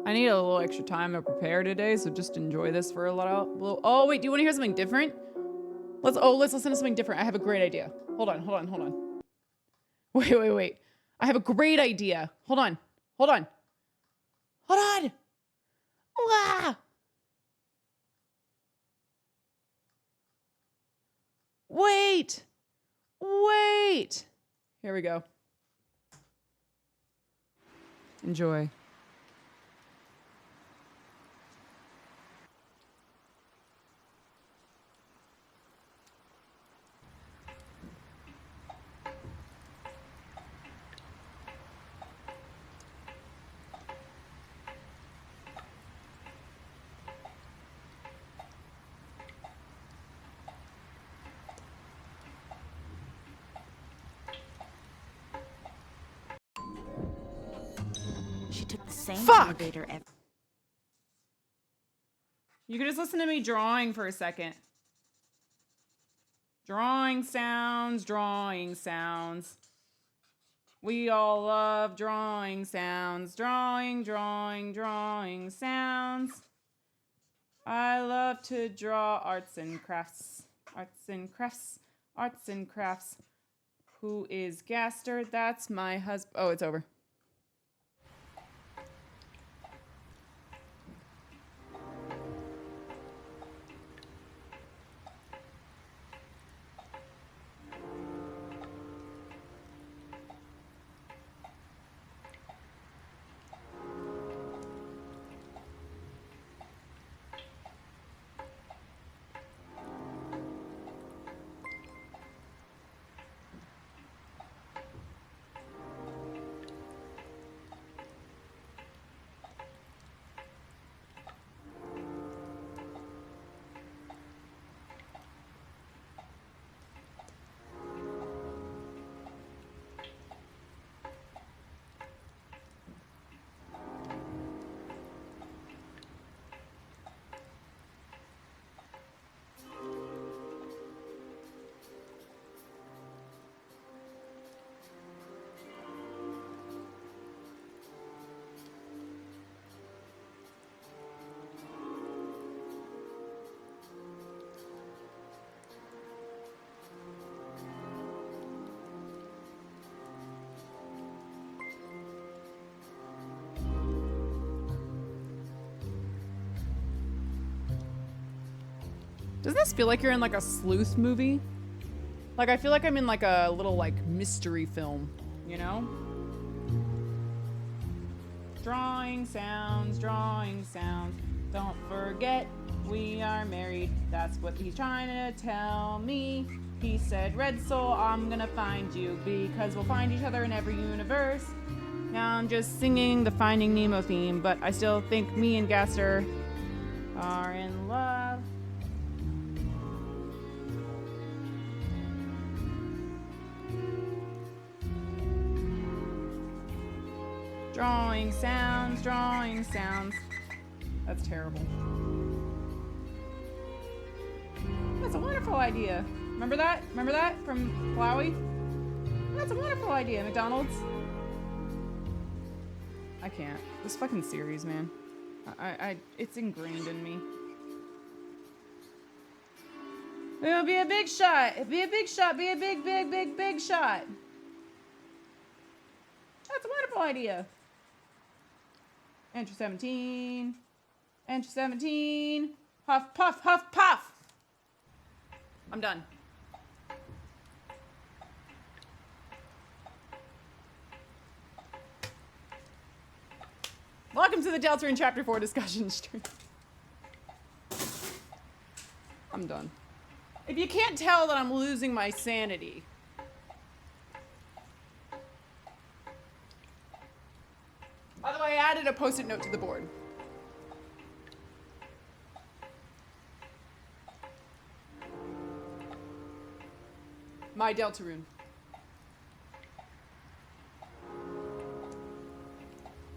I need a little extra time to prepare today, so just enjoy this for a little. Oh wait, do you want to hear something different? Let's listen to something different. I have a great idea. Hold on. Wait. I have a great idea. Hold on. Ah! Wait. Here we go. Enjoy. She took the same elevator ever. You can just listen to me drawing for a second. Drawing sounds. We all love drawing sounds. Drawing sounds. I love to draw arts and crafts. Who is Gaster? That's my husband. Oh, it's over. Doesn't this feel like you're in like a sleuth movie? Like I feel like I'm in like a little like mystery film, you know? Drawing sounds. Don't forget we are married. That's what he's trying to tell me. He said, Red Soul, I'm gonna find you because we'll find each other in every universe. Now I'm just singing the Finding Nemo theme, but I still think me and Gaster are in love. Drawing sounds. That's terrible. That's a wonderful idea. Remember that? From Flowey? That's a wonderful idea, McDonald's. I can't. This fucking series, man. It's ingrained in me. It'll be a big shot. Be a big shot. Be a big shot. That's a wonderful idea. Enter 17. Puff, puff, puff, puff. I'm done. Welcome to the Deltarune Chapter 4 discussion stream. I'm done. If you can't tell that I'm losing my sanity. By the way, I added a post-it note to the board. My Deltarune.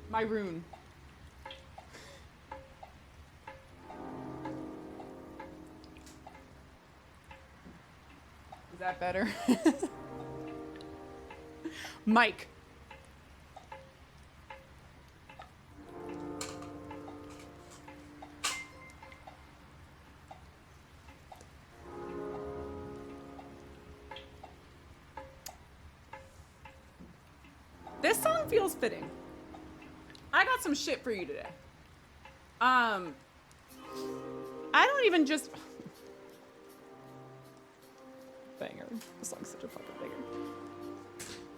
My rune. Is that better? Mike. This song feels fitting. I got some shit for you today. I don't even just... Banger. This song's such a fucking banger.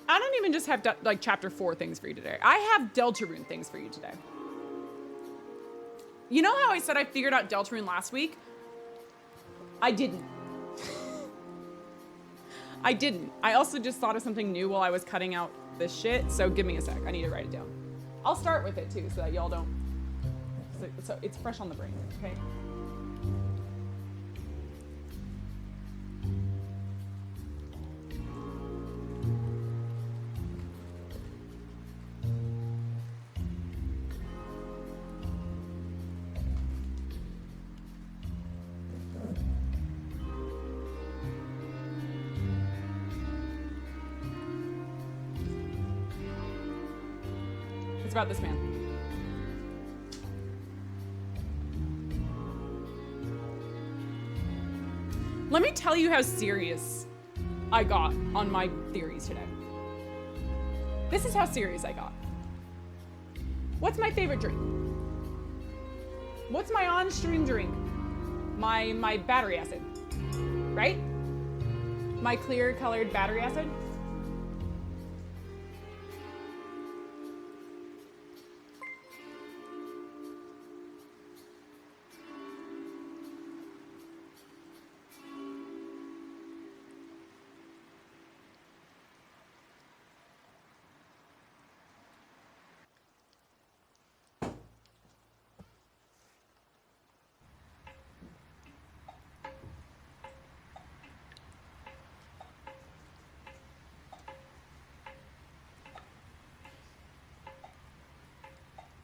I don't even just have like chapter 4 things for you today. I have Deltarune things for you today. You know how I said I figured out Deltarune last week? I didn't. I didn't. I also just thought of something new while I was cutting out this shit, so give me a sec. I need to write it down. I'll start with it too, so that y'all don't... So it's fresh on the brain, okay? About this man. Let me tell you how serious I got on my theories today. This is how serious I got. What's my favorite drink? What's my on-stream drink? My battery acid, right? My clear colored battery acid.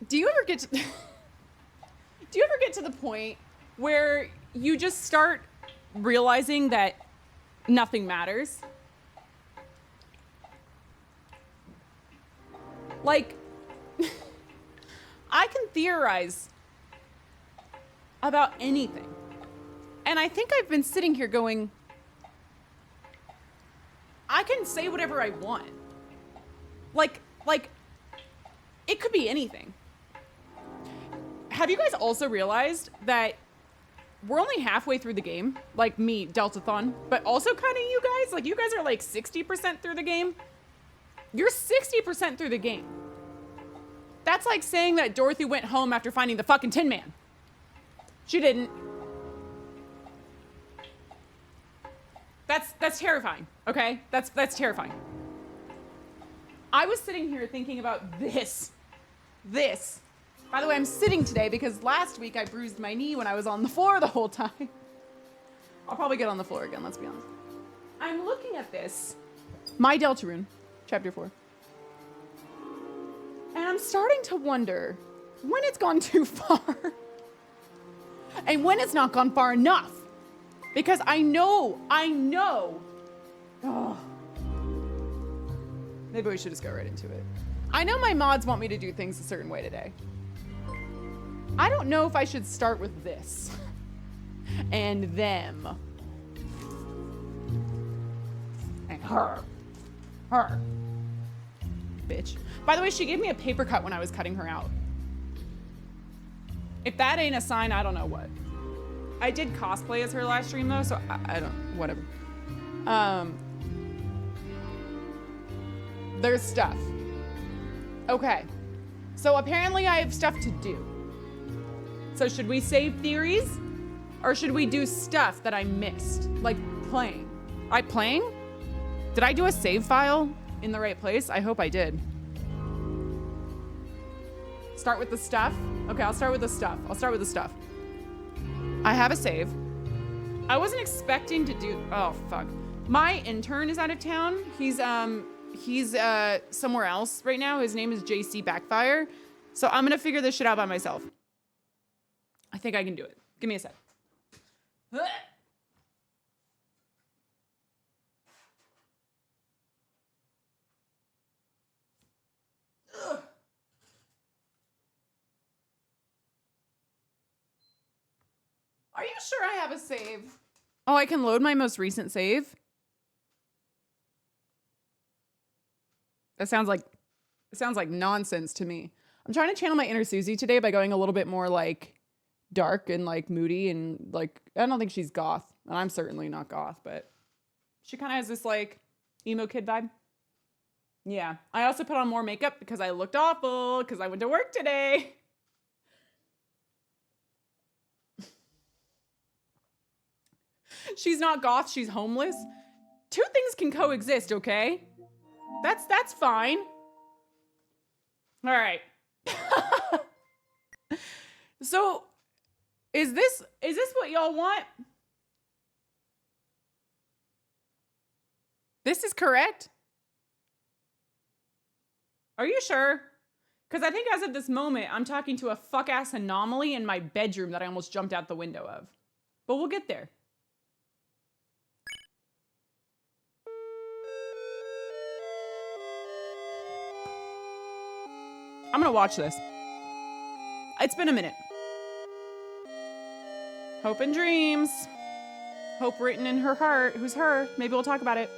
Do you ever get to the point where you just start realizing that nothing matters? Like, I can theorize about anything. And I think I've been sitting here going, I can say whatever I want. Like, it could be anything. Have you guys also realized that we're only halfway through the game? Like me, Deltathon, but also kind of you guys? Like you guys are like 60% through the game. You're 60% through the game. That's like saying that Dorothy went home after finding the fucking Tin Man. She didn't. That's terrifying, okay? That's terrifying. I was sitting here thinking about this. By the way, I'm sitting today because last week I bruised my knee when I was on the floor the whole time. I'll probably get on the floor again, let's be honest. I'm looking at this, my Deltarune, chapter 4. And I'm starting to wonder when it's gone too far. And when it's not gone far enough. Because I know. Oh. Maybe we should just go right into it. I know my mods want me to do things a certain way today. I don't know if I should start with this and them and her, bitch. By the way, she gave me a paper cut when I was cutting her out. If that ain't a sign, I don't know what. I did cosplay as her last stream though, so I don't, whatever. There's stuff. Okay, so apparently I have stuff to do. So should we save theories? Or should we do stuff that I missed? Like playing. Playing? Did I do a save file in the right place? I hope I did. Start with the stuff? Okay, I'll start with the stuff. I have a save. I wasn't expecting to do, oh fuck. My intern is out of town. He's somewhere else right now. His name is JCbackfire. So I'm gonna figure this shit out by myself. I think I can do it. Give me a sec. Are you sure I have a save? Oh, I can load my most recent save? That sounds like It sounds like nonsense to me. I'm trying to channel my inner Susie today by going a little bit more like dark and like moody and like, I don't think she's goth. And I'm certainly not goth, but she kind of has this like emo kid vibe. Yeah. I also put on more makeup because I looked awful because I went to work today. She's not goth, she's homeless. Two things can coexist, okay? That's fine. All right. So, is this what y'all want? This is correct? Are you sure? Because I think as of this moment, I'm talking to a fuck-ass anomaly in my bedroom that I almost jumped out the window of. But we'll get there. I'm gonna watch this. It's been a minute. Hope and dreams. Hope written in her heart. Who's her? Maybe we'll talk about it.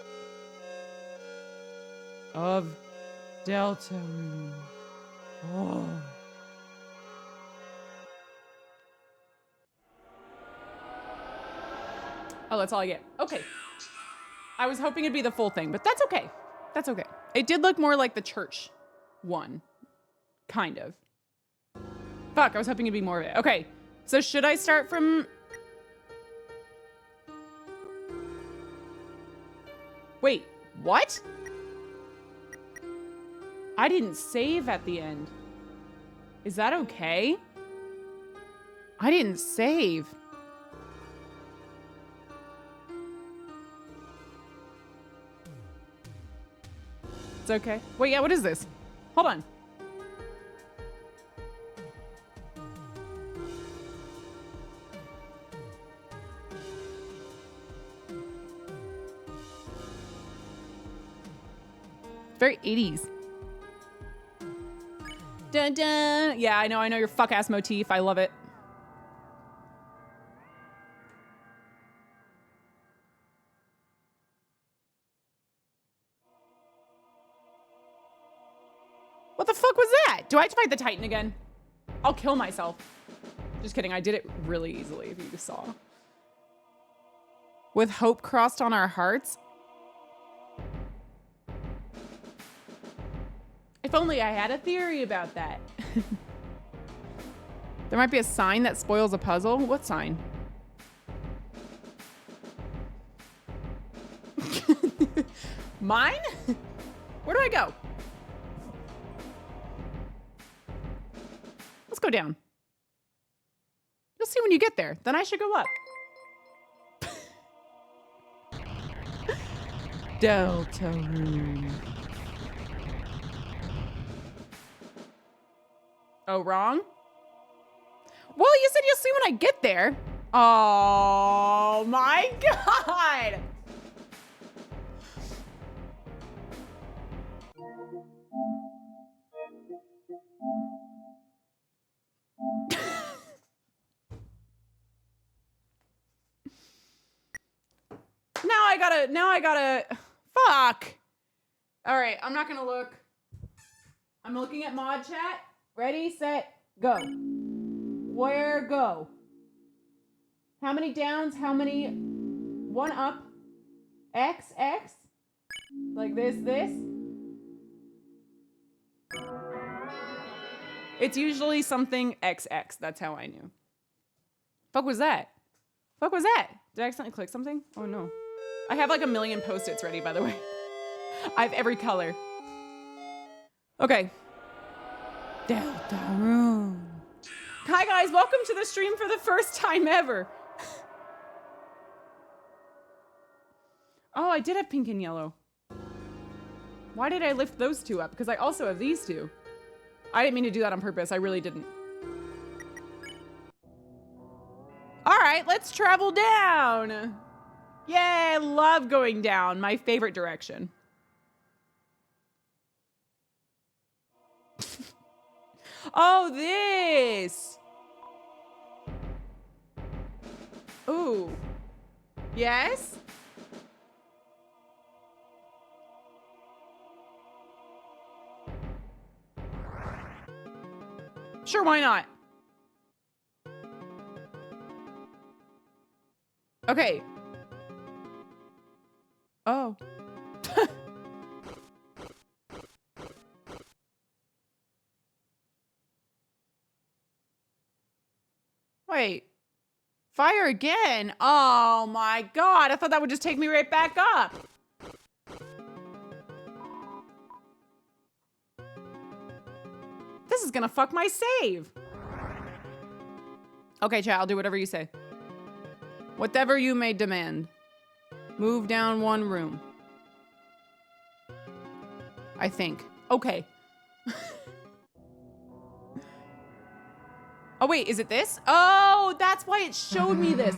Of Deltarune. Oh. Oh, that's all I get. Okay. I was hoping it'd be the full thing, but that's okay. That's okay. It did look more like the church one. Kind of. Fuck, I was hoping it'd be more of it. Okay, so should I start from... Wait, what? I didn't save at the end. Is that okay? I didn't save. It's okay. Wait, yeah, what is this? Hold on. Very 80s. Dun dun. Yeah, I know your fuck ass motif. I love it. What the fuck was that? Do I have to fight the Titan again? I'll kill myself. Just kidding. I did it really easily, if you just saw. With hope crossed on our hearts. If only I had a theory about that. There might be a sign that spoils a puzzle. What sign? Mine? Where do I go? Let's go down. You'll see when you get there. Then I should go up. Deltarune. Oh, wrong? Well, you said you'll see when I get there. Oh my God. Now I gotta, fuck. All right, I'm not gonna look. I'm looking at mod chat. Ready, set, go. Where go? How many downs? How many? One up. X, X. Like this. It's usually something XX. That's how I knew. Fuck was that? Fuck was that? Did I accidentally click something? Oh no. I have like a million post-its ready, by the way. I have every color. Okay. Deltarune. Hi guys, welcome to the stream for the first time ever. Oh, I did have pink and yellow. Why did I lift those two up? Because I also have these two. I didn't mean to do that on purpose. I really didn't. All right, let's travel down. Yay, I love going down. My favorite direction. Oh, this. Ooh. Yes? Sure, why not? Okay. Oh. Wait. Fire again? Oh my god, I thought that would just take me right back up. This is gonna fuck my save. Okay, chat, I'll do whatever you say. Whatever you may demand. Move down one room. I think. Okay. Oh, wait, is it this? Oh, that's why it showed me this.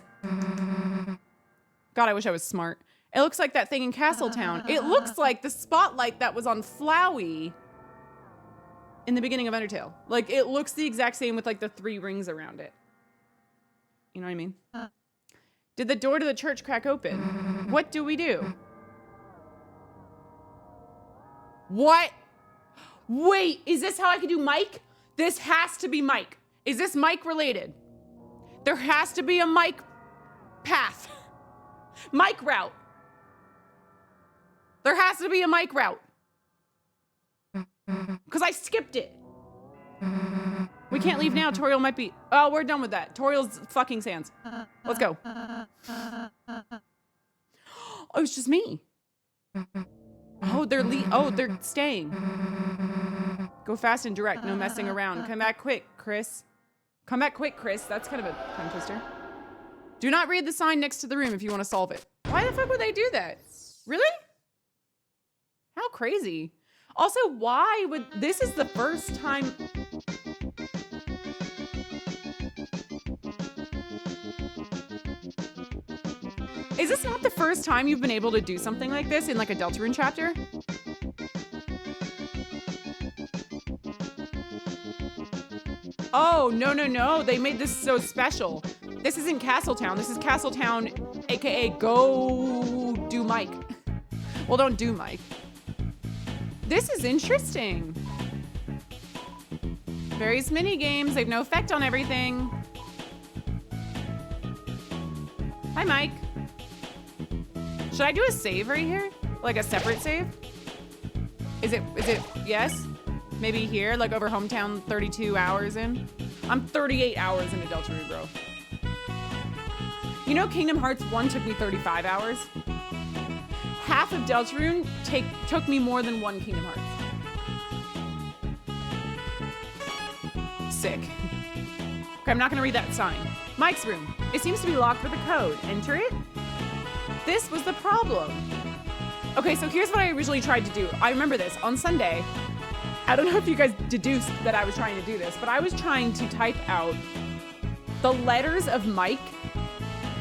God, I wish I was smart. It looks like that thing in Castletown. It looks like the spotlight that was on Flowey in the beginning of Undertale. Like, it looks the exact same with, like, the 3 rings around it. You know what I mean? Did the door to the church crack open? What do we do? What? Wait, is this how I can do Mike? This has to be Mike. Is this Mike related? There has to be a Mike path. Mike route. There has to be a Mike route. Because I skipped it. We can't leave now. Toriel might be... Oh, we're done with that. Toriel's fucking sands. Let's go. Oh, it's just me. Oh, they're staying. Go fast and direct. No messing around. Come back quick, Chris. Come back quick, Chris. That's kind of a tongue twister. Do not read the sign next to the room if you want to solve it. Why the fuck would they do that? Really? How crazy. Also, why would... This is the first time... Is this not the first time you've been able to do something like this in like a Deltarune chapter? Oh, no. They made this so special. This isn't Castletown. This is Castletown, aka go do Mike. Well, don't do Mike. This is interesting. Various mini games. They have no effect on everything. Hi, Mike. Should I do a save right here? Like a separate save? Is it yes? Maybe here, like over hometown 32 hours in? I'm 38 hours into Deltarune, bro. You know Kingdom Hearts 1 took me 35 hours? Half of Deltarune took me more than 1 Kingdom Hearts. Sick. Okay, I'm not gonna read that sign. Mike's room. It seems to be locked with a code. Enter it? This was the problem. Okay, so here's what I originally tried to do. I remember this on Sunday. I don't know if you guys deduced that I was trying to do this, but I was trying to type out the letters of Mike,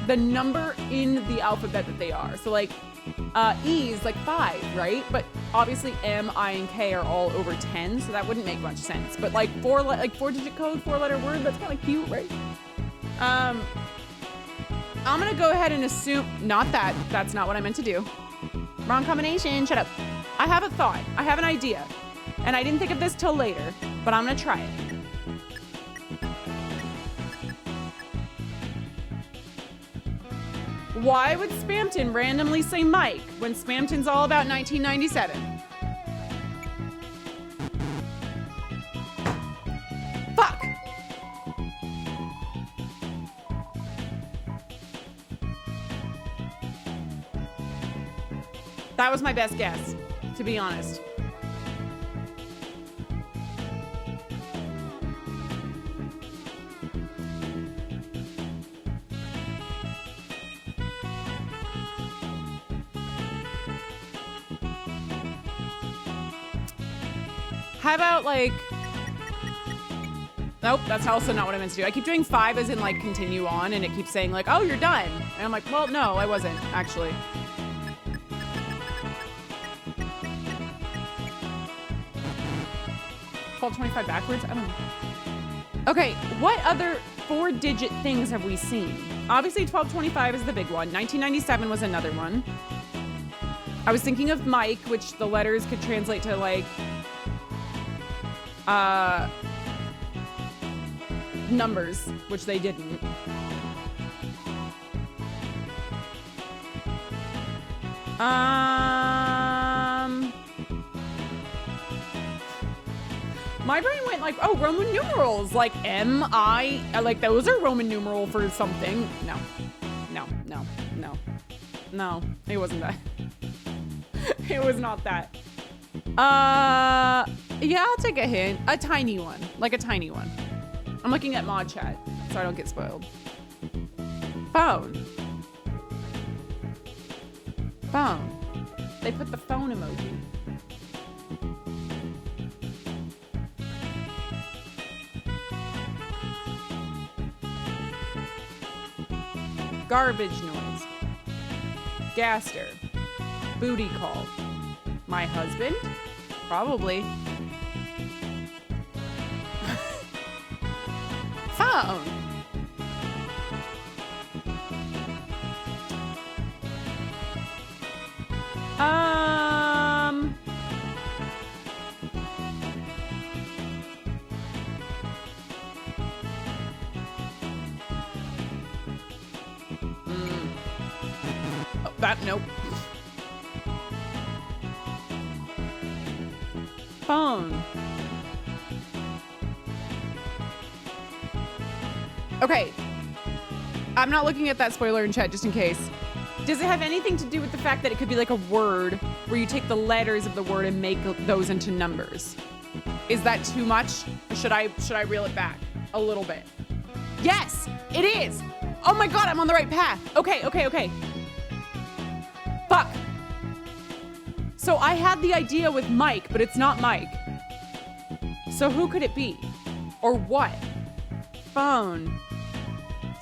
the number in the alphabet that they are. So like E is like 5, right? But obviously M, I, and K are all over 10, so that wouldn't make much sense. But like 4-digit code, 4-letter word, that's kind of cute, right? I'm gonna go ahead and assume, not that, that's not what I meant to do. Wrong combination, shut up. I have a thought, I have an idea. And I didn't think of this till later, but I'm gonna try it. Why would Spamton randomly say Mike when Spamton's all about 1997? Fuck! That was my best guess, to be honest. How about like, nope, that's also not what I meant to do. I keep doing 5 as in like continue on, and it keeps saying like, oh, you're done. And I'm like, well, no, I wasn't actually. $12.25 backwards? I don't know. Okay, what other 4-digit things have we seen? Obviously $12.25 is the big one. 1997 was another one. I was thinking of Mike, which the letters could translate to like, numbers, which they didn't. My brain went like, oh, Roman numerals, like M-I, like those are Roman numeral for something. No, no, no, no, no, it wasn't that. It was not that. Yeah, I'll take a hint. A tiny one, like a tiny one. I'm looking at mod chat, so I don't get spoiled. Phone. Phone. They put the phone emoji. Garbage noise. Gaster. Booty call. My husband? Probably. Phone. Oh, that, nope. Phone. Okay. I'm not looking at that spoiler in chat just in case. Does it have anything to do with the fact that it could be like a word where you take the letters of the word and make those into numbers? Is that too much? Or should I reel it back a little bit? Yes, it is. Oh my God, I'm on the right path. Okay, okay, okay. Fuck. So I had the idea with Mike, but it's not Mike. So who could it be? Or what? Phone.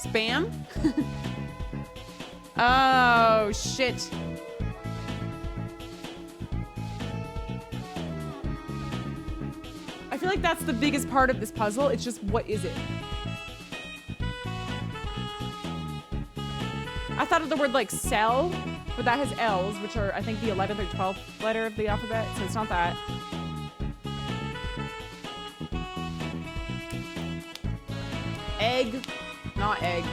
Spam? Oh, shit. I feel like that's the biggest part of this puzzle. It's just, what is it? I thought of the word like cell, but that has L's, which are, I think, the 11th or 12th letter of the alphabet, so it's not that. Egg, not egg.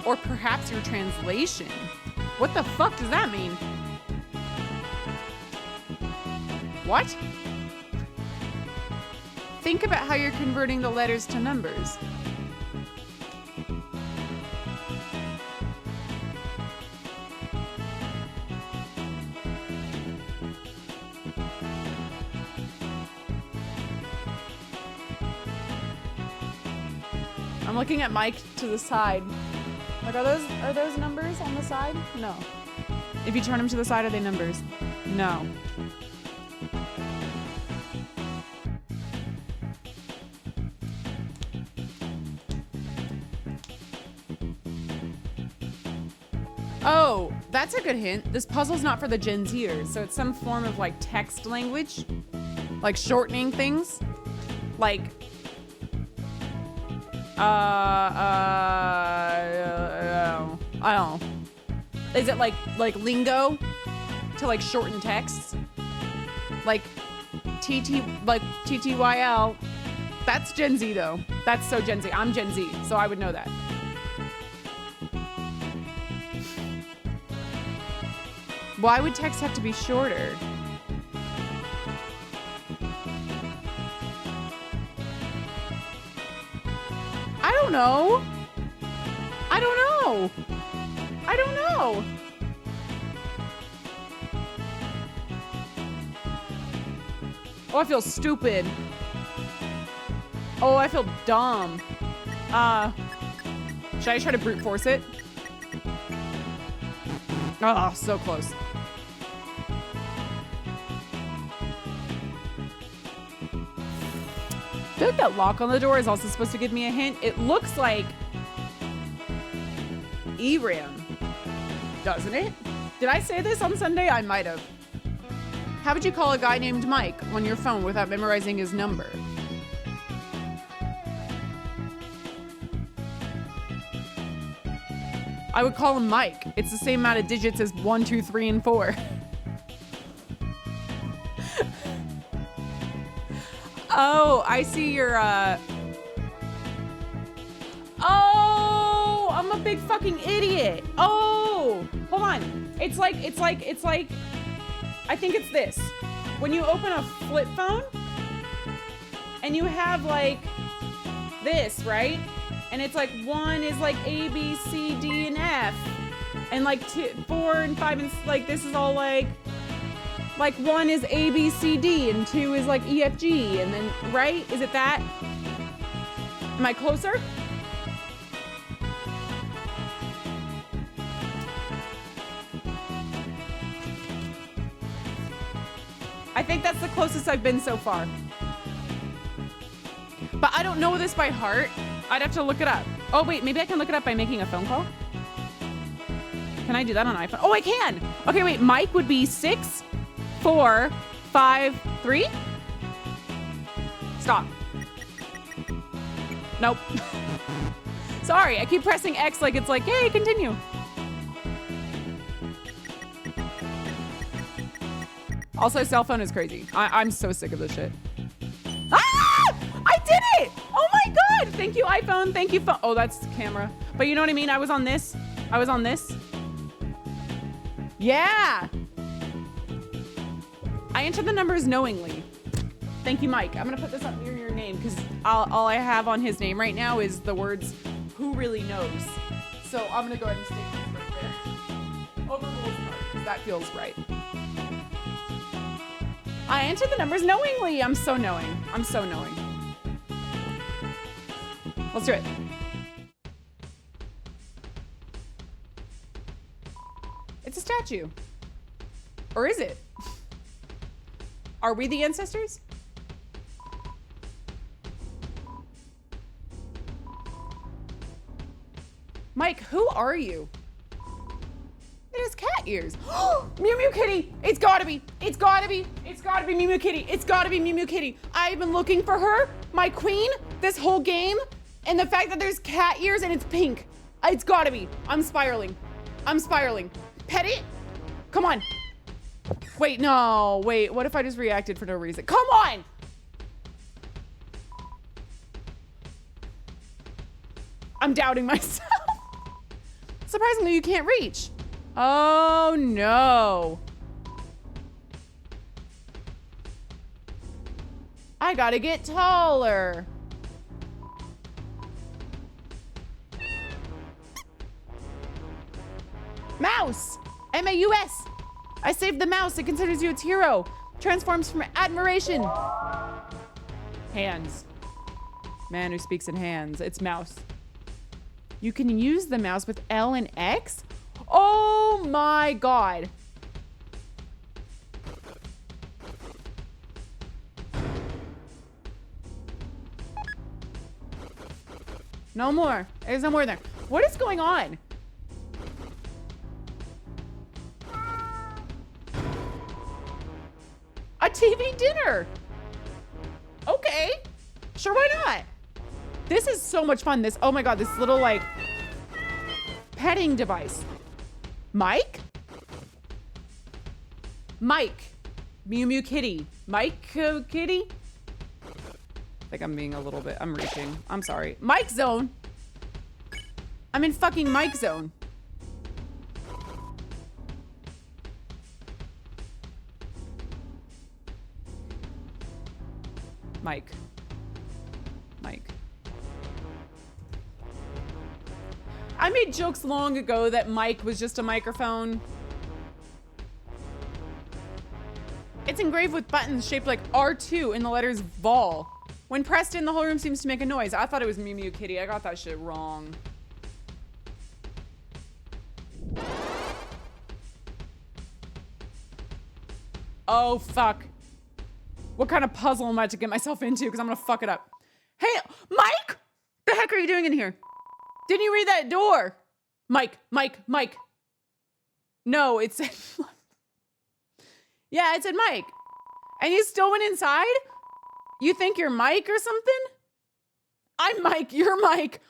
Or perhaps your translation. What the fuck does that mean? What? Think about how you're converting the letters to numbers. I'm looking at Mike to the side. Like, are those numbers on the side? No. If you turn them to the side, are they numbers? No. Oh, that's a good hint. This puzzle's not for the Gen Zers, so it's some form of like text language, like shortening things, like I don't know. Is it like lingo to like shorten texts? Like TTYL. That's Gen Z though. That's so Gen Z. I'm Gen Z, so I would know that. Why would text have to be shorter? I don't know. I don't know. I don't know. Oh, I feel stupid. Oh, I feel dumb. Should I try to brute force it? Oh, so close. I feel like that lock on the door is also supposed to give me a hint. It looks like ERAM, doesn't it? Did I say this on Sunday? I might have. How would you call a guy named Mike on your phone without memorizing his number? I would call him Mike. It's the same amount of digits as 1, 2, 3, and 4. Oh, I see your, Oh, I'm a big fucking idiot. Oh, hold on. It's like, I think it's this. When you open a flip phone and you have like this, right? And it's like 1 is like A, B, C, D, and F. And like 2, 4, and 5, and like this is all like 1 is A, B, C, D, and 2 is like E, F, G. And then, right? Is it that? Am I closer? I think that's the closest I've been so far. But I don't know this by heart. I'd have to look it up. Oh wait, maybe I can look it up by making a phone call. Can I do that on iPhone? Oh, I can. Okay, wait, Mike would be 6, 4, 5, 3. Stop. Nope. Sorry, I keep pressing X like it's like, yay, continue. Also, cell phone is crazy. I'm so sick of this shit. Ah! I did it! Oh my God! Thank you, iPhone. Thank you, phone. Oh, that's camera. But you know what I mean? I was on this. I was on this. Yeah! I entered the numbers knowingly. Thank you, Mike. I'm gonna put this up near your name because all I have on his name right now is the words, who really knows? So I'm gonna go ahead and stick this right there. Over Will's part, because that feels right. I entered the numbers knowingly. I'm so knowing. I'm so knowing. Let's do it. It's a statue. Or is it? Are we the ancestors? Mike, who are you? It has cat ears. Mew Mew Kitty. It's gotta be. It's gotta be. It's gotta be Mew Mew Kitty. It's gotta be Mew Mew Kitty. I've been looking for her, my queen, this whole game. And the fact that there's cat ears and it's pink. It's gotta be. I'm spiraling. I'm spiraling. Pet it. Come on. Wait, no. Wait, what if I just reacted for no reason? Come on. I'm doubting myself. Surprisingly, you can't reach. Oh no. I gotta get taller. Mouse! M-A-U-S! I saved the mouse. It considers you its hero. Transforms from admiration. Hands. Man who speaks in hands. It's mouse. You can use the mouse with L and X? Oh my God. No more. There's no more there. What is going on? A TV dinner. Okay. Sure, why not? This is so much fun. This, oh my God, this little like petting device. Mike? Mike. Mew Mew Kitty. Mike Kitty? I think I'm being a little bit, I'm reaching. I'm sorry. Mike zone. I'm in fucking Mike zone. Mike. Mike. I made jokes long ago that Mike was just a microphone. It's engraved with buttons shaped like R2 in the letters vol. When pressed in, the whole room seems to make a noise. I thought it was Mew Mew Kitty. I got that shit wrong. Oh, fuck. What kind of puzzle am I to get myself into? Because I'm gonna fuck it up. Hey, Mike! The heck are you doing in here? Didn't you read that door? Mike, Mike, Mike. No, it said... Yeah, it said Mike. And you still went inside? You think you're Mike or something? I'm Mike, you're Mike.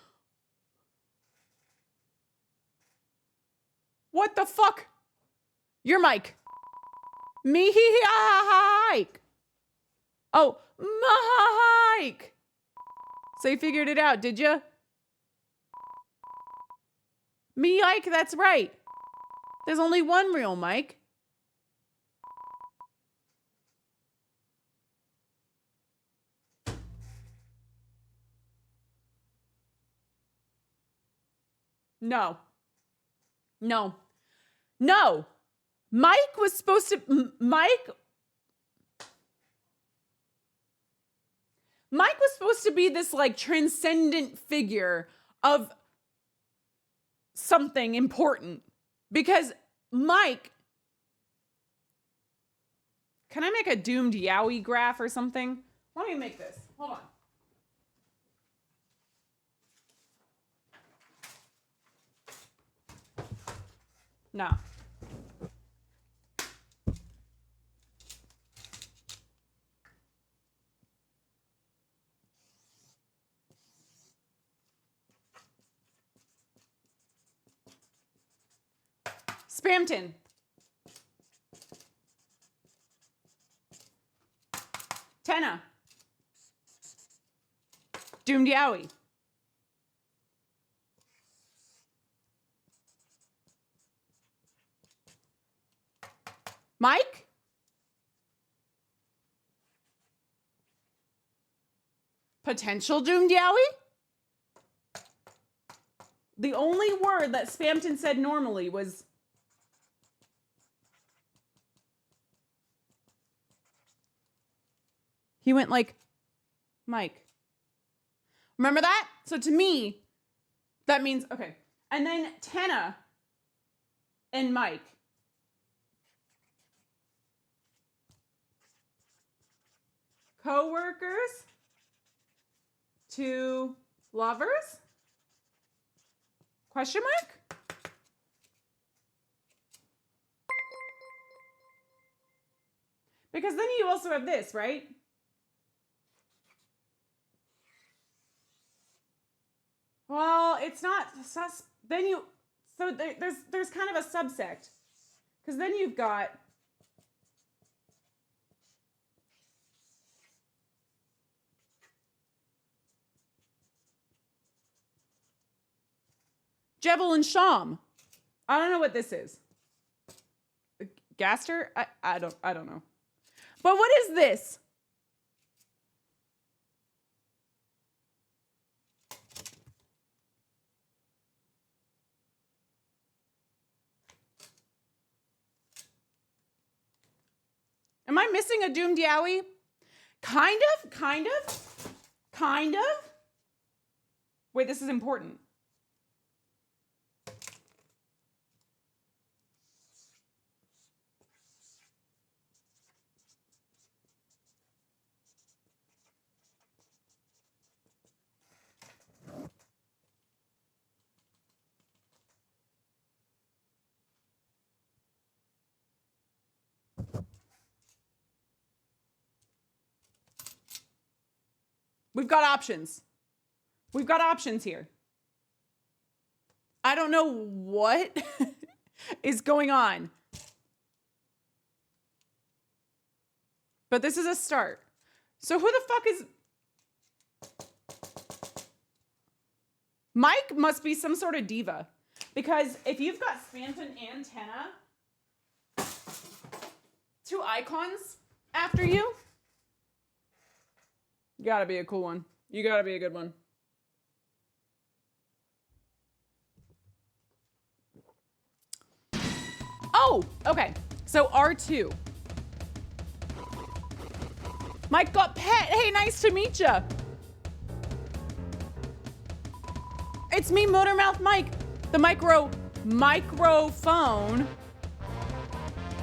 What the fuck? You're Mike. Me, Mike. Oh, Mike! So you figured it out, did you? Mike, that's right. There's only one real Mike. No. No. No. Mike was supposed to... Mike was supposed to be this like transcendent figure of something important. Because Mike... Can I make a doomed Yowie graph or something? Let me make this. Hold on. No. Spamton. Tenna. Doomed Yowie. Mike? Potential doomed Yowie? The only word that Spamton said normally was... He went like, Mike. Remember that? So to me, that means, okay. And then Tenna and Mike. Co-workers to lovers? Question mark? Because then you also have this, right? Well, it's not then you, so there's kind of a subsect. Because then you've got Jebel and Sham. I don't know what this is. Gaster? I don't know. But what is this? Am I missing a doomed Yowie? Kind of. Wait, this is important. We've got options. We've got options here. I don't know what is going on. But this is a start. So who the fuck is... Mike must be some sort of diva. Because if you've got Spamton and Tenna, two icons after you, you gotta be a cool one. You gotta be a good one. Oh, okay. So R2. Mike got pet. Hey, nice to meet ya. It's me, Motormouth Mike, the microphone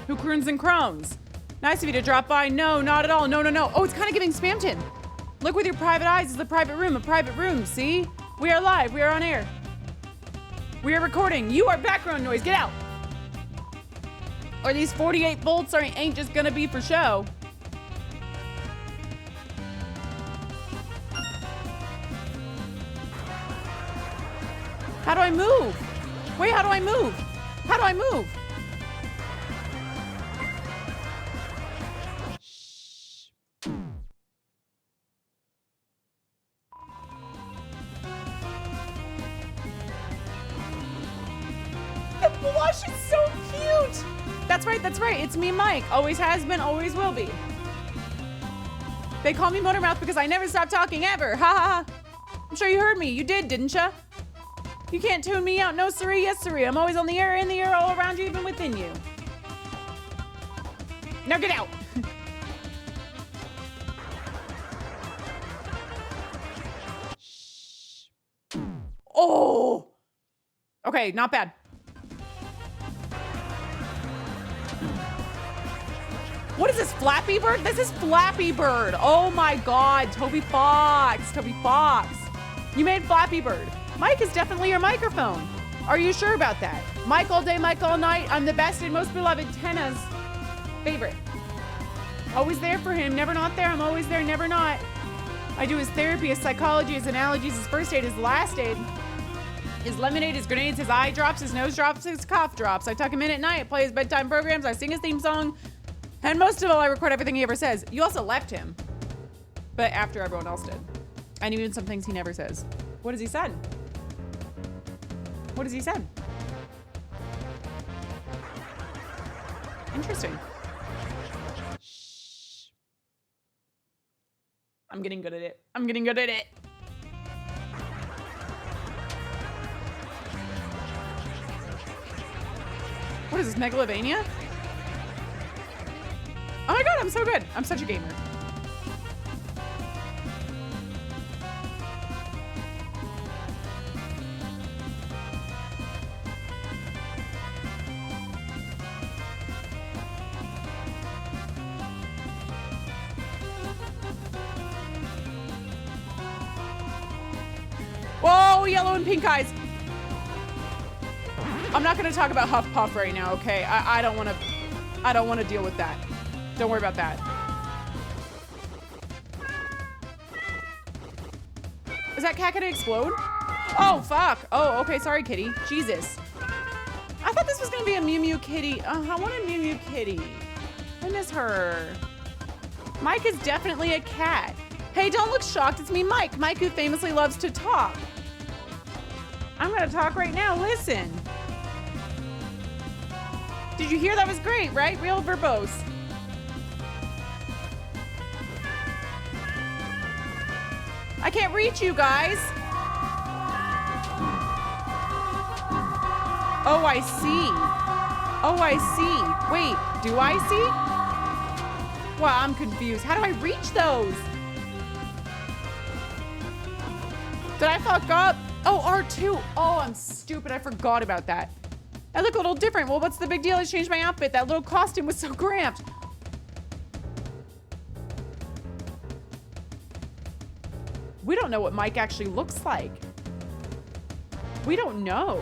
who croons and crones. Nice of you to drop by. No, not at all. No. Oh, it's kind of giving Spamton. Look with your private eyes. It's a private room. See? We are live. We are on air. We are recording. You are background noise. Get out. Or these 48 volts ain't just gonna be for show. How do I move? Wait, how do I move? How do I move? Shh. Oh, she's so cute. That's right, that's right. It's me, Mike. Always has been, always will be. They call me Motormouth because I never stop talking ever. Ha ha ha. I'm sure you heard me. You did, didn't ya? You can't tune me out. No siree, yes siree. I'm always on the air, in the air, all around you, even within you. Now get out. Oh. Okay, not bad. What is this, Flappy Bird? This is Flappy Bird. Oh my God, Toby Fox. Toby Fox. You made Flappy Bird. Mike is definitely your microphone. Are you sure about that? Mike all day, Mike all night. I'm the best and most beloved, Tenna's favorite. Always there for him, never not there. I'm always there, never not. I do his therapy, his psychology, his analogies, his first aid, his last aid, his lemonade, his grenades, his eye drops, his nose drops, his cough drops. I tuck him in at night, play his bedtime programs, I sing his theme song, and most of all, I record everything he ever says. You also left him, but after everyone else did. And even some things he never says. What has he said? What has he said? Interesting. Shh. I'm getting good at it. I'm getting good at it. What is this, Megalovania? Oh my God, I'm so good. I'm such a gamer. Whoa, yellow and pink eyes. I'm not gonna talk about Huff Puff right now, okay? I don't wanna deal with that. Don't worry about that. Is that cat gonna explode? Oh, fuck. Oh, okay, sorry, kitty. Jesus. I thought this was gonna be a Mew Mew kitty. I want a Mew Mew kitty. I miss her. Mike is definitely a cat. Hey, don't look shocked. It's me, Mike. Mike, who famously loves to talk. I'm gonna talk right now. Listen. Did you hear? That was great, right? Real verbose. I can't reach you guys. Oh, I see. Oh, I see. Wait, do I see? Well, I'm confused. How do I reach those? Did I fuck up? Oh, R2. Oh, I'm stupid. I forgot about that. I look a little different. Well, what's the big deal? I changed my outfit. That little costume was so cramped. We don't know what Mike actually looks like. We don't know.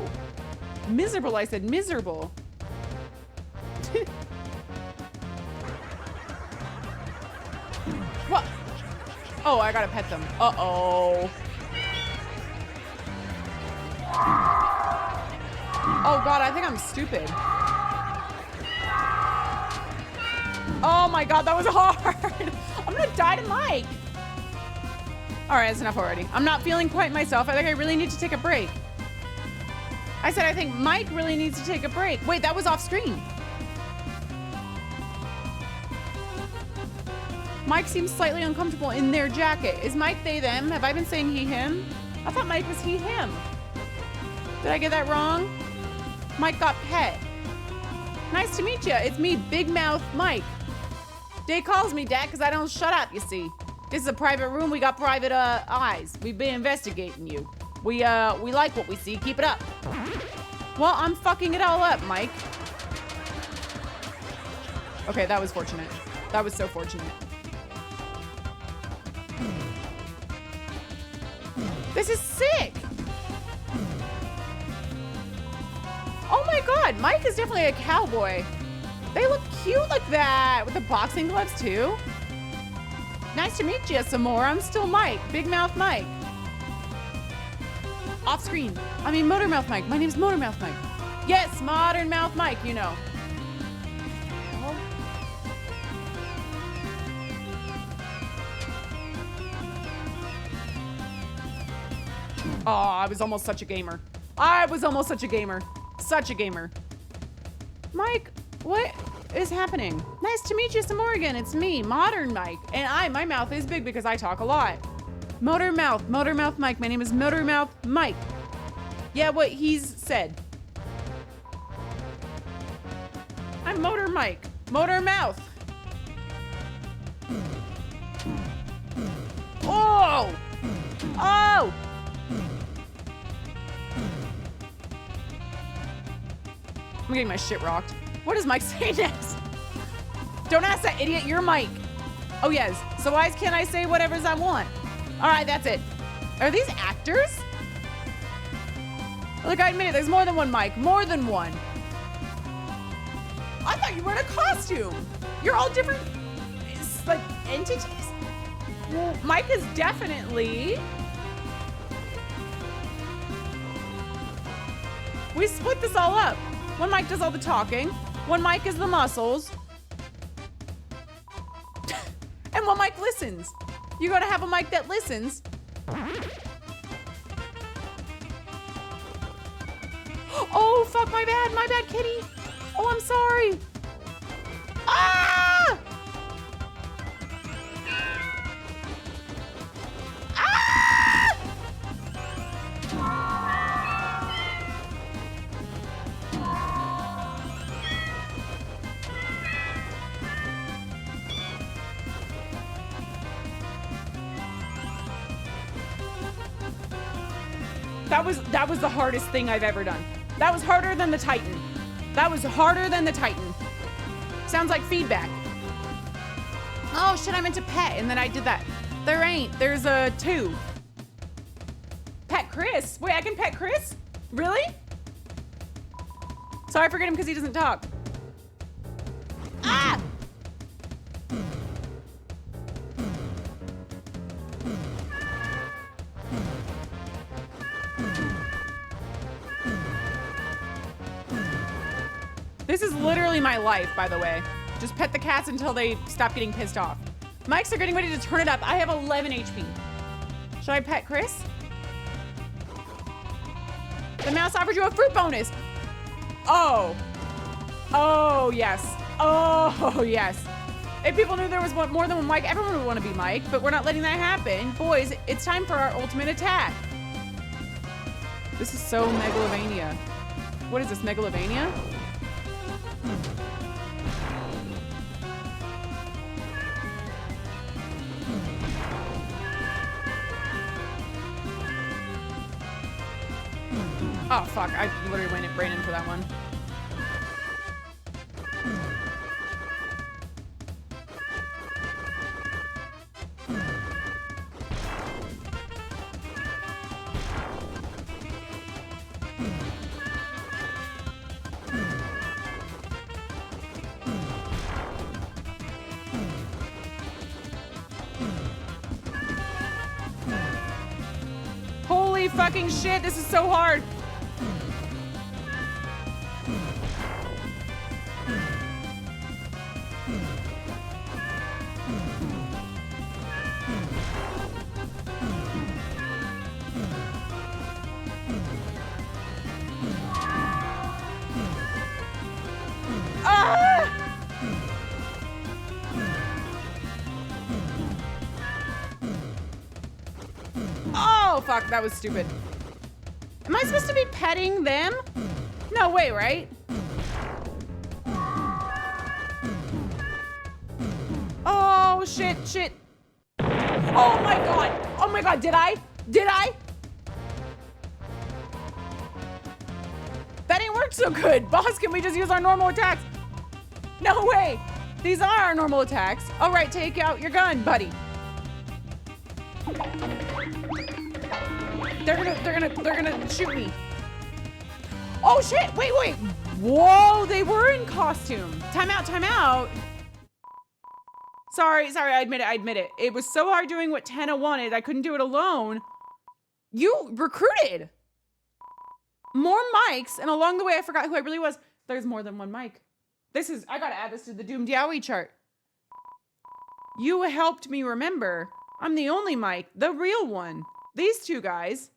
Miserable, I said, miserable. What? Oh, I gotta pet them. Uh-oh. Oh God, I think I'm stupid. Oh my God, that was hard. I'm gonna die to Mike. All right, that's enough already. I'm not feeling quite myself. I think I really need to take a break. I said I think Mike really needs to take a break. Wait, that was off screen. Mike seems slightly uncomfortable in their jacket. Is Mike they, them? Have I been saying he, him? I thought Mike was he, him. Did I get that wrong? Mike got pet. Nice to meet you. It's me, Big Mouth Mike. Day calls me Dad because I don't shut up, you see. This is a private room. We got private eyes. We've been investigating you. We like what we see. Keep it up. Well, I'm fucking it all up, Mike. Okay, that was fortunate. That was so fortunate. This is sick. Oh my God, Mike is definitely a cowboy. They look cute like that with the boxing gloves too. Nice to meet you some more. I'm still Mike, Big Mouth Mike. Off screen. I mean, Motormouth Mike. My name's Motormouth Mike. Yes, Modern Mouth Mike, you know. Oh, I was almost such a gamer. I was almost such a gamer. Such a gamer. Mike, what is happening? Nice to meet you some more again. It's me, Modern Mike. And my mouth is big because I talk a lot. Motor Mouth Mike. My name is Motor Mouth Mike. Yeah, what he's said. I'm Motor Mike. Motor Mouth. Oh! Oh! I'm getting my shit rocked. What does Mike say next? Don't ask that idiot, you're Mike. Oh yes, so why can't I say whatever's I want? All right, that's it. Are these actors? Look, I admit it, there's more than one Mike, more than one. I thought you were in a costume. You're all different, like, entities? Well, Mike is definitely... We split this all up. One Mike does all the talking, one Mike is the muscles, and one Mike listens. You're gonna have a Mike that listens. Oh, fuck, my bad, kitty. Oh, I'm sorry. Ah! Ah! That was the hardest thing I've ever done. That was harder than the Titan. That was harder than the Titan. Sounds like feedback. Oh shit, I meant to pet and then I did that. There ain't, there's a 2. Pet Chris? Wait, I can pet Chris? Really? Sorry, I forget him because he doesn't talk. Ah! This is literally my life, by the way. Just pet the cats until they stop getting pissed off. Mics are getting ready to turn it up. I have 11 HP. Should I pet Chris? The mouse offered you a fruit bonus. Oh. Oh, yes. Oh, yes. If people knew there was more than one Mike, everyone would want to be Mike, but we're not letting that happen. Boys, it's time for our ultimate attack. This is so Megalovania. What is this, Megalovania? Oh, fuck. I literally went brain in for that one. Holy fucking shit, this is so hard. Oh, fuck, that was stupid. Am I supposed to be petting them? No way, right? Oh, shit, shit. Oh my god. Oh my god, did I? Did I? That ain't worked so good. Boss, can we just use our normal attacks? No way. These are our normal attacks. All right, take out your gun, buddy. They're gonna shoot me. Oh shit, wait. Whoa, they were in costume. Time out. Sorry, I admit it. It was so hard doing what Tenna wanted. I couldn't do it alone. You recruited more mics, and along the way, I forgot who I really was. There's more than one mic. I gotta add this to the Doomed Yowie chart. You helped me remember. I'm the only mic, the real one. These two guys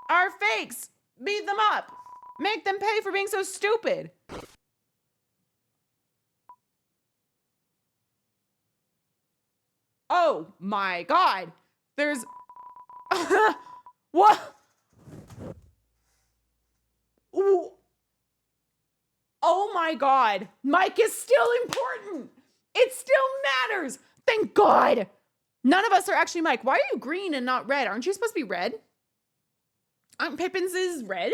are fakes. Beat them up. Make them pay for being so stupid. Oh my God. There's, what? Ooh. Oh my God. Mike is still important. It still matters. Thank God. None of us are actually Mike. Why are you green and not red? Aren't you supposed to be red? Aunt Pippin's is red?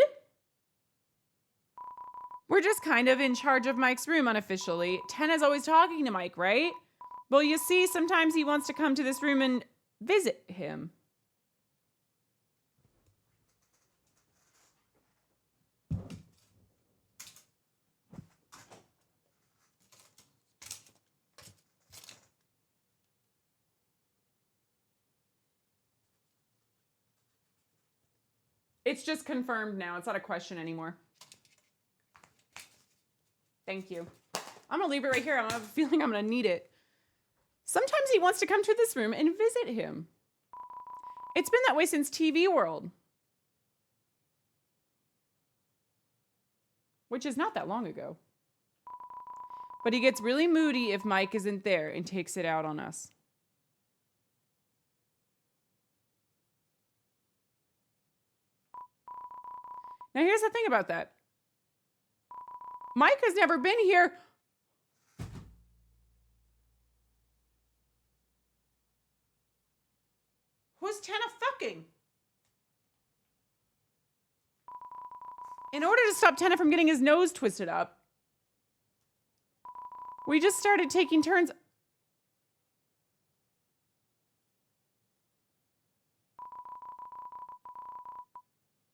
We're just kind of in charge of Mike's room unofficially. Tenna's always talking to Mike, right? Well, you see, sometimes he wants to come to this room and visit him. It's just confirmed now. It's not a question anymore. Thank you. I'm going to leave it right here. I have a feeling I'm going to need it. Sometimes he wants to come to this room and visit him. It's been that way since TV World. Which is not that long ago. But he gets really moody if Mike isn't there and takes it out on us. Now here's the thing about that. Mike has never been here. Who's Tenna fucking? In order to stop Tenna from getting his nose twisted up, we just started taking turns.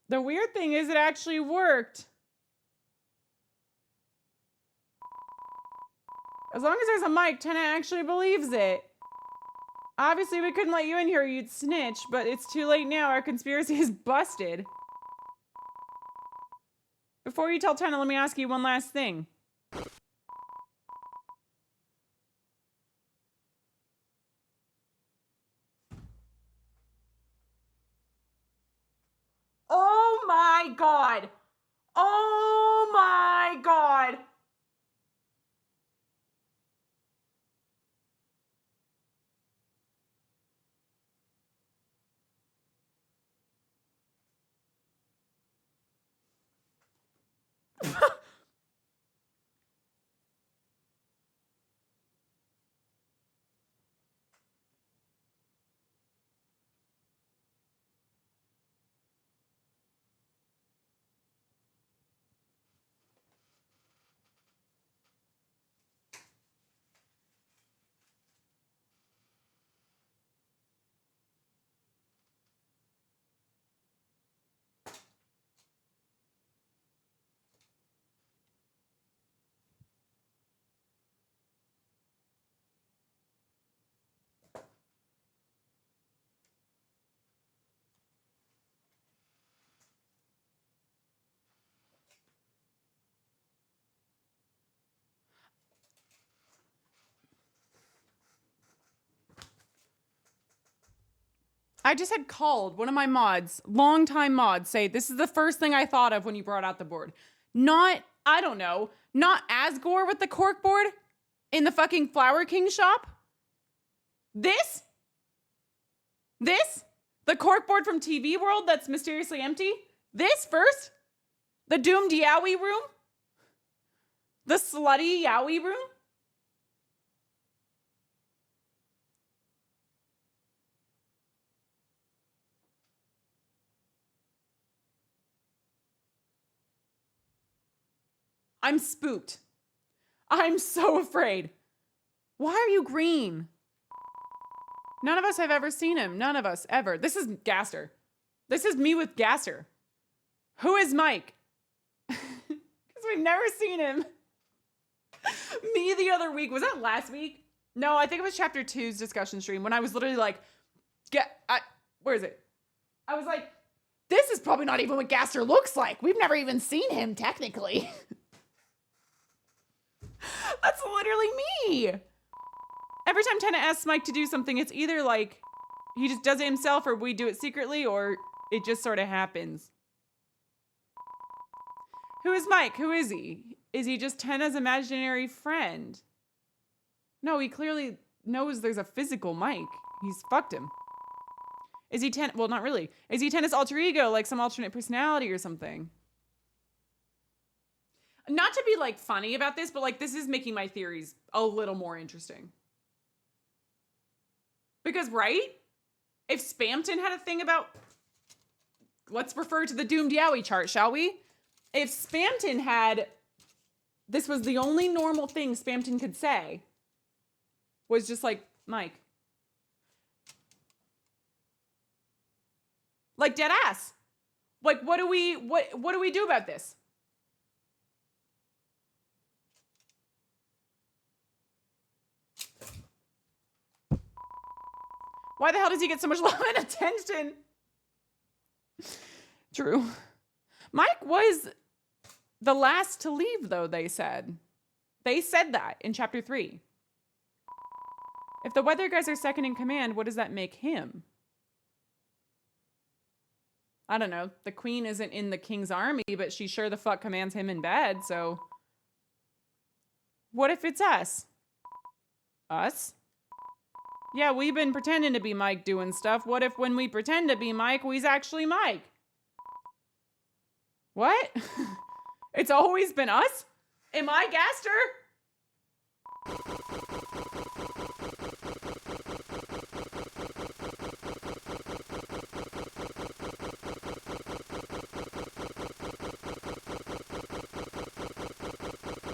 The weird thing is it actually worked. As long as there's a mic, Tenna actually believes it. Obviously, we couldn't let you in here, you'd snitch, but it's too late now. Our conspiracy is busted. Before you tell Tenna, let me ask you one last thing. Oh my God. Oh my God. I just had called one of my mods, longtime mods, say this is the first thing I thought of when you brought out the board. Not, I don't know, not Asgore with the cork board in the fucking Flower King shop. This? The cork board from TV World that's mysteriously empty? This first? The doomed Yowie room? The slutty Yowie room? I'm spooked. I'm so afraid. Why are you green? None of us have ever seen him. None of us, ever. This is Gaster. This is me with Gaster. Who is Mike? Because we've never seen him. Me the other week. Was that last week? No, I think it was chapter 2's discussion stream when I was literally like, where is it? I was like, this is probably not even what Gaster looks like. We've never even seen him, technically. That's literally me. Every time Tenna asks Mike to do something, it's either like he just does it himself or we do it secretly or it just sort of happens. Who is Mike? Who is he? Is he just Tenna's imaginary friend? No, he clearly knows there's a physical Mike. He's fucked him. Is he well, not really. Is he Tennis alter ego, like some alternate personality or something? Not to be like funny about this, but like this is making my theories a little more interesting. Because, right? If Spamton had a thing about, let's refer to the Doomed Yowie chart, shall we? If Spamton had, this was the only normal thing Spamton could say, was just like, Mike. Like dead ass. Like, what do we do about this? Why the hell does he get so much love and attention? True. Mike was the last to leave, though, they said. They said that in chapter 3. If the weather guys are second in command, what does that make him? I don't know. The queen isn't in the king's army, but she sure the fuck commands him in bed, so. What if it's us? Us? Yeah, we've been pretending to be Mike doing stuff. What if when we pretend to be Mike, we's actually Mike? What? It's always been us? Am I Gaster?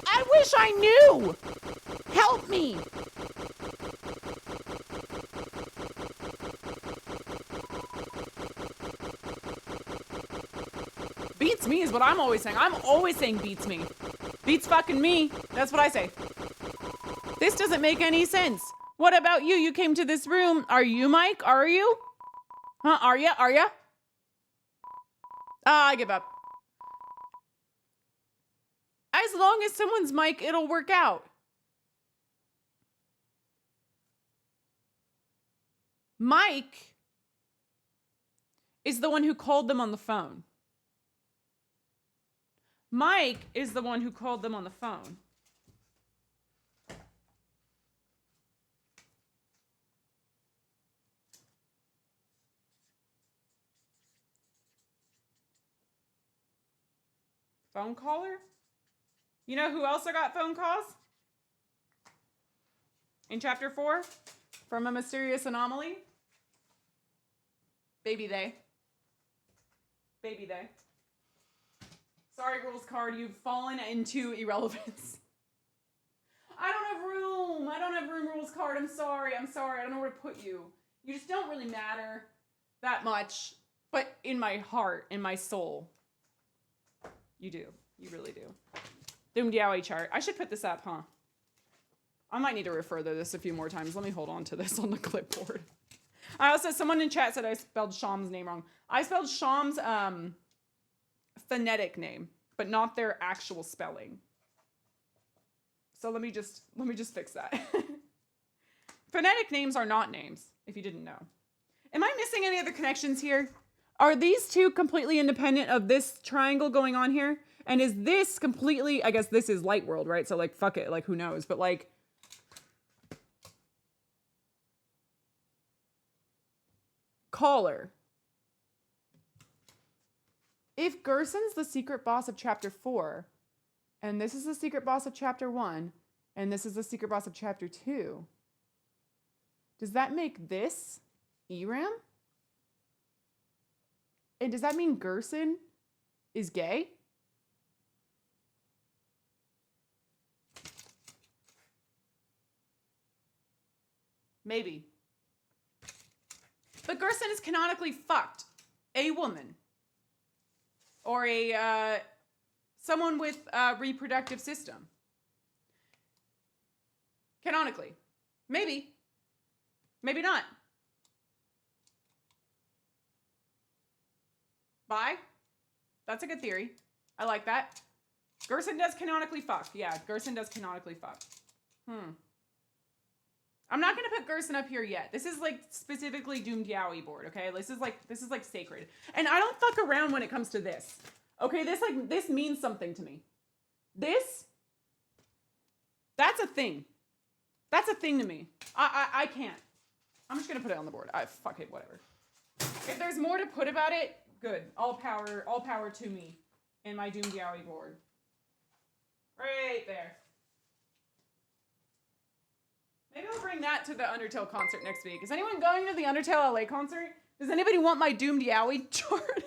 I wish I knew! Help me! Beats me is what I'm always saying. I'm always saying beats me. Beats fucking me. That's what I say. This doesn't make any sense. What about you? You came to this room. Are you Mike? Are you? Huh? Are ya? Are ya? I give up. As long as someone's Mike, it'll work out. Mike is the one who called them on the phone. Mike is the one who called them on the phone. Phone caller? You know who else got phone calls? In chapter 4? From a mysterious anomaly? Baby they. Baby they. Sorry, rules card, you've fallen into irrelevance. I don't have room. I don't have room, rules card. I'm sorry. I don't know where to put you. You just don't really matter that much. But in my heart, in my soul, you do. You really do. Doomed Yowie chart. I should put this up, huh? I might need to refer to this a few more times. Let me hold on to this on the clipboard. I also, someone in chat said I spelled Sham's name wrong. I spelled Sham's, phonetic name, but not their actual spelling. So let me just fix that. Phonetic names are not names, if you didn't know. Am I missing any other connections here? Are these two completely independent of this triangle going on here? And is this completely, I guess this is Light World, right? So like, fuck it, like who knows? But like, caller. If Gerson's the secret boss of chapter 4, and this is the secret boss of chapter 1, and this is the secret boss of chapter 2, does that make this Eram? And does that mean Gerson is gay? Maybe. But Gerson is canonically fucked a woman. Or a, someone with a reproductive system. Canonically. Maybe. Maybe not. Bye. That's a good theory. I like that. Gerson does canonically fuck. Yeah, Gerson does canonically fuck. I'm not gonna put Gerson up here yet. This is like specifically Doomed Yowie board, okay? This is like sacred. And I don't fuck around when it comes to this. Okay, this means something to me. That's a thing. That's a thing to me. I can't. I'm just gonna put it on the board. Fuck it, whatever. If there's more to put about it, good. All power to me and my Doom Yowie board. Right there. Maybe I'll bring that to the Undertale concert next week. Is anyone going to the Undertale LA concert? Does anybody want my Doomed Yowie chart?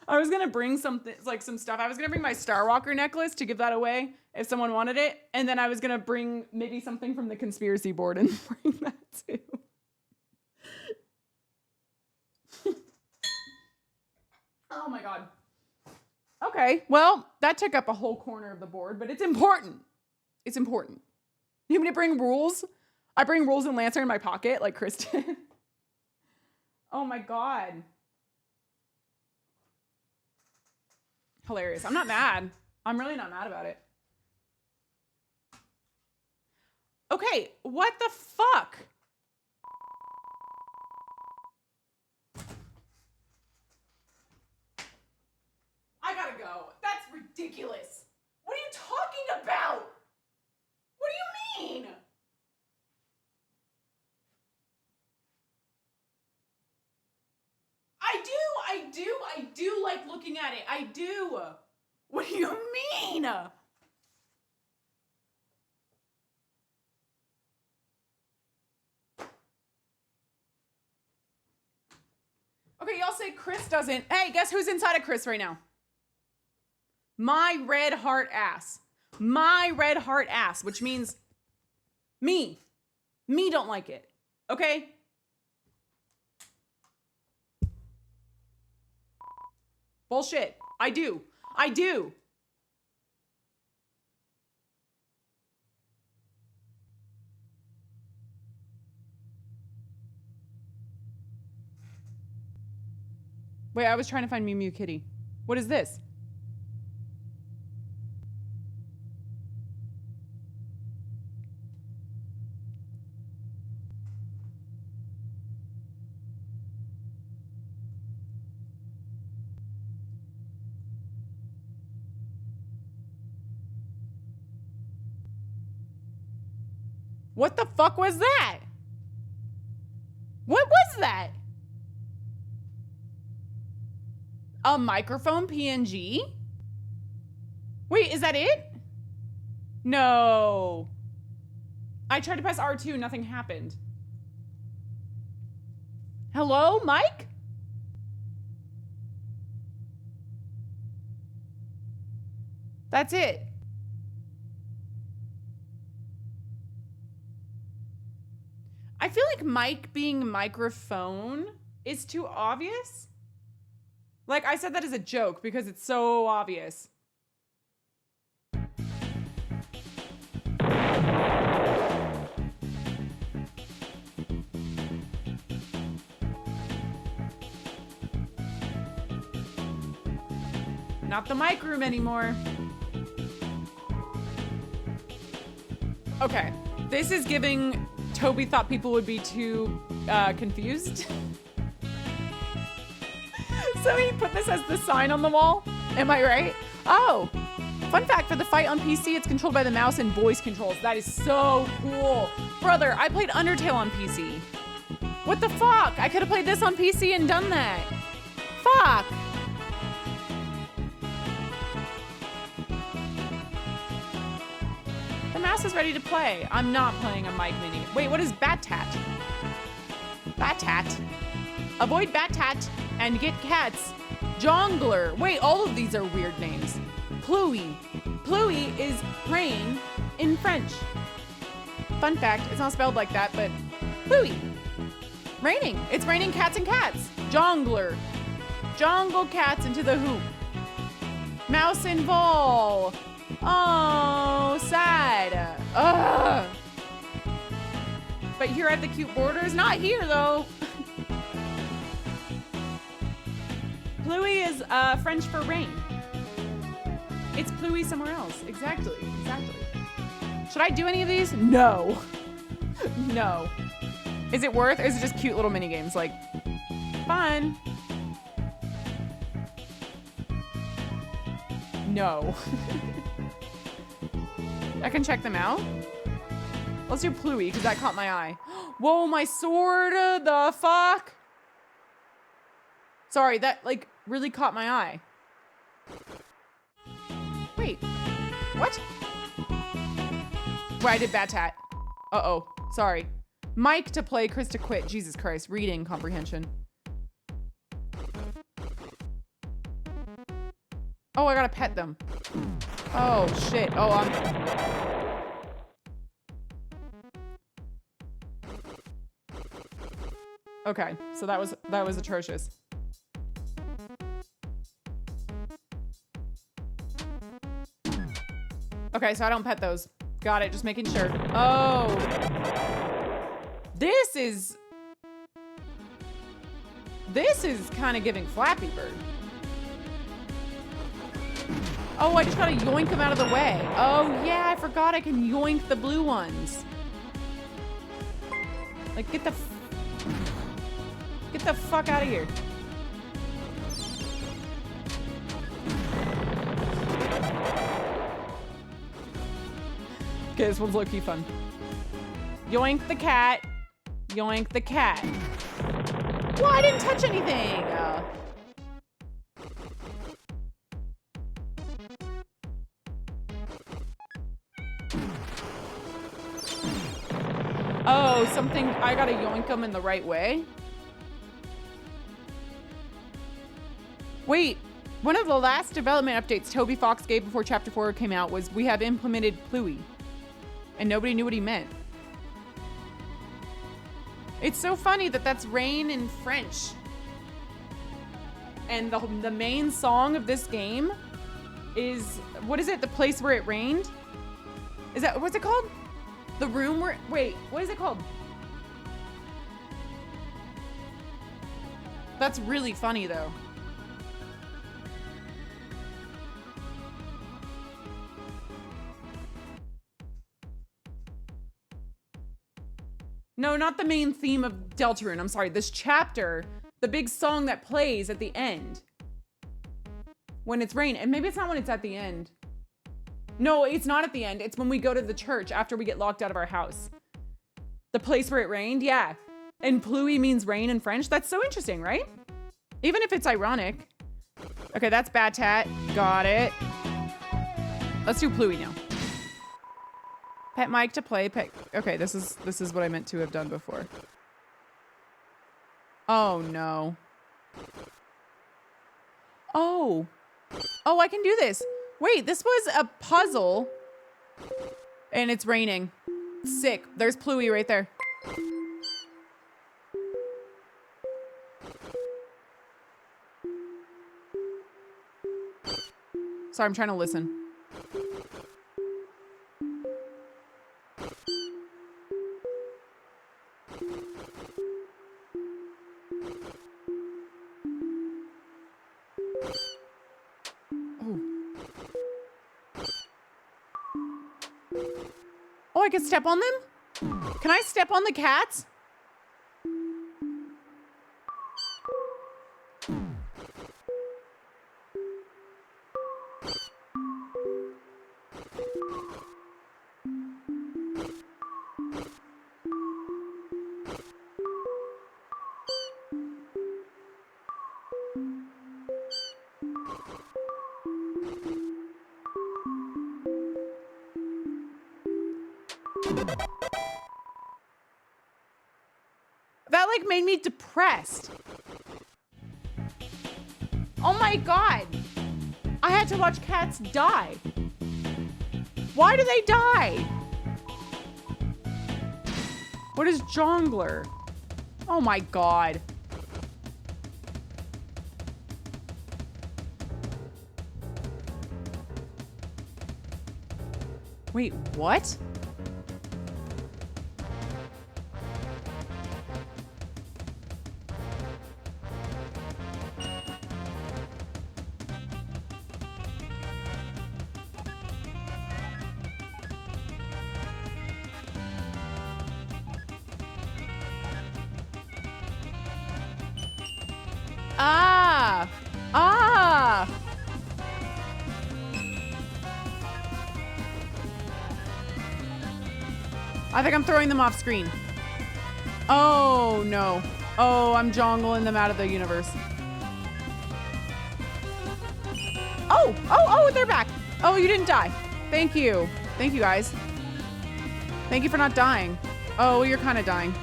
I was gonna bring something, like some stuff. I was gonna bring my Star Walker necklace to give that away if someone wanted it. And then I was gonna bring maybe something from the conspiracy board and bring that too. Oh my God. Okay, well, that took up a whole corner of the board, but it's important. It's important. You want me to bring rules? I bring rules and Lancer in my pocket like Kristen. Oh my God. Hilarious. I'm not mad. I'm really not mad about it. Okay, what the fuck? I gotta go. That's ridiculous. What are you talking about? What do you mean? I do like looking at it. I do. What do you mean? Okay, y'all say Chris doesn't. Hey, guess who's inside of Chris right now? My red heart ass. My red heart ass, which means me. Me don't like it. Okay? Bullshit. I do. I do. Wait, I was trying to find Mew Mew Kitty. What is this? What the fuck was that? What was that? A microphone PNG? Wait, is that it? No. I tried to press R2, nothing happened. Hello, Mike? That's it. I feel like Mike being microphone is too obvious. Like, I said that as a joke because it's so obvious. Not the mic room anymore. Okay, this is giving Toby thought people would be too confused. So he put this as the sign on the wall. Am I right? Oh, fun fact, for the fight on PC, it's controlled by the mouse and voice controls. That is so cool. Brother, I played Undertale on PC. What the fuck? I could have played this on PC and done that. Fuck. The mouse is ready to play. I'm not playing a mic mini. Wait, what is Bat-Tat? Bat-Tat. Avoid Bat-Tat and get cats. Jongler. Wait, all of these are weird names. Pluie. Pluie is rain in French. Fun fact, it's not spelled like that, but Pluie. Raining. It's raining cats and cats. Jongler. Jongle cats into the hoop. Mouse and ball. Oh, sad. Ugh. But here I have the cute borders. Not here, though. Pluie is French for rain. It's Pluie somewhere else. Exactly, exactly. Should I do any of these? No. No. Is it worth, or is it just cute little mini games? Like, fun. No. I can check them out. Let's do Pluie, because that caught my eye. Whoa, my sword, the fuck? Sorry, that, like, really caught my eye. Wait, what? Wait, I did Batat. Uh-oh, sorry. Mike to play, Chris to quit. Jesus Christ, reading comprehension. Oh, I gotta pet them. Oh, shit. Oh, okay, so that was atrocious. Okay, so I don't pet those. Got it, just making sure. Oh. This is kind of giving Flappy Bird. Oh, I just gotta yoink them out of the way. Oh yeah, I forgot I can yoink the blue ones. Like, get the fuck out of here. Okay, this one's low-key fun. Yoink the cat. Yoink the cat. Well, I didn't touch anything. Oh, something, I gotta yoink them in the right way. Wait, one of the last development updates Toby Fox gave before Chapter 4 came out was we have implemented Pluie. And nobody knew what he meant. It's so funny that that's rain in French. And the main song of this game is, what is it? The place where it rained? Is that, what's it called? The room where, wait, what is it called? That's really funny though. No, not the main theme of Deltarune. I'm sorry. This chapter, the big song that plays at the end. When it's raining. And maybe it's not when it's at the end. No, it's not at the end. It's when we go to the church after we get locked out of our house. The place where it rained, yeah. And Pluie means rain in French. That's so interesting, right? Even if it's ironic. Okay, that's Batat. Got it. Let's do Pluie now. Pet Mike to play. Pet. Okay, this is what I meant to have done before. Oh no. Oh. Oh, I can do this. Wait, this was a puzzle. And it's raining. Sick. There's Pluie right there. Sorry, I'm trying to listen. Oh, I can step on them? Can I step on the cats? That like made me depressed. Oh my God. I had to watch cats die. Why do they die? What is jongler? Oh my God. Wait, what? Ah! Ah! I think I'm throwing them off screen. Oh, no. Oh, I'm jongling them out of the universe. Oh, they're back. Oh, you didn't die. Thank you. Thank you, guys. Thank you for not dying. Oh, you're kind of dying.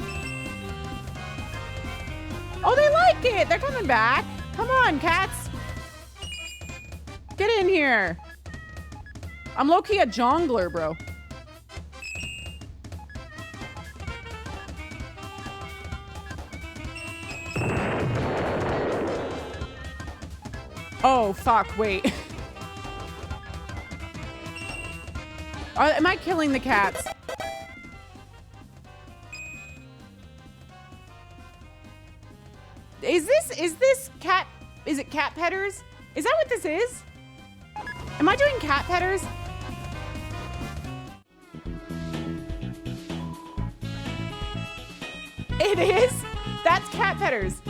Oh, they like it. They're coming back. Come on, cats. Get in here. I'm low-key a jongler, bro. Oh, fuck, wait. Am I killing the cats? Is this cat, is it cat petters? Is that what this is? Am I doing cat petters? It is? That's cat petters.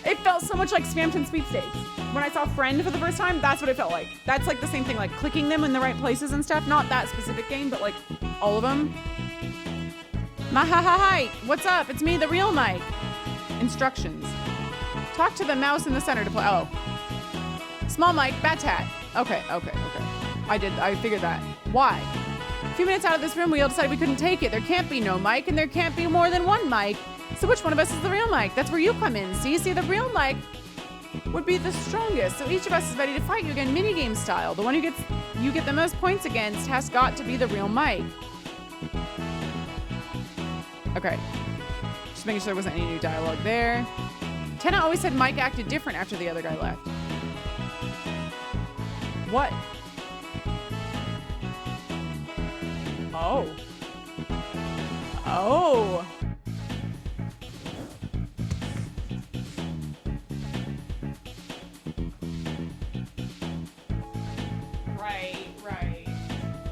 It felt so much like Spamton Sweepstakes. When I saw Friend for the first time, that's what it felt like. That's like the same thing, like clicking them in the right places and stuff. Not that specific game, but like all of them. Mahaha, what's up? It's me, the real Mike. Instructions. Talk to the mouse in the center to play. Oh. Small Mike, Batat. Okay. I figured that. Why? A few minutes out of this room, we all decided we couldn't take it. There can't be no Mike, and there can't be more than one Mike. So which one of us is the real Mike? That's where you come in. See, the real Mike would be the strongest. So each of us is ready to fight you again, minigame style. The one who you get the most points against has got to be the real Mike. Okay. Just making sure there wasn't any new dialogue there. Tenna always said Mike acted different after the other guy left. What? Oh. Oh.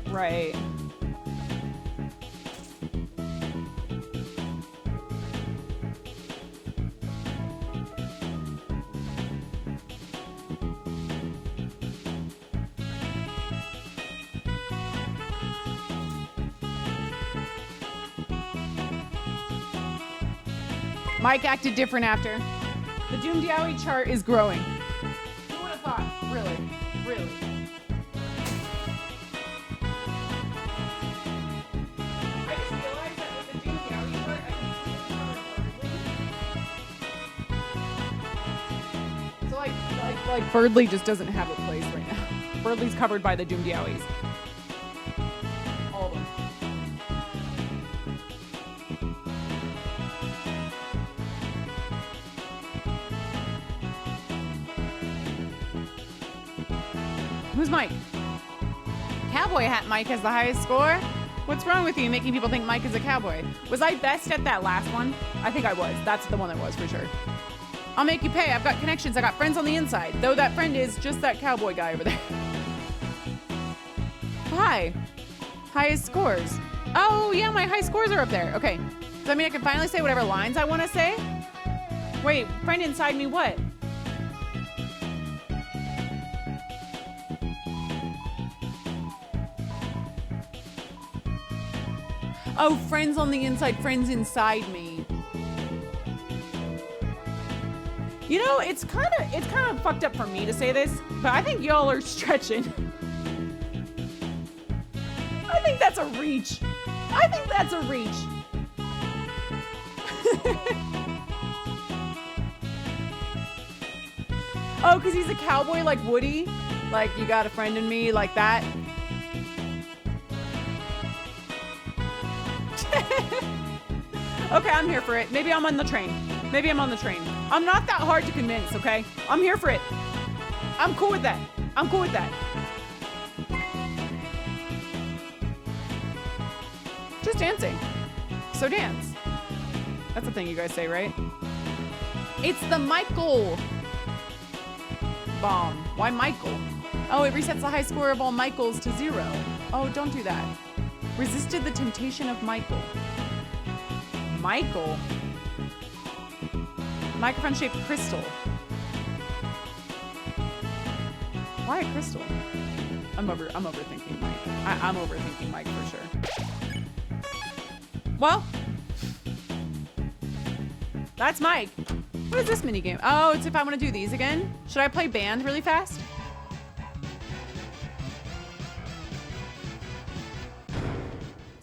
Right. Mike acted different after. The Doom Diawi chart is growing. Who would have thought? Really? I just realized that with the Doom Diawi chart, I can see it covered Birdly. So like Birdly just doesn't have a place right now. Birdly's covered by the Doom Diawis. All of them. Who's Mike? Cowboy hat Mike has the highest score? What's wrong with you making people think Mike is a cowboy? Was I best at that last one? I think I was. That's the one that was for sure. I'll make you pay. I've got connections. I got friends on the inside. Though that friend is just that cowboy guy over there. Hi. Highest scores. Oh, yeah, my high scores are up there. Okay. Does that mean I can finally say whatever lines I want to say? Wait, friend inside me what? Oh, friends on the inside, friends inside me. You know, it's kind of fucked up for me to say this, but I think y'all are stretching. I think that's a reach. Oh, because he's a cowboy like Woody? Like, you got a friend in me, like that? Okay, I'm here for it. Maybe I'm on the train. I'm not that hard to convince, okay? I'm here for it. I'm cool with that. Just dancing. So dance. That's the thing you guys say, right? It's the Michael bomb. Why Michael? Oh, it resets the high score of all Michaels to 0. Oh, don't do that. Resisted the temptation of Michael. Michael? Microphone-shaped crystal. Why a crystal? I'm overthinking Mike. I'm overthinking Mike for sure. Well, that's Mike. What is this mini game? Oh, it's if I want to do these again. Should I play band really fast?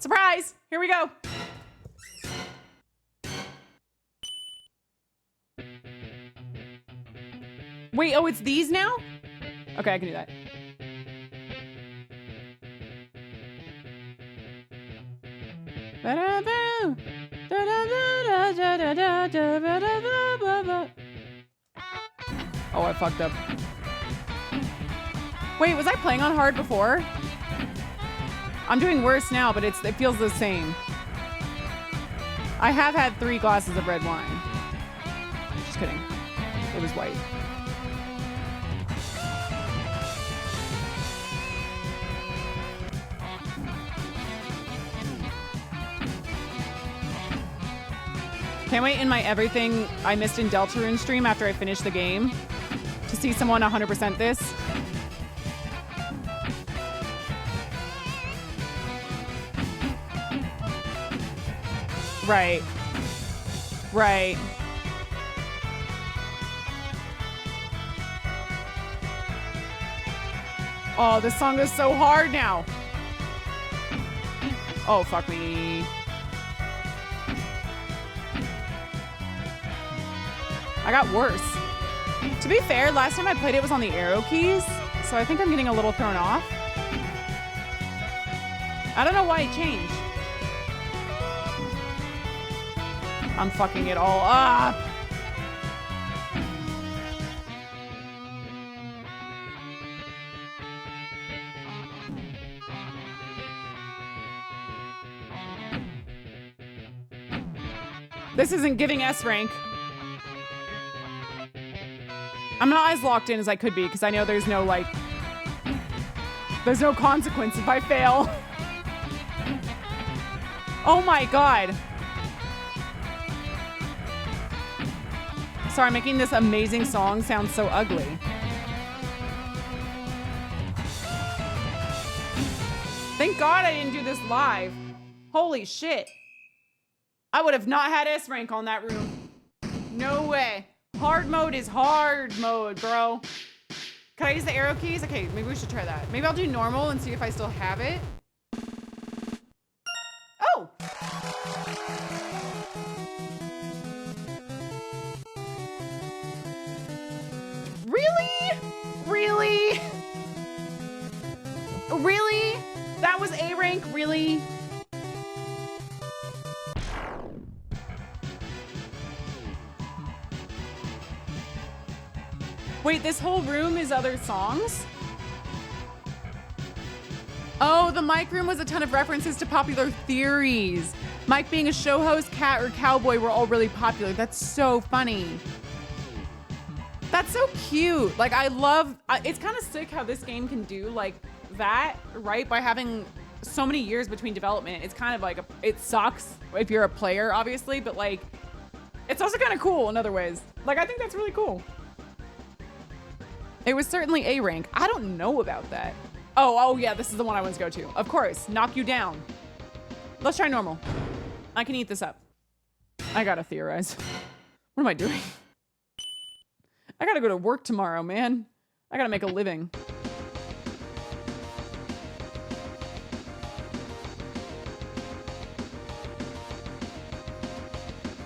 Surprise! Here we go. Wait, oh, it's these now? Okay, I can do that. Oh, I fucked up. Wait, was I playing on hard before? I'm doing worse now, but it feels the same. I have had 3 glasses of red wine. Just kidding. It was white. Can't wait in my everything I missed in Deltarune stream after I finish the game to see someone 100% this. Right. Right. Oh, this song is so hard now. Oh, fuck me. I got worse. To be fair, last time I played it was on the arrow keys, so I think I'm getting a little thrown off. I don't know why it changed. I'm fucking it all up. This isn't giving S rank. I'm not as locked in as I could be because I know there's no consequence if I fail. Oh my God. Sorry, making this amazing song sound so ugly. Thank God I didn't do this live. Holy shit. I would have not had S rank on that room. No way. Hard mode is hard mode, bro. Can I use the arrow keys? Okay, maybe we should try that. Maybe I'll do normal and see if I still have it. Oh! Really? Really? Really? That was A rank? Really? Wait, this whole room is other songs? Oh, the Mike room was a ton of references to popular theories. Mike being a show host, cat, or cowboy were all really popular. That's so funny. That's so cute. Like, I love, it's kind of sick how this game can do like that, right? By having so many years between development. It's kind of like, it sucks if you're a player, obviously, but like, it's also kind of cool in other ways. Like, I think that's really cool. It was certainly A rank. I don't know about that. Oh yeah, this is the one I want to go to. Of course, knock you down. Let's try normal. I can eat this up. I gotta theorize. What am I doing? I gotta go to work tomorrow, man. I gotta make a living.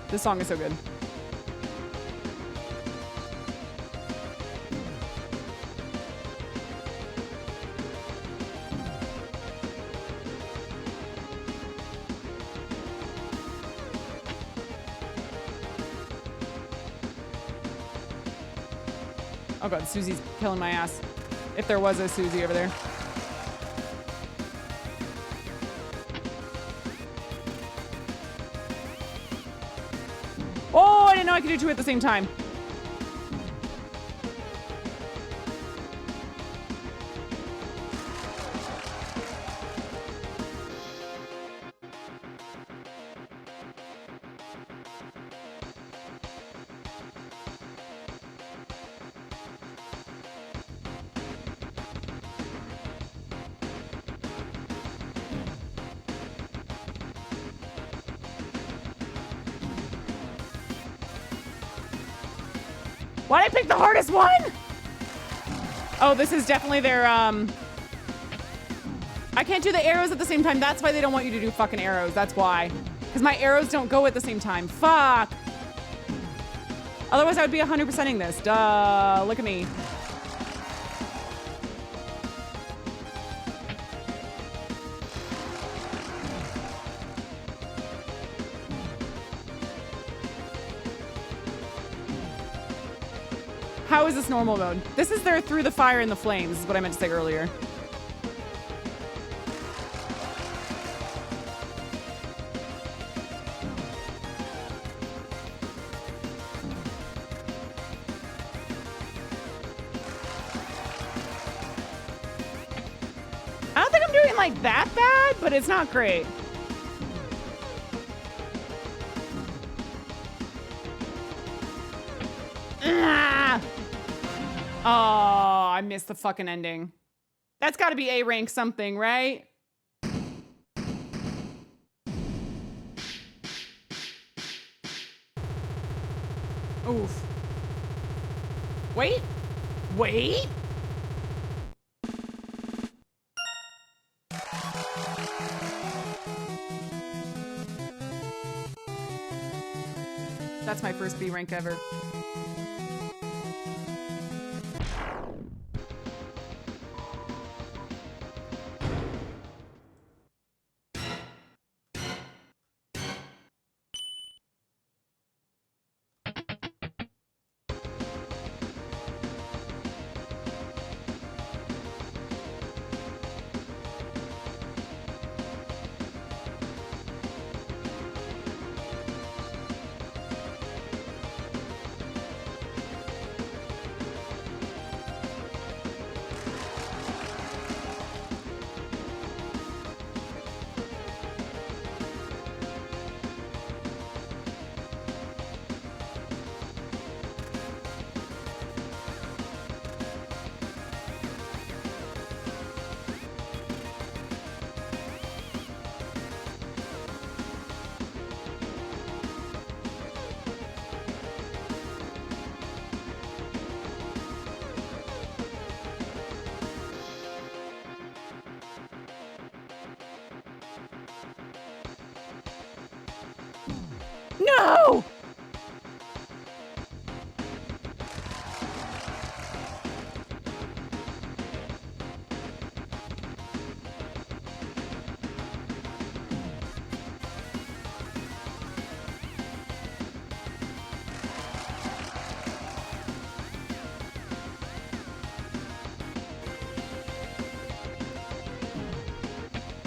This song is so good. Oh God, Susie's killing my ass. If there was a Susie over there. Oh, I didn't know I could do 2 at the same time. Why'd I pick the hardest one? Oh, this is definitely their, I can't do the arrows at the same time. That's why they don't want you to do fucking arrows. That's why. Because my arrows don't go at the same time. Fuck. Otherwise, I would be 100%ing this. Duh. Look at me. How is this normal mode? This is their through the fire and the flames, is what I meant to say earlier. I don't think I'm doing like that bad, but it's not great. Ah! Oh, I missed the fucking ending. That's got to be A rank something, right? Oof. Wait. Wait. That's my first B rank ever. No!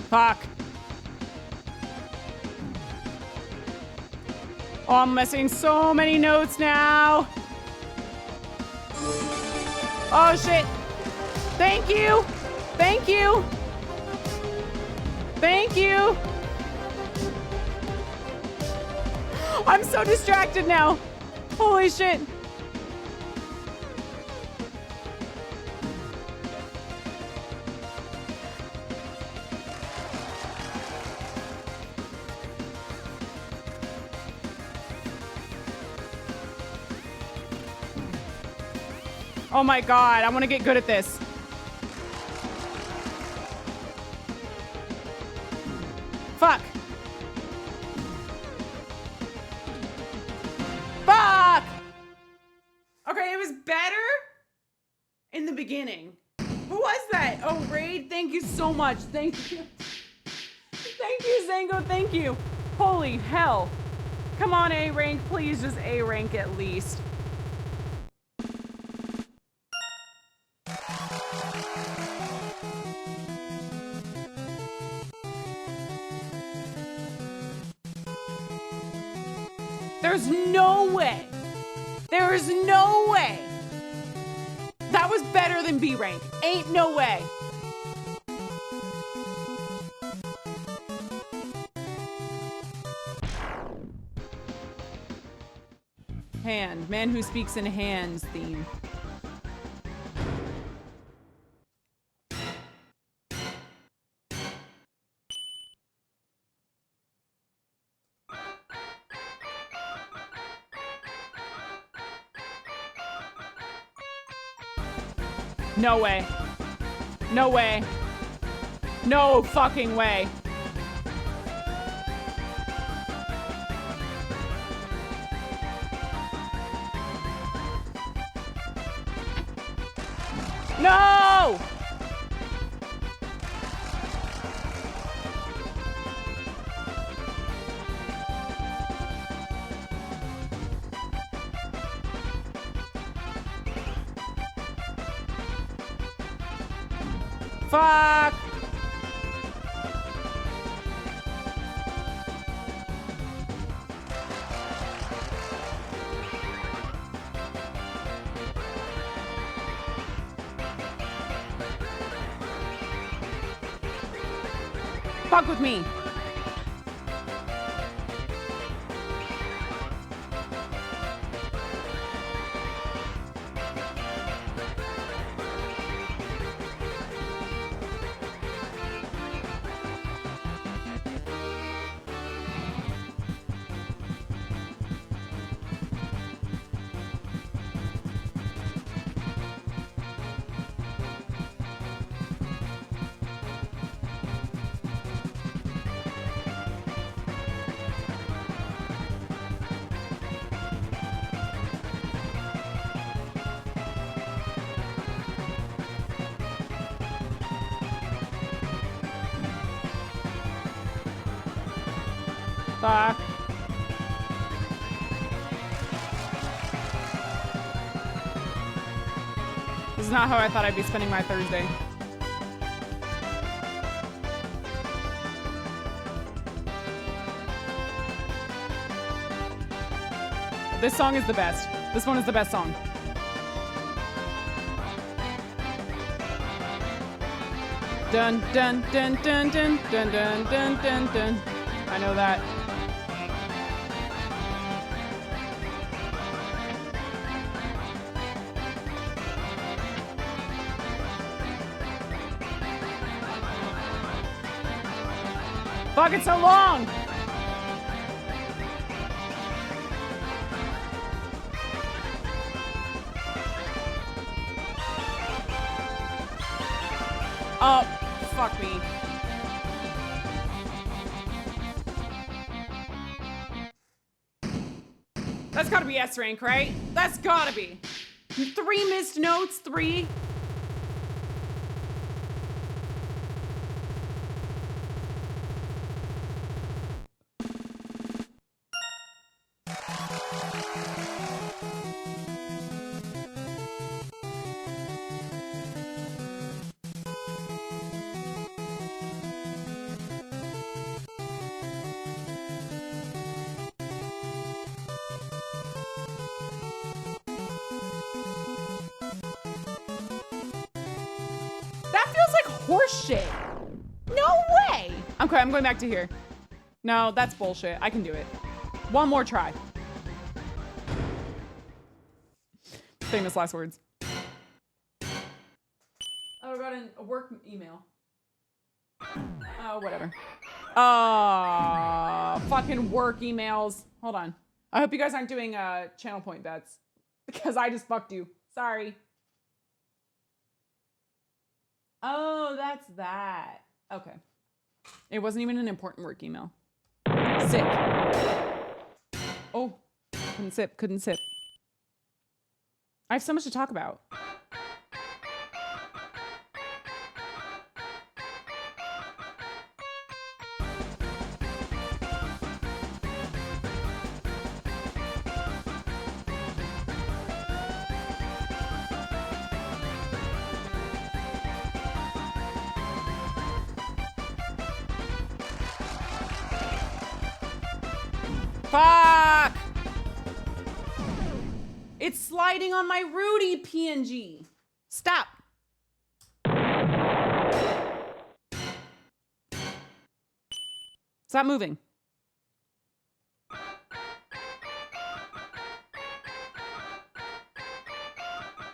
Fuck. Oh, I'm missing so many notes now. Oh, shit. Thank you. Thank you. Thank you. I'm so distracted now. Holy shit. Oh my god, I want to get good at this. Fuck. Fuck! Okay, it was better in the beginning. Who was that? Oh, Raid, thank you so much. Thank you. Thank you, Zango, thank you. Holy hell. Come on, A rank, please, just A rank at least. There's no way. There is no way. That was better than B rank. Ain't no way. Hand. Man who speaks in hands theme. No way. No way. No fucking way. No! Fuck! Fuck with me. Fuck. This is not how I thought I'd be spending my Thursday. This song is the best. This one is the best song. Dun dun dun dun dun dun dun dun dun dun. I know that. Fuck, it's so long! Oh, fuck me. That's gotta be S rank, right? That's gotta be. 3 missed notes, 3. Horseshit. No way. Okay, I'm going back to here. No, that's bullshit. I can do it. One more try. Famous last words. Oh, I got a work email. Oh, whatever. Fucking work emails. Hold on. I hope you guys aren't doing channel point bets because I just fucked you. Sorry. Oh, that's that. Okay. It wasn't even an important work email. Sick. Oh, couldn't sip. I have so much to talk about. Fuck! It's sliding on my Rudy PNG. Stop. Stop moving.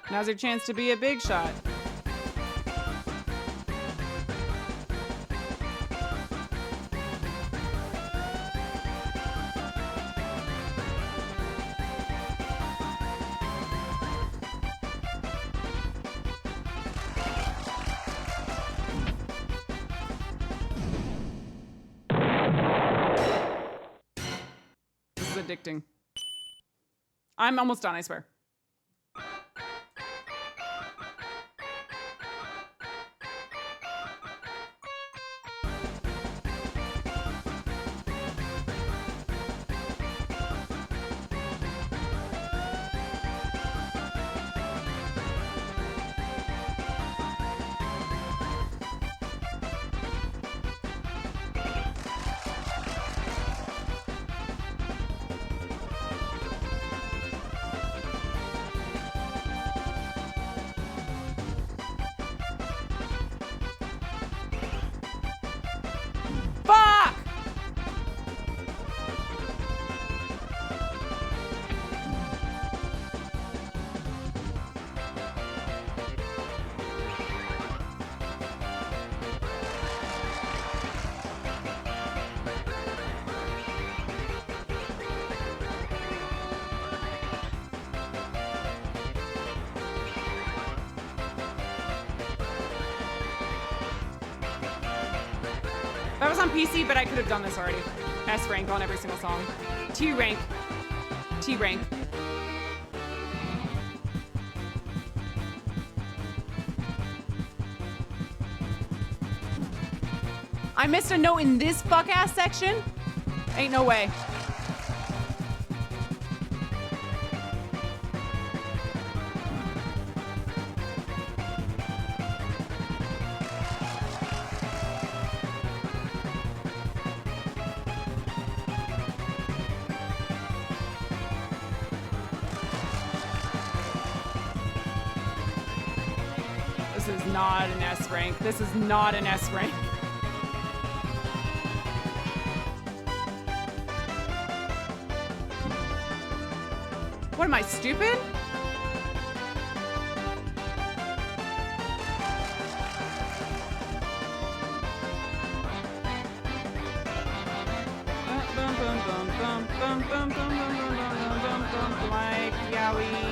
Now's your chance to be a big shot. addicting. I'm almost done, I swear. That was on PC, but I could have done this already. S rank on every single song. T rank. T rank. I missed a note in this fuck ass section? Ain't no way. This is not an S rank. This is not an S rank. What am I, stupid? Like, yowie.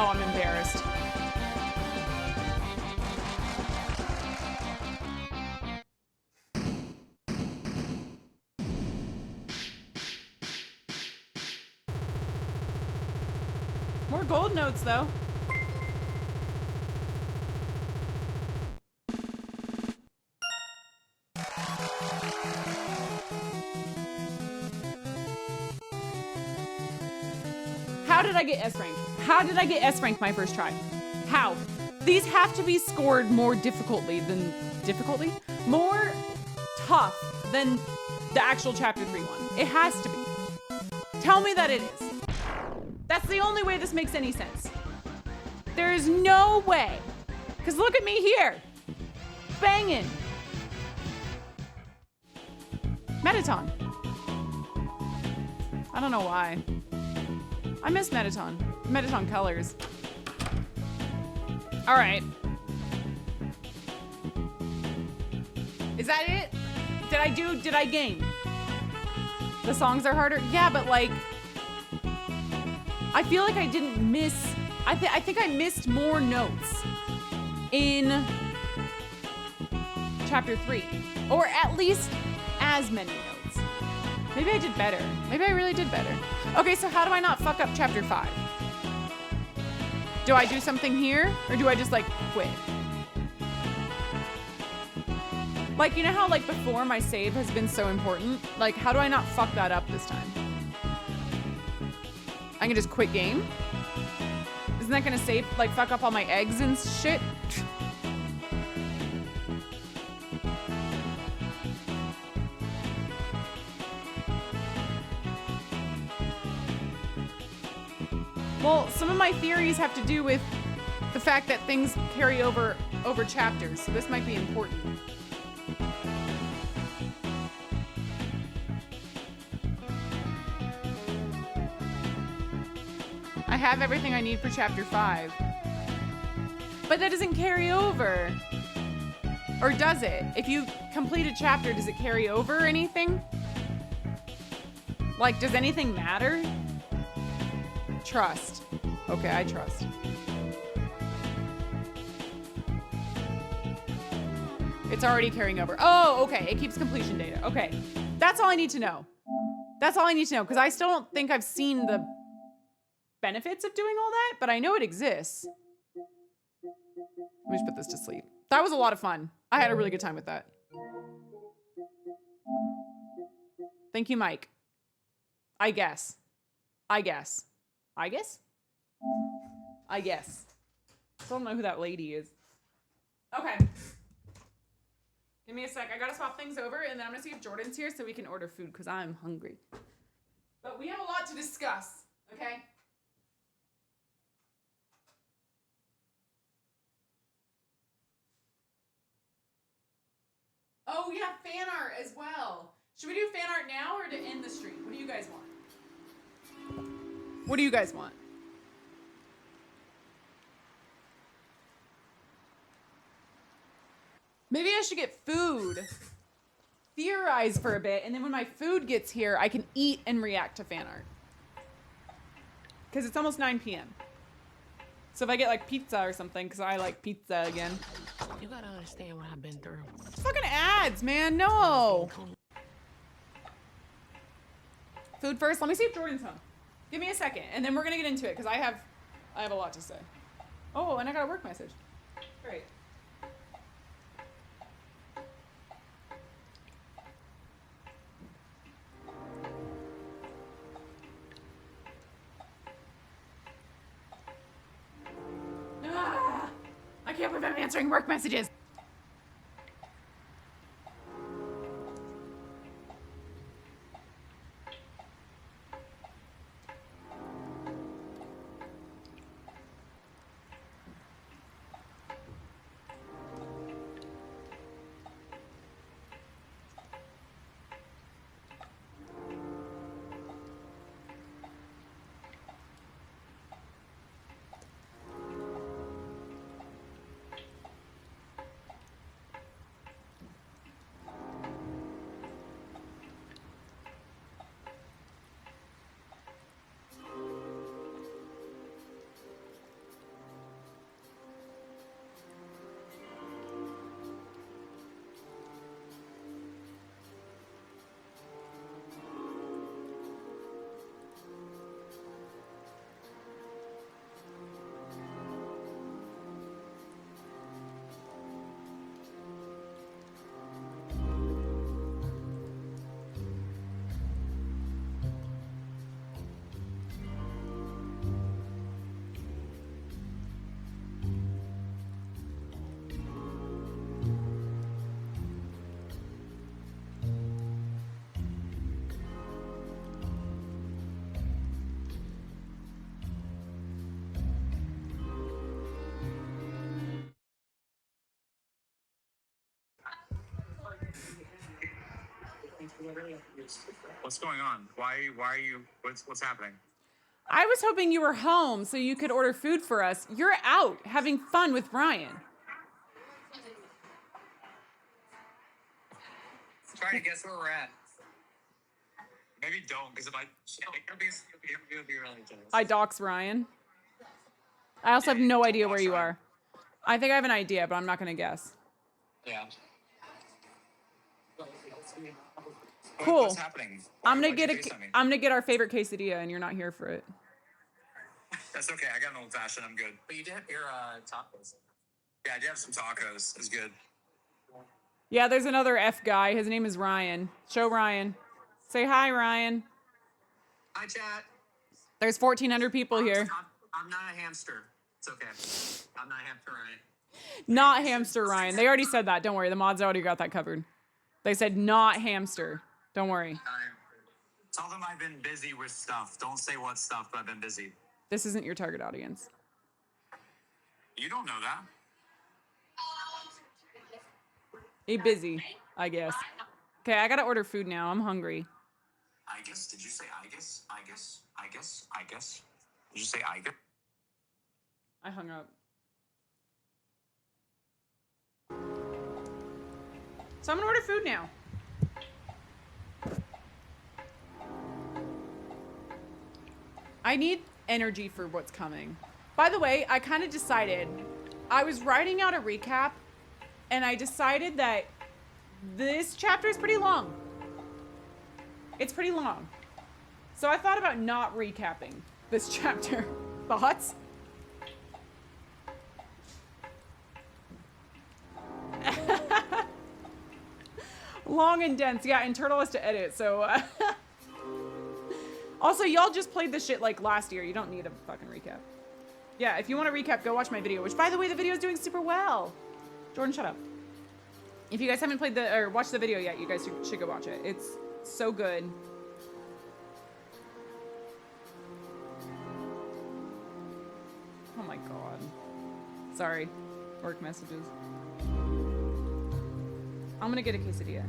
Oh, I'm embarrassed. More gold notes, though. How did I get S rank? How did I get S rank my first try? How? These have to be scored more more tough than the actual chapter 3 one. It has to be. Tell me that it is. That's the only way this makes any sense. There is no way. Because look at me here. Banging. Metaton. I don't know why. I miss Metaton. Metaton colors. All right. Is that it? Did I gain? The songs are harder? Yeah, but like, I feel like I didn't miss, I think I missed more notes in chapter 3, or at least as many notes. Maybe I did better. Maybe I really did better. Okay, so how do I not fuck up chapter 5? Do I do something here, or do I just like quit? Like, you know how like before my save has been so important? Like, how do I not fuck that up this time? I can just quit game? Isn't that gonna save, like fuck up all my eggs and shit? Well, some of my theories have to do with the fact that things carry over chapters, so this might be important. I have everything I need for chapter 5. But that doesn't carry over. Or does it? If you complete a chapter, does it carry over anything? Like, does anything matter? Trust. Okay, I trust. It's already carrying over. Oh, okay. It keeps completion data. Okay. That's all I need to know. That's all I need to know, because I still don't think I've seen the benefits of doing all that, but I know it exists. Let me just put this to sleep. That was a lot of fun. I had a really good time with that. Thank you, Mike. I guess. I guess. I guess? I guess. Still don't know who that lady is. Okay. Give me a sec. I gotta swap things over, and then I'm gonna see if Jordan's here so we can order food, because I'm hungry. But we have a lot to discuss, okay? Oh, we have fan art as well. Should we do fan art now or to end the stream? What do you guys want? What do you guys want? Maybe I should get food. Theorize for a bit, and then when my food gets here, I can eat and react to fan art. Because it's almost 9 p.m. So if I get like pizza or something, because I like pizza again. You gotta understand what I've been through. Fucking ads, man, no. Food first. Let me see if Jordan's home. Give me a second, and then we're gonna get into it, because I have a lot to say. Oh, and I got a work message. Great. I can't believe I'm answering work messages. What's going on? Why are you, what's happening? I was hoping you were home so you could order food for us. You're out having fun with Ryan. Trying to guess where we're at. Maybe don't, because if you'll be really jealous. I dox Ryan. I also have no idea where you are. I think I have an idea, but I'm not going to guess. Yeah. Cool. What's happening? I'm gonna get our favorite quesadilla, and you're not here for it. That's okay. I got an old fashioned. I'm good. But you did have your tacos. Yeah, I did have some tacos. It's good. Yeah, there's another F guy. His name is Ryan. Show Ryan. Say hi, Ryan. Hi, chat. There's 1,400 people here. I'm not a hamster. It's okay. I'm not a hamster, Ryan. Not hamster Ryan. They already said that. Don't worry. The mods already got that covered. They said not hamster. Don't worry. Tell them I've been busy with stuff. Don't say what stuff, but I've been busy. This isn't your target audience. You don't know that. Be busy, I guess. Okay, I gotta order food now. I'm hungry. I guess. Did you say I guess? I guess. I guess. I guess. Did you say I guess? I hung up. So I'm gonna order food now. I need energy for what's coming. By the way, I kind of decided, I was writing out a recap and I decided that this chapter is pretty long. It's pretty long. So I thought about not recapping this chapter. Thoughts? Long and dense. Yeah, and Turtle has to edit, so... Also, y'all just played this shit like last year. You don't need a fucking recap. Yeah, if you want to recap, go watch my video, which, by the way, the video is doing super well. Jordan, shut up. If you guys haven't played the, or watched the video yet, you guys should go watch it. It's so good. Oh my god. Sorry. Work messages. I'm gonna get a quesadilla.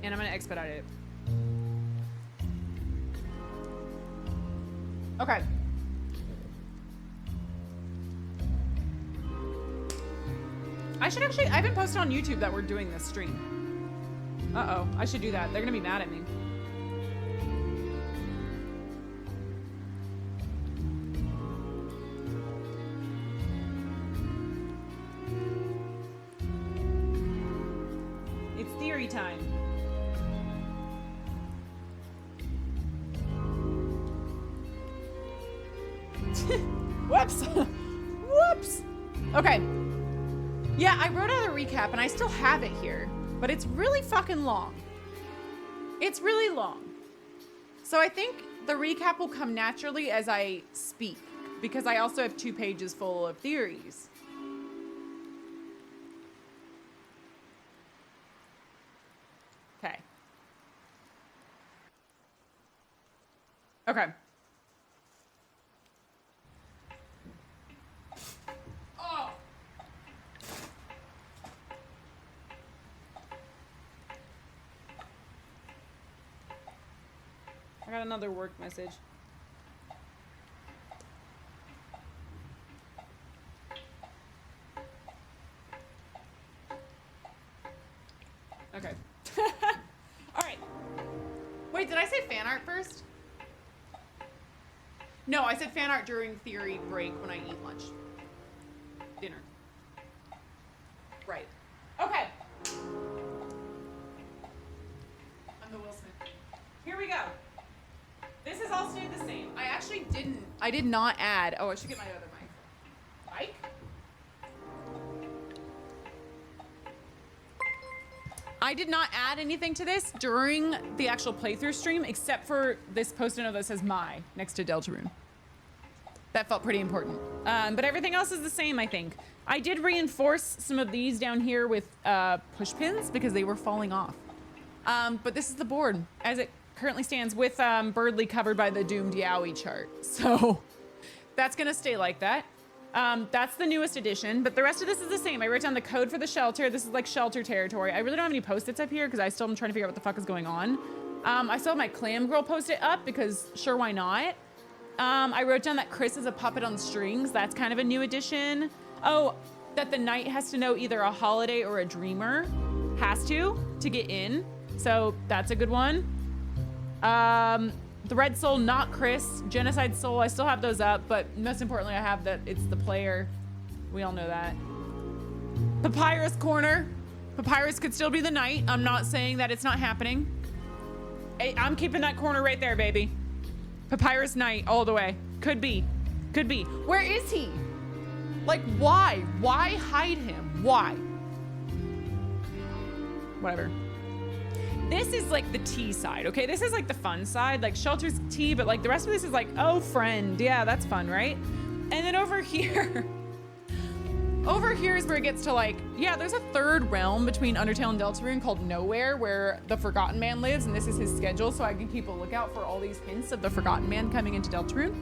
And I'm gonna expedite it. Okay. I should actually, I haven't posted on YouTube that we're doing this stream. Uh-oh, I should do that. They're gonna be mad at me. It's theory time. Whoops. Whoops. Okay. Yeah, I wrote out a recap and I still have it here, but it's really fucking long. It's really long. So I think the recap will come naturally as I speak, because I also have 2 pages full of theories. Okay. Okay. Oh. I got another work message. Okay. All right. Wait, did I say fan art first? No, I said fan art during theory break when I eat lunch. Dinner. Right. Okay. I'm the Will Smith. Here we go. This has all stayed the same. I did not add, oh, I should get my other mic. Mic? I did not add anything to this during the actual playthrough stream, except for this post-it note that says "my" next to Deltarune. That felt pretty important. But everything else is the same, I think. I did reinforce some of these down here with push pins because they were falling off. But this is the board as it currently stands with Birdly covered by the doomed Yowie chart. So that's gonna stay like that. That's the newest edition, but the rest of this is the same. I wrote down the code for the shelter. This is like shelter territory. I really don't have any post-its up here because I still am trying to figure out what the fuck is going on. I still have my clam girl post-it up because sure, why not? I wrote down that Chris is a puppet on strings. That's kind of a new addition. Oh, that the knight has to know either a holiday or a dreamer. Has to get in. So that's a good one. The red soul, not Chris. Genocide soul, I still have those up, but most importantly, I have that it's the player. We all know that. Papyrus corner. Papyrus could still be the knight. I'm not saying that it's not happening. I'm keeping that corner right there, baby. Papyrus knight all the way. Could be. Could be. Where is he? Like, why? Why hide him? Why? Whatever. This is like the tea side, okay? This is like the fun side, like shelter's tea, but like the rest of this is like, oh, friend. Yeah, that's fun, right? And then over here, over here is where it gets to like, yeah, there's a third realm between Undertale and Deltarune called Nowhere, where the Forgotten Man lives, and this is his schedule, so I can keep a lookout for all these hints of the Forgotten Man coming into Deltarune.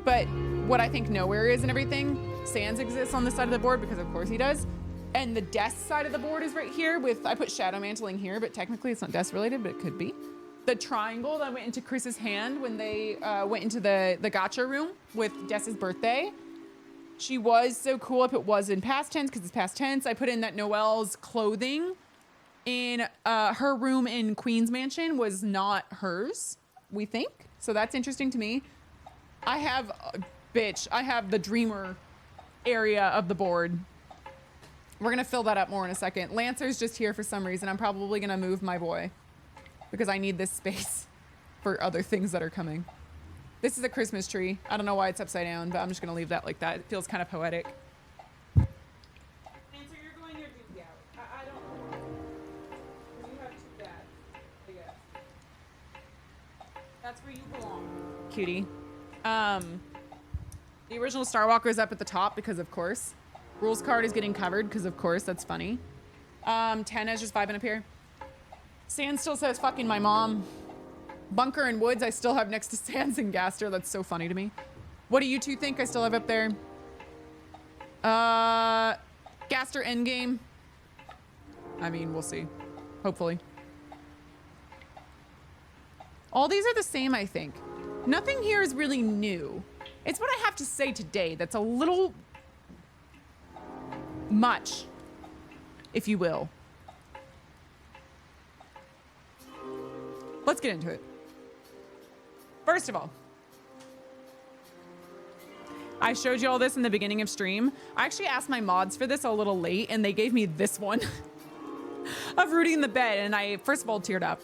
But what I think Nowhere is and everything, Sans exists on this side of the board because of course he does. And the desk side of the board is right here with, I put shadow mantling here, but technically it's not desk related, but it could be. the triangle that went into Chris's hand when they went into the gotcha room with Dessa's birthday. She was so cool. I put was in past tense because it's past tense. I put in that Noelle's clothing in her room in Queen's Mansion was not hers, we think. So that's interesting to me. I have, I have the Dreamer area of the board. We're gonna fill that up more in a second. Lancer's just here for some reason. I'm probably gonna move my boy because I need this space for other things that are coming. This is a Christmas tree. I don't know why it's upside down, but I'm just gonna leave that like that. It feels kind of poetic. Lancer, you're going your duty out. I don't know. You have two dads, I guess. That's where you belong, cutie. The original Star Walker is up at the top because of course. Rules card is getting covered because of course, that's funny. Tana's just vibing up here. Sand still says fucking my mom. Bunker and Woods I still have next to Sands and Gaster. That's so funny to me. What do you two think I still have up there? Gaster endgame. I mean, we'll see. Hopefully. All these are the same, I think. Nothing here is really new. It's what I have to say today that's a little much, if you will. Let's get into it. First of all, I showed you all this in the beginning of stream. I actually asked my mods for this a little late and they gave me this one of Rudy in the bed. And I, first of all, teared up.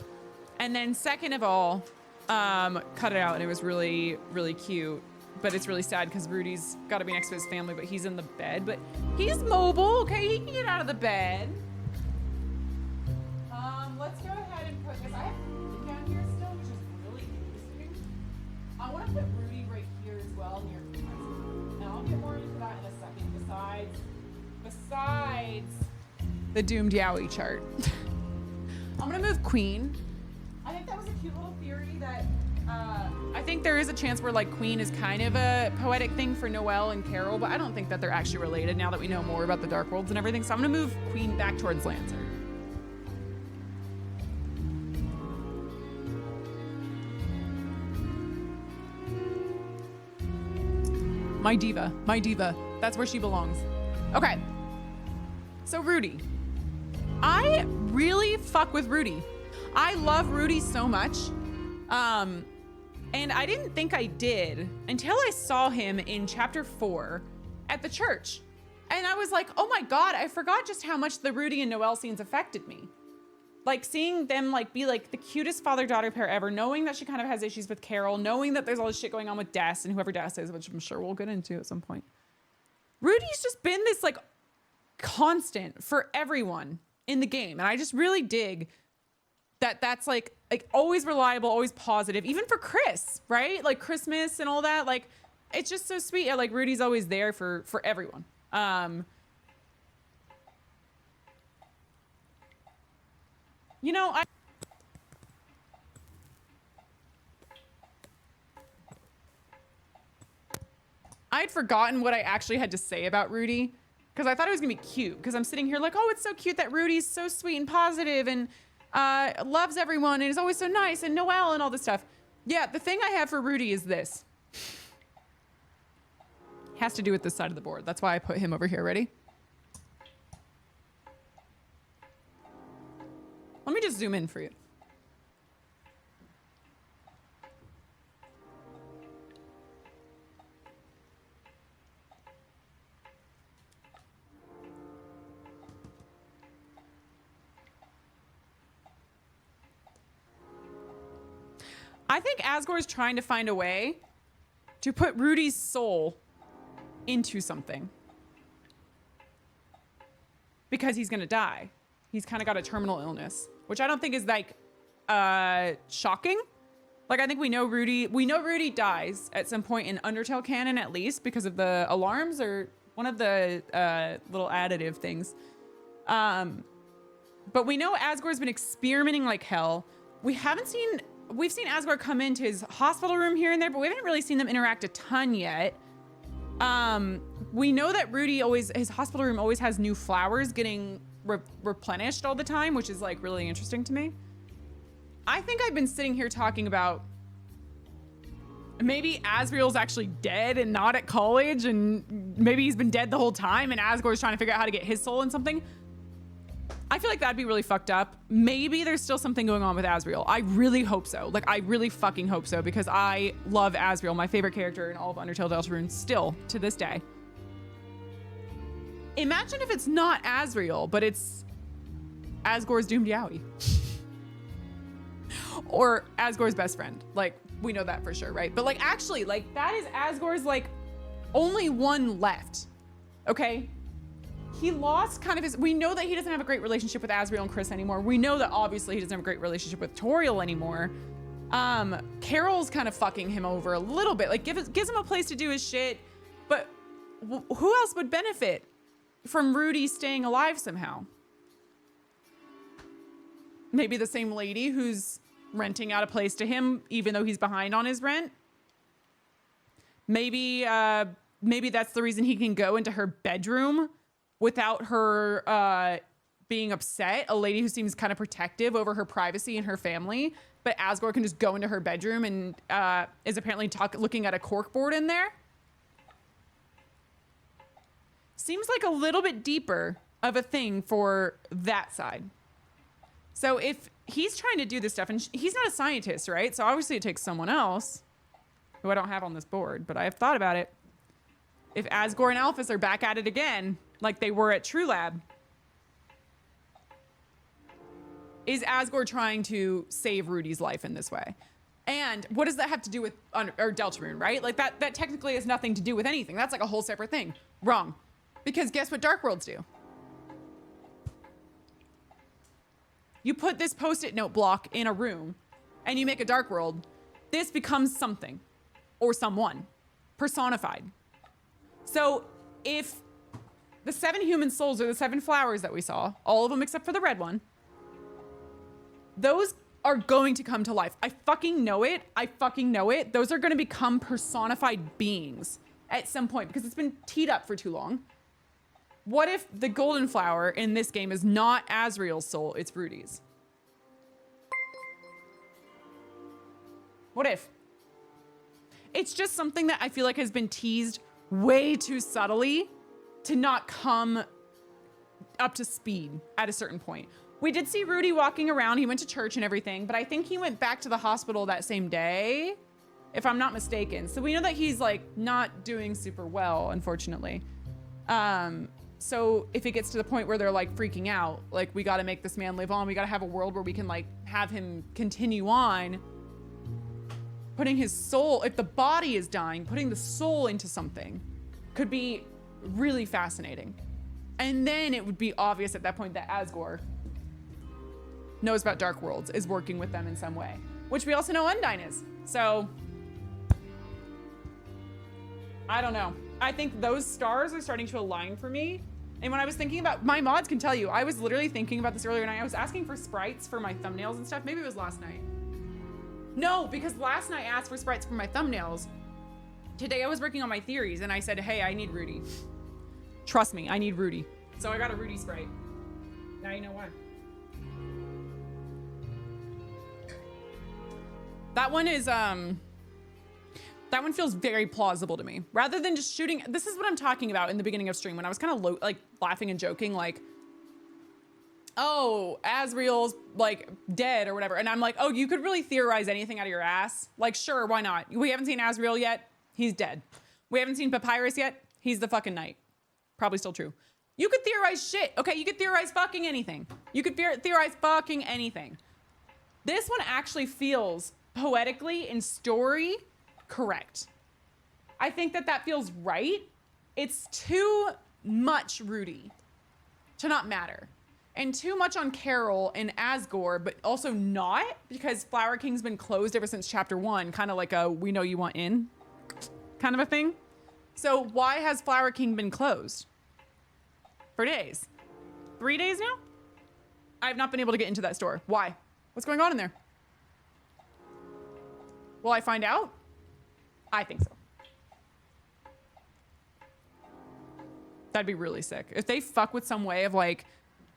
And then second of all, cut it out and it was really, really cute. But it's really sad because Rudy's got to be next to his family, but he's in the bed. But he's mobile, okay? He can get out of the bed. Let's go ahead and put this. I have Rudy down here still, which is really interesting. I want to put Rudy right here as well near Queen. And I'll get more into that in a second. Besides the doomed Yowie chart. I'm gonna move Queen. I think that was a cute little theory that I think there is a chance where like Queen is kind of a poetic thing for Noelle and Carol, but I don't think that they're actually related now that we know more about the Dark Worlds and everything. So I'm gonna move Queen back towards Lancer. My diva, my diva. That's where she belongs. Okay. So Rudy. I really fuck with Rudy. I love Rudy so much. And I didn't think I did until I saw him in chapter 4 at the church. And I was like, oh my God, I forgot just how much the Rudy and Noelle scenes affected me. Like seeing them like be like the cutest father-daughter pair ever, knowing that she kind of has issues with Carol, knowing that there's all this shit going on with Des and whoever Des is, which I'm sure we'll get into at some point. Rudy's just been this like constant for everyone in the game. And I just really dig that that's like always reliable, always positive, even for Chris, right? Like Christmas and all that. Like, it's just so sweet. Like Rudy's always there for everyone. You know, I'd forgotten what I actually had to say about Rudy because I thought it was gonna be cute because I'm sitting here like, oh, it's so cute that Rudy's so sweet and positive and loves everyone and is always so nice and Noelle and all this stuff. Yeah, the thing I have for Rudy is this. Has to do with this side of the board. That's why I put him over here. Ready? Let me just zoom in for you. I think Asgore is trying to find a way to put Rudy's soul into something. Because he's gonna die. He's kind of got a terminal illness, which I don't think is like shocking. Like I think we know Rudy dies at some point in Undertale canon at least because of the alarms or one of the little additive things. But we know Asgore's been experimenting like hell. We've seen Asgore come into his hospital room here and there, but we haven't really seen them interact a ton yet. We know that Rudy his hospital room always has new flowers getting replenished all the time, which is like really interesting to me. I think I've been sitting here talking about maybe Asriel's actually dead and not at college, and maybe he's been dead the whole time and Asgore's trying to figure out how to get his soul in something. I feel like that'd be really fucked up. Maybe there's still something going on with Asriel. I really hope so. Like, I really fucking hope so, because I love Asriel, my favorite character in all of Undertale Deltarune, still to this day. Imagine if it's not Asriel, but it's Asgore's doomed Yowie. Or Asgore's best friend. Like, we know that for sure, right? But like, actually, like, that is Asgore's like only one left. Okay? He lost kind of his, we know that he doesn't have a great relationship with Asriel and Chris anymore. We know that obviously he doesn't have a great relationship with Toriel anymore. Carol's kind of fucking him over a little bit. Like, gives him a place to do his shit. But who else would benefit from Rudy staying alive somehow? Maybe the same lady who's renting out a place to him, even though he's behind on his rent. Maybe that's the reason he can go into her bedroom without her being upset. A lady who seems kind of protective over her privacy and her family, but Asgore can just go into her bedroom and is apparently looking at a corkboard in there. Seems like a little bit deeper of a thing for that side. So if he's trying to do this stuff, and he's not a scientist, right? So obviously it takes someone else, who I don't have on this board, but I have thought about it. If Asgore and Alphys are back at it again, like they were at True Lab, is Asgore trying to save Rudy's life in this way? And what does that have to do with Deltarune, right? Like that technically has nothing to do with anything. That's like a whole separate thing. Wrong. Because guess what Dark Worlds do? You put this Post-it note block in a room and you make a Dark World. This becomes something or someone personified. So if the 7 human souls are the 7 flowers that we saw, all of them except for the red one, those are going to come to life. I fucking know it. I fucking know it. Those are going to become personified beings at some point because it's been teed up for too long. What if the golden flower in this game is not Asriel's soul, it's Rudy's? What if? It's just something that I feel like has been teased way too subtly to not come up to speed at a certain point. We did see Rudy walking around. He went to church and everything, but I think he went back to the hospital that same day, if I'm not mistaken. So we know that he's like not doing super well, unfortunately. So if it gets to the point where they're like freaking out, like we got to make this man live on, we got to have a world where we can like have him continue on, putting his soul, if the body is dying, putting the soul into something could be really fascinating. And then it would be obvious at that point that Asgore knows about Dark Worlds, is working with them in some way, which we also know Undyne is. So I don't know. I think those stars are starting to align for me. And when I was thinking about, my mods can tell you, I was literally thinking about this earlier and I was asking for sprites for my thumbnails and stuff. Maybe it was last night. No, because last night I asked for sprites for my thumbnails. Today I was working on my theories and I said, hey, I need Rudy. Trust me, I need Rudy. So I got a Rudy sprite. Now you know why. That one is, that one feels very plausible to me. Rather than just shooting, this is what I'm talking about in the beginning of stream when I was kind of like laughing and joking, like, oh, Asriel's like dead or whatever. And I'm like, oh, you could really theorize anything out of your ass. Like, sure, why not? We haven't seen Asriel yet. He's dead. We haven't seen Papyrus yet. He's the fucking knight. Probably still true. You could theorize shit. Okay, you could theorize fucking anything. You could theorize fucking anything. This one actually feels poetically in story correct. I think that feels right. It's too much Rudy to not matter. And too much on Carol and Asgore, but also not, because Flower King's been closed ever since chapter 1, kind of like a we know you want in kind of a thing. So why has Flower King been closed? For days. 3 days now? I've not been able to get into that store. Why? What's going on in there? Will I find out? I think so. That'd be really sick. If they fuck with some way of like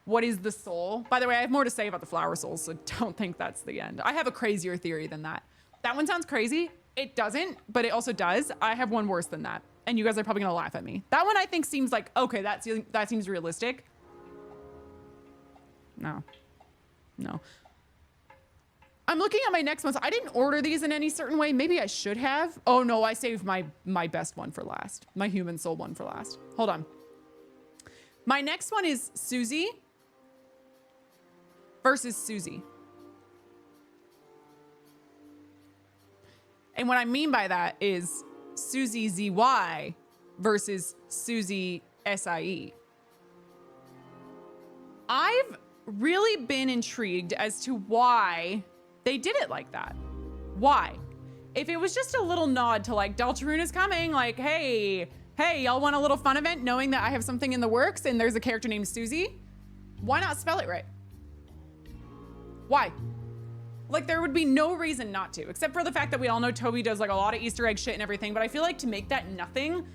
what is the soul? By the way, I have more to say about the flower souls, so don't think that's the end. I have a crazier theory than that. That one sounds crazy. It doesn't, but it also does. I have one worse than that. And you guys are probably gonna laugh at me. That one I think seems like, okay, that seems realistic. No. I'm looking at my next ones. I didn't order these in any certain way. Maybe I should have. Oh no, I saved my best one for last. My human soul one for last. Hold on. My next one is Susie versus Susie. And what I mean by that is Susie ZY versus Susie SIE. I've really been intrigued as to why they did it like that. Why? If it was just a little nod to like, Deltarune is coming, like, hey, y'all want a little fun event knowing that I have something in the works and there's a character named Susie? Why not spell it right? Why? Like, there would be no reason not to, except for the fact that we all know Toby does like a lot of Easter egg shit and everything, but I feel like to make that nothing,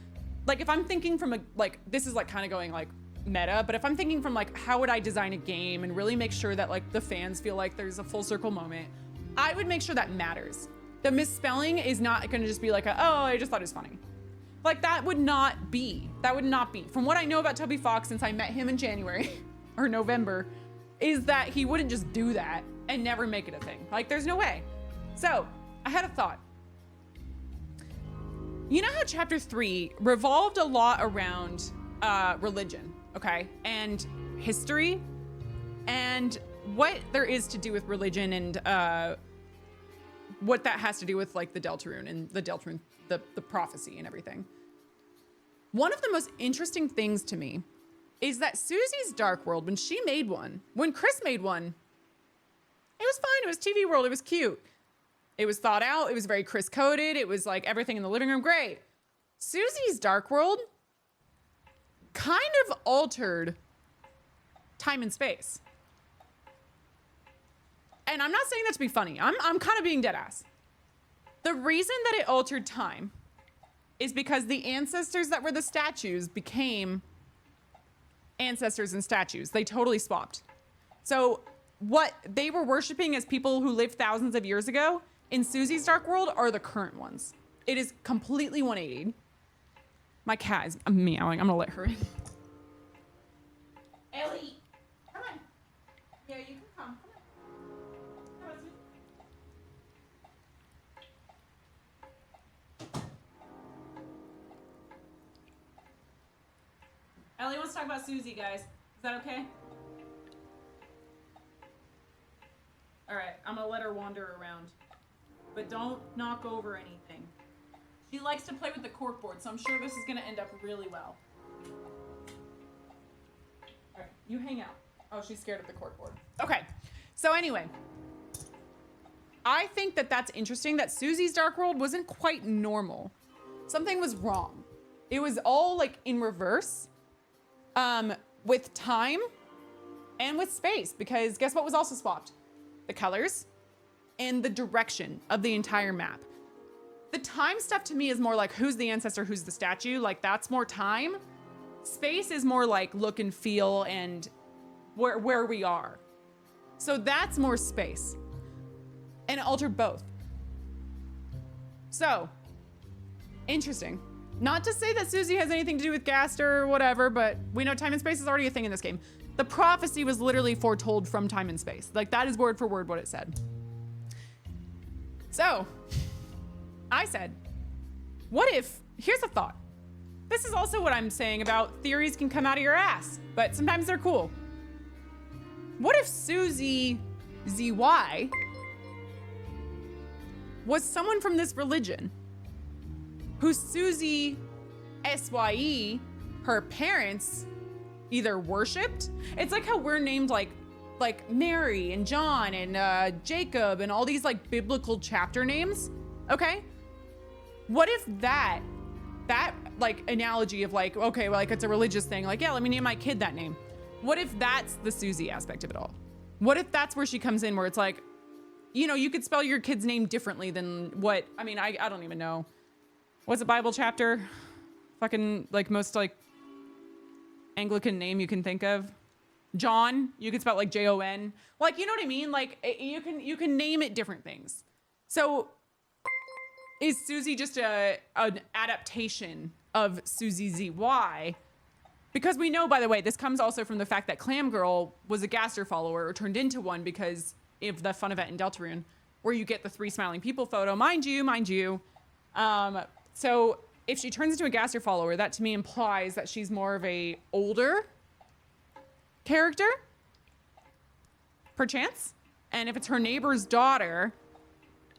like if I'm thinking from a, like, this is like kind of going like meta, but if I'm thinking from like, how would I design a game and really make sure that like the fans feel like there's a full circle moment, I would make sure that matters. The misspelling is not gonna just be like, oh, I just thought it was funny. Like that would not be. From what I know about Toby Fox since I met him in January or November, is that he wouldn't just do that and never make it a thing. Like there's no way. So I had a thought. You know how chapter 3 revolved a lot around religion, okay? And history and what there is to do with religion and what that has to do with like the Deltarune and the Deltarune, the prophecy and everything. One of the most interesting things to me is that Susie's Dark World, when she made one, when Chris made one, it was fine. It was TV World. It was cute. It was thought out. It was very Chris coded. It was like everything in the living room. Great. Susie's Dark World kind of altered time and space. And I'm not saying that to be funny. I'm kind of being dead ass. The reason that it altered time is because the ancestors that were the statues became ancestors and statues. They totally swapped. So what they were worshiping as people who lived thousands of years ago in Susie's Dark World are the current ones. It is completely 180. My cat is meowing. I'm gonna let her in. Ellie, come on. Yeah, you can come. Come on. Ellie wants to talk about Susie, guys. Is that okay? All right, I'm gonna let her wander around, but don't knock over anything. She likes to play with the corkboard, so I'm sure this is gonna end up really well. All right, you hang out. Oh, she's scared of the corkboard. Okay, so anyway, I think that that's interesting that Susie's Dark World wasn't quite normal. Something was wrong. It was all like in reverse, with time and with space, because guess what was also swapped? The colors and the direction of the entire map. The time stuff to me is more like who's the ancestor, who's the statue, like that's more time. Space is more like look and feel and where we are. So that's more space. And it altered both. So, interesting. Not to say that Susie has anything to do with Gaster or whatever, but we know time and space is already a thing in this game. The prophecy was literally foretold from time and space. Like that is word for word what it said. So, I said, what if, here's a thought. This is also what I'm saying about theories can come out of your ass, but sometimes they're cool. What if Susie ZY was someone from this religion who Susie SYE, her parents, either worshipped? It's like how we're named like Mary and John and Jacob and all these like biblical chapter names, okay? What if that like analogy of like, okay, well, like it's a religious thing, like, yeah, let me name my kid that name. What if that's the Susie aspect of it all? What if that's where she comes in, where it's like, you know, you could spell your kid's name differently than what, I mean, I don't even know. What's a Bible chapter? Fucking like most like Anglican name you can think of. John, you could spell it like Jon. Like, you know what I mean? Like, you can name it different things. So is Susie just an adaptation of Susie ZY? Because we know, by the way, this comes also from the fact that Clam Girl was a Gaster follower or turned into one because of the fun event in Deltarune where you get the 3 smiling people photo, mind you. So if she turns into a Gaster follower, that to me implies that she's more of a older character, perchance. And if it's her neighbor's daughter,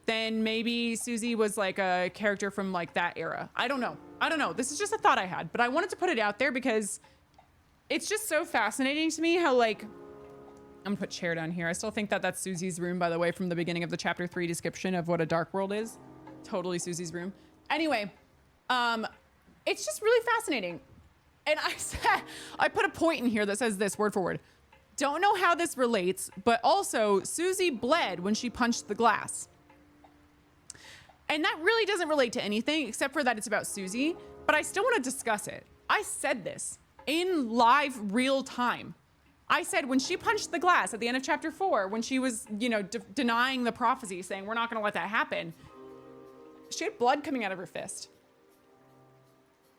then maybe Susie was like a character from like that era. I don't know. This is just a thought I had, but I wanted to put it out there because it's just so fascinating to me how like, I'm gonna put chair down here. I still think that that's Susie's room, by the way, from the beginning of the chapter 3 description of what a dark world is. Totally Susie's room. Anyway, it's just really fascinating. And I put a point in here that says this word for word. Don't know how this relates, but also Susie bled when she punched the glass. And that really doesn't relate to anything except for that it's about Susie, but I still want to discuss it. I said this in live real time. I said when she punched the glass at the end of chapter 4, when she was, you know, denying the prophecy, saying we're not going to let that happen, she had blood coming out of her fist.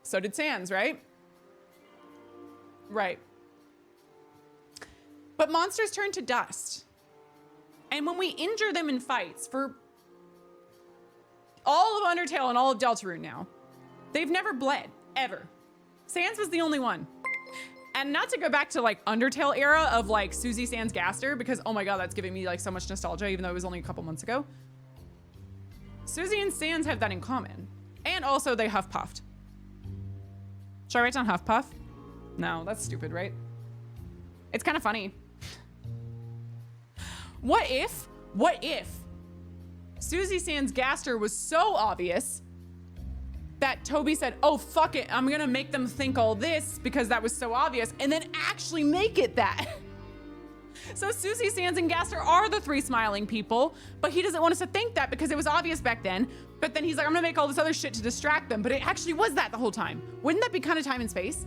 So did Sans, right? Right. But monsters turn to dust. And when we injure them in fights for all of Undertale and all of Deltarune now, they've never bled, ever. Sans was the only one. And not to go back to like Undertale era of like Susie, Sans, Gaster, because oh my God, that's giving me like so much nostalgia, even though it was only a couple months ago. Susie and Sans have that in common. And also they huff puffed. Should I write down huff puff? No, that's stupid, right? It's kind of funny. What if Susie, Sans, Gaster was so obvious that Toby said, oh, fuck it, I'm gonna make them think all this because that was so obvious, and then actually make it that. So Susie, Sans, and Gaster are the 3 smiling people, but he doesn't want us to think that because it was obvious back then. But then he's like, I'm gonna make all this other shit to distract them, but it actually was that the whole time. Wouldn't that be kind of time and space?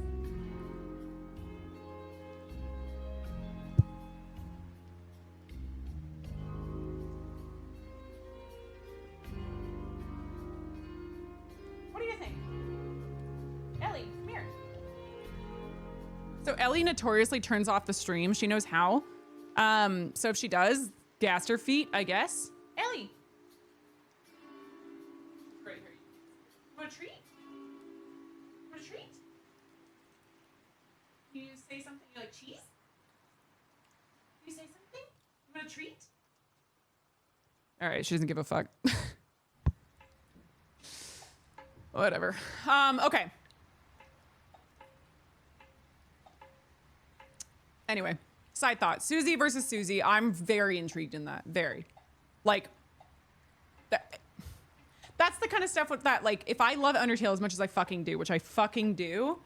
So Ellie notoriously turns off the stream. She knows how. So if she does, Gaster feet, I guess. Ellie. Right here. Want a treat? Want a treat? Can you say something? You like cheese? Can you say something? You want a treat? All right, she doesn't give a fuck. Whatever. Okay. Anyway, side thought. Susie versus Susie. I'm very intrigued in that. Very. Like, that's the kind of stuff with that, like, if I love Undertale as much as I fucking do, which I fucking do,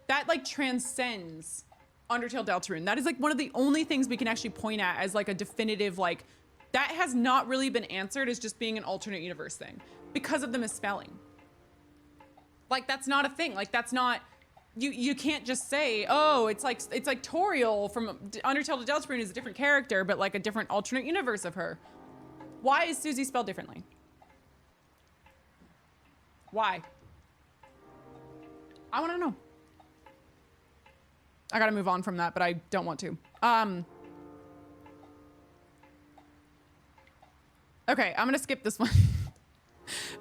that, like, transcends Undertale Deltarune. That is, like, one of the only things we can actually point at as, like, a definitive, like, that has not really been answered as just being an alternate universe thing because of the misspelling. Like, that's not a thing. Like, that's not... You can't just say, oh, it's like Toriel from Undertale to Deltarune is a different character, but like a different alternate universe of her. Why is Susie spelled differently? Why? I want to know. I gotta move on from that, but I don't want to. Okay, I'm gonna skip this one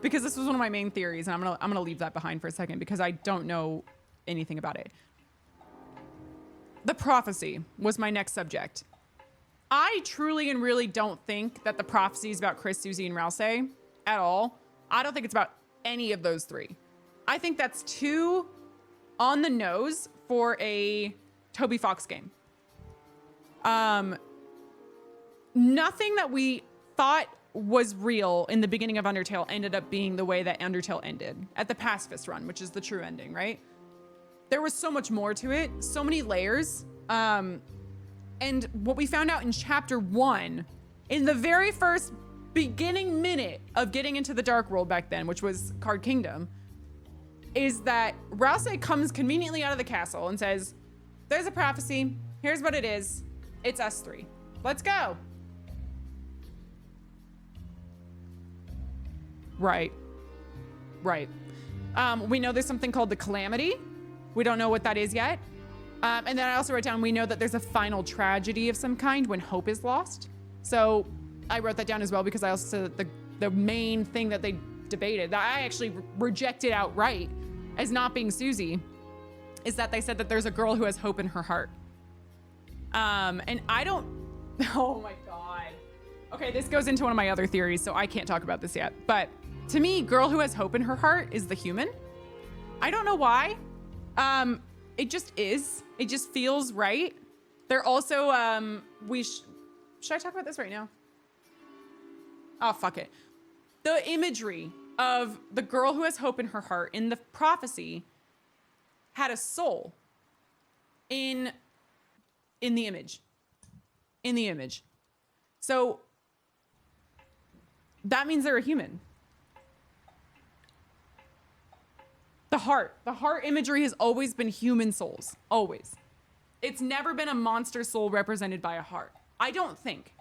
because this was one of my main theories, and I'm gonna leave that behind for a second because I don't know anything about it. The prophecy was my next subject. I truly and really don't think that the prophecy is about Chris, Susie, and Rouse at all. I don't think it's about any of those 3. I think that's too on the nose for a Toby Fox game. Nothing that we thought was real in the beginning of Undertale ended up being the way that Undertale ended at the pacifist run, which is the true ending, right? There was so much more to it, so many layers. And what we found out in chapter 1, in the very first beginning minute of getting into the Dark World back then, which was Card Kingdom, is that Rouse comes conveniently out of the castle and says, there's a prophecy. Here's what it is. It's us three. Let's go. Right. Right. We know there's something called the calamity. We don't know what that is yet. And then I also wrote down, we know that there's a final tragedy of some kind when hope is lost. So I wrote that down as well because I also said that the main thing that they debated, that I actually rejected outright as not being Susie, is that they said that there's a girl who has hope in her heart. And I don't, oh my God. Okay, this goes into one of my other theories, so I can't talk about this yet. But to me, girl who has hope in her heart is the human. I don't know why. It just is. It just feels right. They're also, should I talk about this right now? Oh, fuck it. The imagery of the girl who has hope in her heart in the prophecy had a soul in the image. In the image. So that means they're a human. The heart imagery has always been human souls. Always. It's never been a monster soul represented by a heart. I don't think.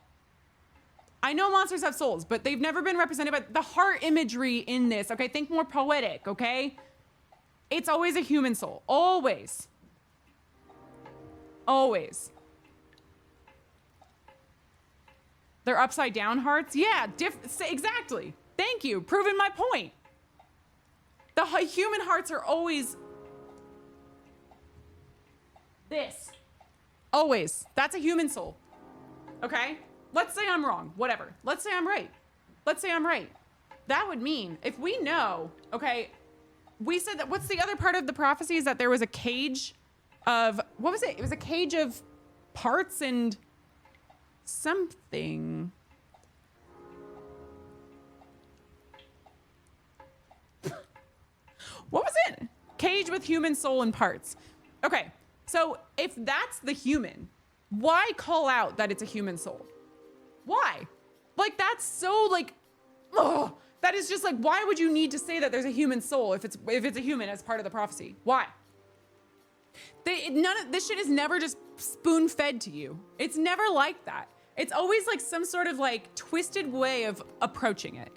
I know monsters have souls, but they've never been represented by the heart imagery in this. Okay, think more poetic, okay? It's always a human soul. Always. Always. They're upside down hearts? Yeah, exactly. Thank you. Proving my point. The human hearts are always this. Always. That's a human soul. Okay? Let's say I'm wrong. Whatever. Let's say I'm right. Let's say I'm right. That would mean if we know, okay, we said that, what's the other part of the prophecy is that there was a cage of, what was it? It was a cage of parts and something. What was it? Cage with human soul and parts. Okay, so if that's the human, why call out that it's a human soul? Why? Like, that's so like, ugh. That is just like, why would you need to say that there's a human soul if it's a human as part of the prophecy? Why? None of this shit is never just spoon fed to you. It's never like that. It's always like some sort of like twisted way of approaching it.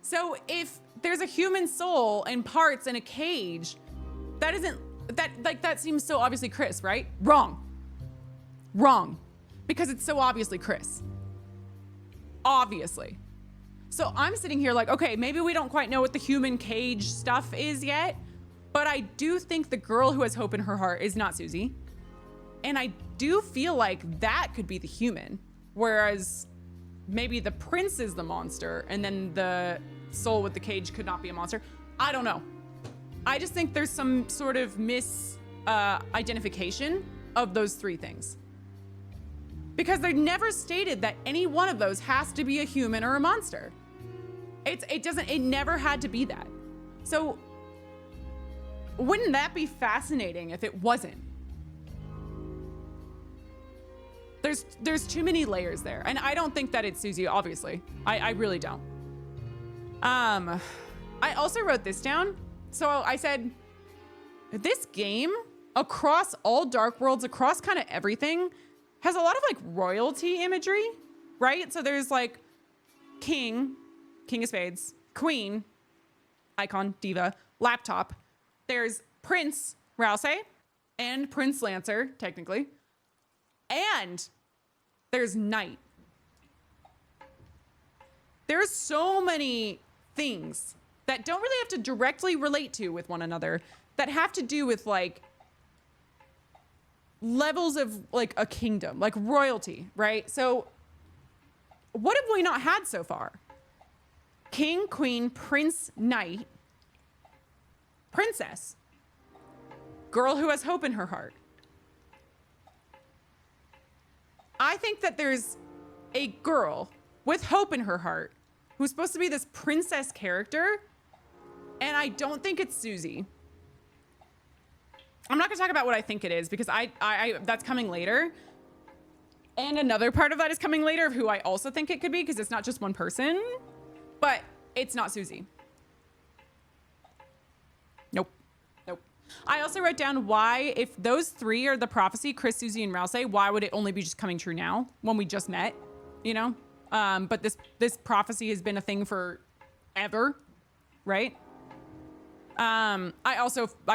So if there's a human soul and parts in a cage, that seems so obviously Chris, right? Wrong. Wrong. Because it's so obviously Chris. Obviously. So I'm sitting here like, okay, maybe we don't quite know what the human cage stuff is yet, but I do think the girl who has hope in her heart is not Susie. And I do feel like that could be the human, whereas maybe the prince is the monster and then the soul with the cage could not be a monster. I don't know. I just think there's some sort of identification of those three things. Because they never stated that any one of those has to be a human or a monster. It never had to be that. So wouldn't that be fascinating if it wasn't? There's too many layers there. And I don't think that it's Susie, obviously. I really don't. I also wrote this down. So I said, this game across all Dark Worlds, across kind of everything, has a lot of like royalty imagery, right? So there's like King of Spades, Queen, icon, diva, laptop. There's Prince Rouse and Prince Lancer, technically. And there's Knight. There's so many things that don't really have to directly relate to with one another that have to do with like levels of like a kingdom, like royalty, right? So what have we not had so far? King, queen, prince, knight, princess, girl who has hope in her heart. I think that there's a girl with hope in her heart who's supposed to be this princess character, and I don't think it's Susie. I'm not gonna talk about what I think it is because I that's coming later. And another part of that is coming later of who I also think it could be because it's not just one person, but it's not Susie. Nope. I also wrote down why, if those three are the prophecy, Chris, Susie, and Rousey, why would it only be just coming true now when we just met, you know? But this prophecy has been a thing for ever, right? I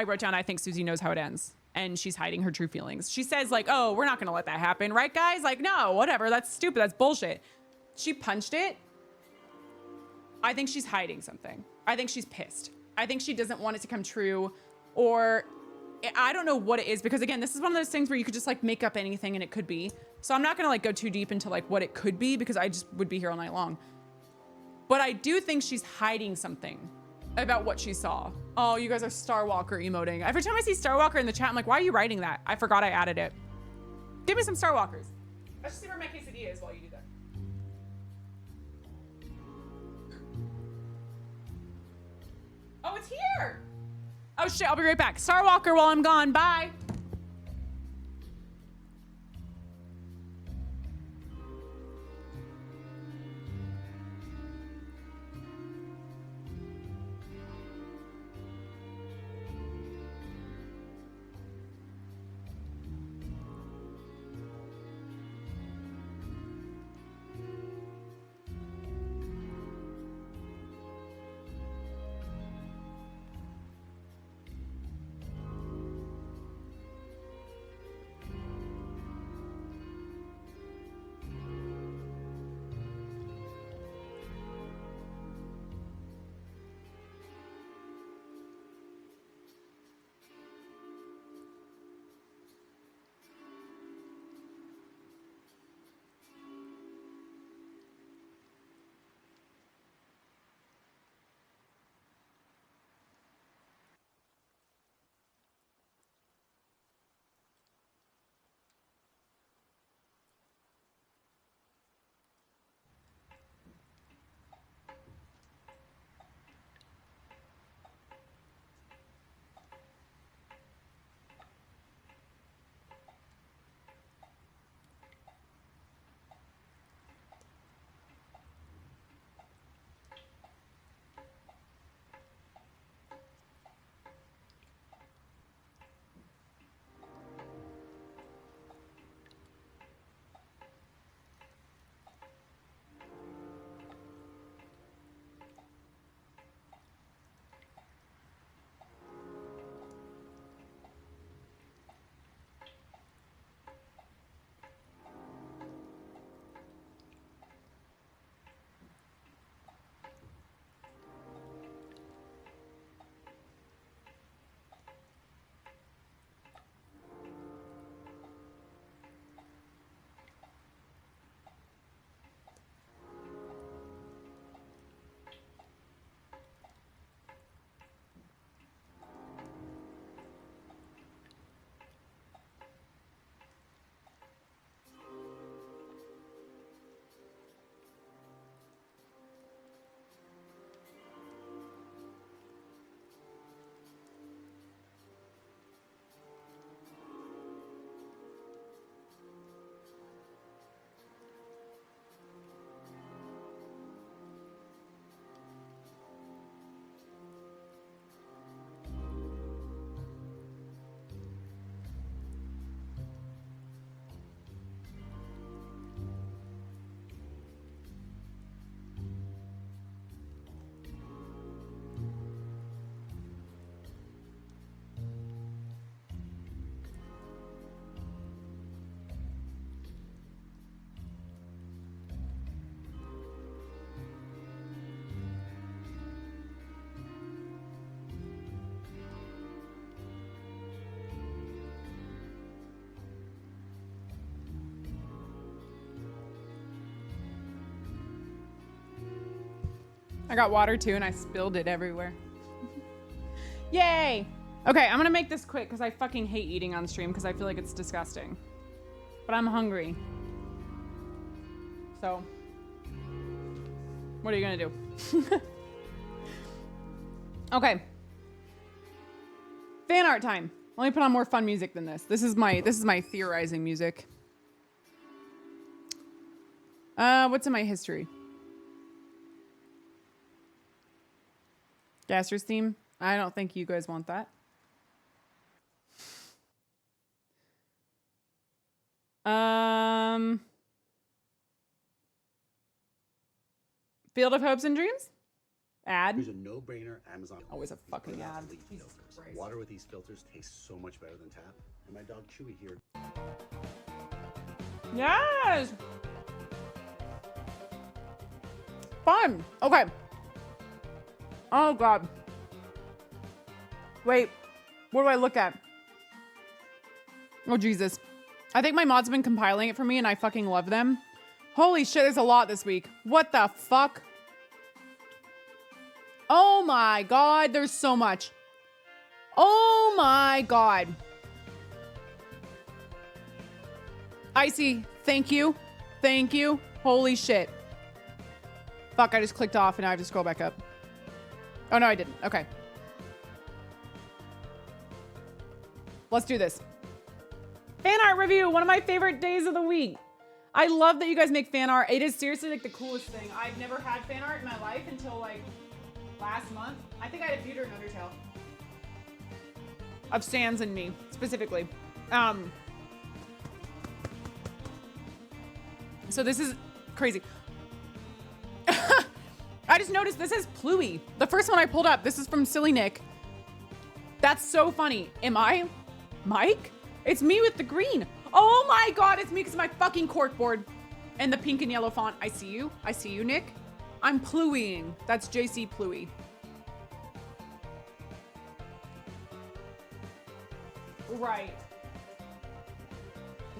wrote down, I think Susie knows how it ends and she's hiding her true feelings. She says like, oh, we're not going to let that happen. Right, guys? Like, no, whatever. That's stupid. That's bullshit. She punched it. I think she's hiding something. I think she's pissed. I think she doesn't want it to come true, or I don't know what it is, because again, this is one of those things where you could just like make up anything and it could be. So I'm not going to like go too deep into like what it could be, because I just would be here all night long. But I do think she's hiding something about what she saw. Oh, you guys are Starwalker emoting. Every time I see Starwalker in the chat, I'm like, why are you writing that? I forgot I added it. Give me some Starwalkers. Let's just see where my quesadilla is while you do that. Oh, it's here. Oh shit, I'll be right back. Starwalker while I'm gone, bye. I got water too and I spilled it everywhere. Yay! Okay, I'm gonna make this quick because I fucking hate eating on stream because I feel like it's disgusting. But I'm hungry. So, what are you gonna do? Okay. Fan art time. Let me put on more fun music than this. This is my theorizing music. What's in my history? Gaster's theme? I don't think you guys want that. Field of Hopes and Dreams? Ad. Here's a no-brainer Amazon. Always a fucking ad. Water with these filters tastes so much better than tap. And my dog Chewy here. Yes! Fun. Okay. Oh, God. Wait. What do I look at? Oh, Jesus. I think my mods have been compiling it for me and I fucking love them. Holy shit, there's a lot this week. What the fuck? Oh my God, there's so much. Oh my God. Icy, thank you. Thank you. Holy shit. Fuck, I just clicked off and now I have to scroll back up. Oh no, I didn't. Okay. Let's do this. Fan art review, one of my favorite days of the week. I love that you guys make fan art. It is seriously like the coolest thing. I've never had fan art in my life until like last month. I think I had a Peter and Undertale. Of Sans and me, specifically. So this is crazy. I just noticed this is Pluie. The first one I pulled up, this is from Silly Nick. That's so funny. Am I Mike? It's me with the green. Oh my God, it's me because of my fucking corkboard and the pink and yellow font. I see you. I see you, Nick. I'm Pluieing. That's JC Pluie. Right.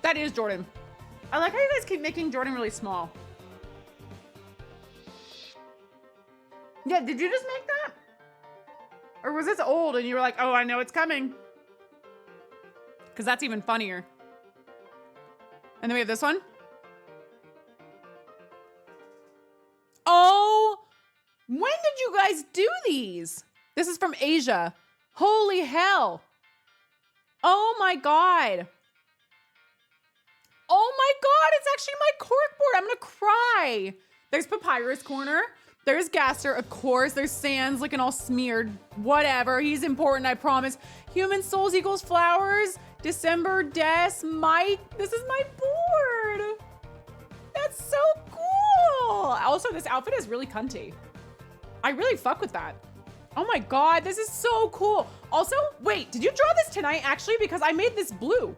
That is Jordan. I like how you guys keep making Jordan really small. Yeah, did you just make that? Or was this old and you were like, oh, I know it's coming? Because that's even funnier. And then we have this one. Oh, when did you guys do these? This is from Asia. Holy hell. Oh my God. Oh my God, it's actually my corkboard. I'm gonna cry. There's Papyrus Corner. There's Gaster, of course. There's Sans looking all smeared. Whatever, he's important, I promise. Human Souls equals Flowers. December, Des, Mike. This is my board. That's so cool. Also, this outfit is really cunty. I really fuck with that. Oh my God, this is so cool. Also, wait, did you draw this tonight actually? Because I made this blue.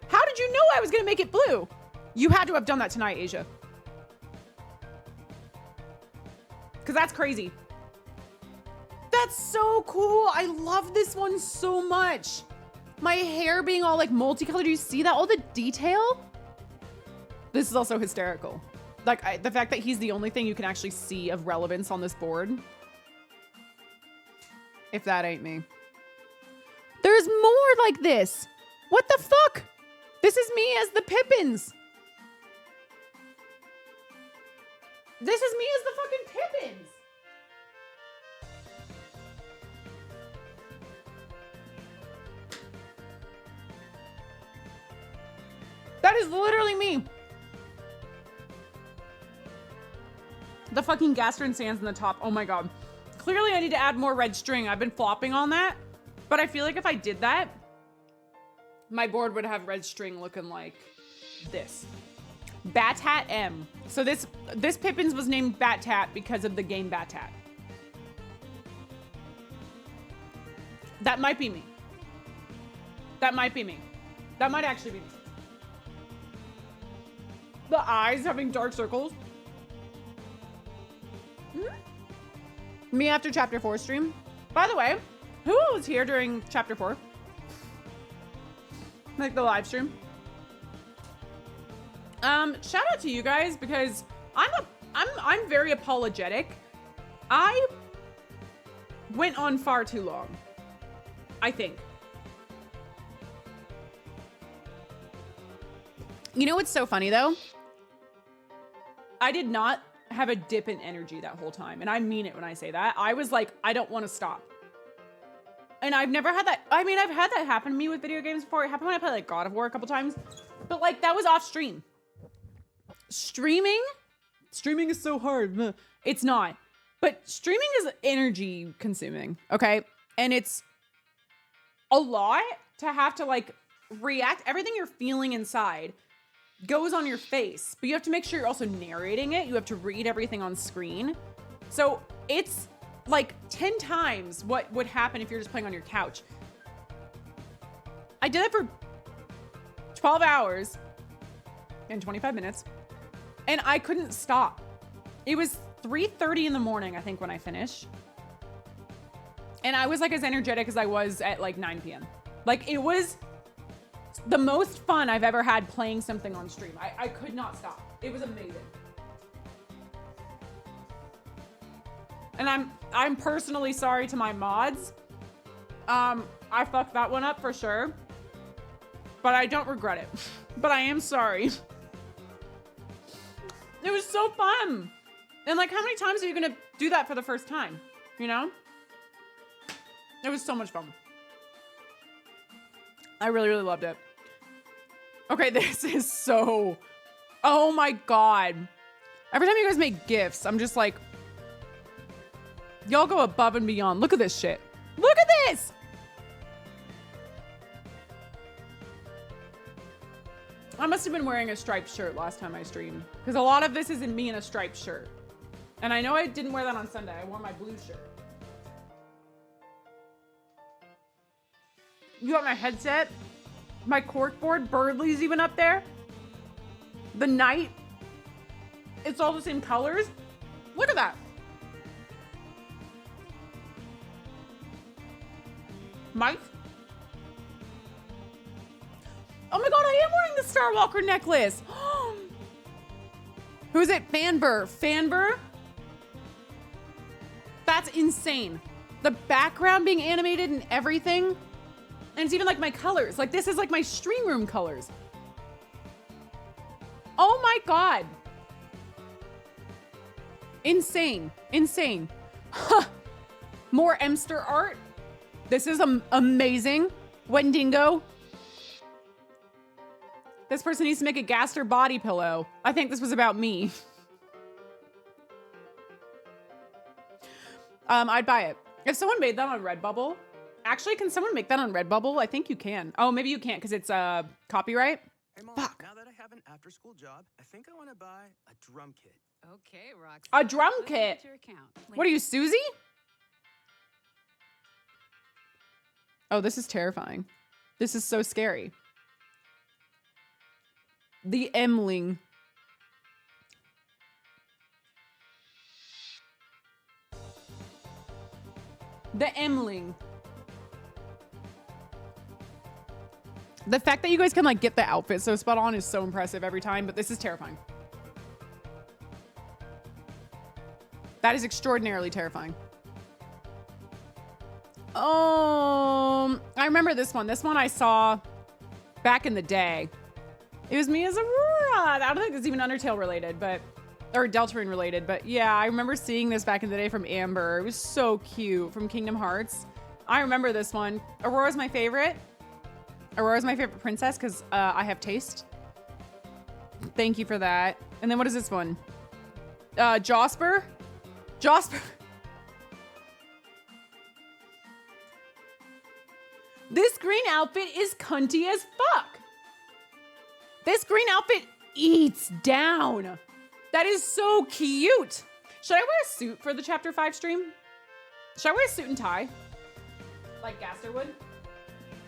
How did you know I was gonna make it blue? You had to have done that tonight, Asia. Because that's crazy. That's so cool. I love this one so much. My hair being all like multicolored. Do you see that? All the detail? This is also hysterical. Like the fact that he's the only thing you can actually see of relevance on this board. If that ain't me. There's more like this. What the fuck? This is me as the Pippins. This is me as the fucking Pippins. That is literally me. The fucking Gaster and Sans in the top. Oh my God. Clearly I need to add more red string. I've been flopping on that. But I feel like if I did that, my board would have red string looking like this. Batat M. So this Pippins was named Batat because of the game Batat. That might be me. That might be me. That might actually be me. The eyes having dark circles. Me after chapter 4 stream. By the way, who was here during chapter 4? Like the live stream. Shout out to you guys because I'm very apologetic. I went on far too long. I think. You know what's so funny though? I did not have a dip in energy that whole time. And I mean it when I say that. I was like, I don't want to stop. And I've never had that. I mean, I've had that happen to me with video games before. It happened when I played like God of War a couple times. But like that was off stream. Streaming is so hard. It's not. But streaming is energy consuming, okay? And it's a lot to have to like react everything you're feeling inside goes on your face, but you have to make sure you're also narrating it. You have to read everything on screen. So it's like 10 times what would happen if you're just playing on your couch. I did it for 12 hours and 25 minutes, and I couldn't stop. It was 3:30 in the morning, I think, when I finished. And I was like as energetic as I was at like 9 p.m. Like, it was the most fun I've ever had playing something on stream. I could not stop. It was amazing. And I'm personally sorry to my mods. I fucked that one up for sure. But I don't regret it. But I am sorry. It was so fun. And like, how many times are you gonna do that for the first time? You know? It was so much fun. I really, really loved it. Okay, this is so... Oh my God. Every time you guys make GIFs, I'm just like... Y'all go above and beyond. Look at this shit. Look at this! I must have been wearing a striped shirt last time I streamed. Because a lot of this is in me in a striped shirt. And I know I didn't wear that on Sunday. I wore my blue shirt. You got my headset, my corkboard, Birdley's even up there. The night, it's all the same colors. Look at that. Mike. Oh my God, I am wearing the Star Walker necklace. Who is it? Fanbur. Fanbur? That's insane. The background being animated and everything. And it's even like my colors. Like, this is like my stream room colors. Oh my God. Insane. Insane. More Emster art. This is amazing. Wendigo. This person needs to make a Gaster body pillow. I think this was about me. I'd buy it. If someone made that on Redbubble. Actually, can someone make that on Redbubble? I think you can. Oh, maybe you can't because it's copyright. Hey, Mom, Fuck. now that I have an after-school job, I think I want to buy a drum kit. Okay, Roxy. A drum Let me kit? get your account. What are you, Susie? Oh, this is terrifying. This is so scary. The Emling. The Emling. The fact that you guys can like get the outfit so spot on is so impressive every time, but this is terrifying. That is extraordinarily terrifying. I remember this one. This one I saw back in the day. It was Mia's Aurora. I don't think it's even Undertale related, but, or Deltarune related, but yeah, I remember seeing this back in the day from Amber. It was so cute from Kingdom Hearts. I remember this one. Aurora's my favorite. Aurora's my favorite princess because I have taste. Thank you for that. And then what is this one? Josper? Josper. This green outfit is cunty as fuck. This green outfit eats down. That is so cute. Should I wear a suit for the chapter 5 stream? Should I wear a suit and tie? Like Gaster would?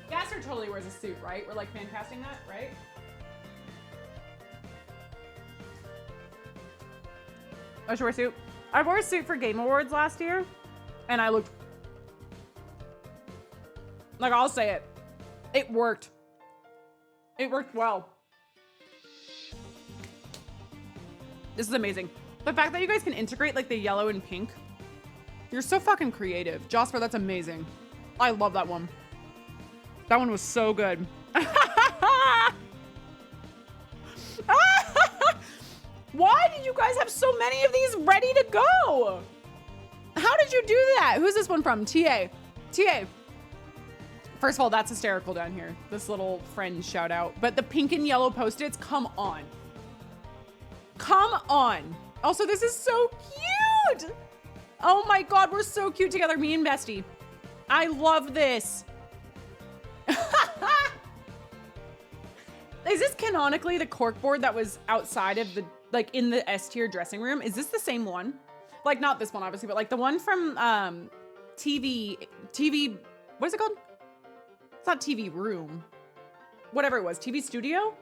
Gaster totally wears a suit, right? We're like fan casting that, right? I should wear a suit. I wore a suit for Game Awards last year, and I looked... Like, I'll say it. It worked. It worked well. This is amazing. The fact that you guys can integrate, like, the yellow and pink. You're so fucking creative. Josper, that's amazing. I love that one. That one was so good. Why did you guys have so many of these ready to go? How did you do that? Who's this one from? TA. TA. First of all, that's hysterical down here. This little friend shout out. But the pink and yellow Post-its, come on. Come on. Also, this is so cute. Oh my God, we're so cute together, me and Bestie. I love this. is this canonically the corkboard that was outside of the, like in the S tier dressing room? Is this the same one? Like not this one obviously, but like the one from TV, what is it called? It's not TV room. Whatever it was, TV studio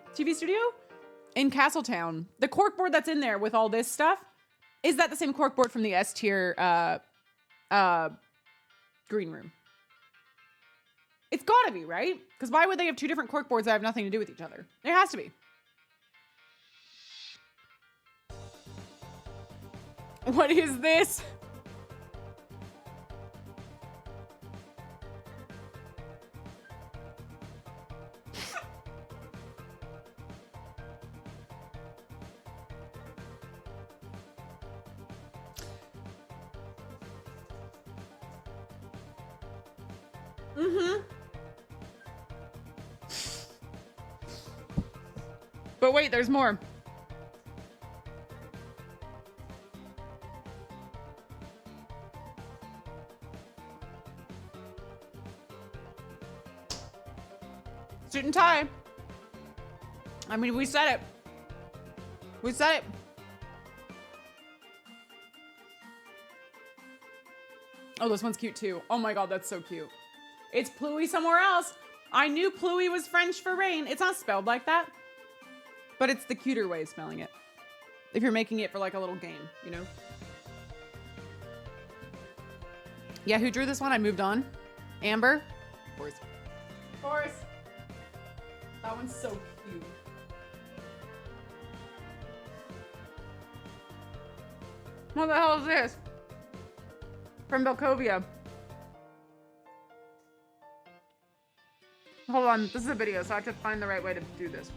in Castletown. The corkboard that's in there with all this stuff, is that the same corkboard from the S tier green room? It's gotta be, right? Because why would they have two different corkboards that have nothing to do with each other? It has to be. What is this? But wait, there's more. Suit and tie. I mean, we said it. We said it. Oh, this one's cute too. Oh my God, that's so cute. It's Pluie somewhere else. I knew Pluie was French for rain. It's not spelled like that, but it's the cuter way of spelling it. If you're making it for like a little game, you know? Yeah, who drew this one? I moved on. Amber? Forrest. Forrest. That one's so cute. What the hell is this? From Belkovia. Hold on, this is a video, so I have to find the right way to do this.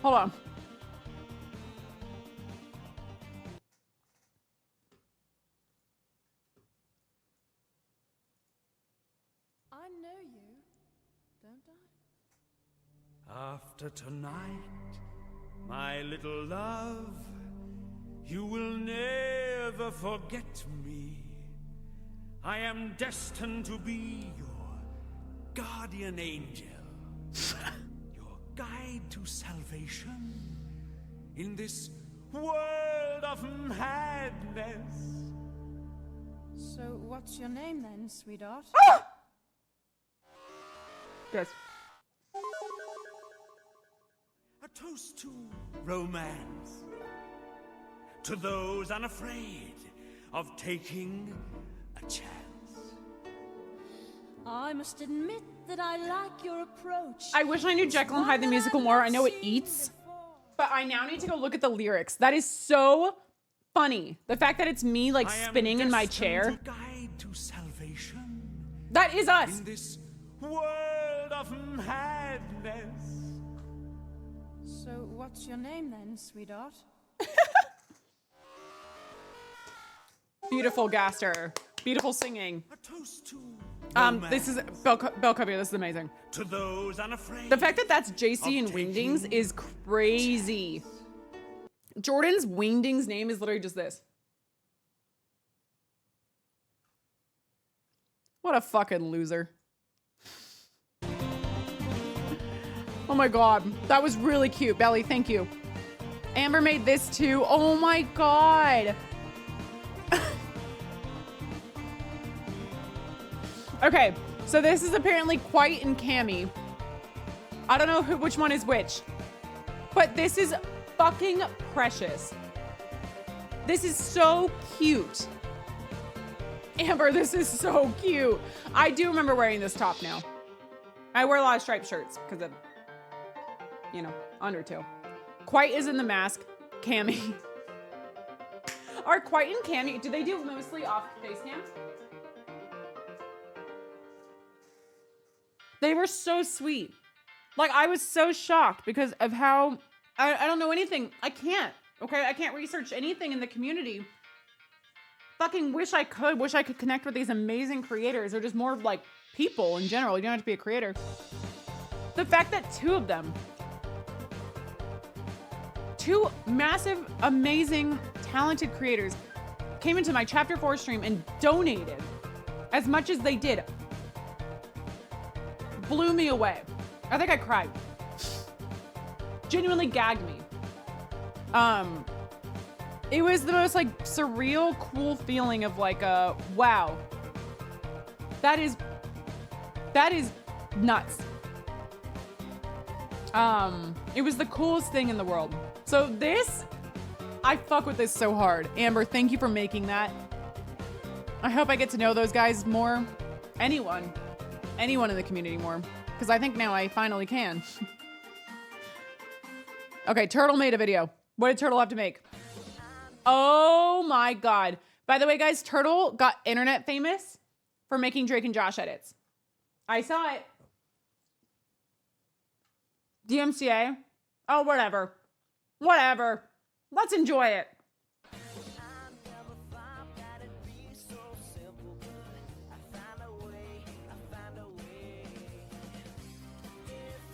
Hold on. I know you, don't I? After tonight, my little love, you will never forget me. I am destined to be your guardian angel, your guide to salvation in this world of madness. So what's your name then, sweetheart? Yes. A toast to romance, to those unafraid of taking a chance. I must admit that I like your approach. I wish I knew Jekyll and Hyde the musical more. I know it eats, but I now need to go look at the lyrics. That is so funny. The fact that it's me like spinning in my chair. To guide to salvation That is us. in this world of madness. So what's your name then, sweetheart? Beautiful Gaster. Beautiful singing. A toast to This is Belkovia. This is amazing. to those unafraid. The fact that that's JC and of Wingdings taking is crazy. Jordan's Wingdings name is literally just this. What a fucking loser. Oh my God. That was really cute. Belly, thank you. Amber made this too. Oh my God. Okay, so this is apparently Quite and Cammy. I don't know which one is which, but this is fucking precious. This is so cute. Amber, this is so cute. I do remember wearing this top now. I wear a lot of striped shirts because of, you know, Undertale. Quite is in the mask. Cammy. Are Quite and Cammy, do they do mostly off face cams? They were so sweet. Like, I was so shocked because of how, I don't know anything. I can't, okay? I can't research anything in the community. Fucking wish I could connect with these amazing creators or just more like people in general. You don't have to be a creator. The fact that two of them, two massive, amazing, talented creators came into my chapter 4 stream and donated as much as they did. Blew me away. I think I cried. Genuinely gagged me. It was the most like surreal, cool feeling of like wow. That is nuts. It was the coolest thing in the world. So this, I fuck with this so hard. Amber, thank you for making that. I hope I get to know those guys more. Anyone in the community more. Because I think now I finally can. Okay, Turtle made a video. What did Turtle have to make? Oh my God. By the way, guys, Turtle got internet famous for making Drake and Josh edits. I saw it. DMCA. Oh, whatever. Whatever. Let's enjoy it.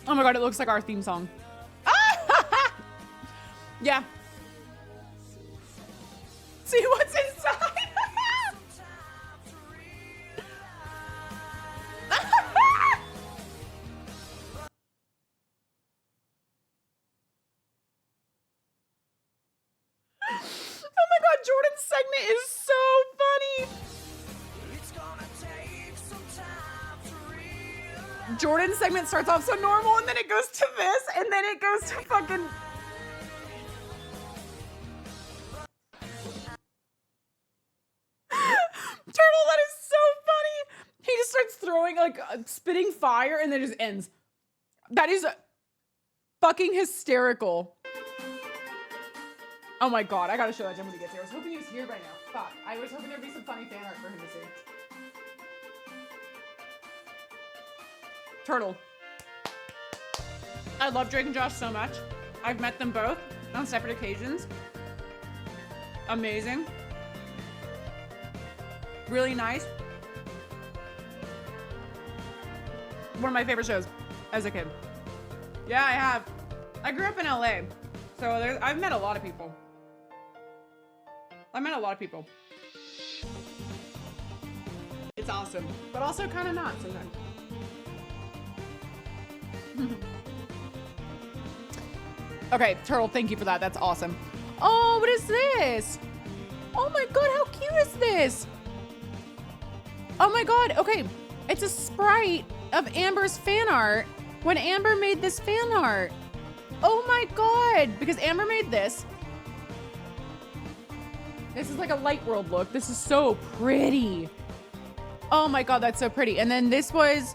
Oh my God, it looks like our theme song. Yeah. See what's inside. Oh my God, Jordan's segment is so funny. Jordan's segment starts off so normal and then it goes to this and then it goes to fucking... Turtle, that is so funny. He just starts throwing like spitting fire and then it just ends. That is fucking hysterical. Oh my God, I gotta show that to him when he gets here. I was hoping he was here by now. Fuck, I was hoping there'd be some funny fan art for him to see. Turtle. I love Drake and Josh so much. I've met them both on separate occasions. Amazing. Really nice. One of my favorite shows as a kid. Yeah, I have. I grew up in LA, so I've met a lot of people. It's awesome, but also kind of not sometimes. Okay, Turtle, thank you for that. That's awesome. Oh, what is this? Oh my God, how cute is this? Oh my God, okay. It's a sprite of Amber's fan art when Amber made this fan art. Oh my God, because Amber made this. This is like a light world look. This is so pretty. Oh my God, that's so pretty. And then this was,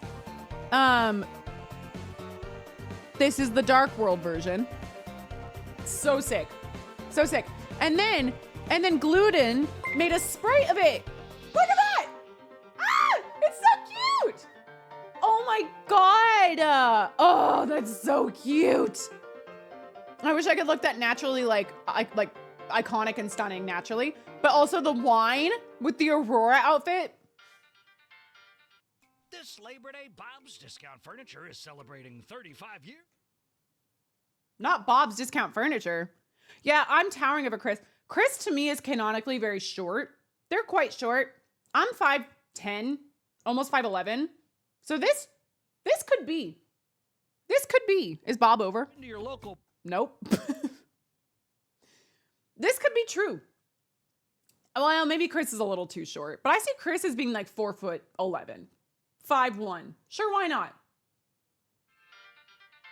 this is the dark world version. So sick. So sick. And then Gluten made a sprite of it. Look at that. Ah, it's so cute. Oh my God. Oh, that's so cute. I wish I could look that naturally, like iconic and stunning naturally, but also the wine with the Aurora outfit. This Labor Day, Bob's Discount Furniture is celebrating 35 years. Not Bob's Discount Furniture. Yeah, I'm towering over Chris. Chris to me is canonically very short. They're quite short. I'm 5'10", almost 5'11". So this could be. This could be. Is Bob over? Into your local. Nope. This could be true. Well, maybe Chris is a little too short, but I see Chris as being like 4'11", 5'1". Sure, why not?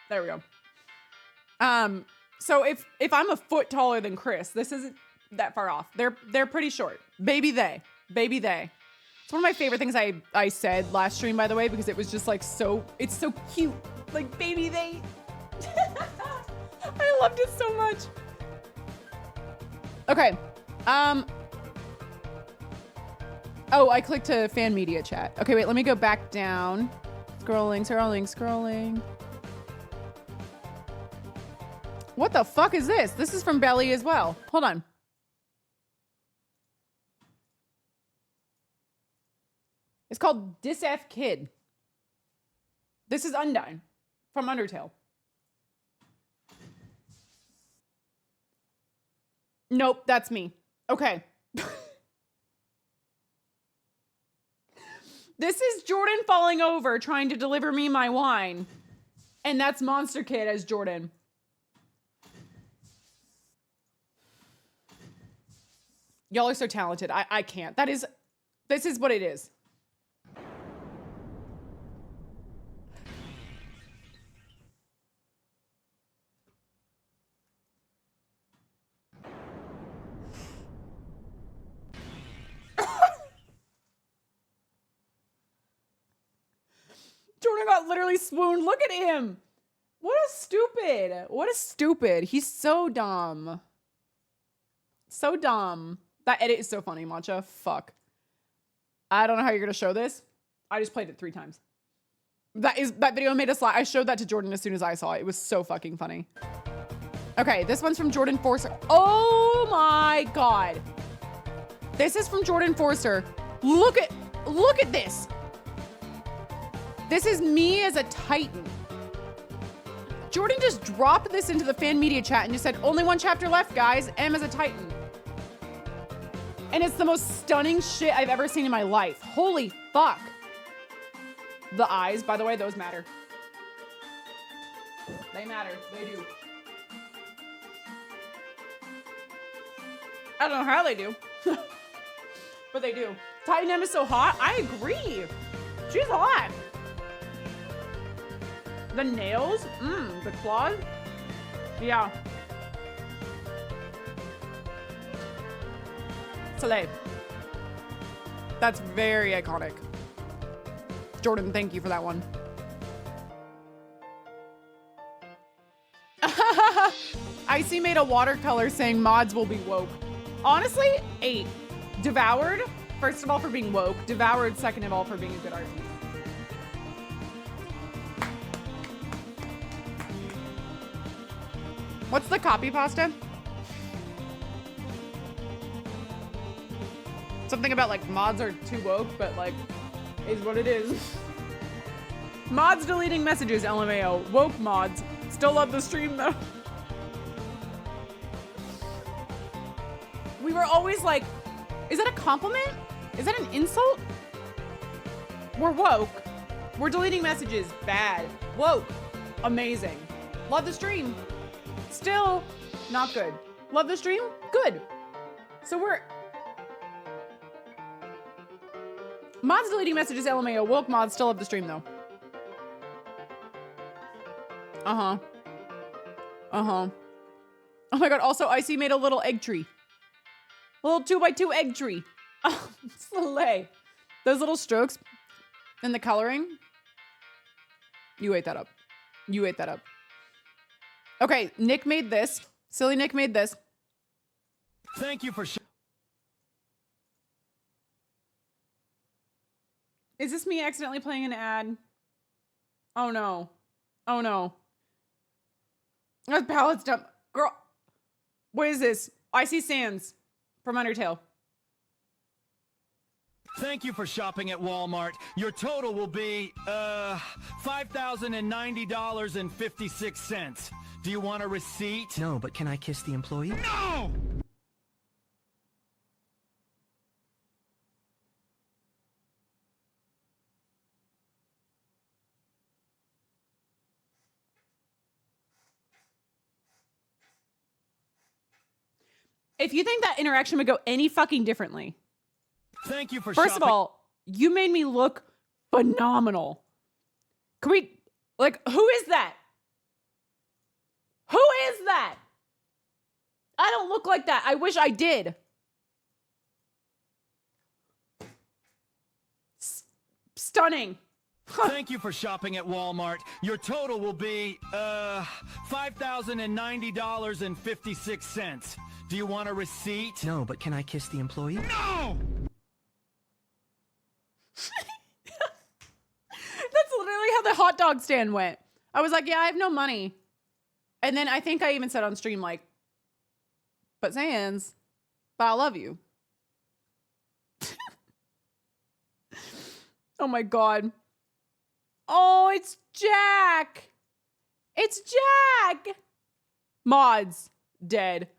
There we go. So if I'm a foot taller than Chris, this isn't that far off. They're pretty short. Baby they. It's one of my favorite things I said last stream, by the way, because it was just like it's so cute. Like baby they. I loved it so much. Okay. Oh, I clicked to fan media chat. Okay, wait, let me go back down. Scrolling. What the fuck is this? This is from Belly as well. Hold on. It's called Dis-F Kid. This is Undyne from Undertale. Nope, that's me. Okay. This is Jordan falling over trying to deliver me my wine. And that's Monster Kid as Jordan. Y'all are so talented. I can't. This is what it is. Jordan got literally swooned. Look at him. What a stupid. What a stupid. He's so dumb. So dumb. That edit is so funny, Matcha. Fuck. I don't know how you're going to show this. I just played it 3 times. That video made us laugh. I showed that to Jordan as soon as I saw it. It was so fucking funny. Okay, this one's from Jordan Forster. Oh my God. This is from Jordan Forster. Look at this. This is me as a Titan. Jordan just dropped this into the fan media chat and just said, only 1 chapter left, guys. M as a Titan. And it's the most stunning shit I've ever seen in my life. Holy fuck. The eyes, by the way, those matter. They matter. They do. I don't know how they do. But they do. Titan M is so hot. I agree. She's hot. The nails, the claws. Yeah. Soleil. That's very iconic. Jordan, thank you for that one. Icy made a watercolor saying mods will be woke. Honestly, 8. Devoured, first of all, for being woke. Devoured, second of all, for being a good artist. What's the copy pasta? Something about like mods are too woke, but like is what it is. Mods deleting messages, LMAO. Woke mods. Still love the stream though. We were always like, is that a compliment? Is that an insult? We're woke. We're deleting messages. Bad. Woke. Amazing. Love the stream. Still not good. Love the stream? Good. So we're... Mods deleting messages, LMAO. Woke mods still love the stream though. Uh-huh. Uh-huh. Oh my God. Also, Icy made a little egg tree. A little 2x2 egg tree. Oh, slay. Those little strokes and the coloring. You ate that up. You ate that up. Okay, Nick made this. Silly Nick made this. Thank you for Is this me accidentally playing an ad? Oh no. Oh no. That palette's dumb. Girl, what is this? Icy Sands from Undertale. Thank you for shopping at Walmart. Your total will be $5,090.56. Do you want a receipt? No, but can I kiss the employee? No! If you think that interaction would go any fucking differently. Thank you for First shopping. of all, you made me look phenomenal. Can we, like, who is that? Who is that? I don't look like that. I wish I did. Stunning. Thank you for shopping at Walmart. Your total will be $5,090.56. Do you want a receipt? No, but can I kiss the employee? No! That's literally how the hot dog stand went. I was like, yeah, I have no money. And then I think I even said on stream, like, but Sans, but I love you. Oh my God. Oh, it's Jack. It's Jack. Mods, dead.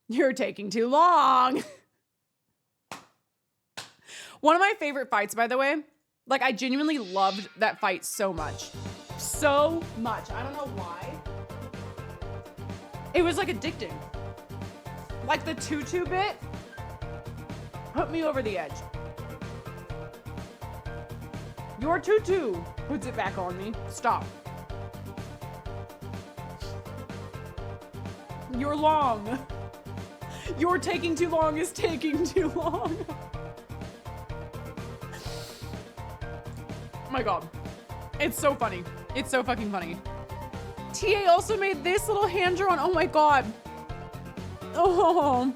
You're taking too long. One of my favorite fights, by the way. Like, I genuinely loved that fight so much. So much. I don't know why. It was like addicting. Like the tutu bit put me over the edge. Your tutu puts it back on me. Stop. You're long. You're taking too long is taking too long. Oh my god. It's so funny. It's so fucking funny. TA also made this little hand drawn. Oh my god. Oh.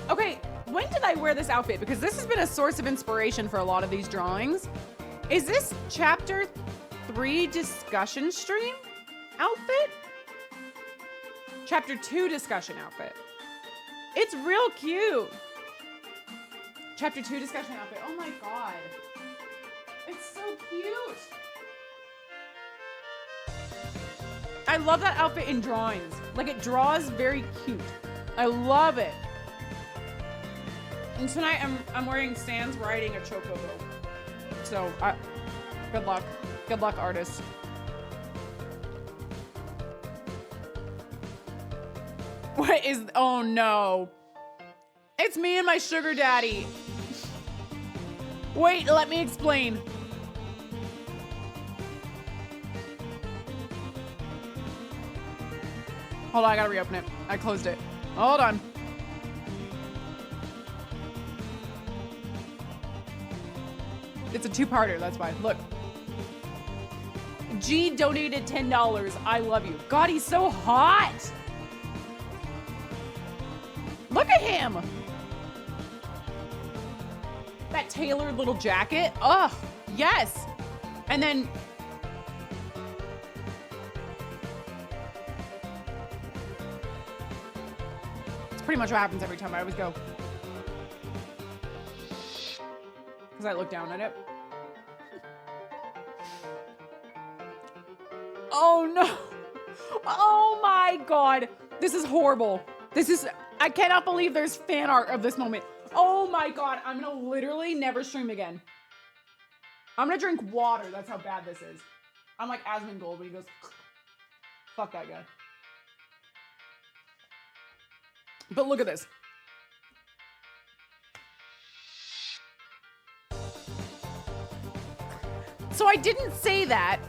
Okay, when did I wear this outfit? Because this has been a source of inspiration for a lot of these drawings. Is this chapter 3 discussion stream outfit? Chapter 2 discussion outfit. It's real cute. Chapter 2 discussion outfit. Oh my god. It's so cute. I love that outfit in drawings. Like, it draws very cute. I love it. And tonight I'm wearing Sans riding a chocobo. So, good luck. Good luck, artist. What is, oh no. It's me and my sugar daddy. Wait, let me explain. Hold on, I gotta reopen it. I closed it. Hold on. It's a two-parter, that's why. Look. G donated $10. I love you. God, he's so hot. Look at him. That tailored little jacket. Ugh, yes. And then it's pretty much what happens every time I always go. Because I look down at it. Oh no. Oh my god. This is horrible. This is, I cannot believe there's fan art of this moment. Oh my god. I'm gonna literally never stream again. I'm gonna drink water. That's how bad this is. I'm like Asmongold when he goes, fuck that guy. But look at this. So I didn't say that,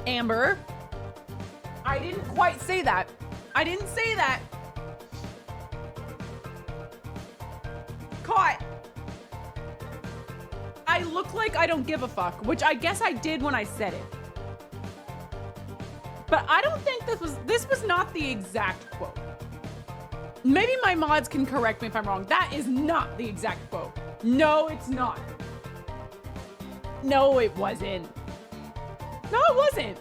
Amber. I didn't quite say that. I didn't say that. Caught. I look like I don't give a fuck, which I guess I did when I said it. But I don't think this was not the exact quote. Maybe my mods can correct me if I'm wrong. That is not the exact quote. No, it's not. No, it wasn't. No, it wasn't.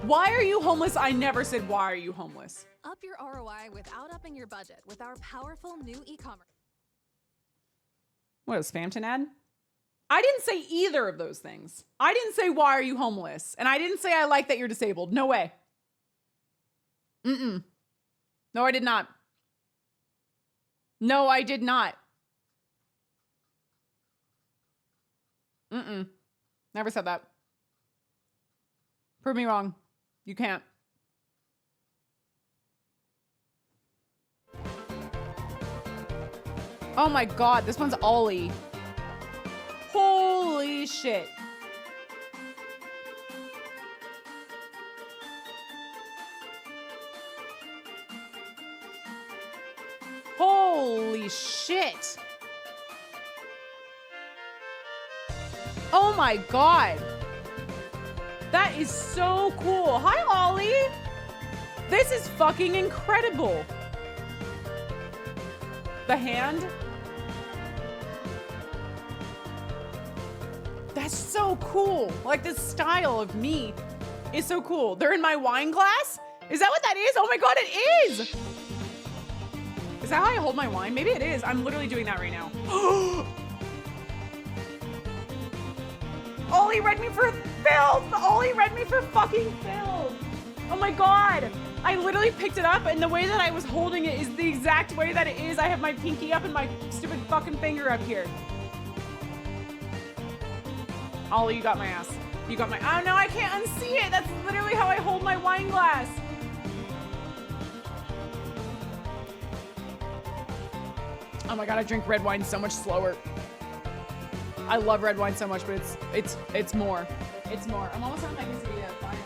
Why are you homeless? I never said, why are you homeless? Up your ROI without upping your budget with our powerful new e-commerce. What, a Spamton ad? I didn't say either of those things. I didn't say, why are you homeless? And I didn't say, I like that you're disabled. No way. Mm-mm. No, I did not. No, I did not. Mm-mm. Never said that. Prove me wrong. You can't. Oh my god, this one's Ollie. Holy shit. Holy shit. Oh my god. That is so cool. Hi, Ollie. This is fucking incredible. The hand. That's so cool. Like, the style of me is so cool. They're in my wine glass? Is that what that is? Oh my god, it is. Is that how I hold my wine? Maybe it is. I'm literally doing that right now. Ollie read me for filth. Ollie read me for fucking filth. Oh my god. I literally picked it up, and the way that I was holding it is the exact way that it is. I have my pinky up and my stupid fucking finger up here. Ollie, you got my ass. You got my, oh no, I can't unsee it. That's literally how I hold my wine glass. Oh my God, I drink red wine so much slower. I love red wine so much, but it's more. It's more. I'm almost on my quesadilla, finally.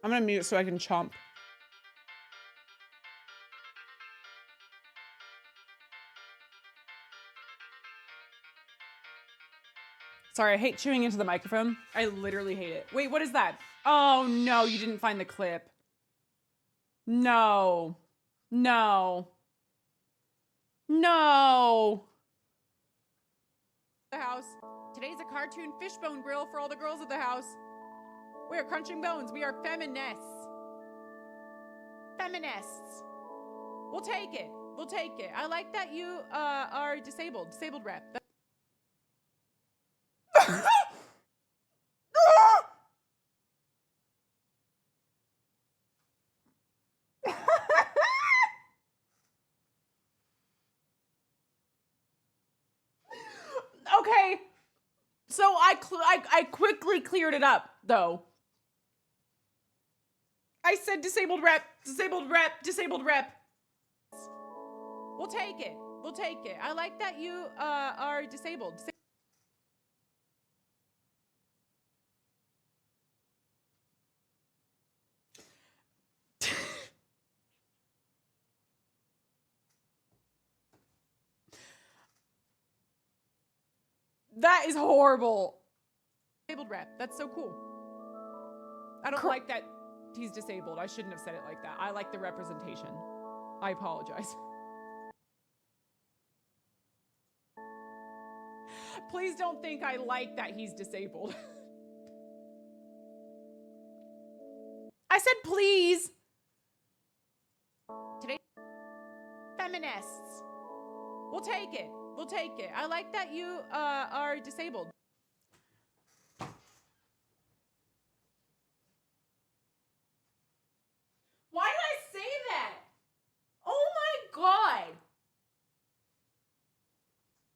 I'm gonna mute so I can chomp. Sorry, I hate chewing into the microphone. I literally hate it. Wait, what is that? Oh no, you didn't find the clip. No. No. No. The house. Today's a cartoon fishbone grill for all the girls of the house. We are crunching bones. We are feminists. Feminists. We'll take it. We'll take it. I like that you are disabled. Disabled rep. Okay. So I quickly cleared it up, though. I said disabled rep, disabled rep, disabled rep. We'll take it. We'll take it. I like that you are disabled. That is horrible. Disabled rep. That's so cool. I don't like that he's disabled. I shouldn't have said it like that. I like the representation. I apologize. Please don't think I like that he's disabled. I said please. Today, feminists. We'll take it. We'll take it. I like that you are disabled. Why did I say that? Oh my God.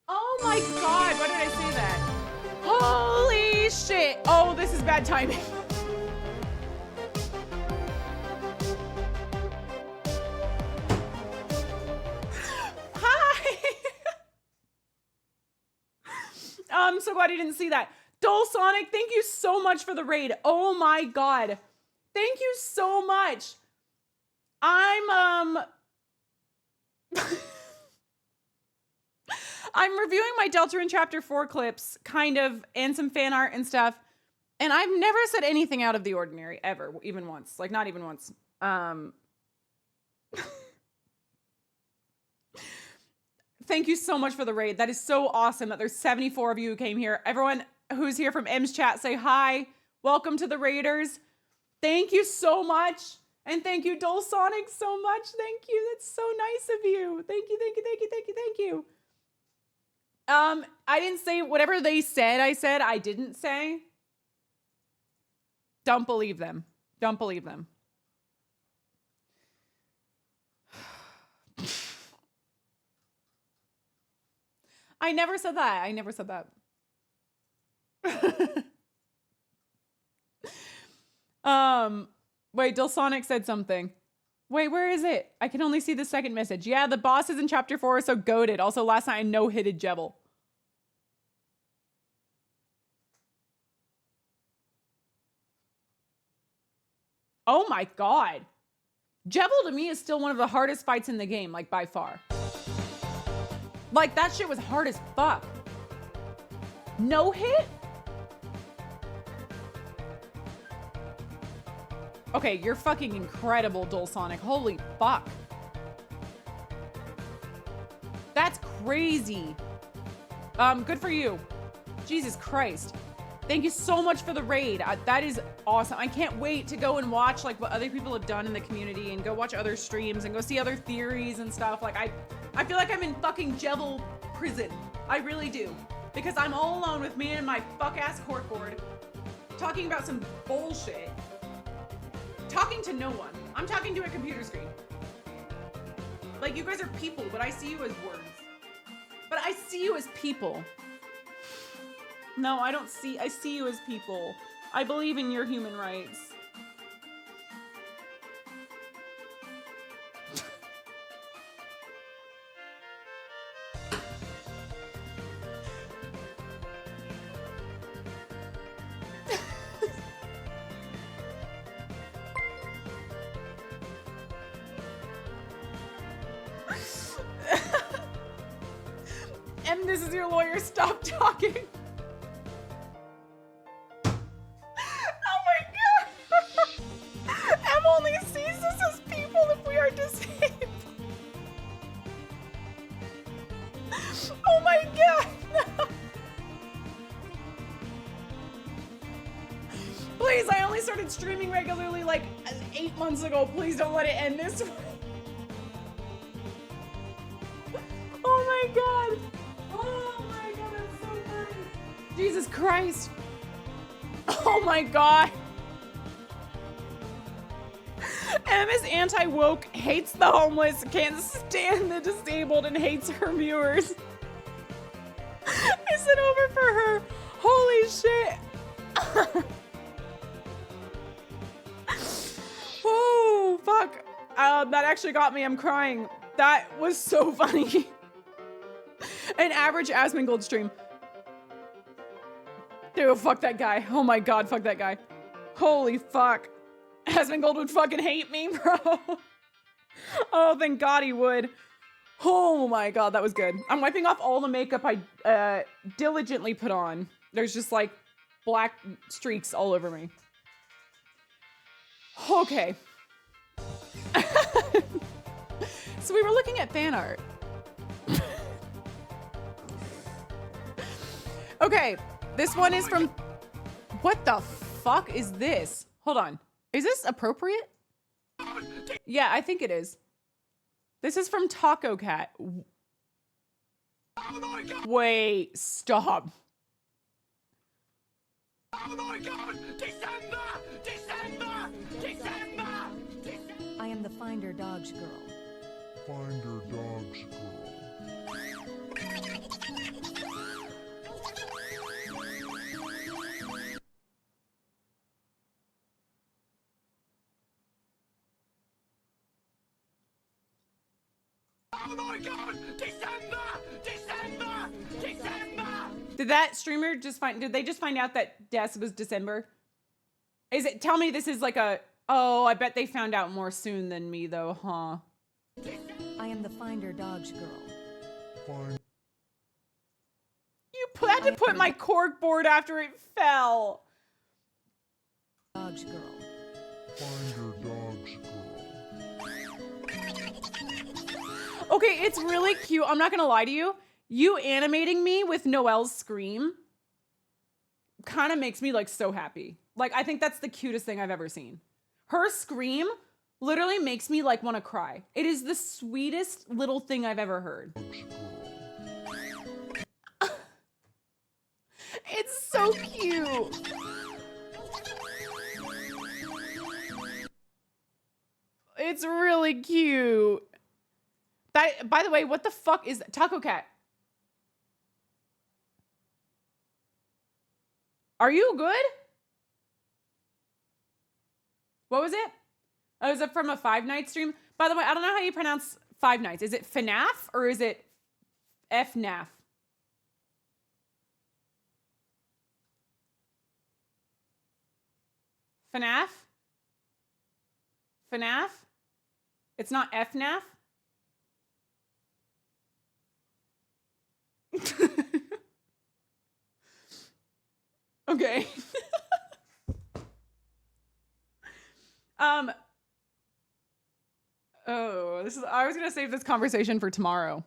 Oh my God. Why did I say that? Holy shit. Oh, this is bad timing. I'm so glad you didn't see that. Sonic, thank you so much for the raid. Oh my God. Thank you so much. I'm reviewing my Deltarune Chapter 4 clips, kind of, and some fan art and stuff. And I've never said anything out of the ordinary, ever, even once. Like, not even once. Thank you so much for the raid. That is so awesome that there's 74 of you who came here. Everyone who's here from M's chat, say hi. Welcome to the Raiders. Thank you so much. And thank you, Sonic, so much. Thank you. That's so nice of you. Thank you, thank you, thank you, thank you, thank you. I didn't say whatever they said I didn't say. Don't believe them. Don't believe them. I never said that. I never said that. Wait, Sonic said something. Wait, where is it? I can only see the second message. Yeah, the bosses in Chapter 4 are so goated. Also, last night I no-hitted Jebel. Oh my God. Jebel to me is still one of the hardest fights in the game, like by far. Like, that shit was hard as fuck. No hit? Okay, you're fucking incredible, Sonic. Holy fuck. That's crazy. Good for you. Jesus Christ. Thank you so much for the raid. That is awesome. I can't wait to go and watch like what other people have done in the community and go watch other streams and go see other theories and stuff. Like I feel like I'm in fucking Jevil prison. I really do. Because I'm all alone with me and my fuck ass corkboard talking about some bullshit. Talking to no one. I'm talking to a computer screen. Like you guys are people, but I see you as words. But I see you as people. No, I don't see, I see you as people. I believe in your human rights. Em, this is your lawyer, stop talking. Streaming regularly like 8 months ago. Please don't let it end this way. Oh my god. Oh my god, that's so funny. Jesus Christ. Oh my god. Em is anti-woke, hates the homeless, can't stand the disabled, and hates her viewers. Is it over for her? Holy shit. Oh, fuck. That actually got me. I'm crying. That was so funny. An average Asmongold stream. Dude, fuck that guy. Oh my god, fuck that guy. Holy fuck. Asmongold would fucking hate me, bro. Oh, thank god he would. Oh my god, that was good. I'm wiping off all the makeup I diligently put on. There's just like black streaks all over me. Okay. So we were looking at fan art. Okay, this one is from... What the fuck is this? Hold on. Is this appropriate? Yeah, I think it is. This is from Taco Cat. Wait, stop. Oh my god! December! December! December! I am the Finder Dogs girl. Finder Dogs girl. Oh my god! December! December! December! Did that streamer just find, did they just find out that Des was December? Is it, tell me this is like a, oh, I bet they found out more soon than me though, huh? I am the Finder Dogs girl. Find. You had to put my corkboard after it fell. Dogs girl. Finder Dogs girl. Okay, it's really cute. I'm not gonna lie to you. You animating me with Noelle's scream kind of makes me like so happy. Like, I think that's the cutest thing I've ever seen. Her scream literally makes me like want to cry. It is the sweetest little thing I've ever heard. It's so cute. It's really cute. That, by the way, what the fuck is that? Taco Cat? Are you good? What was it? Oh, is it from a Five Nights stream? By the way, I don't know how you pronounce Five Nights. Is it FNAF or is it FNAF? FNAF? FNAF? It's not FNAF? Okay. Oh, this is, I was gonna save this conversation for tomorrow.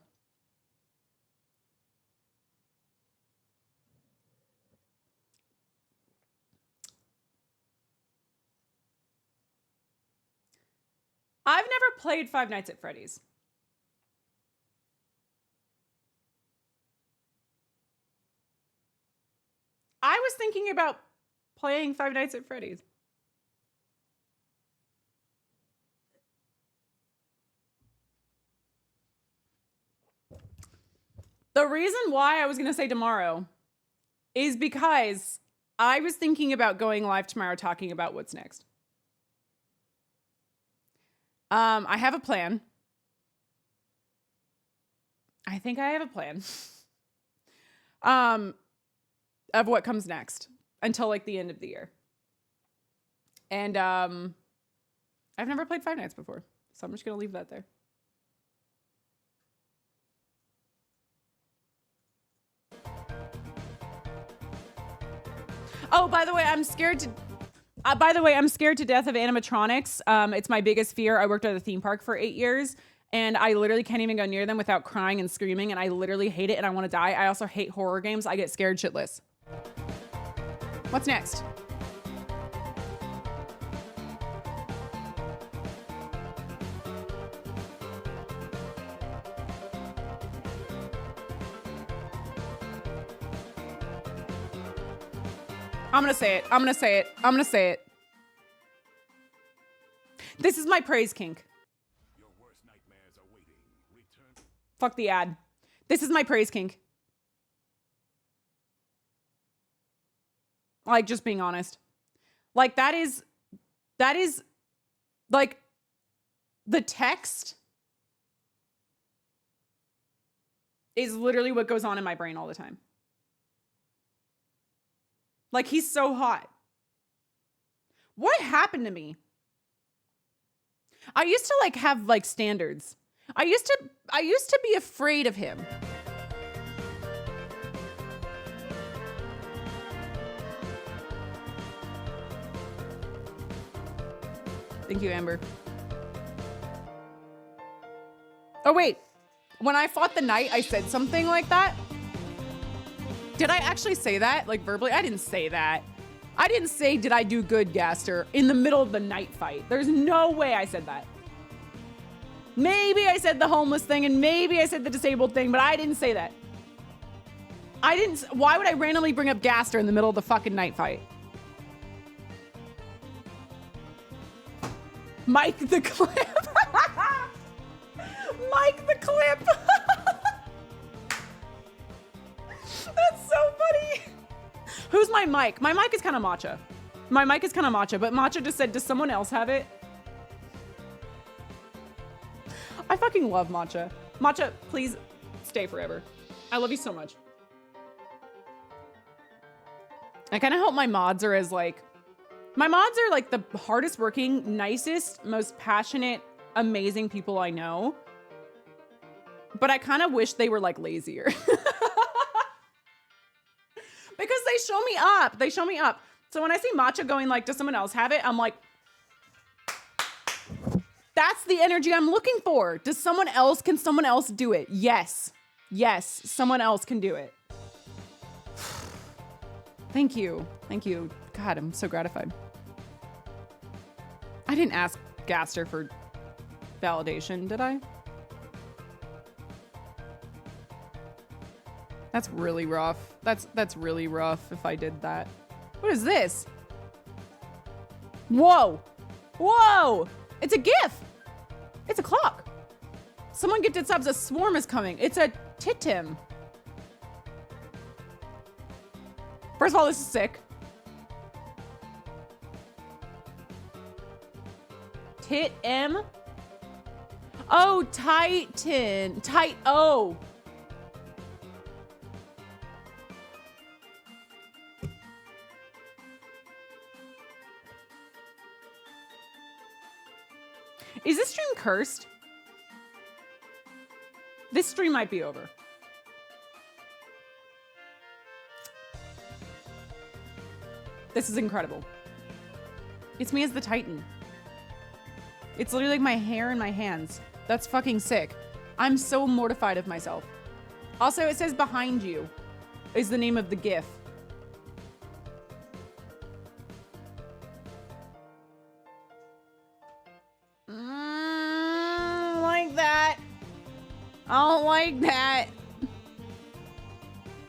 never played Five Nights at Freddy's. I was thinking about playing Five Nights at Freddy's. The reason why I was going to say tomorrow is because I was thinking about going live tomorrow talking about what's next. I have a plan. I think I have a plan of what comes next until like the end of the year. And I've never played Five Nights before, so I'm just going to leave that there. Oh, by the way, I'm scared to death of animatronics. It's my biggest fear. I worked at a theme park for 8 years, and I literally can't even go near them without crying and screaming, and I literally hate it, and I want to die. I also hate horror games. I get scared shitless. What's next? I'm gonna say it. I'm gonna say it. I'm gonna say it. This is my praise kink. Your worst nightmares are waiting. Return. Fuck the ad. This is my praise kink. Like, just being honest. Like, that is like the text is literally what goes on in my brain all the time. Like, he's so hot. What happened to me? I used to like have like standards. I used to be afraid of him. Thank you, Amber. Oh wait, when I fought the knight, I said something like that. Did I actually say that? Like verbally? I didn't say that. I didn't say, did I do good, Gaster, in the middle of the night fight. There's no way I said that. Maybe I said the homeless thing and maybe I said the disabled thing, but I didn't say that. Why would I randomly bring up Gaster in the middle of the fucking night fight? Mike the Clip. Mike the Clip. That's so funny. Who's my mic? My mic is kind of matcha. My mic is kind of matcha, but matcha just said, does someone else have it? I fucking love matcha. Matcha, please stay forever. I love you so much. I kind of hope my mods are as like, my mods are like the hardest working, nicest, most passionate, amazing people I know. But I kind of wish they were like lazier. Because they show me up. They show me up. So when I see matcha going like, does someone else have it? I'm like, that's the energy I'm looking for. Can someone else do it? Yes. Yes, someone else can do it. Thank you. Thank you. God, I'm so gratified. I didn't ask Gaster for validation, did I? That's really rough. That's really rough if I did that. What is this? Whoa. Whoa. It's a GIF. It's a clock. Someone gifted subs. A swarm is coming. It's a Titim. First of all, this is sick. Tit-M? Oh, Titan. Oh. Is this stream cursed? This stream might be over. This is incredible. It's me as the Titan. It's literally like my hair in my hands. That's fucking sick. I'm so mortified of myself. Also, it says behind you is the name of the GIF. I don't like that.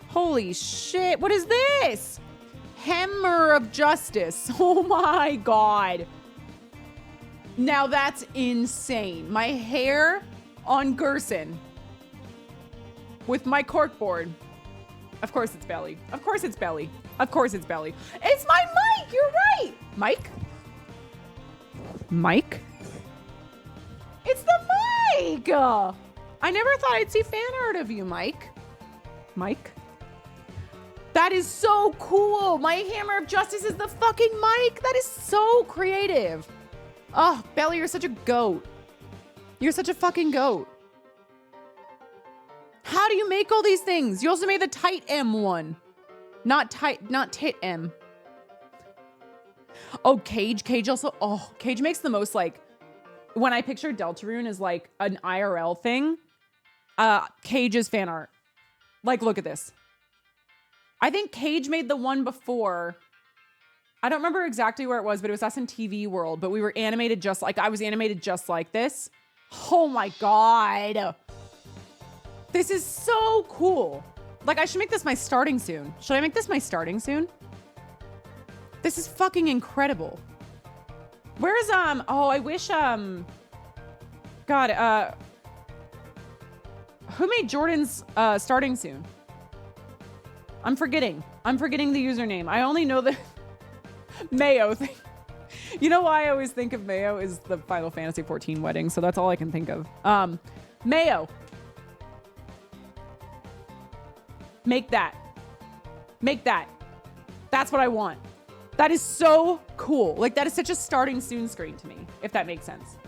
Holy shit. What is this? Hammer of Justice. Oh my God. Now that's insane. My hair on Gerson with my corkboard. Of course it's Belly. Of course it's Belly. Of course it's Belly. It's my mic. You're right. Mike? Mike? It's the mic. I never thought I'd see fan art of you, Mike. Mike? That is so cool. My Hammer of Justice is the fucking mic. That is so creative. Oh, Belly, you're such a goat. You're such a fucking goat. How do you make all these things? You also made the tight M one. Not tit M. Oh, Cage. Cage also. Oh, Cage makes the most, like, when I picture Deltarune as like an IRL thing, Cage is fan art. Like, look at this. I think Cage made the one before. I don't remember exactly where it was, but it was us in TV World. But we were animated just like, I was animated just like this. Oh my God. This is so cool. Like, I should make this my starting soon. Should I make this my starting soon? This is fucking incredible. Where's, oh, I wish, God, who made Jordan's, starting soon? I'm forgetting the username. I only know the Mayo thing. You know why I always think of Mayo is the Final Fantasy 14 wedding. So that's all I can think of. Mayo. Make that. Make that. That's what I want. That is so cool. Like, that is such a starting soon screen to me, if that makes sense.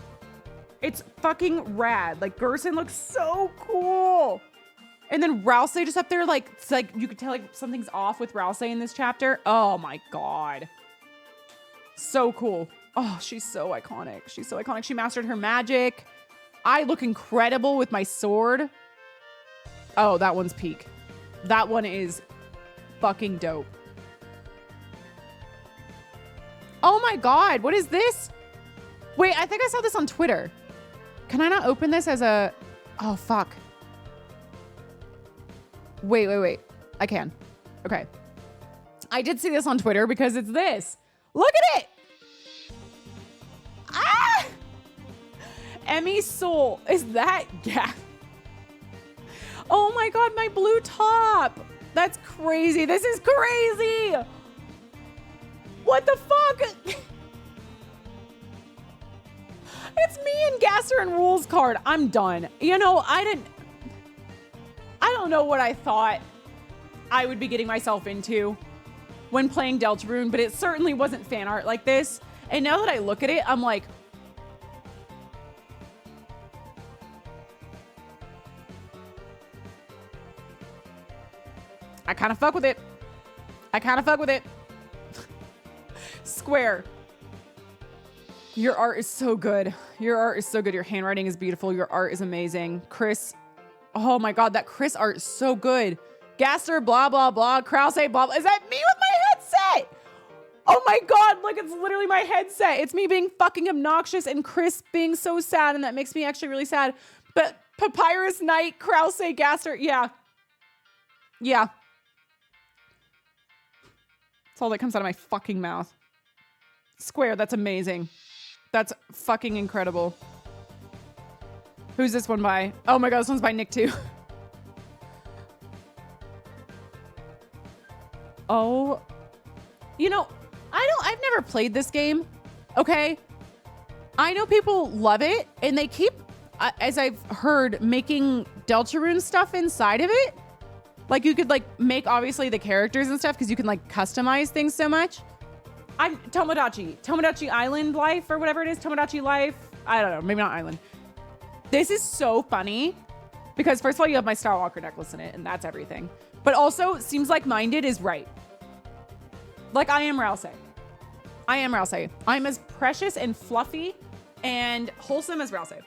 It's fucking rad. Like, Gerson looks so cool. And then Rousey just up there, like, it's like, you could tell, like, something's off with Rousey in this chapter. Oh my God. So cool. Oh, she's so iconic. She's so iconic. She mastered her magic. I look incredible with my sword. Oh, that one's peak. That one is fucking dope. Oh my God, what is this? Wait, I think I saw this on Twitter. Can I not open this as a... Oh, fuck. Wait. I can. Okay. I did see this on Twitter because it's this. Look at it. Ah! Emmy Soul. Is that... Yeah. Oh my God, my blue top. That's crazy. This is crazy. What the fuck? It's me and Gasser and Rules card. I'm done. You know, I don't know what I thought I would be getting myself into when playing Deltarune, but it certainly wasn't fan art like this. And now that I look at it, I'm like, I kind of fuck with it. Square. Your art is so good. Your handwriting is beautiful. Your art is amazing. Chris. Oh my God, that Chris art is so good. Gasser, blah, blah, blah. Krause, blah, blah. Is that me with my headset? Oh my God, look, it's literally my headset. It's me being fucking obnoxious and Chris being so sad, and that makes me actually really sad. But Papyrus Knight, Krause, Gasser, yeah. Yeah. That's all that comes out of my fucking mouth. Square, that's amazing. That's fucking incredible. Who's this one by? Oh my God, this one's by Nick too. Oh, you know, I've never played this game. Okay. I know people love it and they keep, as I've heard, making Deltarune stuff inside of it. Like, you could like make obviously the characters and stuff because you can like customize things so much. I'm Tomodachi Island Life or whatever it is. Tomodachi Life. I don't know. Maybe not Island. This is so funny because first of all, you have my Star Walker necklace in it and that's everything. But also seems like Minded is right. Like I am Rousey. I'm as precious and fluffy and wholesome as Rousey.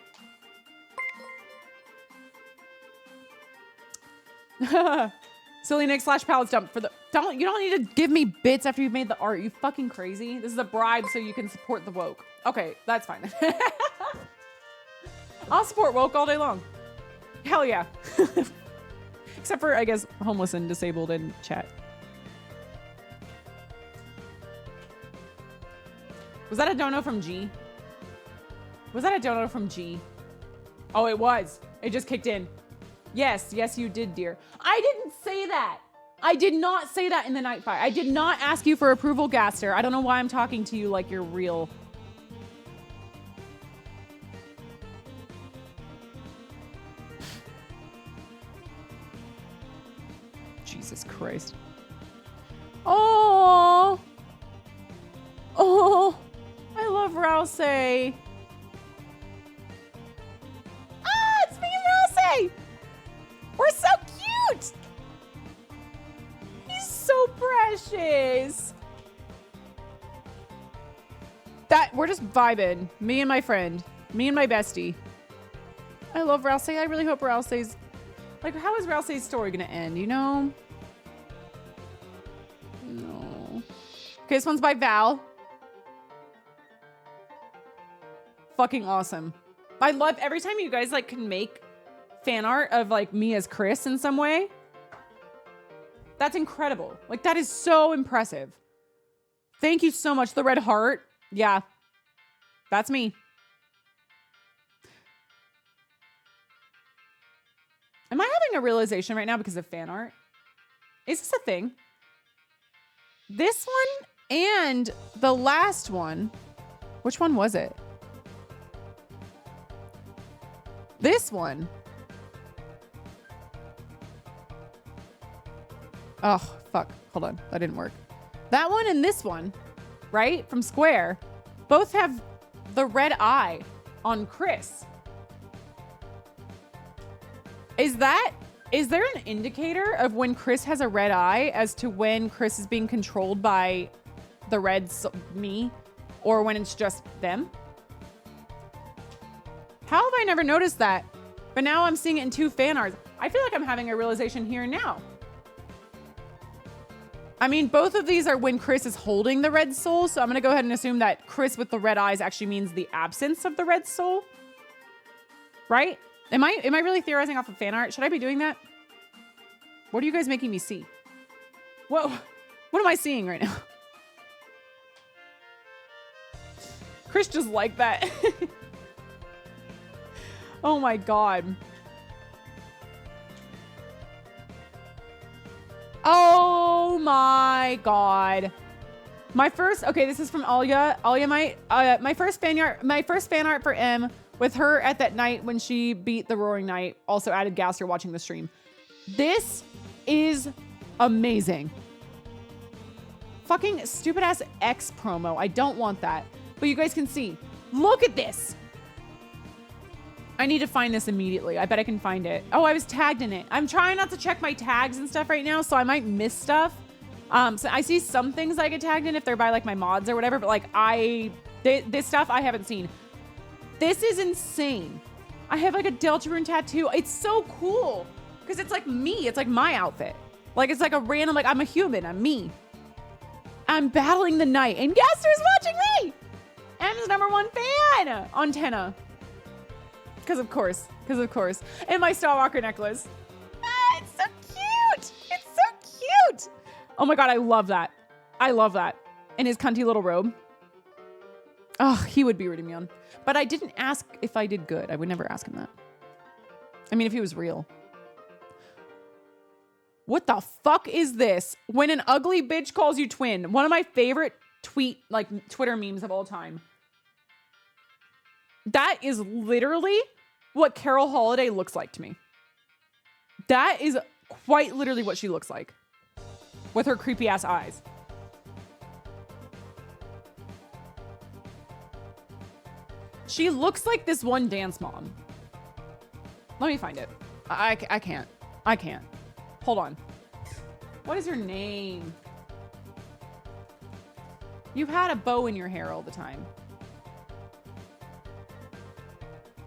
Silly Nick / Pallets dump for the you don't need to give me bits after you've made the art. You fucking crazy. This is a bribe so you can support the woke. Okay, that's fine. I'll support woke all day long. Hell yeah. Except for, I guess, homeless and disabled in chat. Was that a dono from G? Was that a dono from G? Oh, it was. It just kicked in. Yes, yes, you did, dear. I didn't say that. I did not say that in the Nightfire. I did not ask you for approval, Gaster. I don't know why I'm talking to you like you're real. Jesus Christ. Oh. Oh. I love Rouse. Ah, it's me and Rouse. We're so cute. He's so precious. We're just vibing. Me and my friend. Me and my bestie. I love Rouse. I really hope Rouse's... Like, how is Rouse's story gonna end, you know? No. Okay, this one's by Val. Fucking awesome. I love every time you guys like can make fan art of like me as Chris in some way. That's incredible. Like that is so impressive. Thank you so much. The red heart. Yeah. That's me. Am I having a realization right now because of fan art? Is this a thing? This one and the last one. Which one was it? This one. Oh, fuck. Hold on. That didn't work. That one and this one, right? From Square, both have the red eye on Chris. Is there an indicator of when Chris has a red eye as to when Chris is being controlled by the red me or when it's just them? How have I never noticed that? But now I'm seeing it in two fan arts. I feel like I'm having a realization here and now. I mean, both of these are when Chris is holding the red soul. So I'm going to go ahead and assume that Chris with the red eyes actually means the absence of the red soul. Right? Am I really theorizing off of fan art? Should I be doing that? What are you guys making me see? Whoa. What am I seeing right now? Chris just like that. Oh my God. Oh my God. My first, okay, this is from Alya. Alya, my first fan art for M with her at that night when she beat the Roaring Knight also added Gaster watching the stream. This is amazing. Fucking stupid ass X promo. I don't want that. But you guys can see. Look at this. I need to find this immediately. I bet I can find it. Oh, I was tagged in it. I'm trying not to check my tags and stuff right now, so I might miss stuff. So I see some things I get tagged in if they're by like my mods or whatever, but like this stuff I haven't seen. This is insane. I have like a Deltarune tattoo. It's so cool because it's like me. It's like my outfit. Like it's like a random, like I'm a human. I'm me. I'm battling the night and Gaster's watching me. M's #1 fan on Tenna. Because of course. And my Starwalker necklace. Ah, it's so cute. It's so cute. Oh my God, I love that. I love that. And his cunty little robe. Oh, he would be rooting me on. But I didn't ask if I did good. I would never ask him that. I mean, if he was real. What the fuck is this? When an ugly bitch calls you twin. One of my favorite Twitter memes of all time. That is literally what Carol Holiday looks like to me. That is quite literally what she looks like. With her creepy ass eyes. She looks like this one dance mom. Let me find it. I can't. I can't. Hold on. What is your name? You've had a bow in your hair all the time.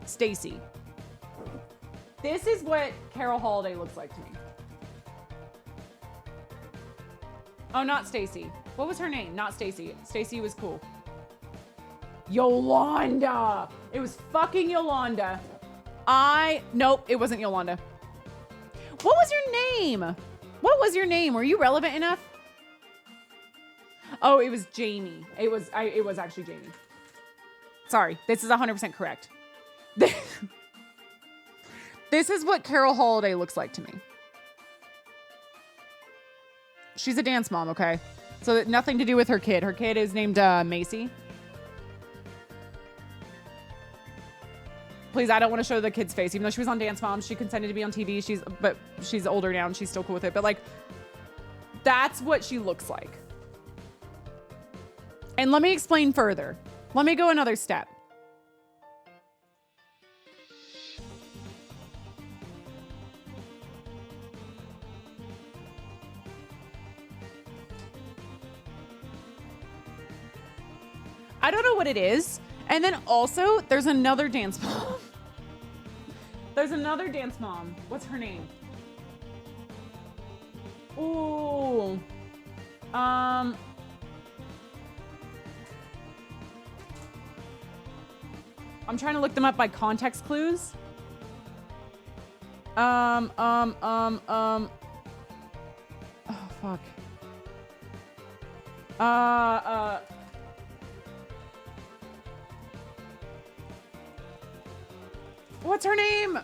Stacy. This is what Carol Holiday looks like to me. Oh, not Stacy. What was her name? Not Stacy. Stacy was cool. Yolanda. It was fucking Yolanda. Nope, it wasn't Yolanda. What was your name? What was your name? Were you relevant enough? Oh, it was Jamie. It was actually Jamie. Sorry, this is 100% correct. This is what Carol Holiday looks like to me. She's a dance mom, okay? So nothing to do with her kid. Her kid is named Macy. Please, I don't want to show the kid's face. Even though she was on Dance Moms, she consented to be on TV. She's older now and she's still cool with it. But like, that's what she looks like. And let me explain further. Let me go another step. I don't know what it is. And then also, there's another dance mom. There's another dance mom. What's her name? Ooh. I'm trying to look them up by context clues. Oh, fuck. What's her name?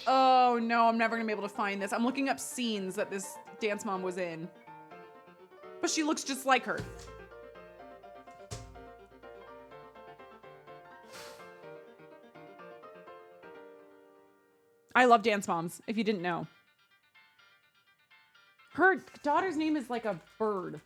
Oh no, I'm never gonna be able to find this. I'm looking up scenes that this dance mom was in. But she looks just like her. I love dance moms, if you didn't know. Her daughter's name is like a bird.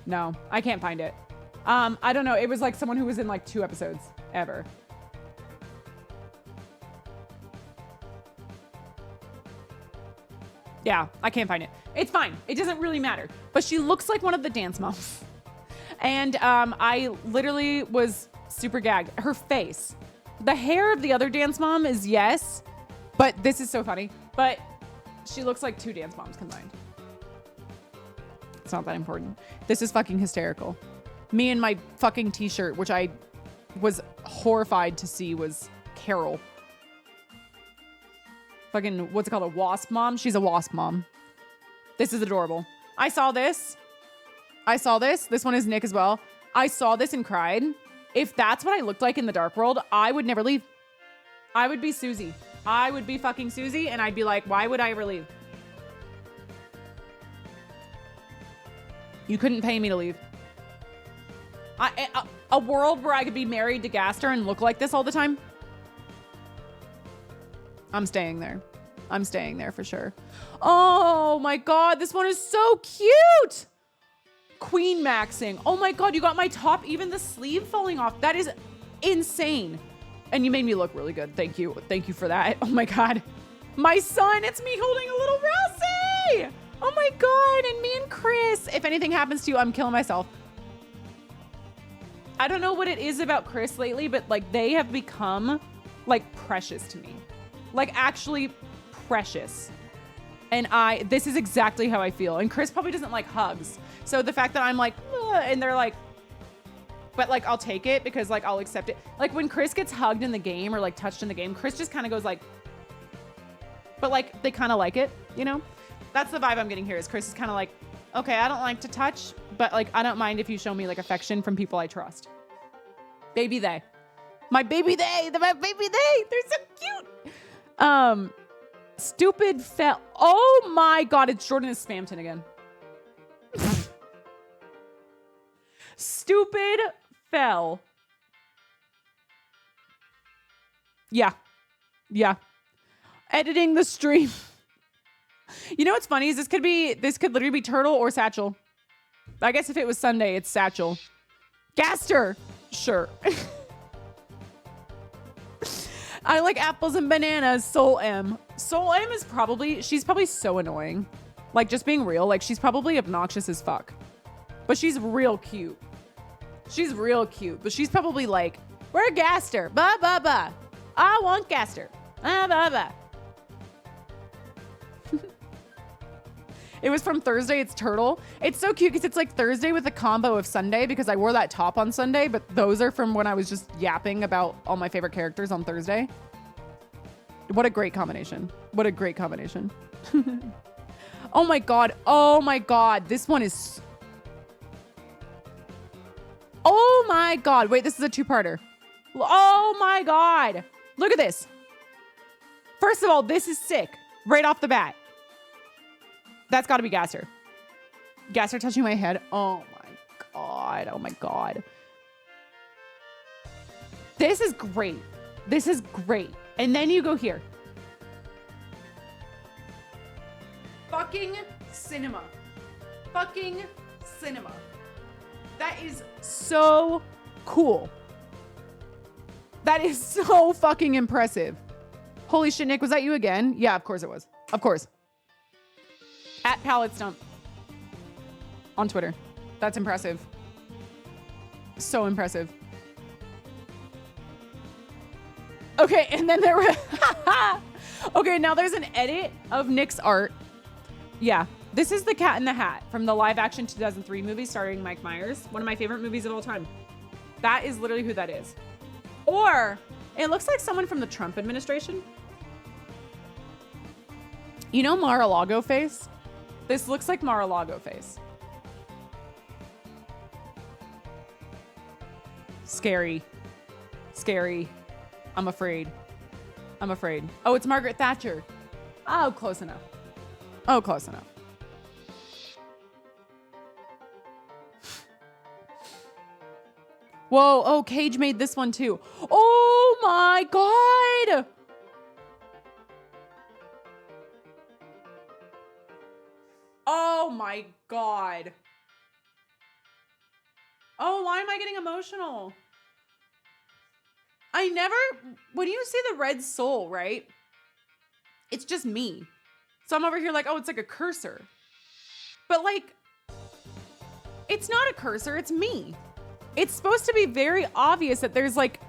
No, I can't find it. I don't know. It was like someone who was in like 2 episodes ever. Yeah, I can't find it. It's fine. It doesn't really matter. But she looks like one of the dance moms. And I literally was super gagged. Her face. The hair of the other dance mom is yes. But this is so funny. But she looks like 2 dance moms combined. It's not that important. This is fucking hysterical. Me and my fucking t-shirt, which I was horrified to see, was Carol. Fucking, what's it called? A wasp mom? She's a wasp mom. This is adorable. I saw this. This one is Nick as well. I saw this and cried. If that's what I looked like in the dark world, I would never leave. I would be Susie. I would be fucking Susie, and I'd be like, why would I ever leave? You couldn't pay me to leave. A world where I could be married to Gaster and look like this all the time? I'm staying there. I'm staying there for sure. Oh my God, this one is so cute. Queen maxing. Oh my God, you got my top, even the sleeve falling off. That is insane. And you made me look really good. Thank you. Thank you for that. Oh my God. My son, it's me holding a little Rousey. Oh my God, and me and Chris. If anything happens to you, I'm killing myself. I don't know what it is about Chris lately, but like they have become like precious to me. Like actually precious. And this is exactly how I feel. And Chris probably doesn't like hugs. So the fact that I'm like, ugh, and they're like, but like I'll take it because like I'll accept it. Like when Chris gets hugged in the game or like touched in the game, Chris just kind of goes like, but like they kind of like it, you know? That's the vibe I'm getting here is Chris is kind of like, okay, I don't like to touch, but like, I don't mind if you show me like affection from people I trust. Baby they. My baby they. My baby they. They're so cute. Stupid fell. Oh my God, it's Jordan is Spamton again. Stupid fell. Yeah. Yeah. Editing the stream. You know what's funny is this could literally be Turtle or Satchel. I guess if it was Sunday, it's Satchel. Gaster. Sure. I like apples and bananas. Soul M. Soul M is she's probably so annoying. Like just being real, like she's probably obnoxious as fuck. But she's real cute. She's real cute, but she's probably like We're Gaster. Ba ba ba. I want Gaster. Ba ba ba. It was from Thursday. It's Turtle. It's so cute because it's like Thursday with a combo of Sunday because I wore that top on Sunday, but those are from when I was just yapping about all my favorite characters on Thursday. What a great combination. What a great combination. Oh my God. Oh my God. This one is... Oh my God. Wait, this is a two-parter. Oh my God. Look at this. First of all, this is sick. Right off the bat. That's got to be Gaster. Gaster touching my head. Oh my God. Oh my God. This is great. This is great. And then you go here. Fucking cinema. Fucking cinema. That is so cool. That is so fucking impressive. Holy shit, Nick, was that you again? Yeah, of course it was. Of course. At Palette Stump on Twitter. That's impressive. So impressive. Okay, and then there were... Okay, now there's an edit of Nick's art. Yeah, this is the Cat in the Hat from the live action 2003 movie starring Mike Myers. One of my favorite movies of all time. That is literally who that is. Or it looks like someone from the Trump administration. You know Mar-a-Lago face? This looks like Mar-a-Lago face. Scary. Scary. I'm afraid. I'm afraid. Oh, it's Margaret Thatcher. Oh, close enough. Oh, close enough. Whoa. Oh, Cage made this one too. Oh my God. Oh my God. Oh, why am I getting emotional? I never, when you see the red soul, right? It's just me. So I'm over here like, oh, it's like a cursor. But like, it's not a cursor, it's me. It's supposed to be very obvious that there's like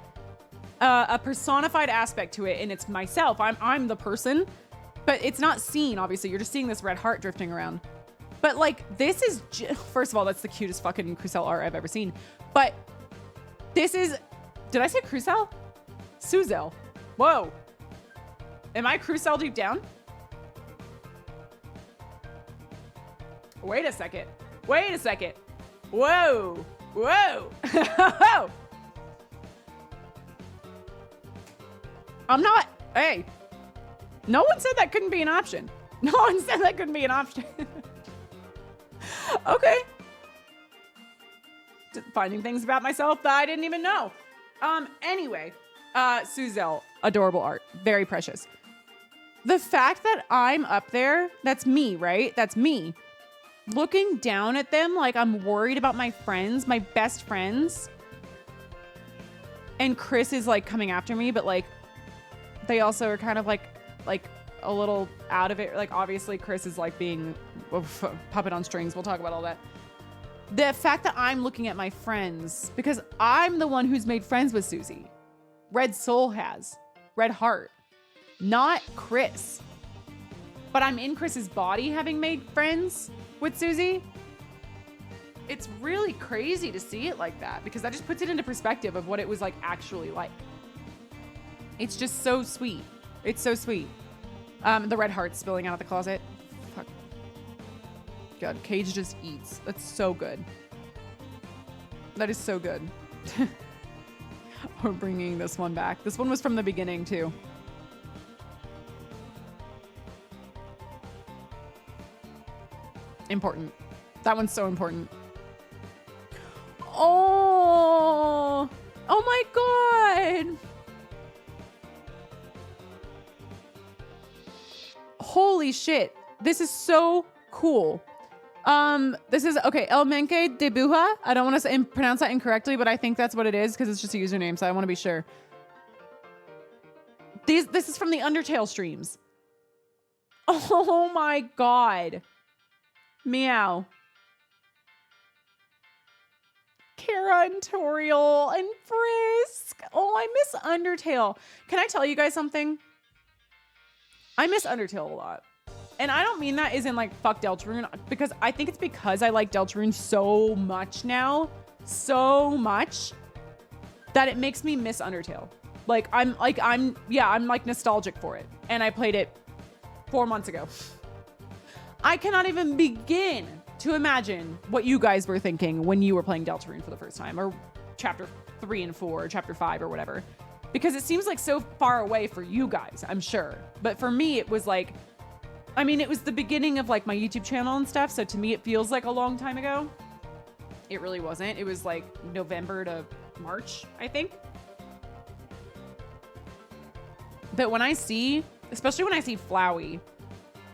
a personified aspect to it and it's myself. I'm the person, but it's not seen, obviously. You're just seeing this red heart drifting around. But like, this is, first of all, that's the cutest fucking Crucell art I've ever seen. But this is, did I say Crucell? Suzel. Whoa. Am I Crucell deep down? Wait a second. Wait a second. Whoa. Whoa. I'm not, hey. No one said that couldn't be an option. No one said that couldn't be an option. Okay. Just finding things about myself that I didn't even know. Anyway, Suzel, adorable art. Very precious. The fact that I'm up there, that's me, right? That's me. Looking down at them like I'm worried about my friends, my best friends. And Chris is like coming after me, but like they also are kind of like a little out of it. Like obviously Chris is like being puppet on strings. We'll talk about all that. The fact that I'm looking at my friends because I'm the one who's made friends with Susie. Red Soul has. Red Heart. Not Chris. But I'm in Chris's body having made friends with Susie. It's really crazy to see it like that because that just puts it into perspective of what it was like actually like. It's just so sweet. It's so sweet. The red heart spilling out of the closet. Fuck. God, Cage just eats. That's so good. That is so good. We're bringing this one back. This one was from the beginning too. Important. That one's so important. Oh, oh my God. Holy shit. This is so cool. This is, okay, El Menke de Buja. I don't want to pronounce that incorrectly, but I think that's what it is because it's just a username, so I want to be sure. This is from the Undertale streams. Oh my God. Meow. Kara and Toriel and Frisk. Oh I miss Undertale. Can I tell you guys something? I miss Undertale a lot. And I don't mean that as in like, fuck Deltarune, because I think it's because I like Deltarune so much now, so much, that it makes me miss Undertale. Like, I'm like nostalgic for it. And I played it 4 months ago. I cannot even begin to imagine what you guys were thinking when you were playing Deltarune for the first time, or chapter 3 and 4, or chapter 5 or whatever, because it seems like so far away for you guys, I'm sure. But for me, it was like, I mean, it was the beginning of like my YouTube channel and stuff. So to me, it feels like a long time ago. It really wasn't. It was like November to March, I think. But when I see, especially when I see Flowey,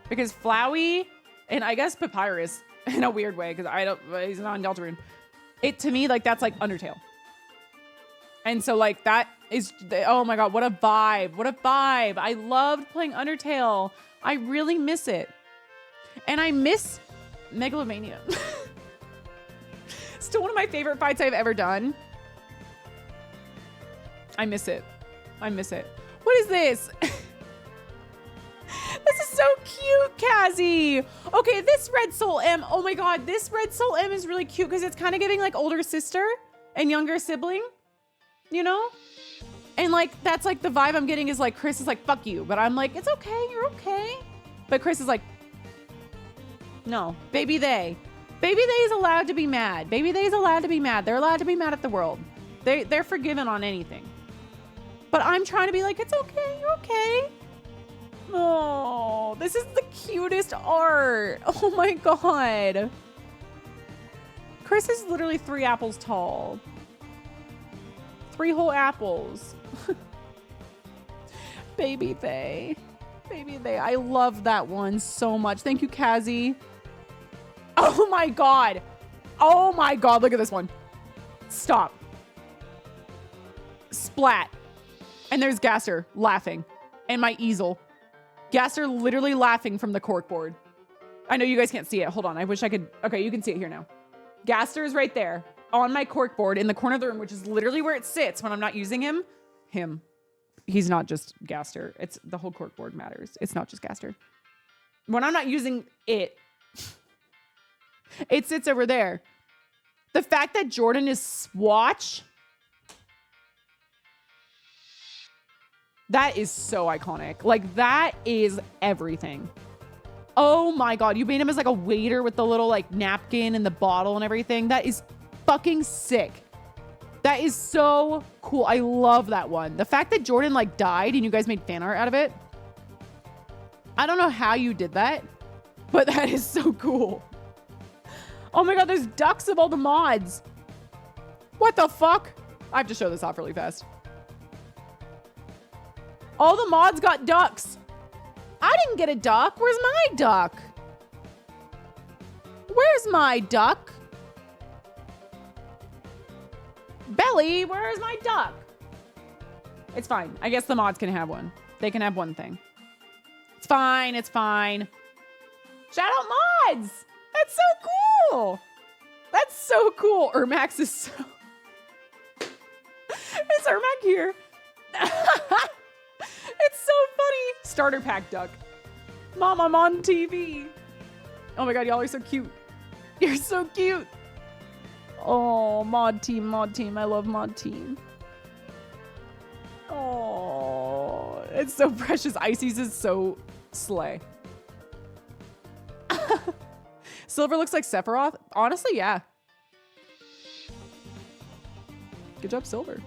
because Flowey, and I guess Papyrus in a weird way, because he's not in Deltarune. It, to me, like, that's like Undertale. And so like that is, oh my God, what a vibe. What a vibe. I loved playing Undertale. I really miss it. And I miss Megalomania. Still one of my favorite fights I've ever done. I miss it. I miss it. What is this? This is so cute, Kazzy. Okay, this Red Soul M. Oh my God, this Red Soul M is really cute because it's kind of giving like older sister and younger sibling, you know? And like, that's like the vibe I'm getting is like, Chris is like, fuck you. But I'm like, it's okay, you're okay. But Chris is like, no, baby they. Baby they is allowed to be mad. Baby they is allowed to be mad. They're allowed to be mad at the world. They're forgiven on anything. But I'm trying to be like, it's okay, you're okay. Oh, this is the cutest art. Oh my God. Chris is literally 3 apples tall. 3 whole apples. Baby they. Baby they. I love that one so much. Thank you, Kazzy. Oh my God. Oh my God. Look at this one. Stop. Splat. And there's Gaster laughing. And my easel. Gaster literally laughing from the corkboard. I know you guys can't see it. Hold on. I wish I could. Okay, you can see it here now. Gaster is right there on my corkboard in the corner of the room, which is literally where it sits when I'm not using him. He's not just Gaster. It's the whole corkboard matters. It's not just Gaster. When I'm not using it, it sits over there. The fact that Jordan is Swatch, that is so iconic. Like, that is everything. Oh my God. You made him as like a waiter with the little like napkin and the bottle and everything. That is fucking sick. That is so cool. I love that one. The fact that Jordan like died and you guys made fan art out of it. I don't know how you did that, but that is so cool. Oh my God. There's ducks of all the mods. What the fuck? I have to show this off really fast. All the mods got ducks. I didn't get a duck. Where's my duck? Where's my duck? Belly, where's my duck? It's fine. I guess the mods can have one. They can have one thing. It's fine. It's fine. Shout out mods. That's so cool. That's so cool. Ermax is so... Is Ermac here? It's so funny. Starter pack duck. Mom, I'm on TV. Oh my God, y'all are so cute. You're so cute. Oh, mod team. I love mod team. Oh, it's so precious. Icy's is so slay. Silver looks like Sephiroth. Honestly, yeah. Good job, Silver.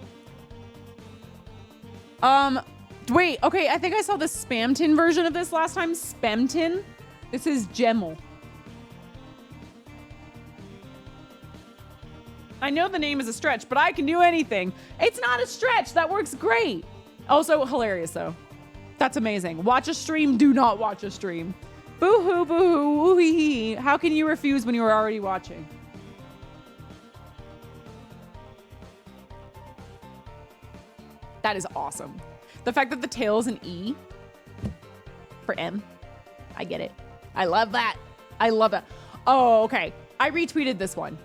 Wait, okay, I think I saw the Spamton version of this last time. Spamton. This is Gemmel. I know the name is a stretch, but I can do anything. It's not a stretch. That works great. Also hilarious, though. That's amazing. Watch a stream. Do not watch a stream. Boo-hoo, boo-hoo, woo-hee-hee. How can you refuse when you were already watching? That is awesome. The fact that the tail is an E for M. I get it. I love that. I love that. Oh, okay. I retweeted this one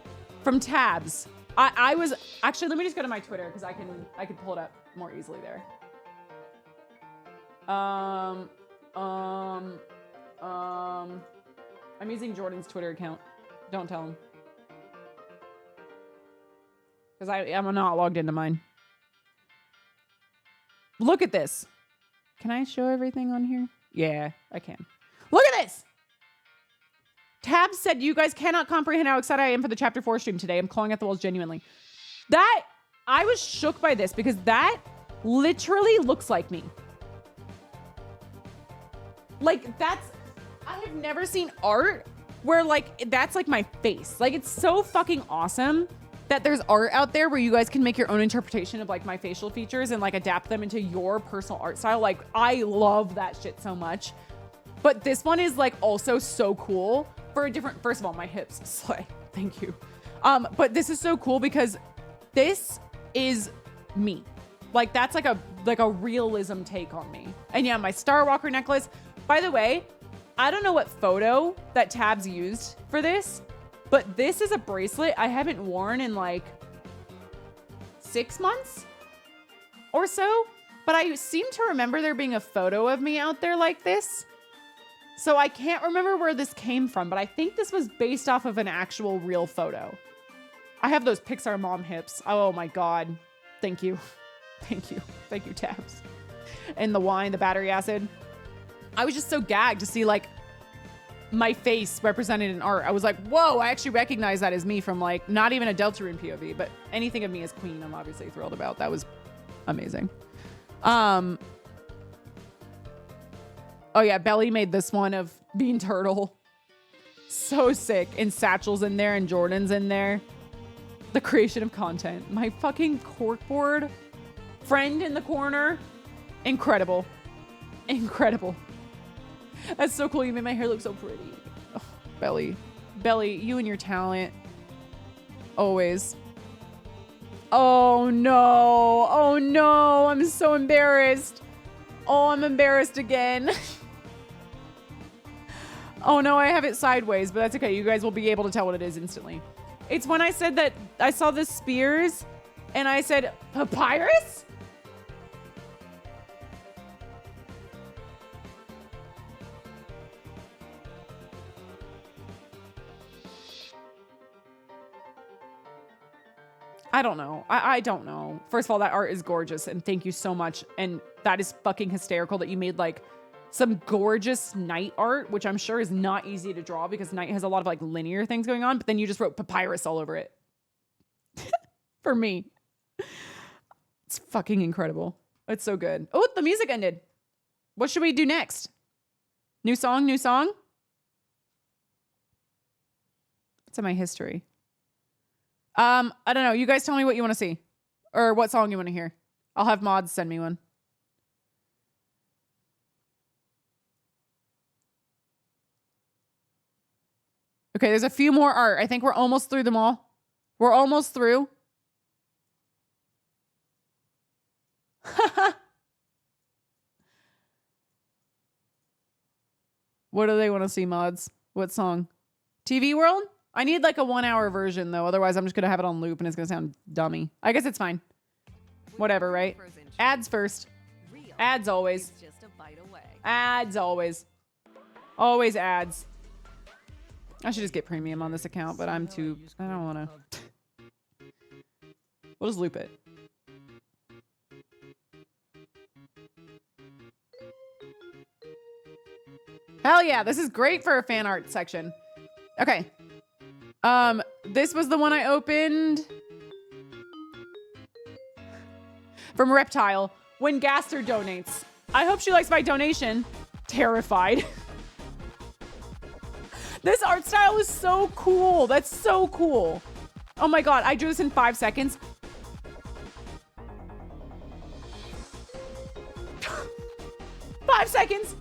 from Tabs. I was actually, let me just go to my Twitter because I can pull it up more easily there. I'm using Jordan's Twitter account. Don't tell him. Because I'm not logged into mine. Look at this. Can I show everything on here? Yeah, I can. Look at this. Tabs said, you guys cannot comprehend how excited I am for the chapter 4 stream today. I'm clawing at the walls genuinely. That, I was shook by this because that literally looks like me. Like that's, I have never seen art where like, that's like my face. Like it's so fucking awesome that there's art out there where you guys can make your own interpretation of like my facial features and like adapt them into your personal art style. Like I love that shit so much. But this one is like also so cool for a different, first of all, my hips slay. Thank you. But this is so cool because this is me. Like that's like a realism take on me. And yeah, my Star Walker necklace. By the way, I don't know what photo that Tabs used for this, but this is a bracelet I haven't worn in like 6 months or so. But I seem to remember there being a photo of me out there like this. So I can't remember where this came from, but I think this was based off of an actual real photo. I have those Pixar mom hips. Oh my God. Thank you. Thank you. Thank you, Tabs. And the wine, the battery acid. I was just so gagged to see like my face represented in art. I was like, whoa, I actually recognize that as me from like, not even a Deltarune POV, but anything of me as Queen, I'm obviously thrilled about. That was amazing. Oh yeah, Belly made this one of Bean Turtle. So sick. And Satchel's in there and Jordan's in there. The creation of content. My fucking corkboard friend in the corner. Incredible. Incredible. That's so cool. You made my hair look so pretty. Oh, Belly. Belly, you and your talent. Always. Oh no. Oh no. I'm so embarrassed. Oh, I'm embarrassed again. Oh no, I have it sideways, but that's okay. You guys will be able to tell what it is instantly. It's when I said that I saw the spears and I said, papyrus? I don't know. I don't know. First of all, that art is gorgeous and thank you so much. And that is fucking hysterical that you made like some gorgeous night art, which I'm sure is not easy to draw because night has a lot of like linear things going on, but then you just wrote papyrus all over it. For me. It's fucking incredible. It's so good. Oh, the music ended. What should we do next? New song, new song? What's in my history? I don't know. You guys tell me what you want to see or what song you want to hear. I'll have mods send me one. Okay, there's a few more art. I think we're almost through them all. We're almost through. What do they want to see, mods? What song? TV World? I need like a 1 hour version though. Otherwise I'm just going to have it on loop and it's going to sound dummy. I guess it's fine. Whatever, right? Ads first. Ads always. Ads always. Always ads. I should just get premium on this account, but I'm too... I don't want to... We'll just loop it. Hell yeah, this is great for a fan art section. Okay. This was the one I opened. From Reptile. When Gaster donates. I hope she likes my donation. Terrified. This art style is so cool. That's so cool. Oh my God, I drew this in 5 seconds. 5 seconds.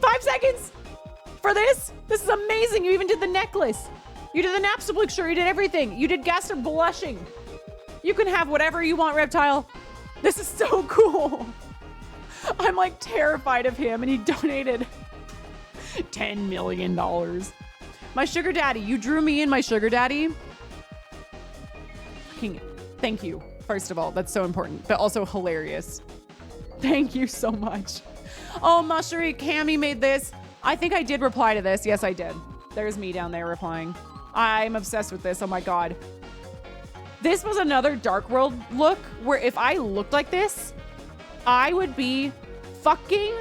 5 seconds for this. This is amazing. You even did the necklace. You did the Napster picture. You did everything. You did Gaster blushing. You can have whatever you want, Reptile. This is so cool. I'm like terrified of him and he donated $10 million. My sugar daddy. You drew me in my sugar daddy. fucking thank you. First of all, that's so important, but also hilarious. Thank you so much. Oh, Mushery, Cammy made this. I think I did reply to this. Yes, I did. There's me down there replying. I'm obsessed with this. Oh my God. This was another Dark World look where if I looked like this, I would be fucking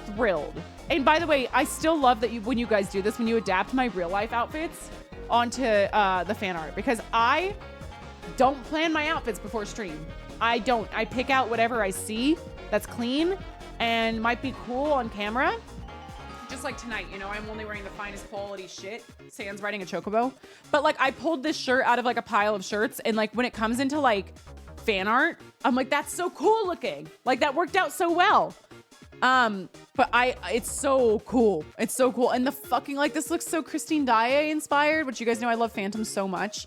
thrilled. And by the way, I still love that when you guys do this, when you adapt my real life outfits onto the fan art, because I don't plan my outfits before stream. I don't. I pick out whatever I see that's clean and might be cool on camera. Just like tonight, you know, I'm only wearing the finest quality shit. Sans riding a chocobo. But like I pulled this shirt out of like a pile of shirts, and like when it comes into like fan art, I'm like, that's so cool looking. Like that worked out so well. But it's so cool. It's so cool. And the fucking, like, this looks so Christine Daae inspired, which you guys know I love Phantom so much.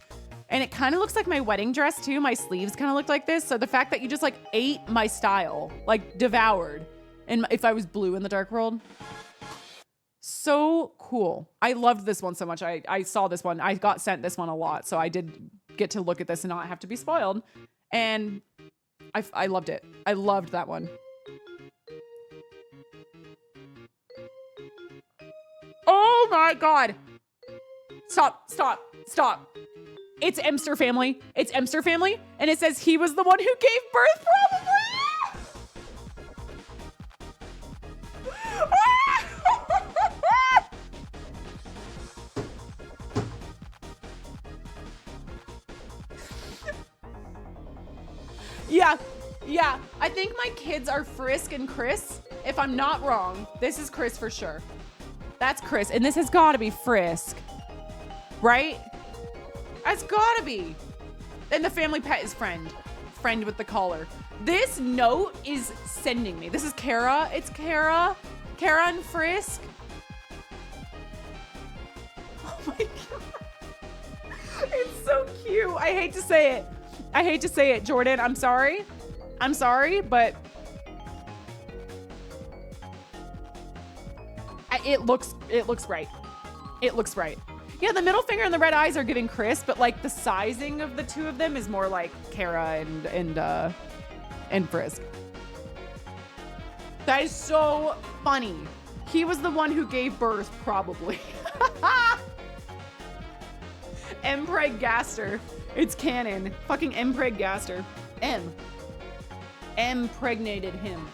And it kind of looks like my wedding dress too. My sleeves kind of looked like this. So the fact that you just like ate my style, like devoured. And if I was blue in the Dark World. So cool. I loved this one so much. I saw this one. I got sent this one a lot. So I did get to look at this and not have to be spoiled. And I loved it. I loved that one. Oh my God. Stop. It's Emster family. It's Emster family. And it says he was the one who gave birth, probably. Yeah. I think my kids are Frisk and Chris. If I'm not wrong, this is Chris for sure. That's Chris. And this has got to be Frisk. Right? That's got to be. And the family pet is Friend. Friend with the collar. This note is sending me. This is Kara. It's Kara. Kara and Frisk. Oh my God. It's so cute. I hate to say it, Jordan. I'm sorry, but it looks right. It looks right. Yeah, the middle finger and the red eyes are giving Chris, but like the sizing of the two of them is more like Kara and Frisk. That is so funny. He was the one who gave birth, probably. Mpreg Gaster. It's canon. Fucking Mpreg Gaster. Impregnated him.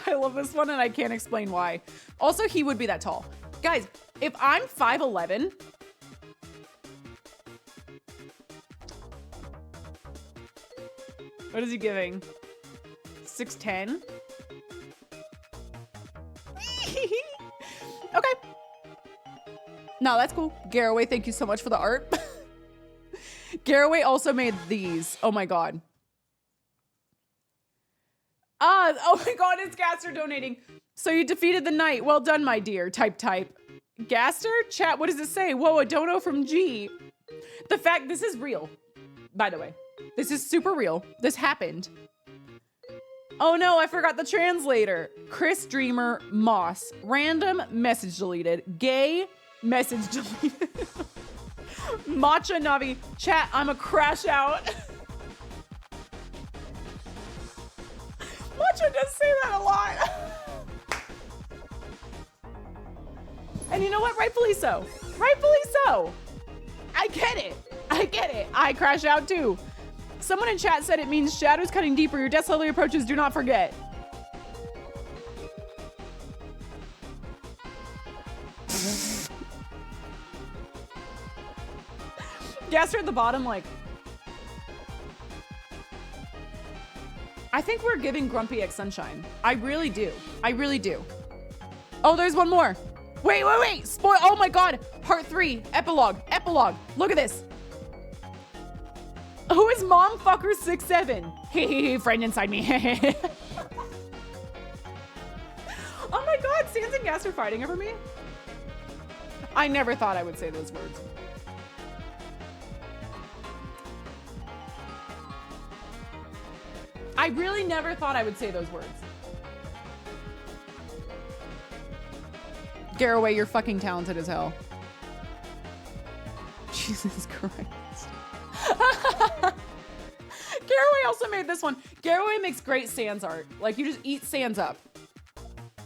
I love this one and I can't explain why. Also, he would be that tall. Guys, if I'm 5'11", what is he giving? 6'10"? Okay. No, that's cool. Garraway, thank you so much for the art. Garraway also made these. Oh my God. Oh my God, it's Gaster donating. So you defeated the knight. Well done, my dear. Type. Gaster? Chat, what does it say? Whoa, a dono from G. The fact, this is real, by the way. This is super real. This happened. Oh no, I forgot the translator. Chris Dreamer Moss. Random message deleted. Gay message deleted. Matcha Navi. Chat, I'm a crash out. Matcha does say that a lot. And you know what? Rightfully so. Rightfully so. I get it. I crash out too. Someone in chat said it means shadows cutting deeper. Your death slowly approaches. Do not forget. Gaster at the bottom, like. I think we're giving Grumpy X Sunshine. I really do. Oh, there's one more. Wait. Spoil. Oh my God. Part 3. Epilogue. Look at this. Who is Momfucker 67? Hey, friend inside me. Oh my God, Sans and Gas are fighting over me? I never thought I would say those words. I really never thought I would say those words. Garraway, you're fucking talented as hell. Jesus Christ. Garraway also made this one. Garraway makes great Sans art. Like, you just eat Sans up.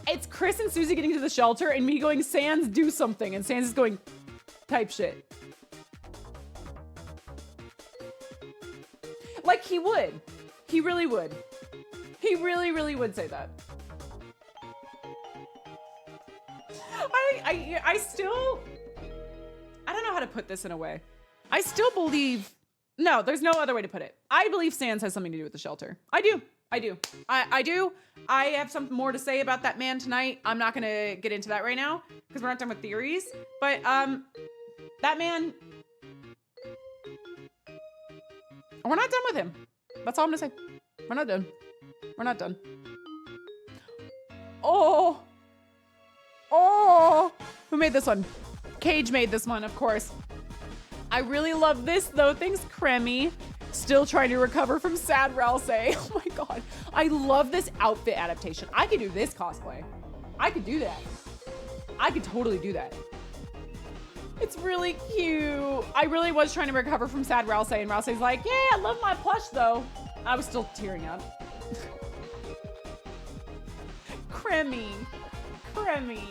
It's Chris and Susie getting to the shelter and me going, Sans, do something. And Sans is going, type shit. Like, he would. He really would. He really, really would say that. I still, I don't know how to put this in a way. I still believe, no, there's no other way to put it. I believe Sans has something to do with the shelter. I do. I do. I do. I have something more to say about that man tonight. I'm not going to get into that right now because we're not done with theories. But that man, we're not done with him. That's all I'm going to say. We're not done. We're not done. Oh. Oh. Who made this one? Cage made this one, of course. I really love this, though. Thanks, Cremmy. Still trying to recover from Sad Ralsei. Oh my god. I love this outfit adaptation. I could do this cosplay. I could do that. I could totally do that. It's really cute. I really was trying to recover from Sad Ralsei, and Ralsei's like, yeah, I love my plush, though. I was still tearing up. Cremmy. Cremmy.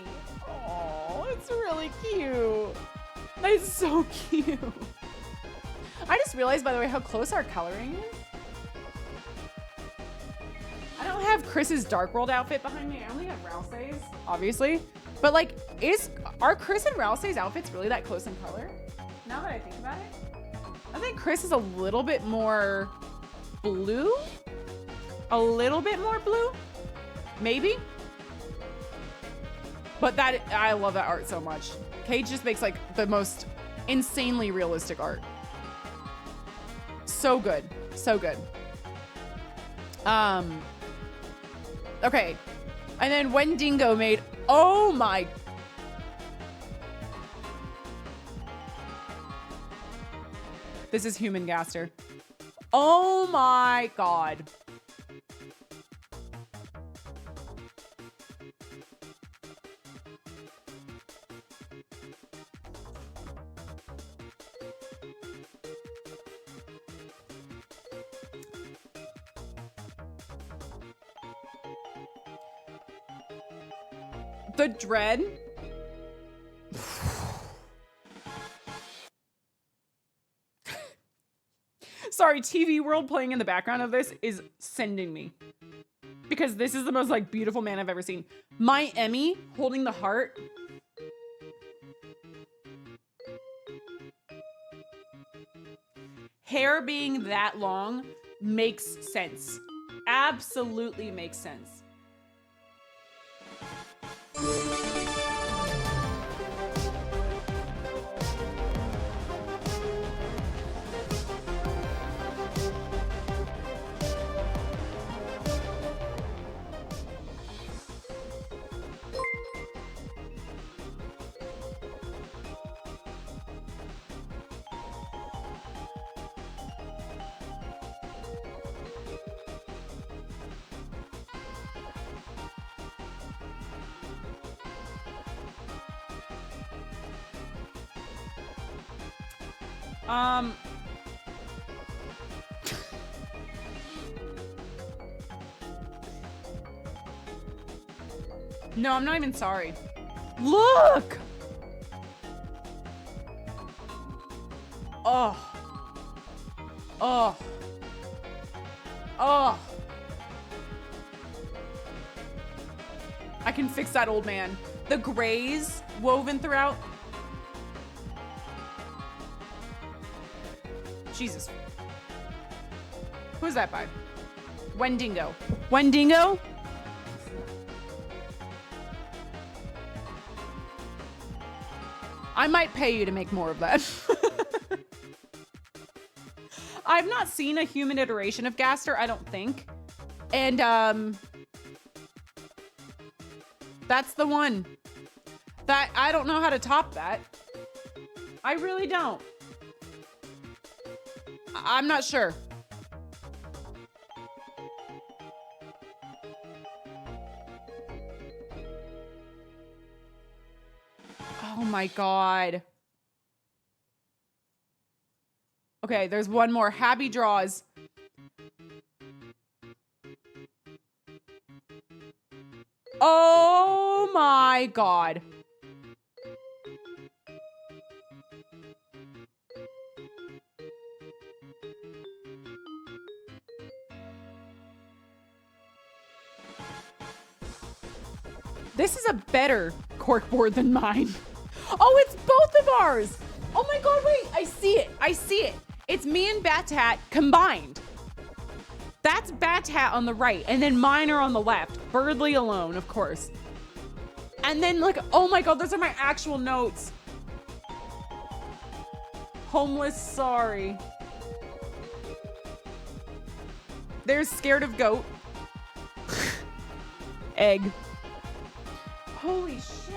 Oh, it's really cute. That's so cute. I just realized, by the way, how close our coloring is. I don't have Chris's Dark World outfit behind me. I only have Ralsei's, obviously. But like, are Chris and Ralsei's outfits really that close in color? Now that I think about it. I think Chris is a little bit more blue. A little bit more blue. Maybe. But that, I love that art so much. Cage just makes like the most insanely realistic art. So good. So good. Okay. And then Wendigo made, oh my. This is Human Gaster. Oh my god. The dread. Sorry, TV World playing in the background of this is sending me. Because this is the most like beautiful man I've ever seen. My Emmy holding the heart. Hair being that long makes sense. Absolutely makes sense. No, I'm not even sorry. Look! Oh. Oh. Oh. I can fix that old man. The grays woven throughout. Jesus. Who's that by? Wendigo. Wendigo? I might pay you to make more of that. I've not seen a human iteration of Gaster, I don't think. And that's the one. That I don't know how to top that. I really don't. I'm not sure. my God. Okay, there's one more. Happy draws. Oh my God. This is a better corkboard than mine. Oh, it's both of ours. Oh my God, wait, I see it. I see it. It's me and Bat-Tat combined. That's Bat-Tat on the right, and then mine are on the left. Birdly alone, of course. And then like, oh my God, those are my actual notes. Homeless, sorry. There's scared of goat. Egg. Holy shit.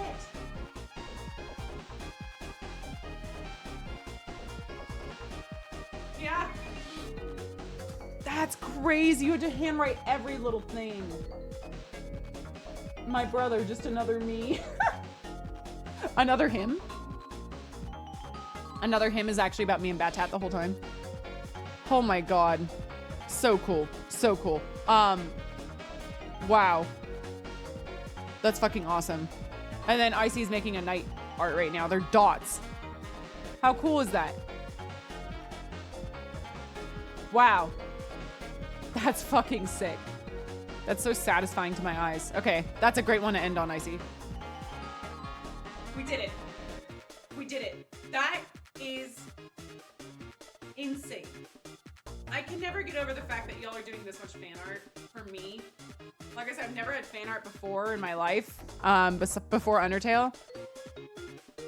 Yeah. That's crazy. You had to handwrite every little thing. My brother, just another me. Another him. Another him is actually about me and Bat-Tat the whole time. Oh my God. So cool. So cool. Wow. That's fucking awesome. And then Icy's making a night art right now. They're dots. How cool is that? Wow. That's fucking sick. That's so satisfying to my eyes. Okay, that's a great one to end on, Icy. We did it. We did it. That is insane. I can never get over the fact that y'all are doing this much fan art for me. Like I said, I've never had fan art before in my life, before Undertale.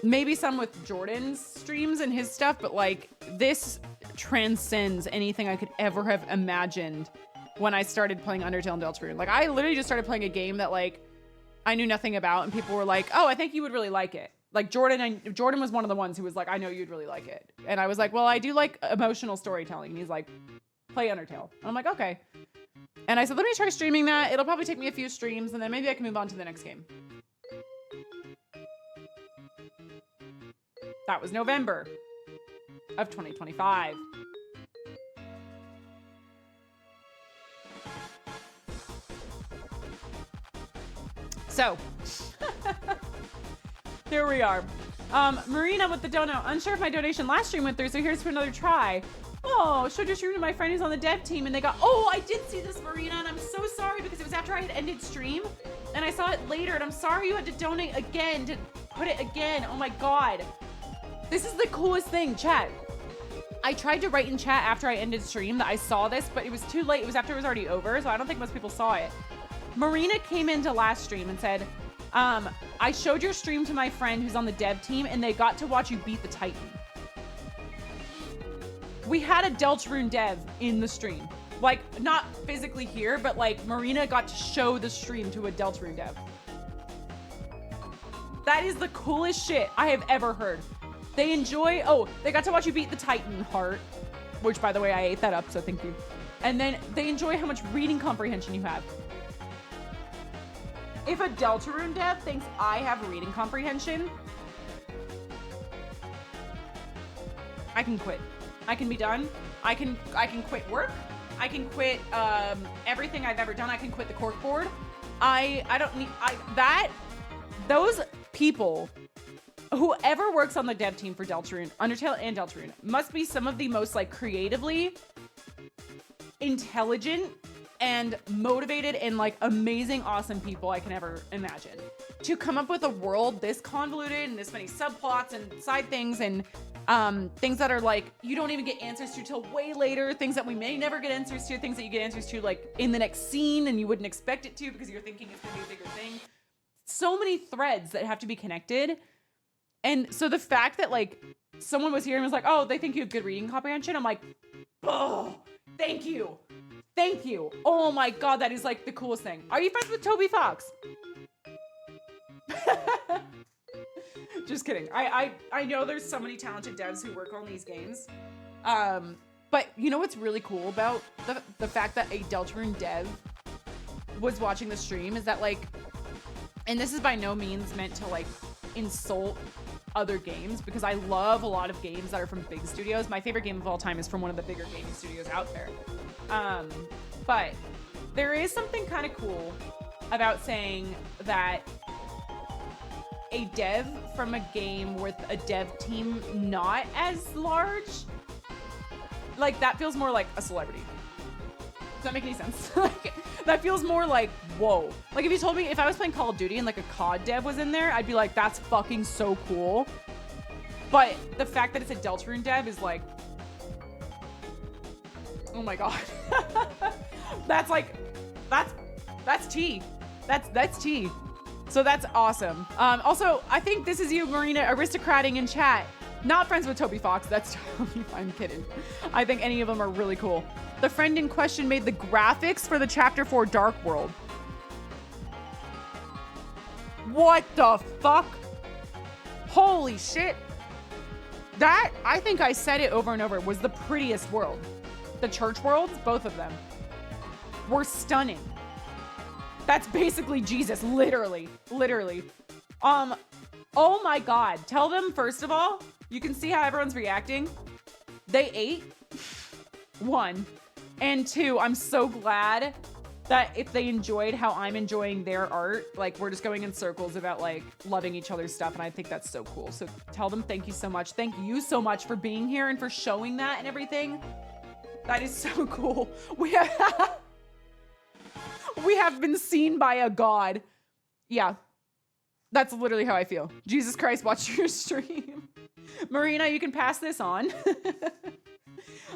Maybe some with Jordan's streams and his stuff, but like this transcends anything I could ever have imagined when I started playing Undertale and Deltarune. Like I literally just started playing a game that like I knew nothing about, and people were like, "Oh, I think you would really like it." Like Jordan was one of the ones who was like, "I know you'd really like it," and I was like, "Well, I do like emotional storytelling." And he's like, "Play Undertale." And I'm like, "Okay." And I said, let me try streaming that. It'll probably take me a few streams, and then maybe I can move on to the next game. That was November of 2025. So, here we are. Marina with the dono. Unsure if my donation last stream went through, so here's for another try. Oh, showed your stream to my friend who's on the dev team, and they got, oh, I did see this, Marina, and I'm so sorry because it was after I had ended stream, and I saw it later, and I'm sorry you had to donate again to put it again. Oh my God. This is the coolest thing, chat. I tried to write in chat after I ended stream that I saw this, but it was too late. It was after it was already over, so I don't think most people saw it. Marina came into last stream and said, I showed your stream to my friend who's on the dev team, and they got to watch you beat the Titan. We had a Deltarune dev in the stream. Like, not physically here, but like Marina got to show the stream to a Deltarune dev. That is the coolest shit I have ever heard. They enjoy, oh, they got to watch you beat the Titan heart, which by the way, I ate that up, so thank you. And then they enjoy how much reading comprehension you have. If a Deltarune dev thinks I have reading comprehension, I can quit. I can be done. I can quit work. I can quit everything I've ever done. I can quit the corkboard. I don't need those people, whoever works on the dev team for Deltarune, Undertale and Deltarune, must be some of the most like creatively intelligent and motivated and like amazing, awesome people I can ever imagine. To come up with a world this convoluted and this many subplots and side things and things that are like you don't even get answers to till way later, things that we may never get answers to, things that you get answers to like in the next scene and you wouldn't expect it to because you're thinking it's gonna be a bigger thing. So many threads that have to be connected. And so the fact that like someone was here and was like, oh, they think you have good reading comprehension. I'm like, oh, thank you. Thank you. Oh my God, that is like the coolest thing. Are you friends with Toby Fox? Just kidding. I know there's so many talented devs who work on these games. But you know what's really cool about the fact that a Deltarune dev was watching the stream is that like, and this is by no means meant to like insult other games because I love a lot of games that are from big studios. My favorite game of all time is from one of the bigger gaming studios out there. But there is something kind of cool about saying that a dev from a game with a dev team not as large, like that feels more like a celebrity. Does that make any sense? Like, that feels more like, whoa. Like if you told me, if I was playing Call of Duty and like a COD dev was in there, I'd be like, that's fucking so cool. But the fact that it's a Deltarune dev is like, oh my God. That's like, that's tea. That's tea. So that's awesome. Also, I think this is you, Marina, aristocrating in chat. Not friends with Toby Fox. That's totally fine. I'm kidding. I think any of them are really cool. The friend in question made the graphics for the Chapter 4 Dark World. What the fuck? Holy shit. That, I think I said it over and over, was the prettiest world. The church worlds, both of them, were stunning. That's basically Jesus, literally. Oh my God. Tell them, first of all, you can see how everyone's reacting. They ate, 1. And 2, I'm so glad that if they enjoyed how I'm enjoying their art, like we're just going in circles about like loving each other's stuff. And I think that's so cool. So tell them thank you so much. Thank you so much for being here and for showing that and everything. That is so cool. We have been seen by a God. Yeah. That's literally how I feel. Jesus Christ, watch your stream. Marina, you can pass this on.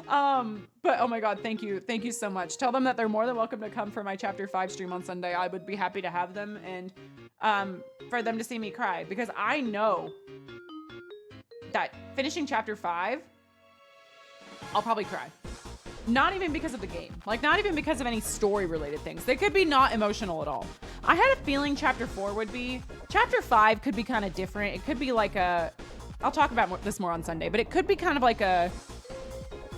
But oh my God, thank you. Thank you so much. Tell them that they're more than welcome to come for my Chapter 5 stream on Sunday. I would be happy to have them and for them to see me cry because I know that finishing Chapter 5, I'll probably cry. Not even because of the game. Like, not even because of any story-related things. They could be not emotional at all. I had a feeling Chapter 4 would be. Chapter 5 could be kind of different. It could be like a... I'll talk about this more on Sunday, but it could be kind of like a...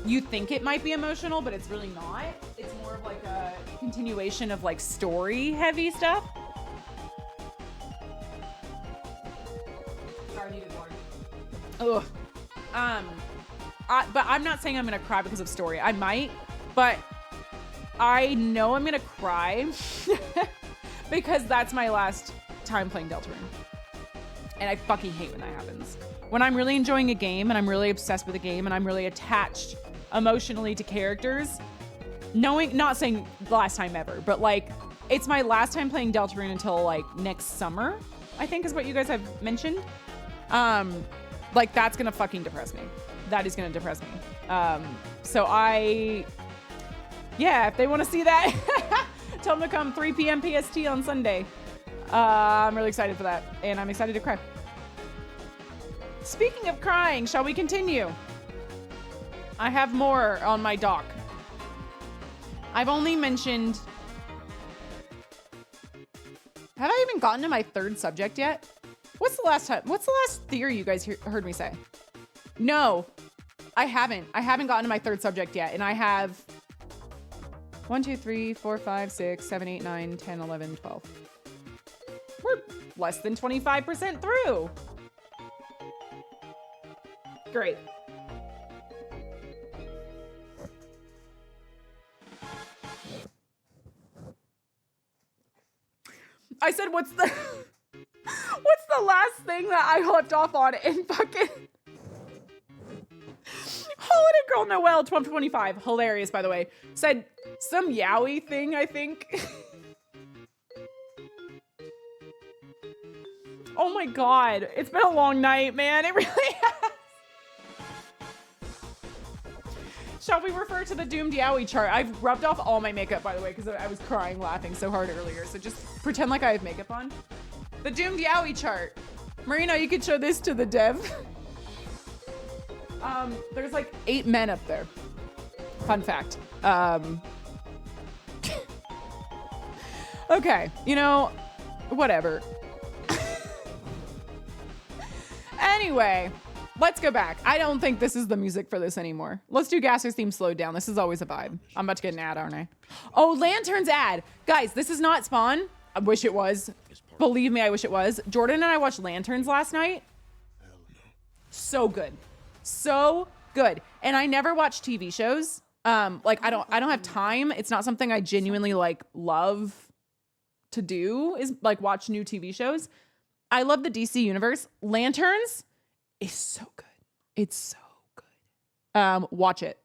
You think it might be emotional, but it's really not. It's more of like a continuation of like story-heavy stuff. Sorry, I needed water. Ugh. But I'm not saying I'm gonna cry because of story. I might, but I know I'm gonna cry because that's my last time playing Deltarune. And I fucking hate when that happens. When I'm really enjoying a game and I'm really obsessed with a game and I'm really attached emotionally to characters, not saying the last time ever, but like it's my last time playing Deltarune until like next summer, I think is what you guys have mentioned. Like that's gonna fucking depress me. That is going to depress me. So yeah, if they want to see that, tell them to come 3 p.m. PST on Sunday. I'm really excited for that. And I'm excited to cry. Speaking of crying, shall we continue? I have more on my doc. I've only mentioned... Have I even gotten to my 3rd subject yet? What's the last theory you guys heard me say? No, I haven't. I haven't gotten to my 3rd subject yet. And I have 1, 2, 3, 4, 5, 6, 7, 8, 9, 10, 11, 12. We're less than 25% through. Great. I said, what's the last thing that I left off on and fucking... Holiday Girl Noelle 1225, hilarious by the way, said some yaoi thing, I think. Oh my God, it's been a long night, man. It really has. Shall we refer to the doomed yaoi chart? I've rubbed off all my makeup, by the way, because I was crying laughing so hard earlier. So just pretend like I have makeup on. The doomed yaoi chart. Marina, you could show this to the dev. There's like 8 men up there. Fun fact. Okay, you know, whatever. Anyway, let's go back. I don't think this is the music for this anymore. Let's do Gasser's theme slowed down. This is always a vibe. I'm about to get an ad, aren't I? Oh, Lantern's ad. Guys, this is not Spawn. I wish it was. Believe me, I wish it was. Jordan and I watched Lanterns last night. So good. So good. And I never watch TV shows. Like I don't have time. It's not something I genuinely like love to do, is like watch new TV shows. I love the DC universe. Lanterns is so good. It's so good. Watch it.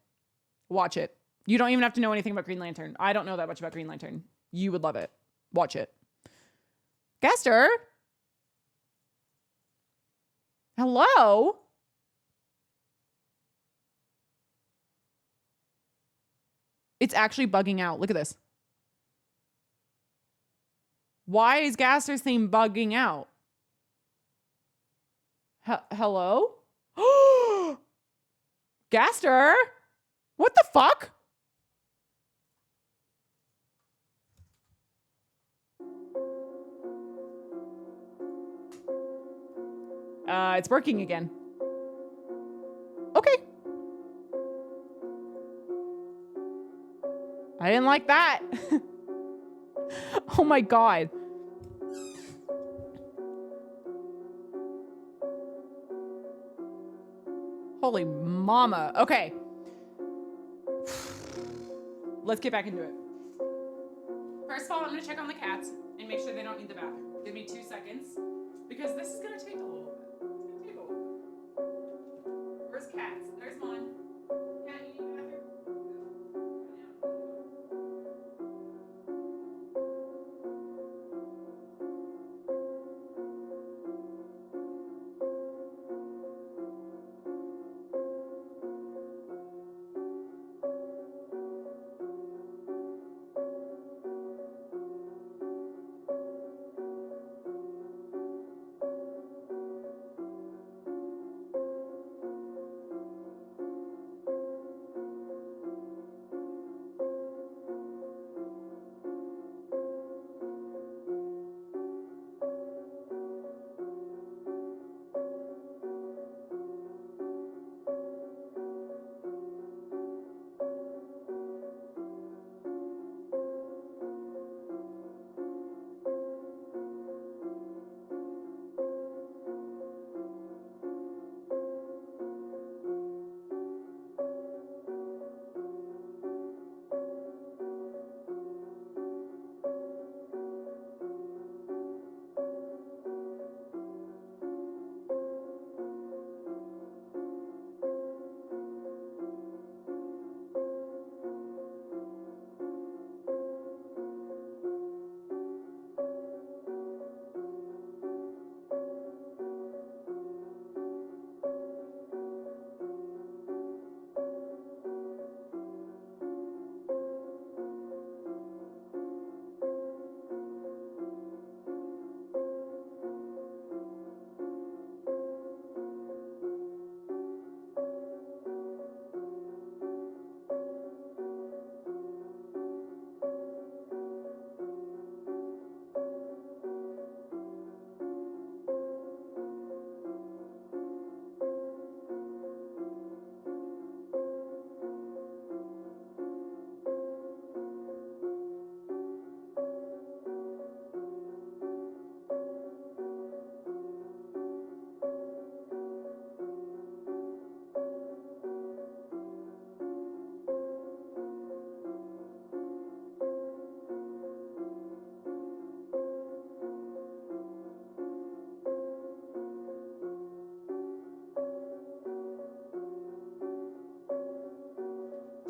Watch it. You don't even have to know anything about Green Lantern. I don't know that much about Green Lantern. You would love it. Watch it. Gaster? Hello? It's actually bugging out. Look at this. Why is Gaster's theme bugging out? Hello? Gaster? What the fuck? It's working again. Okay. I didn't like that. Oh my God. Holy mama. Okay. Let's get back into it. First of all, I'm going to check on the cats and make sure they don't need the bathroom. Give me 2 seconds because this is going to take a little bit. It's going to take a little bit. Where's cats? There's one. Cat, you need the bathroom?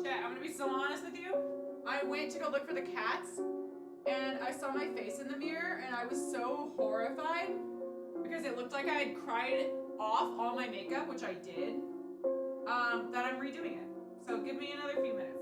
Chat, I'm gonna be so honest with you. I went to go look for the cats, and I saw my face in the mirror, and I was so horrified because it looked like I had cried off all my makeup, which I did, that I'm redoing it. So give me another few minutes.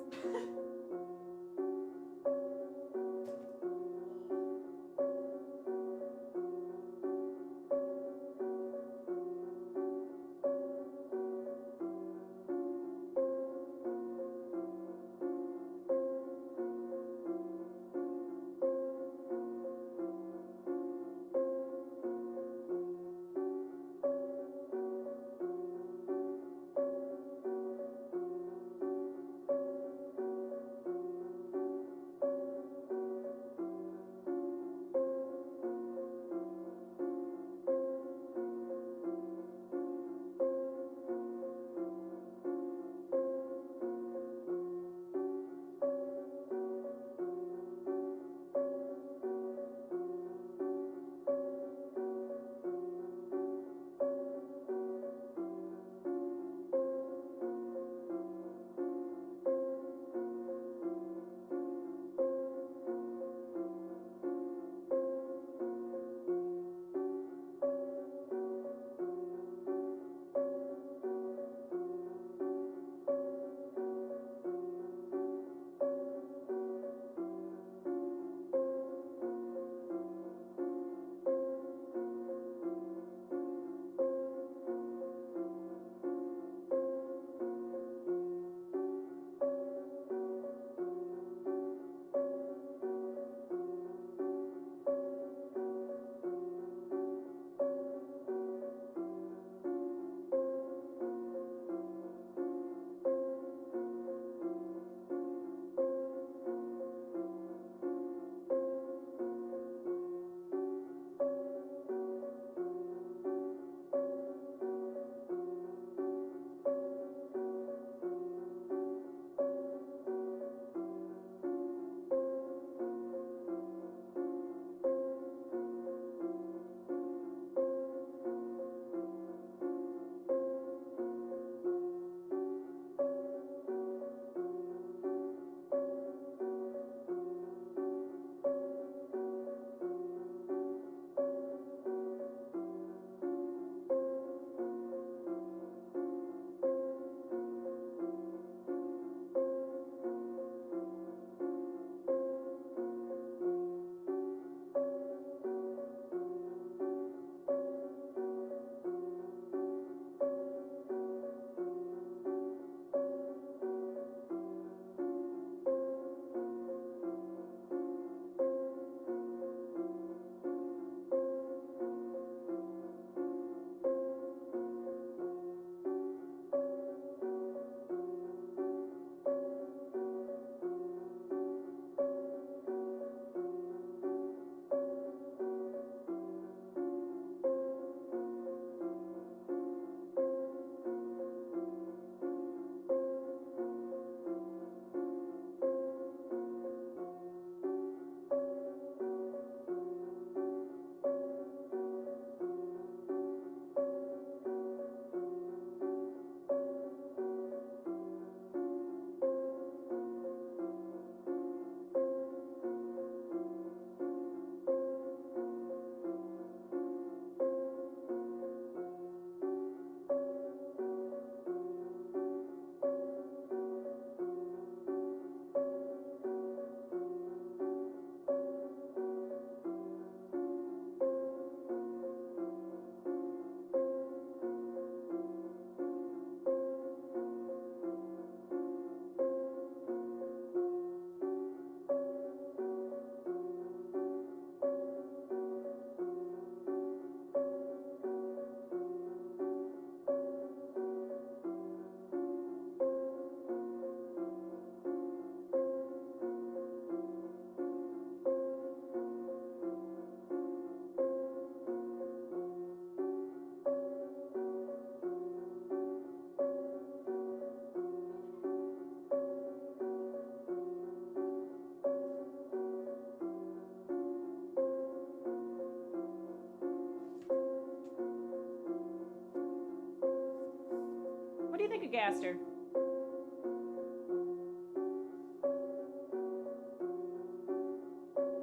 Gaster.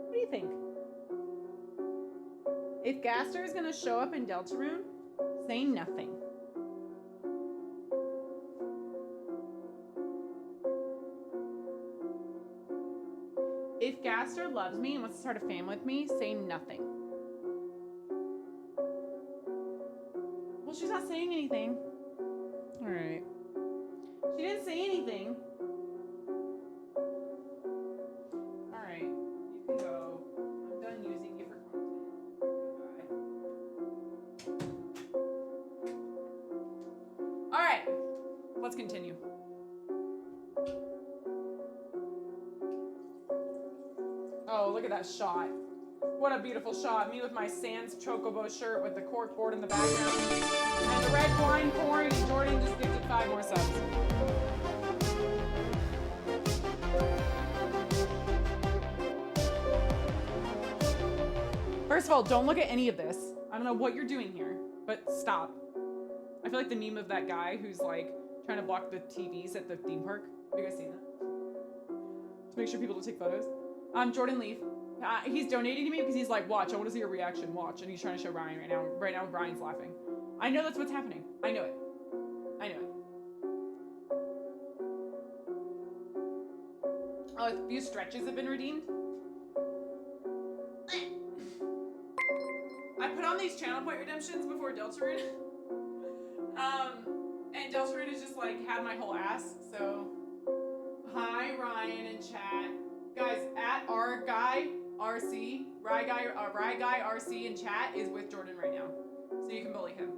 What do you think? If Gaster is gonna show up in Deltarune, say nothing. If Gaster loves me and wants to start a family with me, say nothing. Well, she's not saying anything. All right. She didn't say anything. All right. You can go. I'm done using you for content. Goodbye. All right. Let's continue. Oh, look at that shot. What a beautiful shot. Me with my Sans Chocobo shirt with the cork board in the background. And the red wine pouring, and Jordan just gifted 5 more subs. First of all, don't look at any of this. I don't know what you're doing here, but stop. I feel like the meme of that guy who's like trying to block the TVs at the theme park. Have you guys seen that? To make sure people don't take photos. Jordan Leaf. He's donating to me because he's like, watch, I want to see your reaction, watch. And he's trying to show Ryan right now. Right now, Ryan's laughing. I know that's what's happening. I know it. I know it. Oh, a few stretches have been redeemed. I put on these channel point redemptions before Deltarune. And Deltarune has just like had my whole ass, so. Hi, Ryan in chat. Guys, at our guy, RC, Rye Guy RC in chat is with Jordan right now. So you can bully him.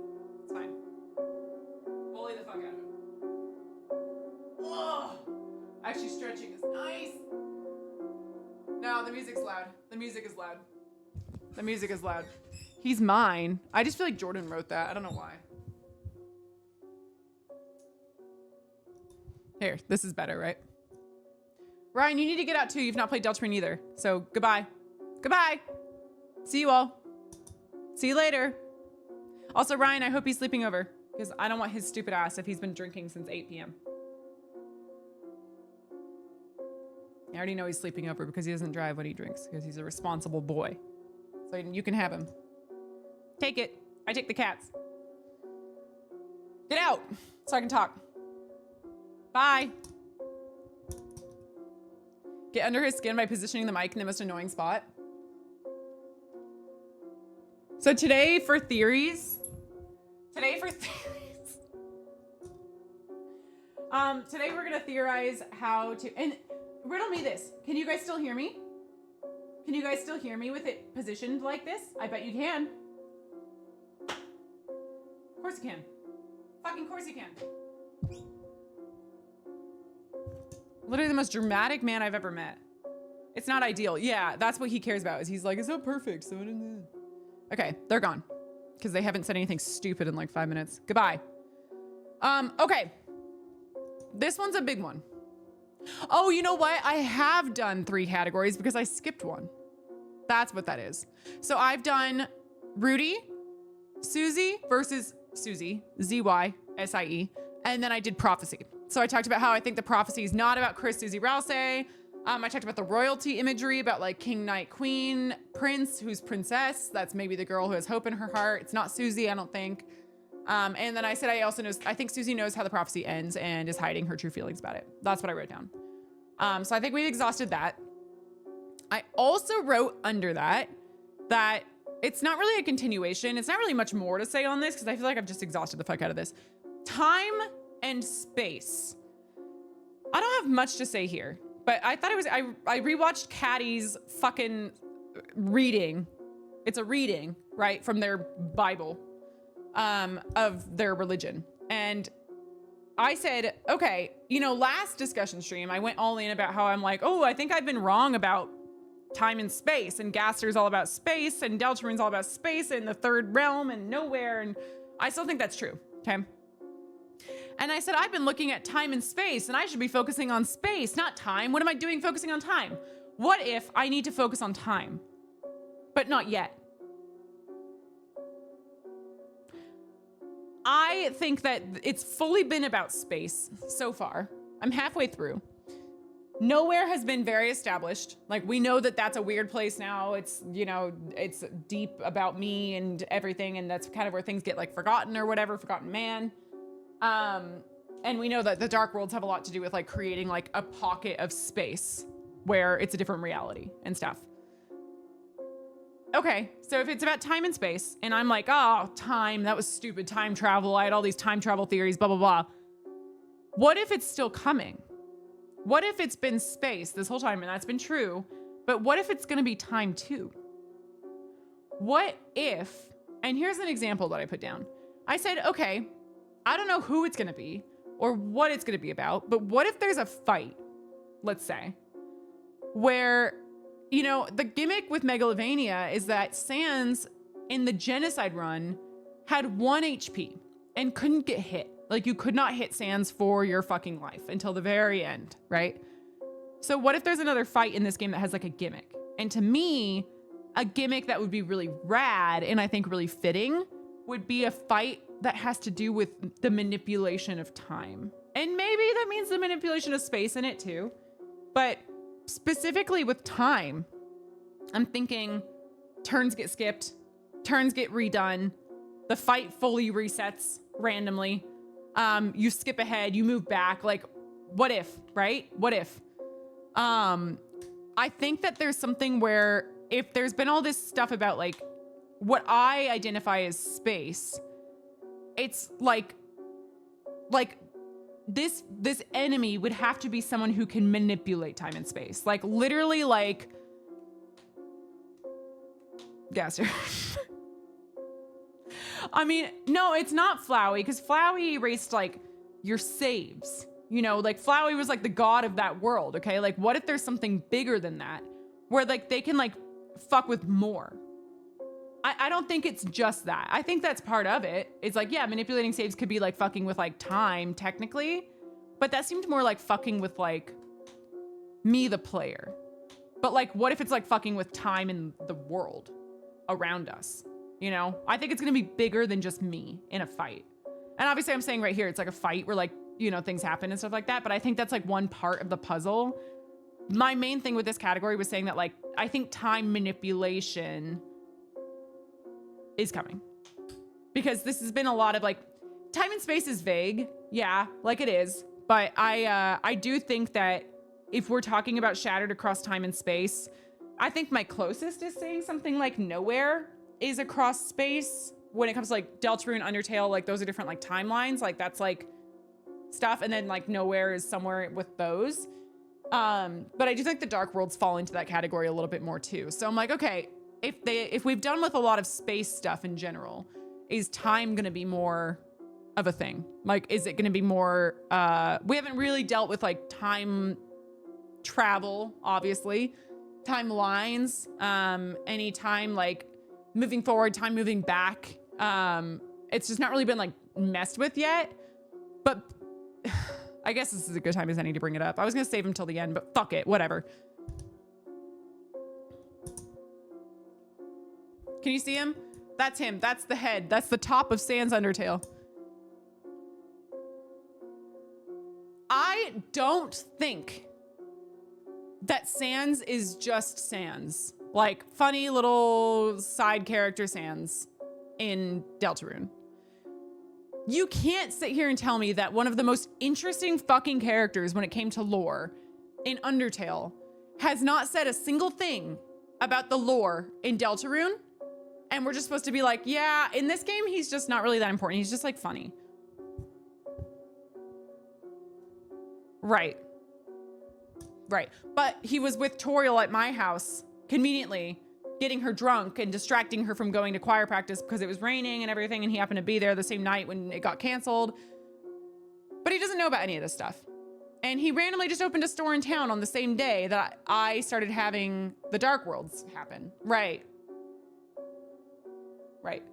It's fine. Bully the fuck out of him. Oh! Actually, stretching is nice. No, the music's loud. The music is loud. The music is loud. He's mine. I just feel like Jordan wrote that. I don't know why. Here, this is better, right? Ryan, you need to get out too. You've not played Deltarune either. So goodbye. Goodbye. See you all. See you later. Also, Ryan, I hope he's sleeping over because I don't want his stupid ass if he's been drinking since 8 p.m. I already know he's sleeping over because he doesn't drive when he drinks because he's a responsible boy. So you can have him. Take it. I take the cats. Get out so I can talk. Bye. Get under his skin by positioning the mic in the most annoying spot. So today for theories. Today we're gonna theorize how to, and riddle me this. Can you guys still hear me? Can you guys still hear me with it positioned like this? I bet you can. Of course you can. Fucking course you can. Literally the most dramatic man I've ever met. It's not ideal. Yeah, that's what he cares about. Is he's like, it's not perfect. So okay, they're gone because they haven't said anything stupid in like 5 minutes. Goodbye. Okay. This one's a big one. Oh, you know what? I have done 3 categories because I skipped one. That's what that is. So I've done Rudy, Susie versus Susie, Z-Y-S-I-E, and then I did Prophecy. So I talked about how I think the prophecy is not about Chris, Susie, Rouse. I talked about the royalty imagery, about like king, knight, queen, prince, who's princess. That's maybe the girl who has hope in her heart. It's not Susie, I don't think. And then I said I think Susie knows how the prophecy ends and is hiding her true feelings about it. That's what I wrote down. So I think we've exhausted that. I also wrote under that it's not really a continuation. It's not really much more to say on this because I feel like I've just exhausted the fuck out of this. Time and space. I don't have much to say here, but I thought it was, I rewatched Caddy's fucking reading. It's a reading, right? From their Bible, of their religion. And I said, okay, you know, last discussion stream, I went all in about how I'm like, oh, I think I've been wrong about time and space, and Gaster's all about space, and Deltarune's all about space, and the third realm, and nowhere, and I still think that's true, okay? And I said, I've been looking at time and space, and I should be focusing on space, not time. What am I doing focusing on time? What if I need to focus on time, but not yet? I think that it's fully been about space so far. I'm halfway through. Nowhere has been very established. Like, we know that that's a weird place now. It's, you know, it's deep about me and everything, and that's kind of where things get like forgotten or whatever, forgotten man. And we know that the Dark Worlds have a lot to do with like creating like a pocket of space where it's a different reality and stuff. Okay, so if it's about time and space, and I'm like, oh, time, that was stupid, time travel, I had all these time travel theories, blah, blah, blah. What if it's still coming? What if it's been space this whole time and that's been true, but what if it's gonna be time too? What if, and here's an example that I put down. I said, okay, I don't know who it's gonna be or what it's gonna be about, but what if there's a fight, let's say, where, you know, the gimmick with Megalovania is that Sans in the genocide run had 1 HP and couldn't get hit. Like, you could not hit Sans for your fucking life until the very end, right? So what if there's another fight in this game that has like a gimmick? And to me, a gimmick that would be really rad and I think really fitting would be a fight that has to do with the manipulation of time. And maybe that means the manipulation of space in it too. But specifically with time, I'm thinking turns get skipped, turns get redone, the fight fully resets randomly. You skip ahead, you move back, like, what if, right? What if? I think that there's something where if there's been all this stuff about like what I identify as space, it's like this enemy would have to be someone who can manipulate time and space. Like literally like Gasser. I mean, no, it's not Flowey, because Flowey erased like your saves. You know, like Flowey was like the god of that world, okay? Like what if there's something bigger than that where like they can like fuck with more? I don't think it's just that. I think that's part of it. It's like, yeah, manipulating saves could be like fucking with like time technically, but that seemed more like fucking with like me, the player. But like, what if it's like fucking with time in the world around us? You know, I think it's gonna be bigger than just me in a fight. And obviously I'm saying right here, it's like a fight where like, you know, things happen and stuff like that. But I think that's like one part of the puzzle. My main thing with this category was saying that like, I think time manipulation is coming, because this has been a lot of like, time and space is vague. Yeah, like it is. But I do think that if we're talking about shattered across time and space, I think my closest is saying something like Nowhere is across space when it comes to like Deltarune, Undertale, like those are different like timelines. Like that's like stuff. And then like Nowhere is somewhere with those. But I do think the Dark Worlds fall into that category a little bit more too. So I'm like, okay, if we've done with a lot of space stuff in general, is time going to be more of a thing? Like, is it going to be more, we haven't really dealt with like time travel, obviously, timelines, any time like moving forward, time moving back. It's just not really been like messed with yet, but I guess this is a good time as any to bring it up. I was going to save him till the end, but fuck it, whatever. Can you see him? That's him. That's the head. That's the top of Sans Undertale. I don't think that Sans is just Sans. Like funny little side character Sans in Deltarune. You can't sit here and tell me that one of the most interesting fucking characters when it came to lore in Undertale has not said a single thing about the lore in Deltarune. And we're just supposed to be like, yeah, in this game, he's just not really that important. He's just like funny. Right. Right. But he was with Toriel at my house, conveniently, getting her drunk and distracting her from going to choir practice because it was raining and everything. And he happened to be there the same night when it got canceled. But he doesn't know about any of this stuff. And he randomly just opened a store in town on the same day that I started having the Dark Worlds happen. Right. Right.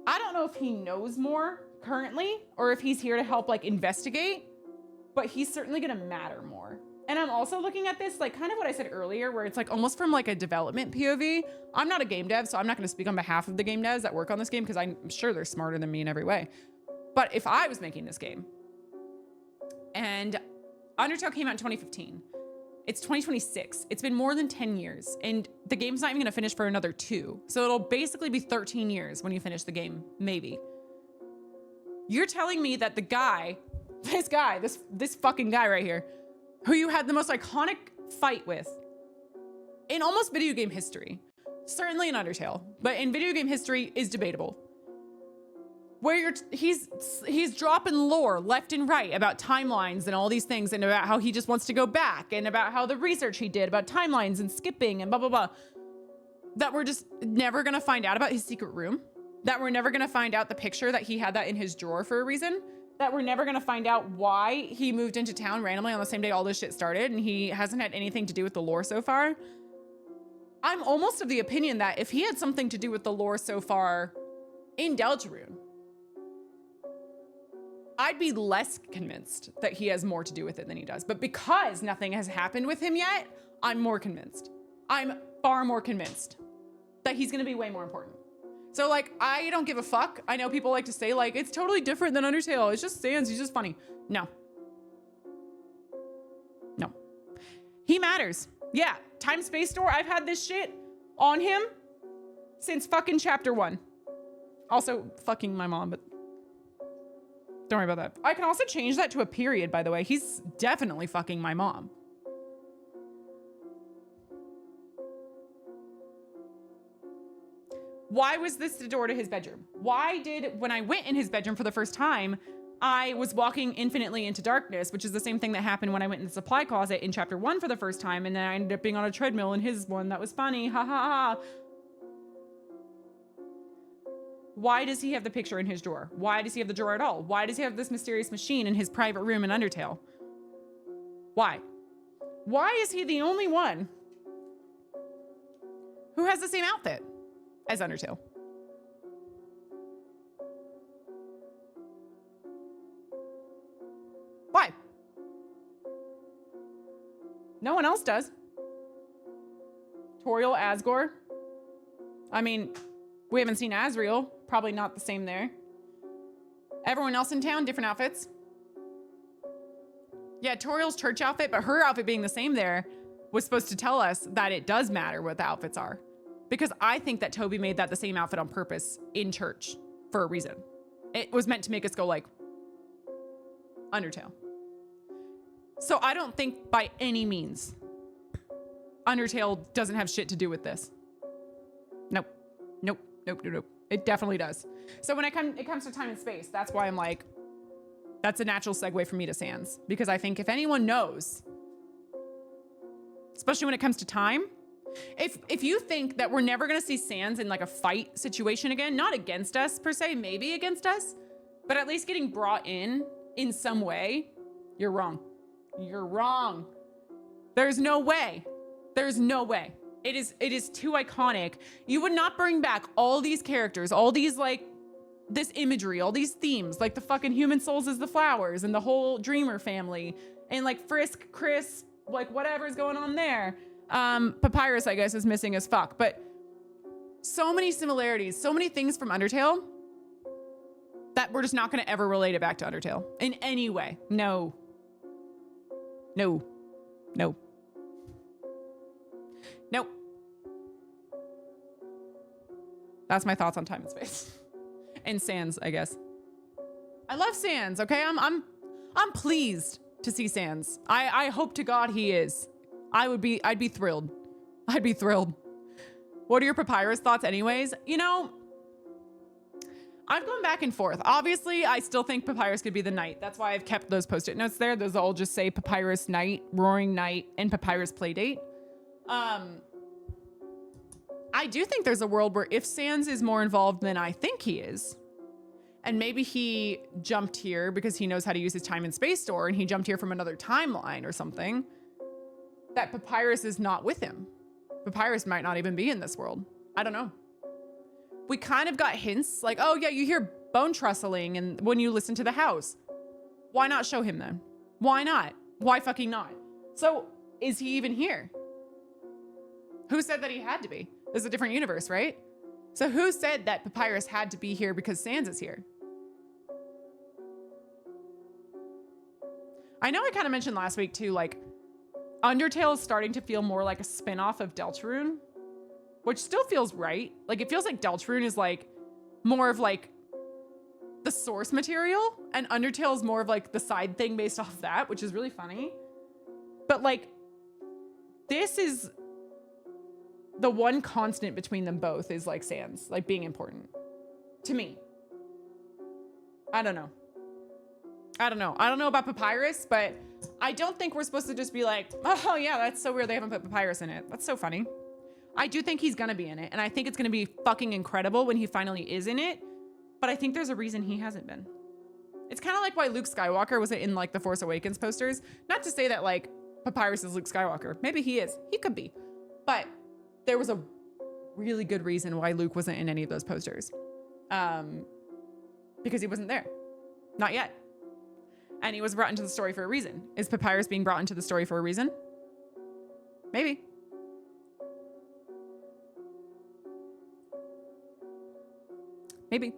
I don't know if he knows more currently or if he's here to help like investigate, but he's certainly going to matter more. And I'm also looking at this like kind of what I said earlier, where it's like almost from like a development POV. I'm not a game dev, so I'm not going to speak on behalf of the game devs that work on this game because I'm sure they're smarter than me in every way. But if I was making this game, and Undertale came out in 2015, it's 2026. It's been more than 10 years, and the game's not even gonna finish for another 2. So it'll basically be 13 years when you finish the game, maybe. You're telling me that the guy, this fucking guy right here, who you had the most iconic fight with in almost video game history, certainly in Undertale, but in video game history is debatable, where he's dropping lore left and right about timelines and all these things, and about how he just wants to go back, and about how the research he did about timelines and skipping and blah, blah, blah, that we're just never gonna find out about his secret room, that we're never gonna find out the picture that he had that in his drawer for a reason, that we're never gonna find out why he moved into town randomly on the same day all this shit started, and he hasn't had anything to do with the lore so far. I'm almost of the opinion that if he had something to do with the lore so far in Deltarune, I'd be less convinced that he has more to do with it than he does. But because nothing has happened with him yet, I'm more convinced. I'm far more convinced that he's gonna be way more important. So like, I don't give a fuck. I know people like to say like, it's totally different than Undertale. It's just Sans, he's just funny. No. No. He matters. Yeah, Time Space Door, I've had this shit on him since fucking chapter 1. Also, fucking my mom, but don't worry about that. I can also change that to a period, by the way. He's definitely fucking my mom. Why was this the door to his bedroom? Why did, when I went in his bedroom for the first time, I was walking infinitely into darkness, which is the same thing that happened when I went in the supply closet in chapter 1 for the first time, and then I ended up being on a treadmill in his one. That was funny, ha ha ha. Why does he have the picture in his drawer? Why does he have the drawer at all? Why does he have this mysterious machine in his private room in Undertale? Why? Why is he the only one who has the same outfit as Undertale? Why? No one else does. Toriel, Asgore. I mean, we haven't seen Asriel. Probably not the same there. Everyone else in town, different outfits. Yeah, Toriel's church outfit, but her outfit being the same there was supposed to tell us that it does matter what the outfits are. Because I think that Toby made that the same outfit on purpose in church for a reason. It was meant to make us go like, Undertale. So I don't think by any means Undertale doesn't have shit to do with this. Nope. Nope. Nope. Nope. Nope. It definitely does. So when it comes to time and space, that's why I'm like, that's a natural segue for me to Sans. Because I think if anyone knows, especially when it comes to time, if you think that we're never gonna see Sans in like a fight situation again, not against us per se, maybe against us, but at least getting brought in some way, you're wrong. You're wrong. There's no way. There's no way. It is too iconic. You would not bring back all these characters, all these like, this imagery, all these themes, like the fucking human souls as the flowers and the whole Dreamer family and like Frisk, Chris, like whatever's going on there. Papyrus, I guess, is missing as fuck, but so many similarities, so many things from Undertale that we're just not gonna ever relate it back to Undertale in any way. No. No. No. Nope. That's my thoughts on time and space. And Sans, I guess. I love Sans, okay? I'm pleased to see Sans. I hope to God he is. I'd be thrilled. I'd be thrilled. What are your Papyrus thoughts anyways? You know, I've gone back and forth. Obviously, I still think Papyrus could be the knight. That's why I've kept those post-it notes there. Those all just say Papyrus Knight, Roaring Knight, and Papyrus Playdate. I do think there's a world where if Sans is more involved than I think he is, and maybe he jumped here because he knows how to use his time and space door and he jumped here from another timeline or something, that Papyrus is not with him. Papyrus might not even be in this world. I don't know. We kind of got hints like, oh yeah, you hear bone trestling and when you listen to the house. Why not show him then? Why not? Why fucking not? So is he even here? Who said that he had to be? This is a different universe, right? So who said that Papyrus had to be here because Sans is here? I know I kind of mentioned last week too, like Undertale is starting to feel more like a spin-off of Deltarune, which still feels right. Like it feels like Deltarune is like more of like the source material, and Undertale is more of like the side thing based off that, which is really funny. But like, this is the one constant between them both is like Sans, like being important to me. I don't know. I don't know about Papyrus, but I don't think we're supposed to just be like, oh yeah, that's so weird they haven't put Papyrus in it. That's so funny. I do think he's gonna be in it, and I think it's gonna be fucking incredible when he finally is in it, but I think there's a reason he hasn't been. It's kind of like why Luke Skywalker wasn't in like the Force Awakens posters. Not to say that like Papyrus is Luke Skywalker. Maybe he is. He could be. But there was a really good reason why Luke wasn't in any of those posters. Because he wasn't there. Not yet. And he was brought into the story for a reason. Is Papyrus being brought into the story for a reason? Maybe. Maybe.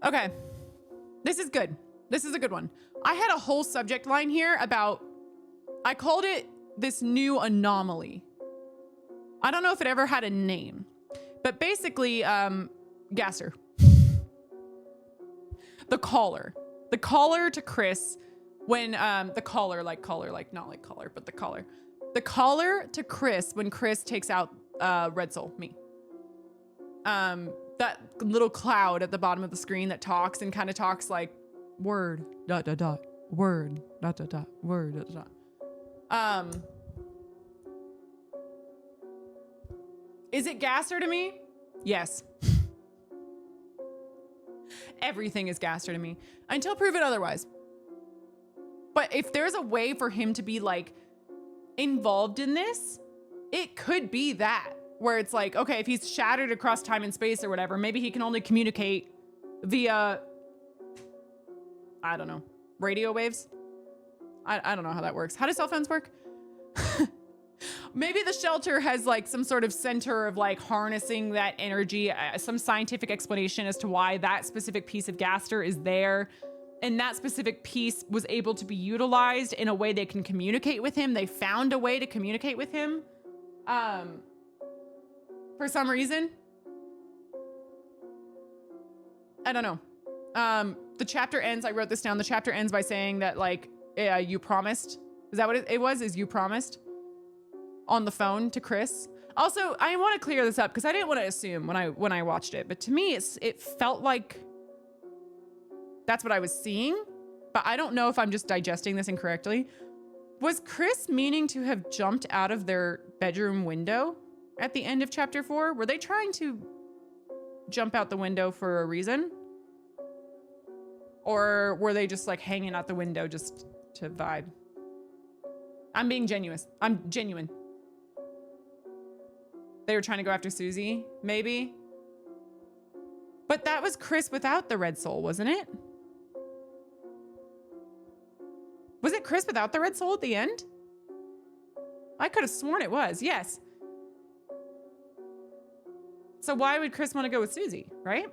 Okay. This is good. This is a good one. I had a whole subject line here about, I called it this new anomaly. I don't know if it ever had a name, but basically, Gaster. The caller to Chris when, the caller, not like collar, but the caller to Chris when Chris takes out, Red Soul, me. That little cloud at the bottom of the screen that talks and kind of talks like word, ... word, ... word, ... Is it Gaster to me? Yes. Everything is Gaster to me until proven otherwise. But if there's a way for him to be like involved in this, it could be that where it's like, okay, if he's shattered across time and space or whatever, maybe he can only communicate via, I don't know, radio waves. I don't know how that works. How do cell phones work? Maybe the shelter has like some sort of center of like harnessing that energy, some scientific explanation as to why that specific piece of Gaster is there. And that specific piece was able to be utilized in a way they can communicate with him. They found a way to communicate with him. For some reason. I don't know. The chapter ends, I wrote this down. The chapter ends by saying that like, you promised. Is that what it was? Is you promised? On the phone to Chris. Also, I want to clear this up because I didn't want to assume when I watched it, but to me, it felt like that's what I was seeing, but I don't know if I'm just digesting this incorrectly. Was Chris meaning to have jumped out of their bedroom window at the end of chapter 4? Were they trying to jump out the window for a reason? Or were they just like hanging out the window just to vibe? I'm being genuine. I'm genuine. They were trying to go after Susie, maybe. But that was Chris without the red soul, wasn't it? Was it Chris without the red soul at the end? I could have sworn it was, yes. So why would Chris want to go with Susie, right?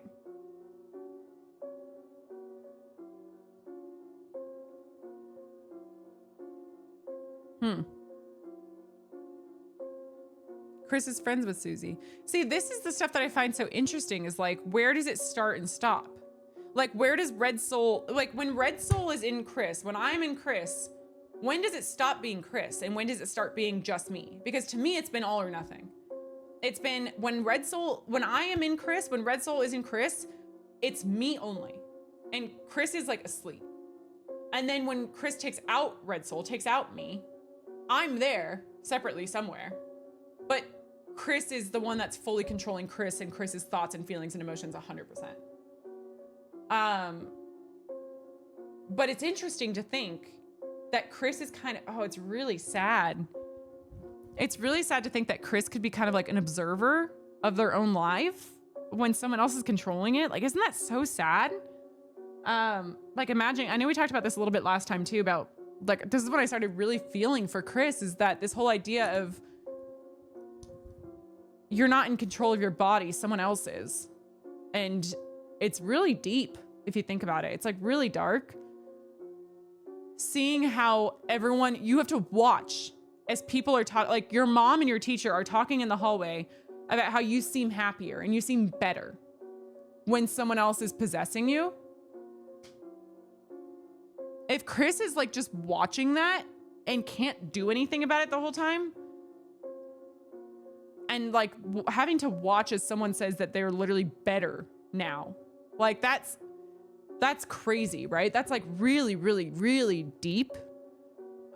Chris is friends with Susie. See, this is the stuff that I find so interesting is like, where does it start and stop? Like, where does Red Soul, like when Red Soul is in Chris, when I'm in Chris, when does it stop being Chris? And when does it start being just me? Because to me, it's been all or nothing. It's been when I am in Chris, when Red Soul is in Chris, it's me only. And Chris is like asleep. And then when Chris takes out Red Soul, takes out me, I'm there separately somewhere. But Chris is the one that's fully controlling Chris and Chris's thoughts and feelings and emotions 100%. But it's interesting to think that Chris is kind of, it's really sad. It's really sad to think that Chris could be kind of like an observer of their own life when someone else is controlling it. Like, isn't that so sad? Like imagine, I know we talked about this a little bit last time too, about like, this is what I started really feeling for Chris is that this whole idea of you're not in control of your body, someone else is. And it's really deep if you think about it. It's like really dark. seeing how everyone, you have to watch as people are talking, like your mom and your teacher are talking in the hallway about how you seem happier and you seem better when someone else is possessing you. If Chris is like just watching that and can't do anything about it the whole time, and like having to watch as someone says that they're literally better now, like that's crazy, right? That's like really, really, really deep.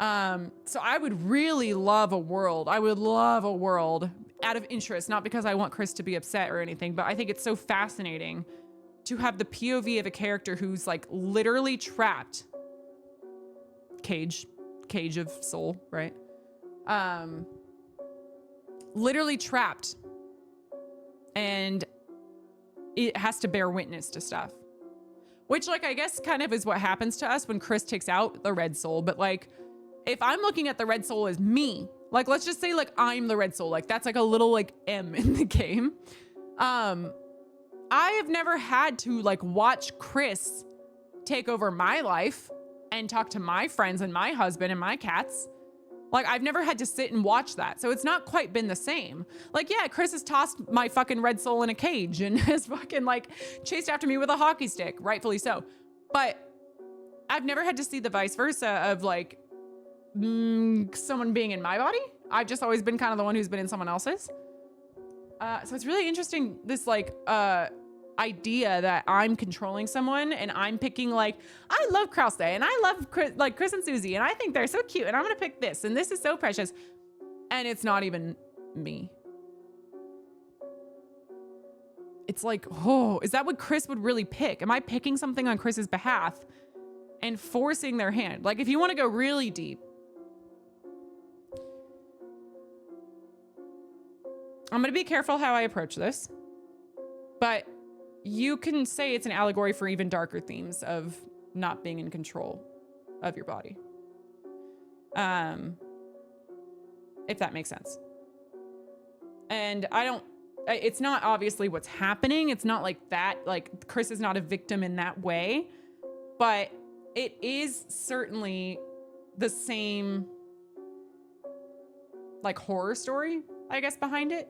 So I would really love a world. I would love a world out of interest, not because I want Chris to be upset or anything, but I think it's so fascinating to have the POV of a character who's like literally trapped. Cage of soul, right? Literally trapped, and it has to bear witness to stuff, which like I guess kind of is what happens to us when Chris takes out the red soul. But like if I'm looking at the red soul as me, like let's just say like I'm the red soul, like that's like a little like M in the game. I have never had to like watch Chris take over my life and talk to my friends and my husband and my cats. Like I've never had to sit and watch that. So it's not quite been the same. Like, yeah, Chris has tossed my fucking red soul in a cage and has fucking like chased after me with a hockey stick, rightfully so. But I've never had to see the vice versa of like someone being in my body. I've just always been kind of the one who's been in someone else's. So it's really interesting, this like idea that I'm controlling someone and I'm picking like, I love Krause and I love Chris and Susie and I think they're so cute and I'm gonna pick this and this is so precious, and it's not even me. It's like, oh, is that what Chris would really pick? Am I picking something on Chris's behalf and forcing their hand? Like if you want to go really deep, I'm gonna be careful how I approach this, but you can say it's an allegory for even darker themes of not being in control of your body. If that makes sense. And it's not obviously what's happening. It's not like that, like Chris is not a victim in that way, but it is certainly the same like horror story, I guess, behind it.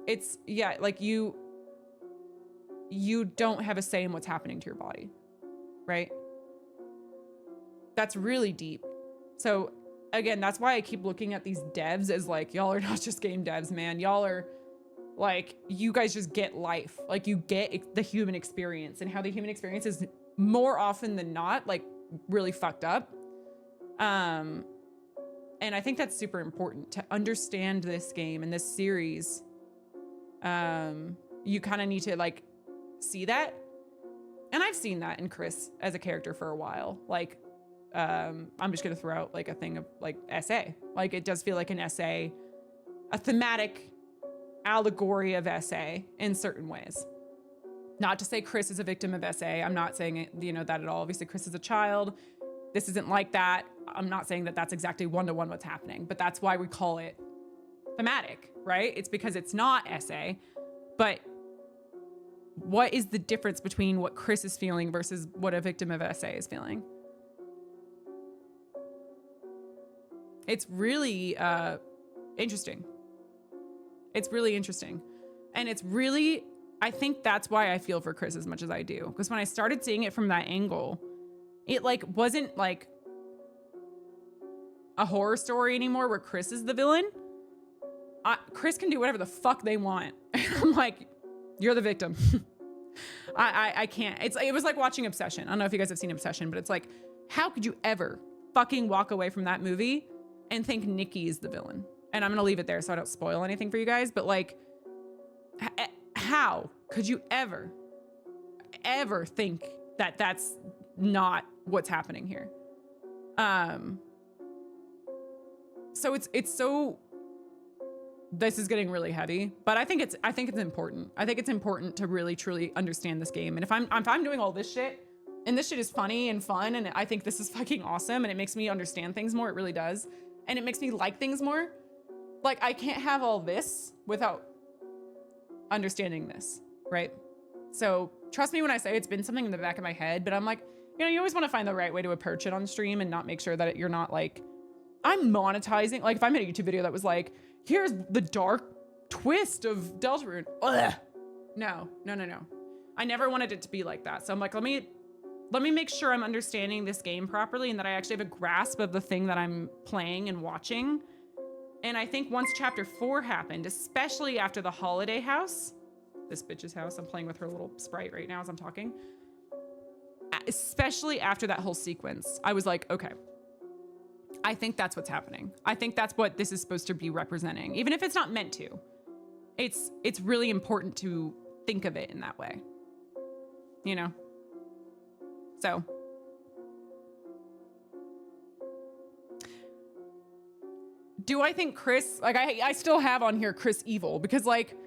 It's, yeah, like you don't have a say in what's happening to your body, right? That's really deep. So again, that's why I keep looking at these devs as like, y'all are not just game devs, man. Y'all are like, you guys just get life. Like you get the human experience, and how the human experience is more often than not, like really fucked up. And I think that's super important to understand this game and this series. You kind of need to like see that. And I've seen that in Chris as a character for a while. Like, I'm just going to throw out like a thing of like SA. Like it does feel like an SA, a thematic allegory of SA in certain ways. Not to say Chris is a victim of SA. I'm not saying it, that at all. Obviously Chris is a child. This isn't like that. I'm not saying that that's exactly one-to-one what's happening, but that's why we call it thematic, right? It's because it's not SA, but what is the difference between what Chris is feeling versus what a victim of SA is feeling? It's really interesting. It's really interesting. And it's really, I think that's why I feel for Chris as much as I do. Because when I started seeing it from that angle, it like wasn't like a horror story anymore where Chris is the villain. Chris can do whatever the fuck they want. I'm like, you're the victim. I can't. It was like watching Obsession. I don't know if you guys have seen Obsession, but it's like, how could you ever fucking walk away from that movie and think Nikki is the villain? And I'm gonna leave it there so I don't spoil anything for you guys, but like, how could you ever think that that's not what's happening here? So it's so, this is getting really heavy, but I think it's important. I think it's important to really truly understand this game. And if I'm doing all this shit, and this shit is funny and fun, and I think this is fucking awesome, and it makes me understand things more, it really does. And it makes me like things more. Like I can't have all this without understanding this, right? So trust me when I say it's been something in the back of my head, but I'm like, you know, you always want to find the right way to approach it on stream and not make sure that you're not like, I'm monetizing. Like if I made a YouTube video that was like, here's the dark twist of Deltarune. Ugh. No. I never wanted it to be like that. So I'm like, let me make sure I'm understanding this game properly and that I actually have a grasp of the thing that I'm playing and watching. And I think once chapter 4 happened, especially after the holiday house, this bitch's house, I'm playing with her little sprite right now as I'm talking. Especially after that whole sequence, I was like, okay, I think that's what's happening. I think that's what this is supposed to be representing. Even if it's not meant to, it's really important to think of it in that way, you know? So. Do I think Chris, like I still have on here Chris evil, because like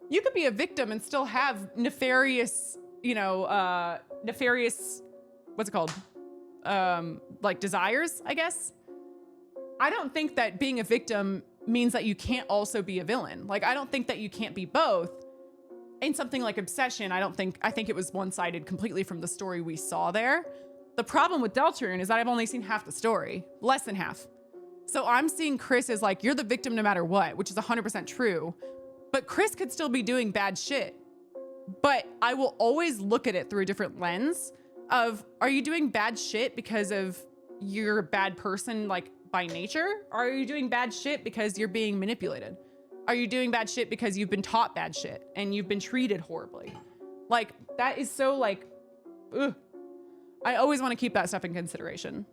you could be a victim and still have nefarious, you know, nefarious, what's it called? Like desires, I guess. I don't think that being a victim means that you can't also be a villain. Like, I don't think that you can't be both. In something like Obsession, I think it was one-sided completely from the story we saw there. The problem with Deltarune is that I've only seen half the story, less than half. So I'm seeing Chris as like, you're the victim no matter what, which is 100% true. But Chris could still be doing bad shit. But I will always look at it through a different lens of, are you doing bad shit because of you're a bad person, like by nature? Or are you doing bad shit because you're being manipulated? Are you doing bad shit because you've been taught bad shit and you've been treated horribly? Like, that is so like, ugh. I always want to keep that stuff in consideration.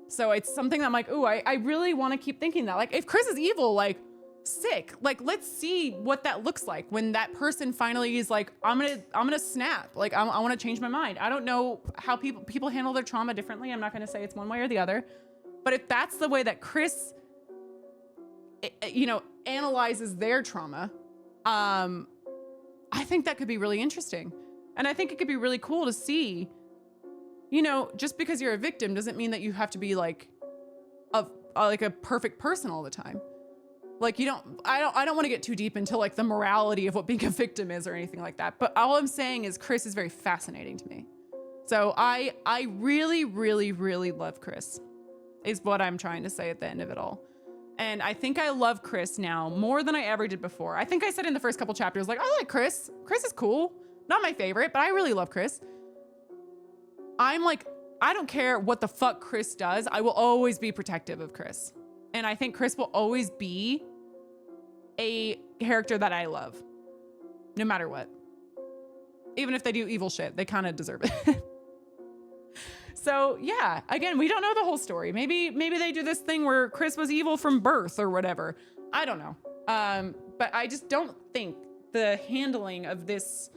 So it's something that I'm like, ooh, I really want to keep thinking that. Like, if Chris is evil, like, sick. Like, let's see what that looks like when that person finally is like, I'm gonna snap. Like, I want to change my mind. I don't know how people handle their trauma differently. I'm not going to say it's one way or the other. But if that's the way that Chris, you know, analyzes their trauma, I think that could be really interesting. And I think it could be really cool to see, you know, just because you're a victim doesn't mean that you have to be like a perfect person all the time. Like, I don't want to get too deep into like the morality of what being a victim is or anything like that. But all I'm saying is Chris is very fascinating to me. So I really, really, really love Chris, is what I'm trying to say at the end of it all. And I think I love Chris now more than I ever did before. I think I said in the first couple chapters, like, I like Chris. Chris is cool. Not my favorite, but I really love Chris. I'm like, I don't care what the fuck Chris does. I will always be protective of Chris. And I think Chris will always be a character that I love, no matter what. Even if they do evil shit, they kind of deserve it. So yeah, again, we don't know the whole story. Maybe they do this thing where Chris was evil from birth or whatever. I don't know. But I just don't think the handling of this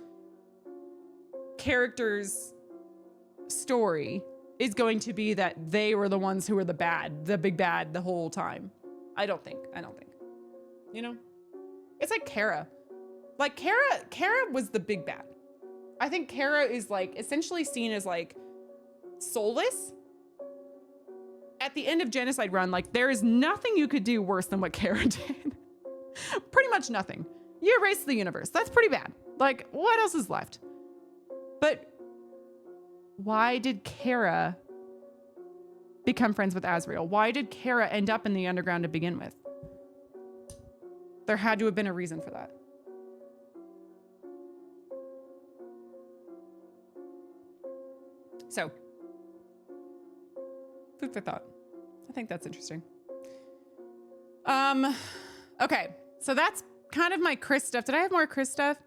character's story is going to be that they were the ones who were the big bad the whole time. I don't think. You know? It's like Kara. Like Kara was the big bad. I think Kara is like essentially seen as like soulless. At the end of Genocide Run, like there is nothing you could do worse than what Kara did. Pretty much nothing. You erased the universe. That's pretty bad. Like, what else is left? But why did Kara become friends with Azrael? Why did Kara end up in the underground to begin with? There had to have been a reason for that. So, food for thought. I think that's interesting. Okay, so that's kind of my Chris stuff. Did I have more Chris stuff?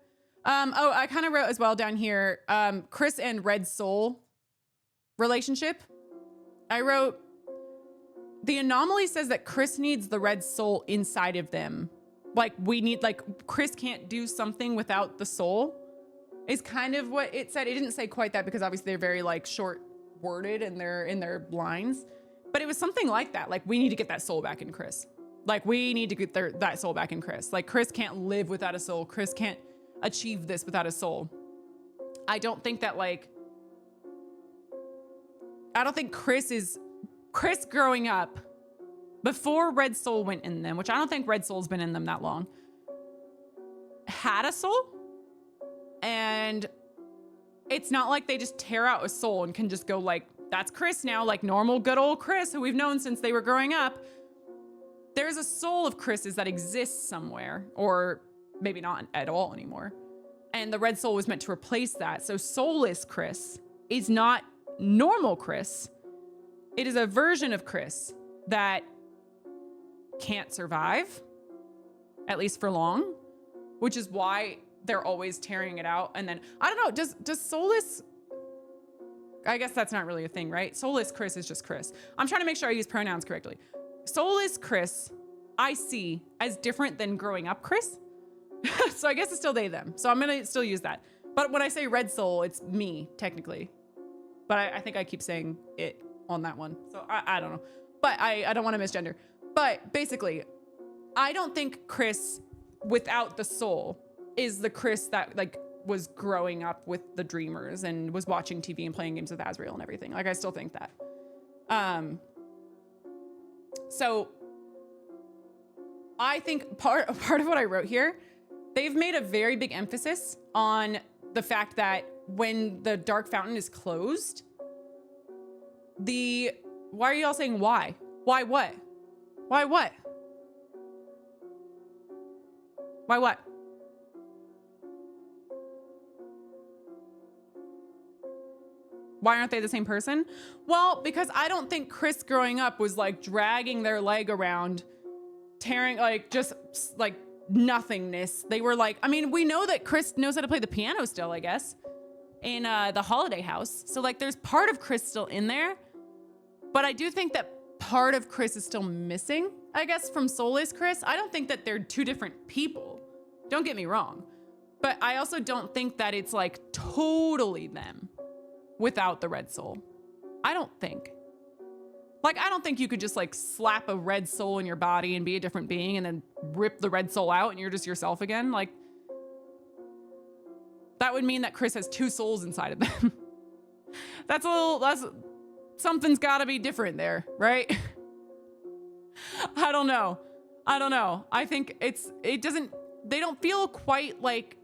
Oh, I kind of wrote as well down here, Chris and Red Soul relationship. I wrote, the anomaly says that Chris needs the Red Soul inside of them. Like Chris can't do something without the soul is kind of what it said. It didn't say quite that because obviously they're very like short worded and they're in their lines, but it was something like that. Like, we need to get that soul back in Chris. Like, we need to get that soul back in Chris. Like, Chris can't live without a soul. Chris can't achieve this without a soul. I don't think that Chris growing up before Red Soul went in them, which I don't think Red Soul's been in them that long, had a soul. And it's not like they just tear out a soul and can just go like that's Chris now, like normal, good old Chris, who we've known since they were growing up. There's a soul of Chris's that exists somewhere, or maybe not at all anymore. And the red soul was meant to replace that. So soulless Chris is not normal Chris. It is a version of Chris that can't survive, at least for long, which is why they're always tearing it out. And then, I don't know, does soulless, I guess that's not really a thing, right? Soulless Chris is just Chris. I'm trying to make sure I use pronouns correctly. Soulless Chris, I see as different than growing up Chris. So I guess it's still they, them. So I'm going to still use that. But when I say red soul, it's me, technically. But I think I keep saying it on that one. So I don't know. But I don't want to misgender. But basically, I don't think Chris without the soul is the Chris that like was growing up with the Dreamers and was watching TV and playing games with Azrael and everything. Like, I still think that. So I think part of what I wrote here, they've made a very big emphasis on the fact that when the Dark Fountain is closed, why are you all saying why? Why what? Why what? Why what? Why aren't they the same person? Well, because I don't think Chris growing up was like dragging their leg around, tearing, like just like nothingness. They were like, I mean, we know that Chris knows how to play the piano still, I guess, in the holiday house. So like there's part of Chris still in there, but I do think that part of Chris is still missing, I guess, from soulless Chris. I don't think that they're two different people. Don't get me wrong. But I also don't think that it's like totally them without the red soul. I don't think. Like, I don't think you could just like slap a red soul in your body and be a different being and then rip the red soul out and you're just yourself again. Like, that would mean that Chris has two souls inside of them. Something's gotta be different there, right? I don't know. I think they don't feel quite like,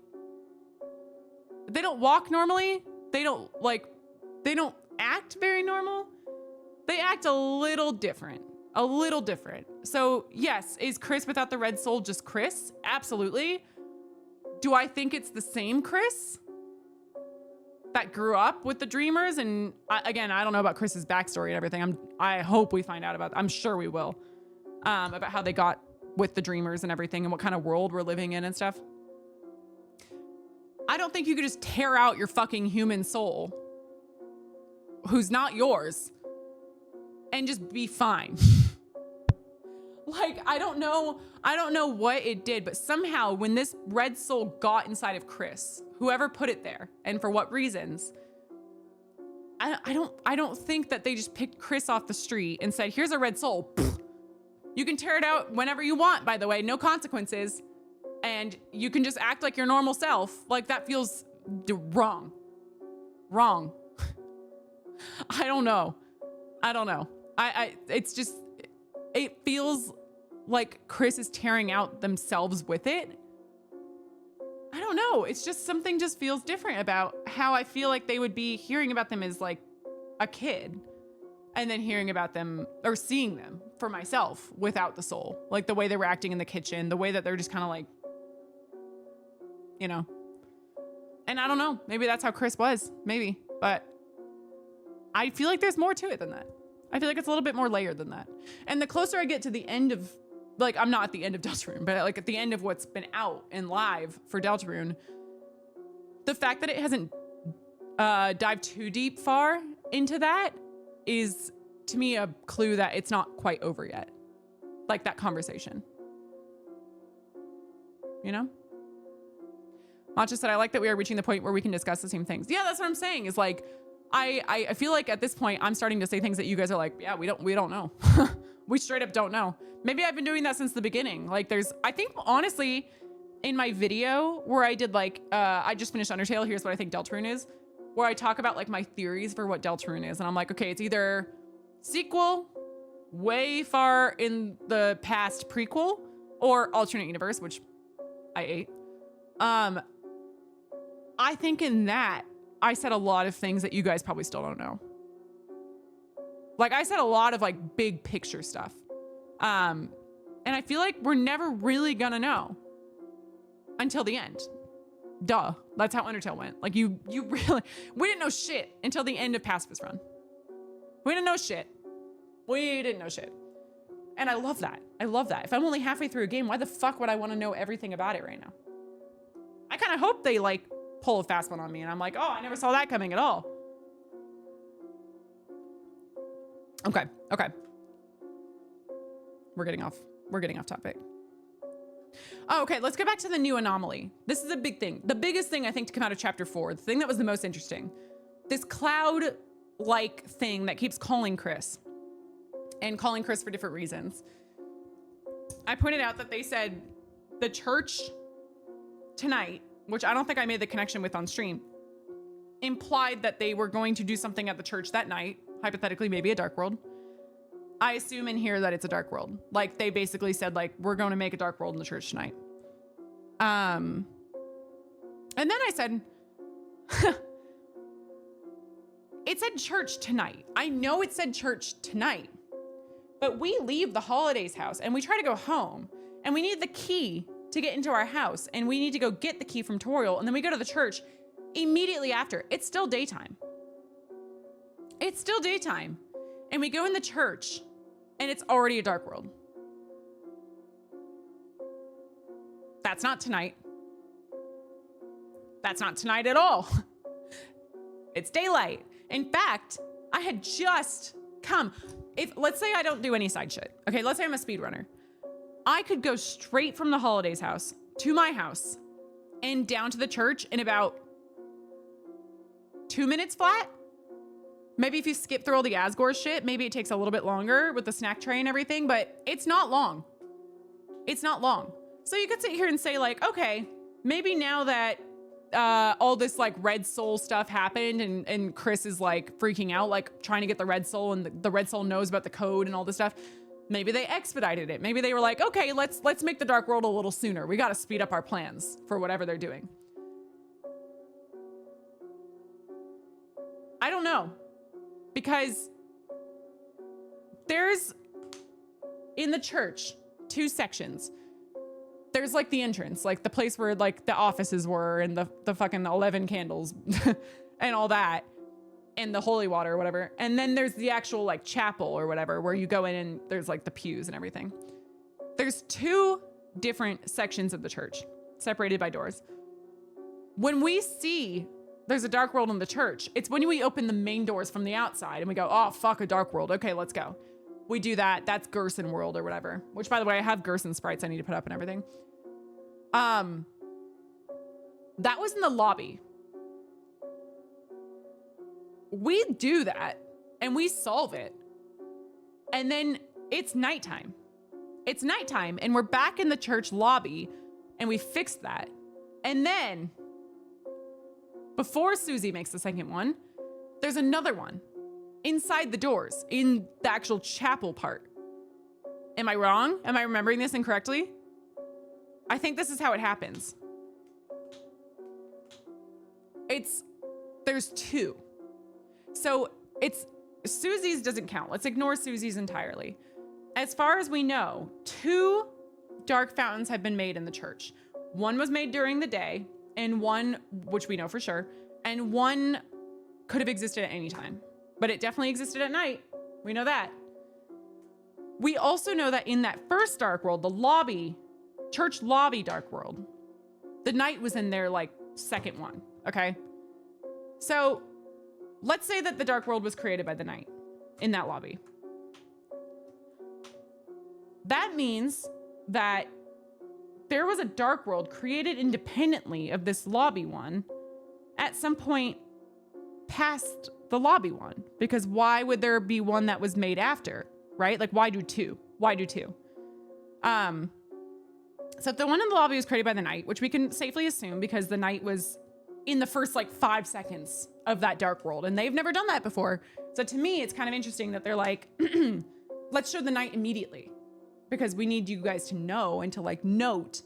they don't walk normally. They don't act very normal. They act a little different. So yes, is Chris without the red soul just Chris? Absolutely. Do I think it's the same Chris that grew up with the Dreamers? And again, I don't know about Chris's backstory and everything. I hope we find out about, I'm sure we will, about how they got with the Dreamers and everything and what kind of world we're living in and stuff. I don't think you could just tear out your fucking human soul, who's not yours, and just be fine. Like, I don't know what it did, but somehow when this red soul got inside of Chris, whoever put it there and for what reasons, I don't think that they just picked Chris off the street and said, here's a red soul. You can tear it out whenever you want, by the way, no consequences. And you can just act like your normal self. Like, that feels wrong. I don't know. It's just, it feels like Chris is tearing out themselves with it. I don't know. It's just something just feels different about how I feel like they would be hearing about them as like a kid and then hearing about them or seeing them for myself without the soul. Like the way they were acting in the kitchen, the way that they're just kind of like, you know, and I don't know, maybe that's how Chris was, maybe, but I feel like there's more to it than that. I feel like it's a little bit more layered than that. And the closer I get to the end of, like, I'm not at the end of Deltarune, but like at the end of what's been out and live for Deltarune, the fact that it hasn't dived too deep far into that is, to me, a clue that it's not quite over yet. Like that conversation, you know? Matcha said, I like that we are reaching the point where we can discuss the same things. Yeah, that's what I'm saying, is like, I feel like at this point, I'm starting to say things that you guys are like, yeah, we don't know. We straight up don't know. Maybe I've been doing that since the beginning. Like I think honestly, in my video where I did like, I just finished Undertale, here's what I think Deltarune is, where I talk about like my theories for what Deltarune is. And I'm like, okay, it's either sequel, way far in the past prequel, or alternate universe, which I ate. I think in that, I said a lot of things that you guys probably still don't know. Like I said a lot of like big picture stuff. And I feel like we're never really gonna know until the end. Duh. That's how Undertale went. Like we didn't know shit until the end of Pacifist Run. We didn't know shit. We didn't know shit. And I love that. I love that. If I'm only halfway through a game, why the fuck would I want to know everything about it right now? I kind of hope they like pull a fast one on me and I'm like, oh, I never saw that coming at all. Okay. We're getting off topic. Oh, okay, let's go back to the new anomaly. This is a big thing. The biggest thing I think to come out of chapter 4, the thing that was the most interesting. This cloud-like thing that keeps calling Chris. And calling Chris for different reasons. I pointed out that they said the church tonight, which I don't think I made the connection with on stream, implied that they were going to do something at the church that night, hypothetically maybe a Dark World. I assume in here that it's a Dark World. Like they basically said like, we're going to make a Dark World in the church tonight. And then I said, it said church tonight. I know it said church tonight. But we leave the Holidays house and we try to go home and we need the key to get into our house and we need to go get the key from Toriel and then we go to the church immediately after. It's still daytime. It's still daytime. And we go in the church and it's already a Dark World. That's not tonight. That's not tonight at all. It's daylight. In fact, I had just come. Let's say I don't do any side shit. Okay, let's say I'm a speedrunner. I could go straight from the Holidays house to my house and down to the church in about 2 minutes flat. Maybe if you skip through all the Asgore shit, maybe it takes a little bit longer with the snack tray and everything, but it's not long. It's not long. So you could sit here and say like, okay, maybe now that all this like red soul stuff happened and Chris is like freaking out, like trying to get the red soul and the red soul knows about the code and all this stuff. Maybe they expedited it. Maybe they were like, okay, let's make the Dark World a little sooner. We got to speed up our plans for whatever they're doing. I don't know, because there's in the church 2 sections. There's like the entrance, like the place where like the offices were and the fucking 11 candles and all that and the holy water or whatever. And then there's the actual like chapel or whatever where you go in and there's like the pews and everything. There's 2 different sections of the church separated by doors. When we see there's a Dark World in the church, it's when we open the main doors from the outside and we go, oh, fuck, a Dark World. Okay, let's go. We do that. That's Gerson World or whatever, which by the way, I have Gerson sprites I need to put up and everything. That was in the lobby. We do that and we solve it. And then it's nighttime. It's nighttime and we're back in the church lobby and we fixed that. And then before Susie makes the second one, there's another one inside the doors in the actual chapel part. Am I wrong? Am I remembering this incorrectly? I think this is how it happens. There's 2. So Susie's doesn't count. Let's ignore Susie's entirely. As far as we know, 2 dark fountains have been made in the church. One was made during the day and one, which we know for sure, and one could have existed at any time, but it definitely existed at night. We know that. We also know that in that first Dark World, the lobby, church lobby Dark World, the night was in their like second one, okay? So let's say that the Dark World was created by the night in that lobby. That means that there was a Dark World created independently of this lobby one at some point past the lobby one, because why would there be one that was made after, right? Like why do 2? Why do 2? So if the one in the lobby was created by the night, which we can safely assume because the night was in the first like 5 seconds of that Dark World and they've never done that before. So to me, it's kind of interesting that they're like, let's show the night immediately because we need you guys to know and to like note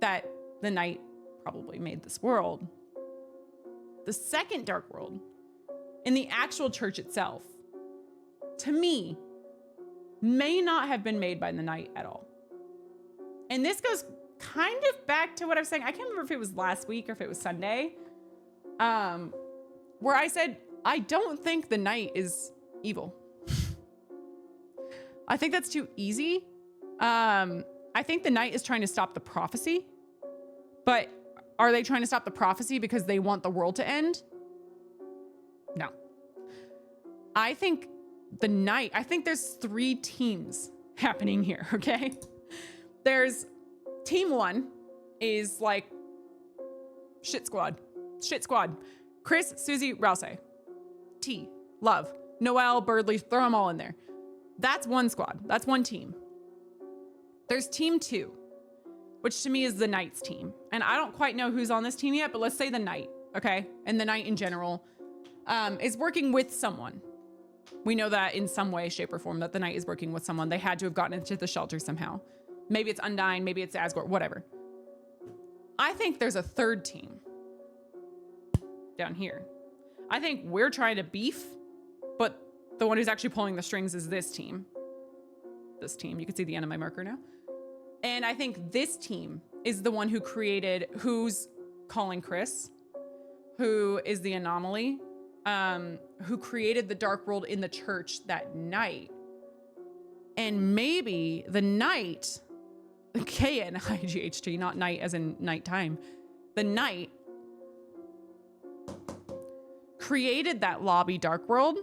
that the night probably made this world. The second Dark World in the actual church itself to me, may not have been made by the night at all. And this goes kind of back to what I was saying. I can't remember if it was last week or if it was Sunday, where I said, I don't think the night is evil. I think that's too easy. I think the night is trying to stop the prophecy, but are they trying to stop the prophecy because they want the world to end? No. I think there's 3 teams happening here, okay? There's team 1 is like shit squad. Chris, Susie, Rouse. T, Love, Noelle, Birdley, throw them all in there. That's one squad. That's one team. There's team 2, which to me is the Knight's team. And I don't quite know who's on this team yet, but let's say the Knight, okay? And the Knight in general is working with someone. We know that in some way, shape, or form that the Knight is working with someone. They had to have gotten into the shelter somehow. Maybe it's Undyne, maybe it's Asgore, whatever. I think there's a 3rd team down here. I think we're trying to beef, but the one who's actually pulling the strings is this team. This team, you can see the end of my marker now. And I think this team is the one who's calling Chris, who is the anomaly, who created the dark world in the church that night. And maybe the Knight, K-N-I-G-H-T, not night as in nighttime. The Knight created that lobby dark world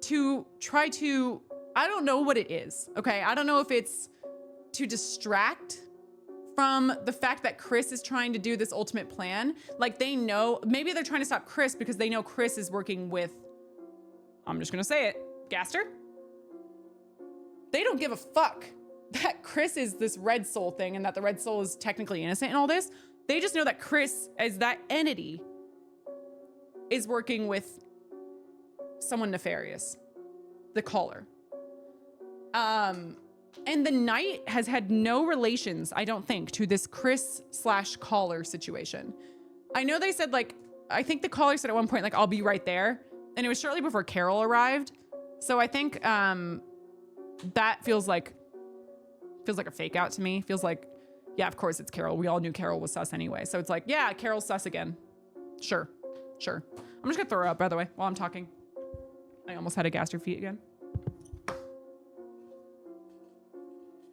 to try to, I don't know what it is, okay? I don't know if it's to distract from the fact that Chris is trying to do this ultimate plan. Like they know, maybe they're trying to stop Chris because they know Chris is working with, I'm just gonna say it, Gaster. They don't give a fuck that Chris is this red soul thing and that the red soul is technically innocent and all this. They just know that Chris, as that entity, is working with someone nefarious, the caller. And the Knight has had no relations, I don't think, to this Chris/caller situation. I know they said, like, I think the caller said at one point, like, I'll be right there. And it was shortly before Carol arrived. So I think that feels like a fake out to me. Feels like, yeah, of course it's Carol. We all knew Carol was sus anyway. So it's like, yeah, Carol's sus again. Sure. I'm just gonna throw her up, by the way, while I'm talking. I almost had a Gaster feet again.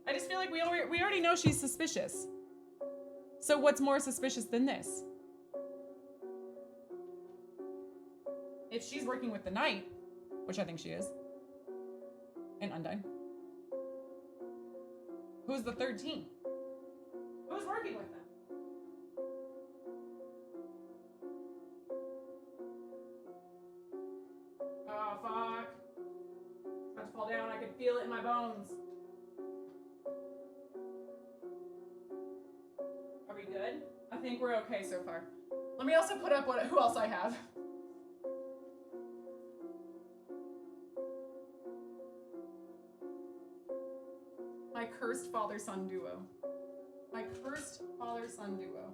I just feel like we already know she's suspicious. So what's more suspicious than this? If she's working with the Knight, which I think she is, and Undyne, who's the 3rd team? Who's working with them? Oh, fuck. It's about to fall down. I can feel it in my bones. Are we good? I think we're okay so far. Let me also put up who else I have. My cursed father-son duo. My cursed father-son duo.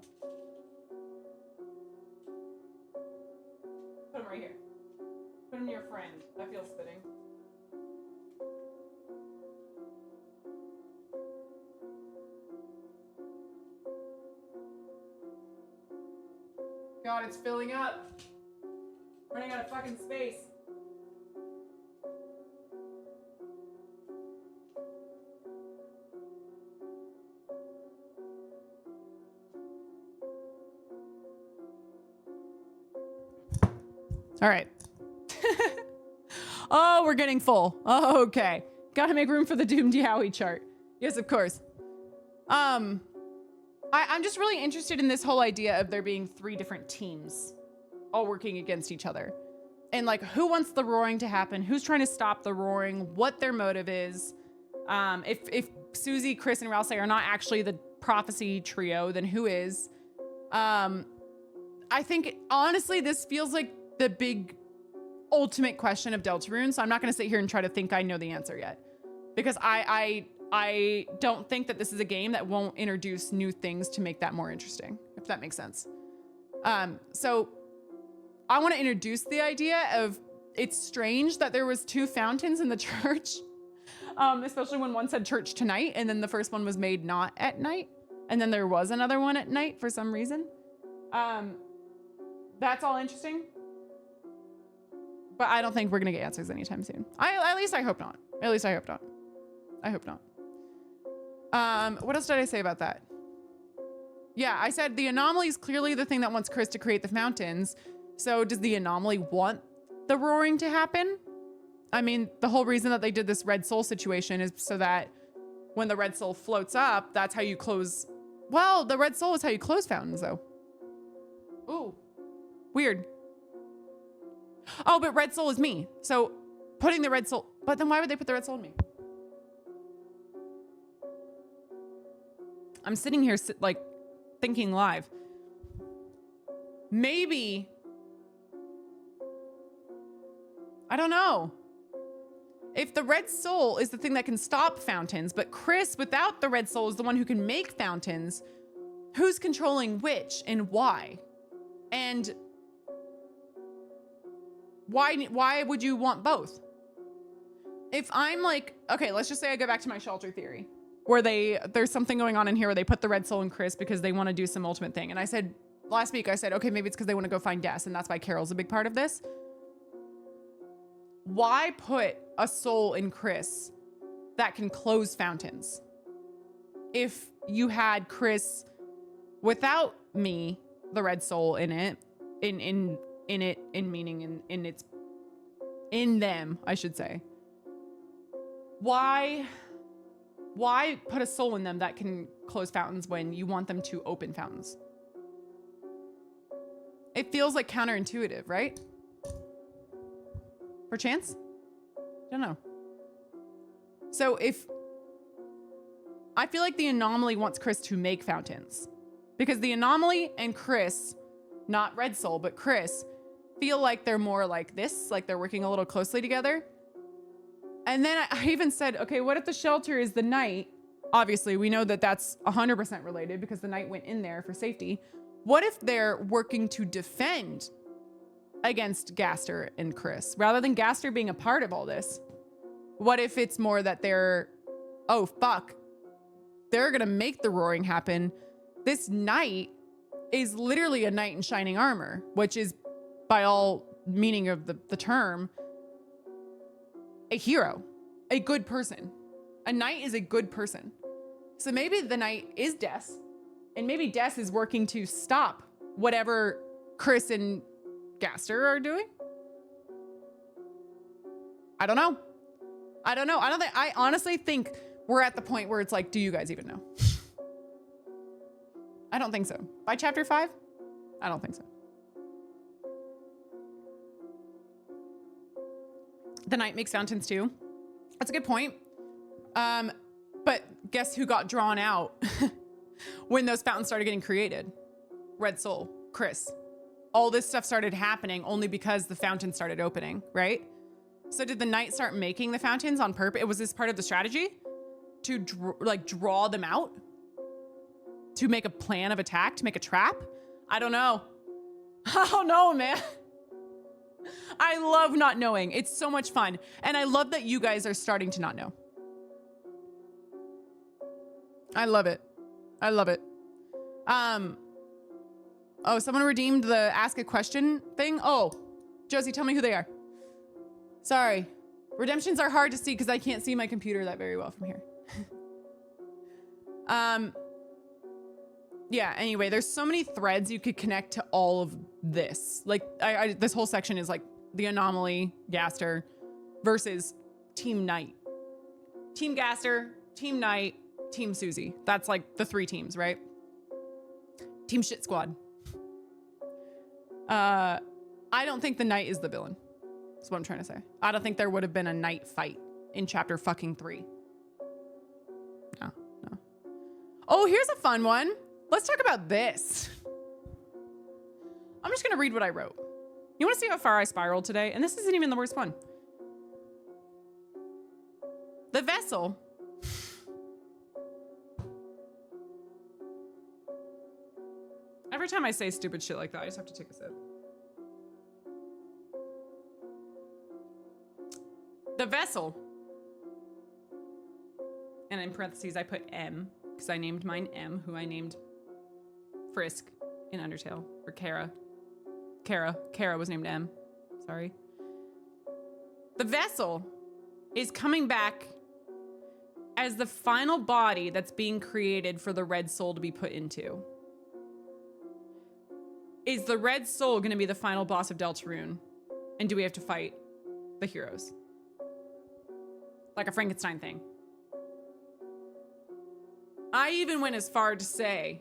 Put him right here. Put him near friend. That feels fitting. God, it's filling up. Running out of fucking space. All right. Oh, we're getting full. Oh, okay. Gotta make room for the Doomed Yowie chart. Yes, of course. I'm just really interested in this whole idea of there being 3 different teams all working against each other. And like, who wants the roaring to happen? Who's trying to stop the roaring? What their motive is? If Susie, Chris, and Rouse are not actually the prophecy trio, then who is? I think, honestly, this feels like the big ultimate question of Deltarune, so I'm not going to sit here and try to think I know the answer yet, because I don't think that this is a game that won't introduce new things to make that more interesting, if that makes sense. So I want to introduce the idea of it's strange that there was 2 fountains in the church, especially when one said church tonight, and then the first one was made not at night, and then there was another one at night for some reason. That's all interesting, but I don't think we're gonna get answers anytime soon. At least I hope not. At least I hope not. I hope not. What else did I say about that? Yeah, I said the anomaly is clearly the thing that wants Chris to create the fountains. So does the anomaly want the roaring to happen? I mean, the whole reason that they did this red soul situation is so that when the red soul floats up, that's how you close. Well, the red soul is how you close fountains, though. Ooh, weird. Oh, but red soul is me. So putting the red soul, but then why would they put the red soul in me? I'm sitting here like thinking live. Maybe, I don't know. If the red soul is the thing that can stop fountains, but Chris without the red soul is the one who can make fountains, who's controlling which and why? And why would you want both? If I'm like, okay, let's just say I go back to my shelter theory where there's something going on in here where they put the red soul in Chris because they want to do some ultimate thing. And I said, last week I said, okay, maybe it's because they want to go find Des, and that's why Carol's a big part of this. Why put a soul in Chris that can close fountains? If you had Chris without me, the red soul in it, in them, I should say. Why put a soul in them that can close fountains when you want them to open fountains? It feels like counterintuitive, right? Perchance? I don't know. So I feel like the anomaly wants Chris to make fountains because the anomaly and Chris, not Red Soul, but Chris, feel like they're more like this, like they're working a little closely together. And then I even said, okay, what if the shelter is the night? Obviously, we know that that's 100% related because the night went in there for safety. What if they're working to defend against Gaster and Chris rather than Gaster being a part of all this? What if it's more that oh, fuck, they're going to make the roaring happen. This knight is literally a knight in shining armor, which is by all meaning of the term, a hero, a good person. A knight is a good person. So maybe the knight is Des, and maybe Des is working to stop whatever Chris and Gaster are doing. I don't know. I honestly think we're at the point where it's like, do you guys even know? I don't think so. By chapter 5? I don't think so. The knight makes fountains too. That's a good point. But guess who got drawn out when those fountains started getting created? Red Soul, Chris. All this stuff started happening only because the fountain started opening, right? So did the knight start making the fountains on purpose? Was this part of the strategy to draw them out? To make a plan of attack? To make a trap? I don't know. I don't know, man. I love not knowing. It's so much fun. And I love that you guys are starting to not know. I love it. I love it. Oh, someone redeemed the ask a question thing. Oh, Josie, tell me who they are. Sorry. Redemptions are hard to see because I can't see my computer that very well from here. Yeah, anyway, there's so many threads you could connect to all of this. Like, this whole section is like the anomaly, Gaster, versus Team Knight. Team Gaster, Team Knight, Team Susie. That's like the 3 teams, right? Team Shit Squad. I don't think the Knight is the villain. That's what I'm trying to say. I don't think there would have been a Knight fight in chapter fucking 3. No. Oh, here's a fun one. Let's talk about this. I'm just going to read what I wrote. You want to see how far I spiraled today? And this isn't even the worst one. The vessel. Every time I say stupid shit like that, I just have to take a sip. The vessel. And in parentheses, I put M because I named mine M, who I named Frisk in Undertale, or Kara. Kara was named M. Sorry. The vessel is coming back as the final body that's being created for the red soul to be put into. Is the red soul going to be the final boss of Deltarune? And do we have to fight the heroes? Like a Frankenstein thing. I even went as far to say,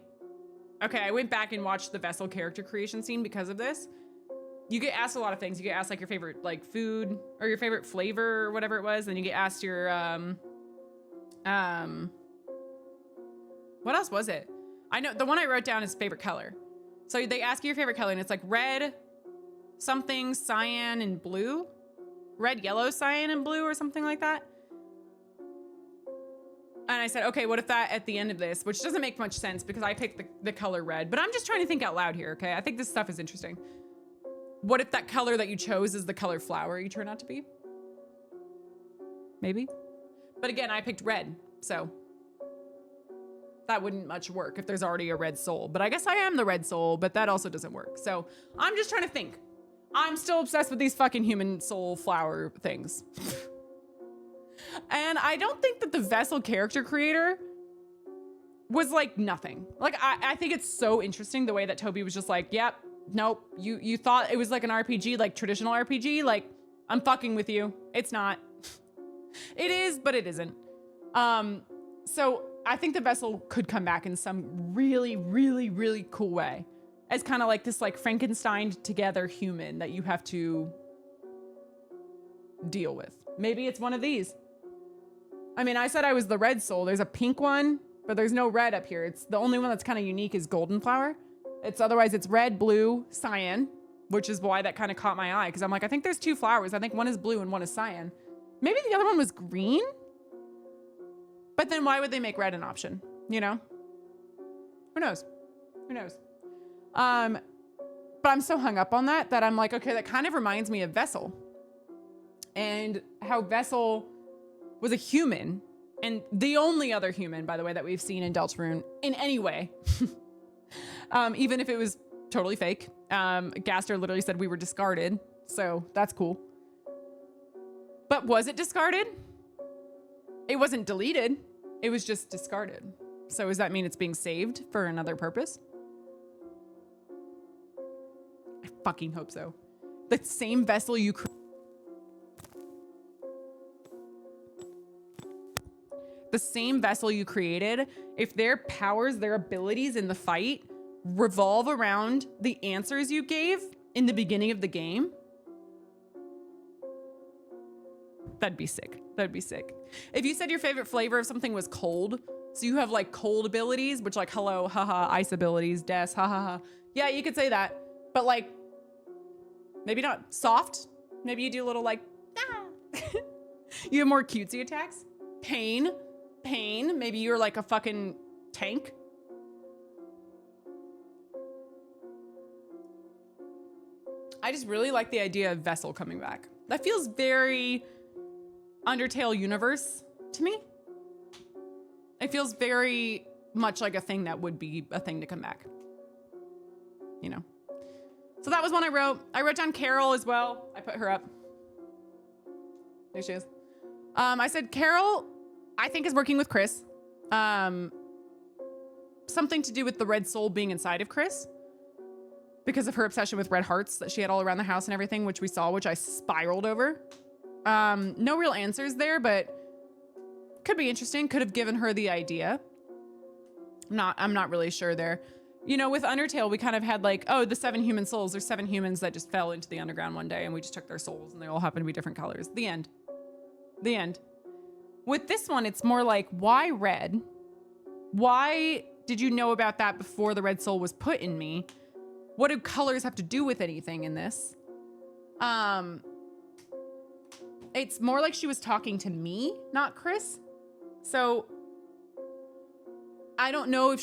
okay, I went back and watched the vessel character creation scene because of this. You get asked a lot of things. You get asked like your favorite like food or your favorite flavor or whatever it was. Then you get asked your, what else was it? I know the one I wrote down is favorite color. So they ask you your favorite color and it's like red, something, cyan, and blue. Red, yellow, cyan, and blue or something like that. And I said, okay, what if that at the end of this, which doesn't make much sense because I picked the color red, but I'm just trying to think out loud here, okay? I think this stuff is interesting. What if that color that you chose is the color flower you turn out to be? Maybe. But again, I picked red, so that wouldn't much work if there's already a red soul. But I guess I am the red soul, but that also doesn't work. So I'm just trying to think. I'm still obsessed with these fucking human soul flower things. And I don't think that the vessel character creator was like nothing. Like, I think it's so interesting the way that Toby was just like, yep, nope. You thought it was like an RPG, like traditional RPG. Like, I'm fucking with you. It's not. It is, but it isn't. So I think the vessel could come back in some really, really, really cool way. As kind of like this like Frankenstein together human that you have to deal with. Maybe it's one of these. I mean, I said I was the red soul. There's a pink one, but there's no red up here. It's the only one that's kind of unique is golden flower. Otherwise it's red, blue, cyan, which is why that kind of caught my eye. Cause I'm like, I think there's two flowers. I think one is blue and one is cyan. Maybe the other one was green, but then why would they make red an option? You know, who knows? Who knows? But I'm so hung up on that I'm like, okay, that kind of reminds me of Vessel and how Vessel was a human and the only other human, by the way, that we've seen in Deltarune in any way. Even if it was totally fake. Gaster literally said we were discarded. So that's cool. But was it discarded? It wasn't deleted. It was just discarded. So does that mean it's being saved for another purpose? I fucking hope so. The same vessel you created, if their powers, their abilities in the fight revolve around the answers you gave in the beginning of the game, that'd be sick. That'd be sick. If you said your favorite flavor of something was cold, so you have like cold abilities, which like hello, haha, ice abilities, des, haha. Yeah, you could say that, but like maybe not soft. Maybe you do a little like, ah. You have more cutesy attacks. Pain. Maybe you're like a fucking tank. I just really like the idea of Vessel coming back. That feels very Undertale universe to me. It feels very much like a thing that would be a thing to come back. You know? So that was one I wrote. I wrote down Carol as well. I put her up. There she is. I said Carol, I think, is working with Chris. Something to do with the red soul being inside of Chris because of her obsession with red hearts that she had all around the house and everything, which we saw, which I spiraled over. No real answers there, but could be interesting. Could have given her the idea. I'm not really sure there. You know, with Undertale, we kind of had like, oh, the 7 human souls. There's 7 humans that just fell into the underground one day and we just took their souls and they all happen to be different colors. The end. The end. With this one, it's more like, why red? Why did you know about that before the red soul was put in me? What do colors have to do with anything in this? It's more like she was talking to me, not Chris. So I don't know if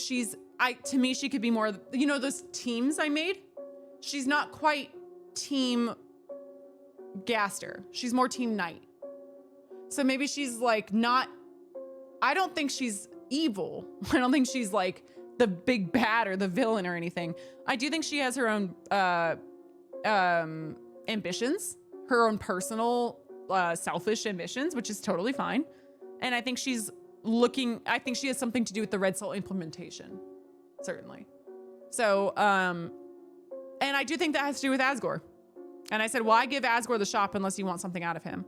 to me, she could be more, you know, those teams I made? She's not quite team Gaster. She's more team Knight. So maybe she's like not, I don't think she's evil. I don't think she's like the big bad or the villain or anything. I do think she has her own ambitions, her own personal selfish ambitions, which is totally fine. And I think she's looking, I think she has something to do with the Red Soul implementation, certainly. So, and I do think that has to do with Asgore. And I said, why give Asgore the shop unless you want something out of him?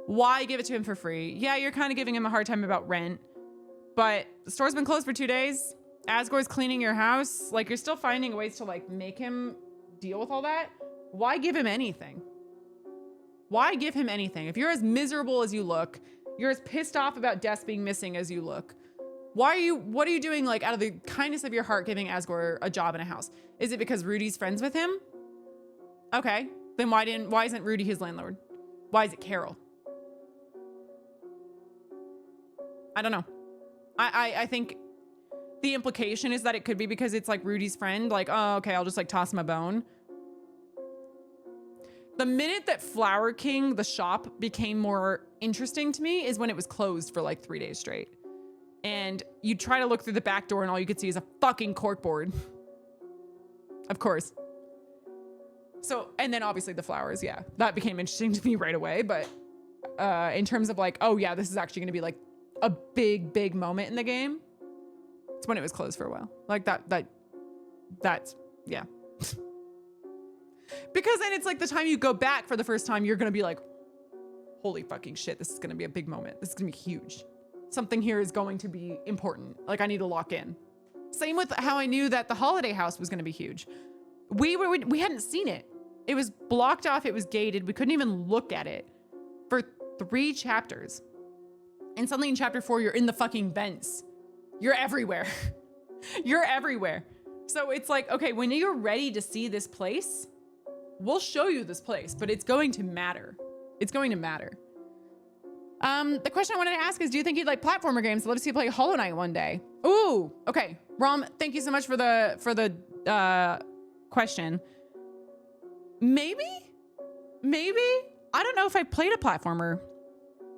Why give it to him for free? Yeah, you're kind of giving him a hard time about rent, but the store's been closed for 2 days. Asgore's cleaning your house. Like, you're still finding ways to like make him deal with all that. Why give him anything? Why give him anything? If you're as miserable as you look, you're as pissed off about Des being missing as you look, what are you doing like out of the kindness of your heart giving Asgore a job in a house? Is it because Rudy's friends with him? Okay, then why isn't Rudy his landlord? Why is it Carol? I don't know. I think the implication is that it could be because it's like Rudy's friend, like, oh, okay, I'll just like toss him a bone. The minute that Flower King, the shop, became more interesting to me is when it was closed for like 3 days straight. And you try to look through the back door and all you could see is a fucking corkboard. Of course. So, and then obviously the flowers, yeah. That became interesting to me right away. But in terms of like, oh yeah, this is actually gonna be like a big, big moment in the game. It's when it was closed for a while. Like that's, yeah. Because then it's like the time you go back for the first time, you're gonna be like, holy fucking shit, this is gonna be a big moment. This is gonna be huge. Something here is going to be important. Like, I need to lock in. Same with how I knew that the holiday house was gonna be huge. We hadn't seen it. It was blocked off, it was gated. We couldn't even look at it for 3 chapters. And suddenly in chapter 4, you're in the fucking vents. You're everywhere. You're everywhere. So it's like, okay, when you're ready to see this place, we'll show you this place, but it's going to matter. It's going to matter. The question I wanted to ask is, do you think you'd like platformer games? I'd love to see you play Hollow Knight one day. Ooh, okay. Rom, thank you so much for the question. Maybe? I don't know if I played a platformer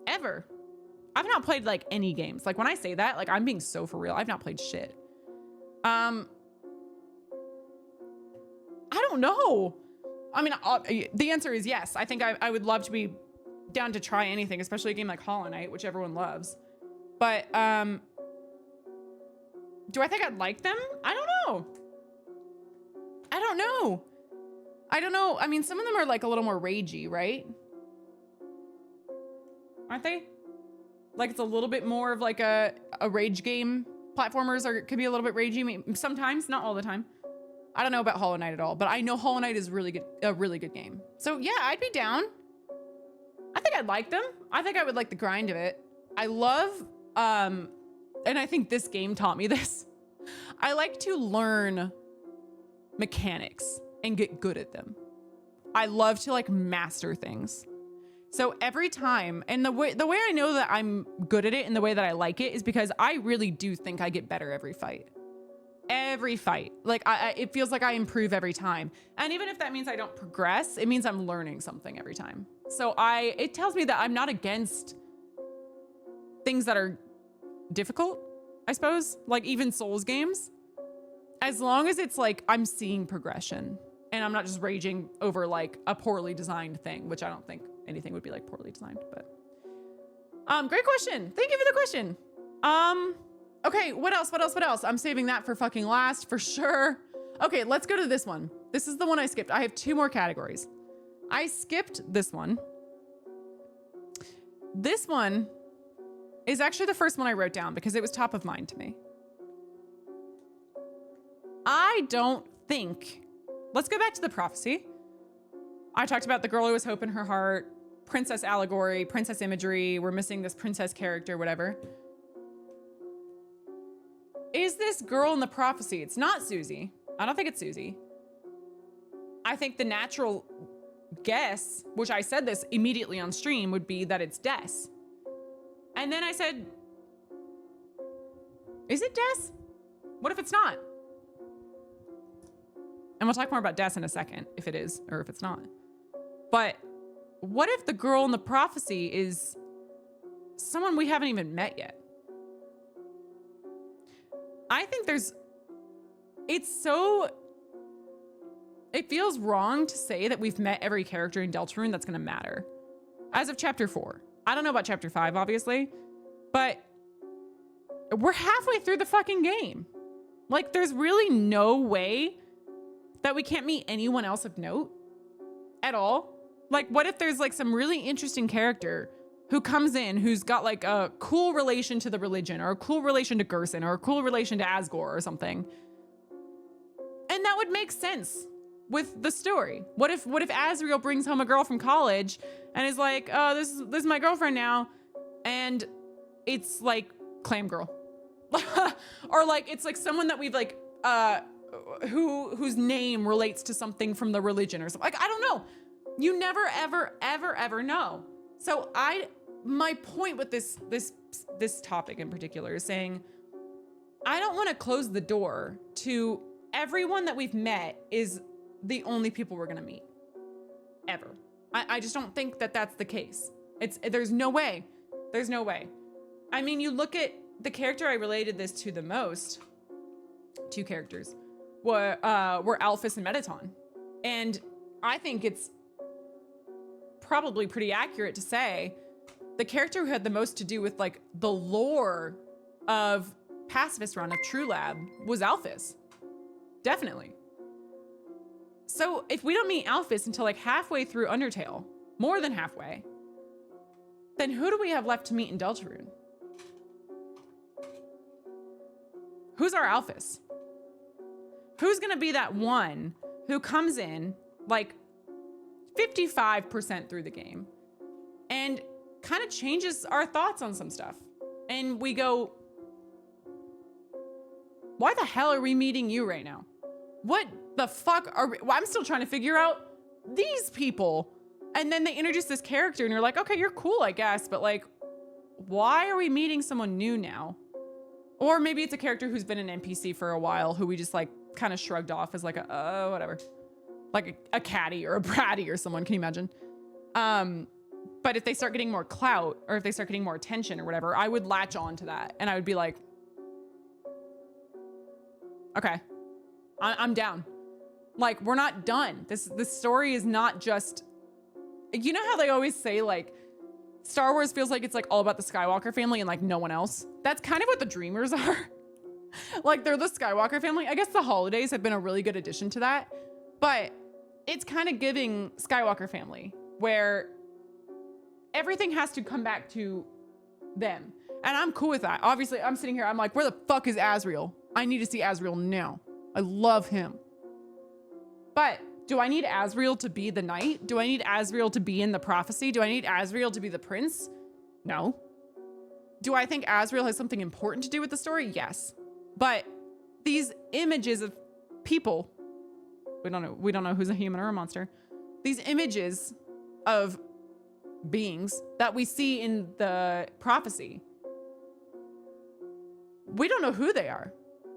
ever. I've not played like any games. Like when I say that, like I'm being so for real. I've not played shit. I don't know. I mean, the answer is yes. I think I would love to be down to try anything, especially a game like Hollow Knight, which everyone loves. But do I think I'd like them? I don't know. I mean, some of them are like a little more ragey, right? Aren't they? Like it's a little bit more of like a rage game. Platformers could be a little bit ragey sometimes, not all the time. I don't know about Hollow Knight at all, but I know Hollow Knight is a really good game. So yeah, I'd be down. I think I'd like them. I think I would like the grind of it. I love, and I think this game taught me this. I like to learn mechanics and get good at them. I love to like master things. So every time, and the way I know that I'm good at it and the way that I like it is because I really do think I get better every fight. Every fight. Like it feels like I improve every time. And even if that means I don't progress, it means I'm learning something every time. So it tells me that I'm not against things that are difficult, I suppose, like even Souls games. As long as it's like I'm seeing progression and I'm not just raging over like a poorly designed thing, which I don't think anything would be like poorly designed, but great question. Thank you for the question. Okay, what else? I'm saving that for fucking last for sure. Okay, let's go to this one. This is the one I skipped. I have 2 more categories. I skipped this one. This one is actually the first one I wrote down because it was top of mind to me. I don't think, let's go back to the prophecy. I talked about the girl who was hope in her heart, princess allegory, princess imagery. We're missing this princess character, whatever. Is this girl in the prophecy? It's not Susie. I don't think it's Susie. I think the natural guess, which I said this immediately on stream, would be that it's Des. And then I said, is it Des? What if it's not? And we'll talk more about Des in a second, if it is or if it's not. But what if the girl in the prophecy is someone we haven't even met yet. I think it feels wrong to say that we've met every character in Deltarune that's going to matter. As of chapter 4. I don't know about chapter 5, obviously, but we're halfway through the fucking game. Like, there's really no way that we can't meet anyone else of note at all. Like, what if there's like some really interesting character who comes in who's got like a cool relation to the religion, or a cool relation to Gerson, or a cool relation to Asgore or something? And that would make sense with the story. What if Asriel brings home a girl from college and is like, oh, this is my girlfriend now, and it's like Clam Girl. Or like it's like someone that we've like whose name relates to something from the religion or something. Like, I don't know. You never ever know. So my point with this topic in particular is saying I don't want to close the door to everyone that we've met is the only people we're going to meet ever. I just don't think that that's the case. There's no way. There's no way. I mean, you look at the character I related this to the most, two characters, were Alphys and Metaton. And I think it's probably pretty accurate to say the character who had the most to do with like the lore of Pacifist Run of True Lab was Alphys. Definitely. So if we don't meet Alphys until like halfway through Undertale, more than halfway, then who do we have left to meet in Deltarune? Who's our Alphys? Who's gonna be that one who comes in like 55% through the game and kind of changes our thoughts on some stuff? And we go, why the hell are we meeting you right now? What the fuck are we? Well, I'm still trying to figure out these people. And then they introduce this character and you're like, okay, you're cool, I guess, but like, why are we meeting someone new now? Or maybe it's a character who's been an NPC for a while who we just like kind of shrugged off as like whatever. Like a Caddy or a Bratty or someone, can you imagine? But if they start getting more clout or if they start getting more attention or whatever, I would latch on to that and I would be like, okay, I'm down. Like, we're not done. This story is not just, you know how they always say like, Star Wars feels like it's like all about the Skywalker family and like no one else. That's kind of what the Dreamers are. Like, they're the Skywalker family. I guess the holidays have been a really good addition to that, but it's kind of giving Skywalker family where everything has to come back to them. And I'm cool with that. Obviously, I'm sitting here, I'm like, where the fuck is Asriel? I need to see Asriel now. I love him. But do I need Asriel to be the knight? Do I need Asriel to be in the prophecy? Do I need Asriel to be the prince? No. Do I think Asriel has something important to do with the story? Yes. But these images of people, we don't know who's a human or a monster. These images of beings that we see in the prophecy, we don't know who they are.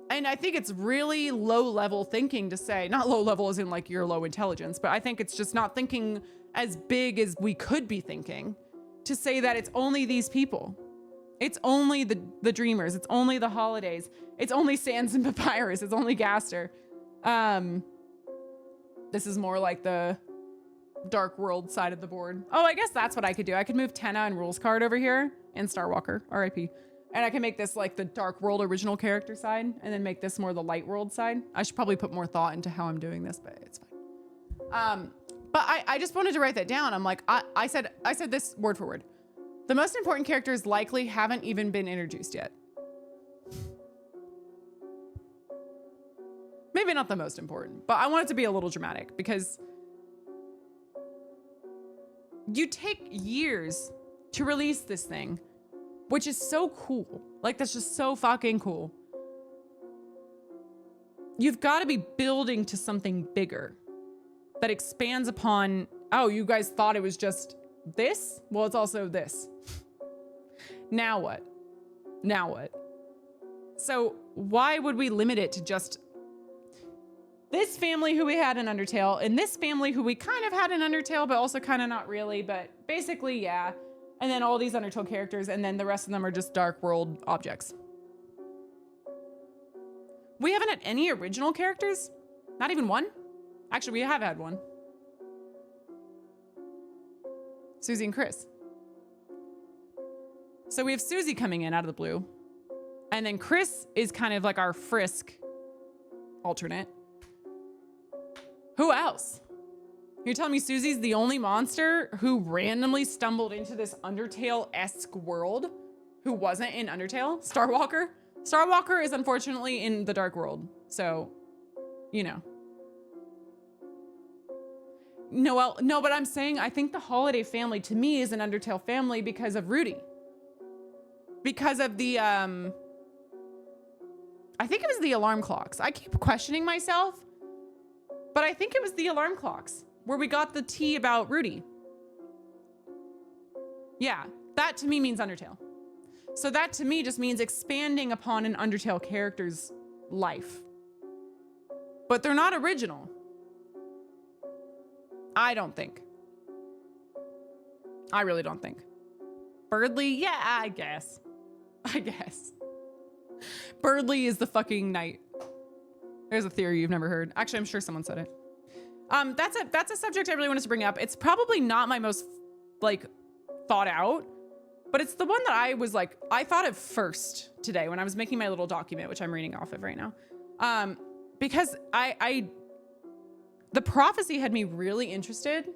And I think it's really low level thinking to say, not low level as in like you're low intelligence, but I think it's just not thinking as big as we could be thinking to say that it's only these people. It's only the Dreamers. It's only the holidays. It's only Sans and Papyrus. It's only Gaster. This is more like the Dark World side of the board. Oh, I guess that's what I could do. I could move Tenna and Rules card over here and Starwalker, RIP. And I can make this like the Dark World original character side and then make this more the Light World side. I should probably put more thought into how I'm doing this, but it's fine. But I just wanted to write that down. I'm like, I said this word for word. The most important characters likely haven't even been introduced yet. Maybe not the most important, but I want it to be a little dramatic because you take years to release this thing, which is so cool. Like, that's just so fucking cool. You've got to be building to something bigger that expands upon, oh, you guys thought it was just this? Well, it's also this. Now what? Now what? So why would we limit it to just this family who we had in Undertale and this family who we kind of had in Undertale, but also kind of not really, but basically, yeah. And then all these Undertale characters, and then the rest of them are just Dark World objects. We haven't had any original characters? Not even one? Actually, we have had one. Susie and Chris. So we have Susie coming in out of the blue. And then Chris is kind of like our Frisk alternate. Who else? You're telling me Susie's the only monster who randomly stumbled into this Undertale-esque world who wasn't in Undertale? Starwalker? Starwalker is unfortunately in the Dark World. So, you know. Noelle, no, but I'm saying I think the Holiday family to me is an Undertale family because of Rudy. Because of the, I think it was the alarm clocks. I keep questioning myself, but I think it was the alarm clocks where we got the tea about Rudy. Yeah, that to me means Undertale. So that to me just means expanding upon an Undertale character's life. But they're not original. I don't think. I really don't think. Birdly? Yeah, I guess. Birdly is the fucking knight. There's a theory you've never heard. Actually, I'm sure someone said it. That's a subject I really wanted to bring up. It's probably not my most like thought out, but it's the one that I was like, I thought of first today when I was making my little document, which I'm reading off of right now. Because the prophecy had me really interested,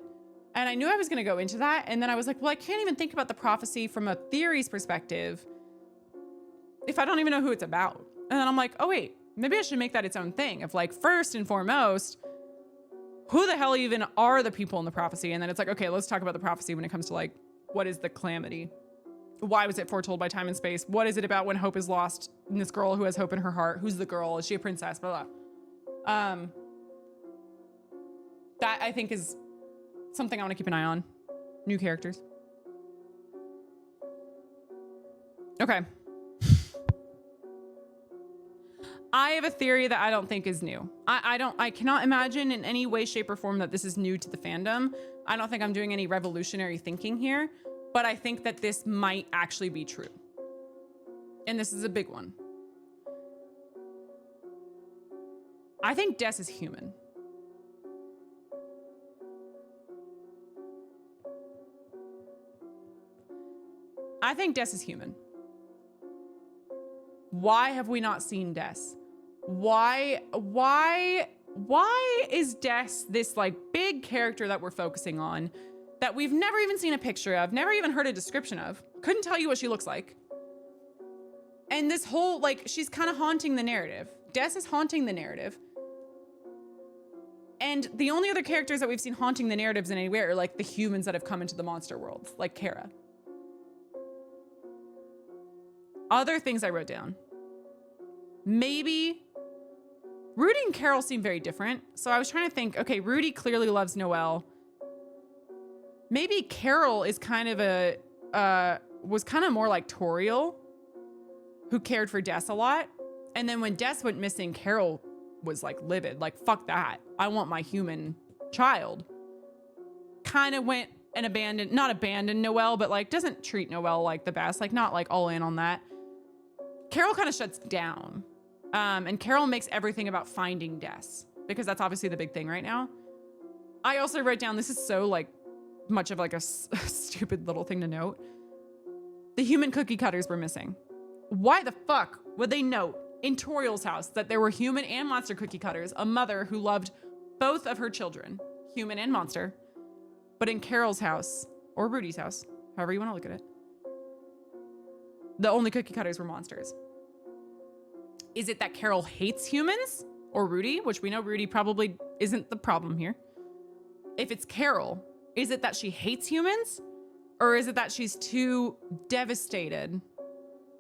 and I knew I was going to go into that. And then I was like, well, I can't even think about the prophecy from a theories perspective if I don't even know who it's about. And then I'm like, oh wait, maybe I should make that its own thing of like, first and foremost, who the hell even are the people in the prophecy? And then it's like, okay, let's talk about the prophecy when it comes to like, what is the calamity? Why was it foretold by time and space? What is it about when hope is lost in this girl who has hope in her heart? Who's the girl? Is she a princess? Blah, blah. That I think is something I want to keep an eye on. New characters. Okay. I have a theory that I don't think is new. I cannot imagine in any way, shape, or form that this is new to the fandom. I don't think I'm doing any revolutionary thinking here, but I think that this might actually be true. And this is a big one. I think Des is human. I think Des is human. Why have we not seen Des? Why is Des this like big character that we're focusing on that we've never even seen a picture of, never even heard a description of, couldn't tell you what she looks like? And this whole, like, she's kind of haunting the narrative. Des is haunting the narrative. And the only other characters that we've seen haunting the narratives in any way are like the humans that have come into the monster world, like Kara. Other things I wrote down. Maybe Rudy and Carol seem very different. So I was trying to think, okay, Rudy clearly loves Noelle. Maybe Carol is kind of was kind of more like Toriel, who cared for Des a lot. And then when Des went missing, Carol was like livid, like, fuck that. I want my human child. Kind of went and not abandoned Noelle, but like doesn't treat Noelle like the best, like not like all in on that. Carol kind of shuts down. And Carol makes everything about finding Des, because that's obviously the big thing right now. I also wrote down, this is so like much of like a stupid little thing to note. The human cookie cutters were missing. Why the fuck would they note in Toriel's house that there were human and monster cookie cutters, a mother who loved both of her children, human and monster, but in Carol's house, or Rudy's house, however you want to look at it, the only cookie cutters were monsters? Is it that Carol hates humans or Rudy, which we know Rudy probably isn't the problem here? If it's Carol, is it that she hates humans, or is it that she's too devastated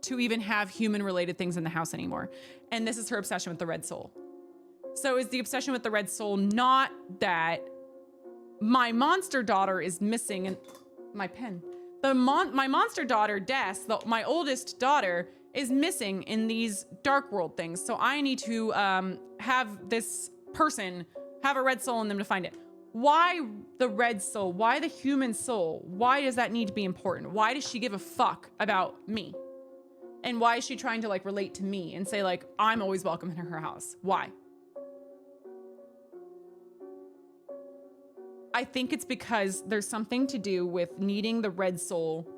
to even have human related things in the house anymore? And this is her obsession with the red soul. So is the obsession with the red soul not that my monster daughter is missing and my pen, my monster daughter, Des, my oldest daughter, is missing in these dark world things. So I need to have this person have a red soul in them to find it. Why the red soul? Why the human soul? Why does that need to be important? Why does she give a fuck about me? And why is she trying to like relate to me and say like, I'm always welcome in her house? Why? I think it's because there's something to do with needing the red soul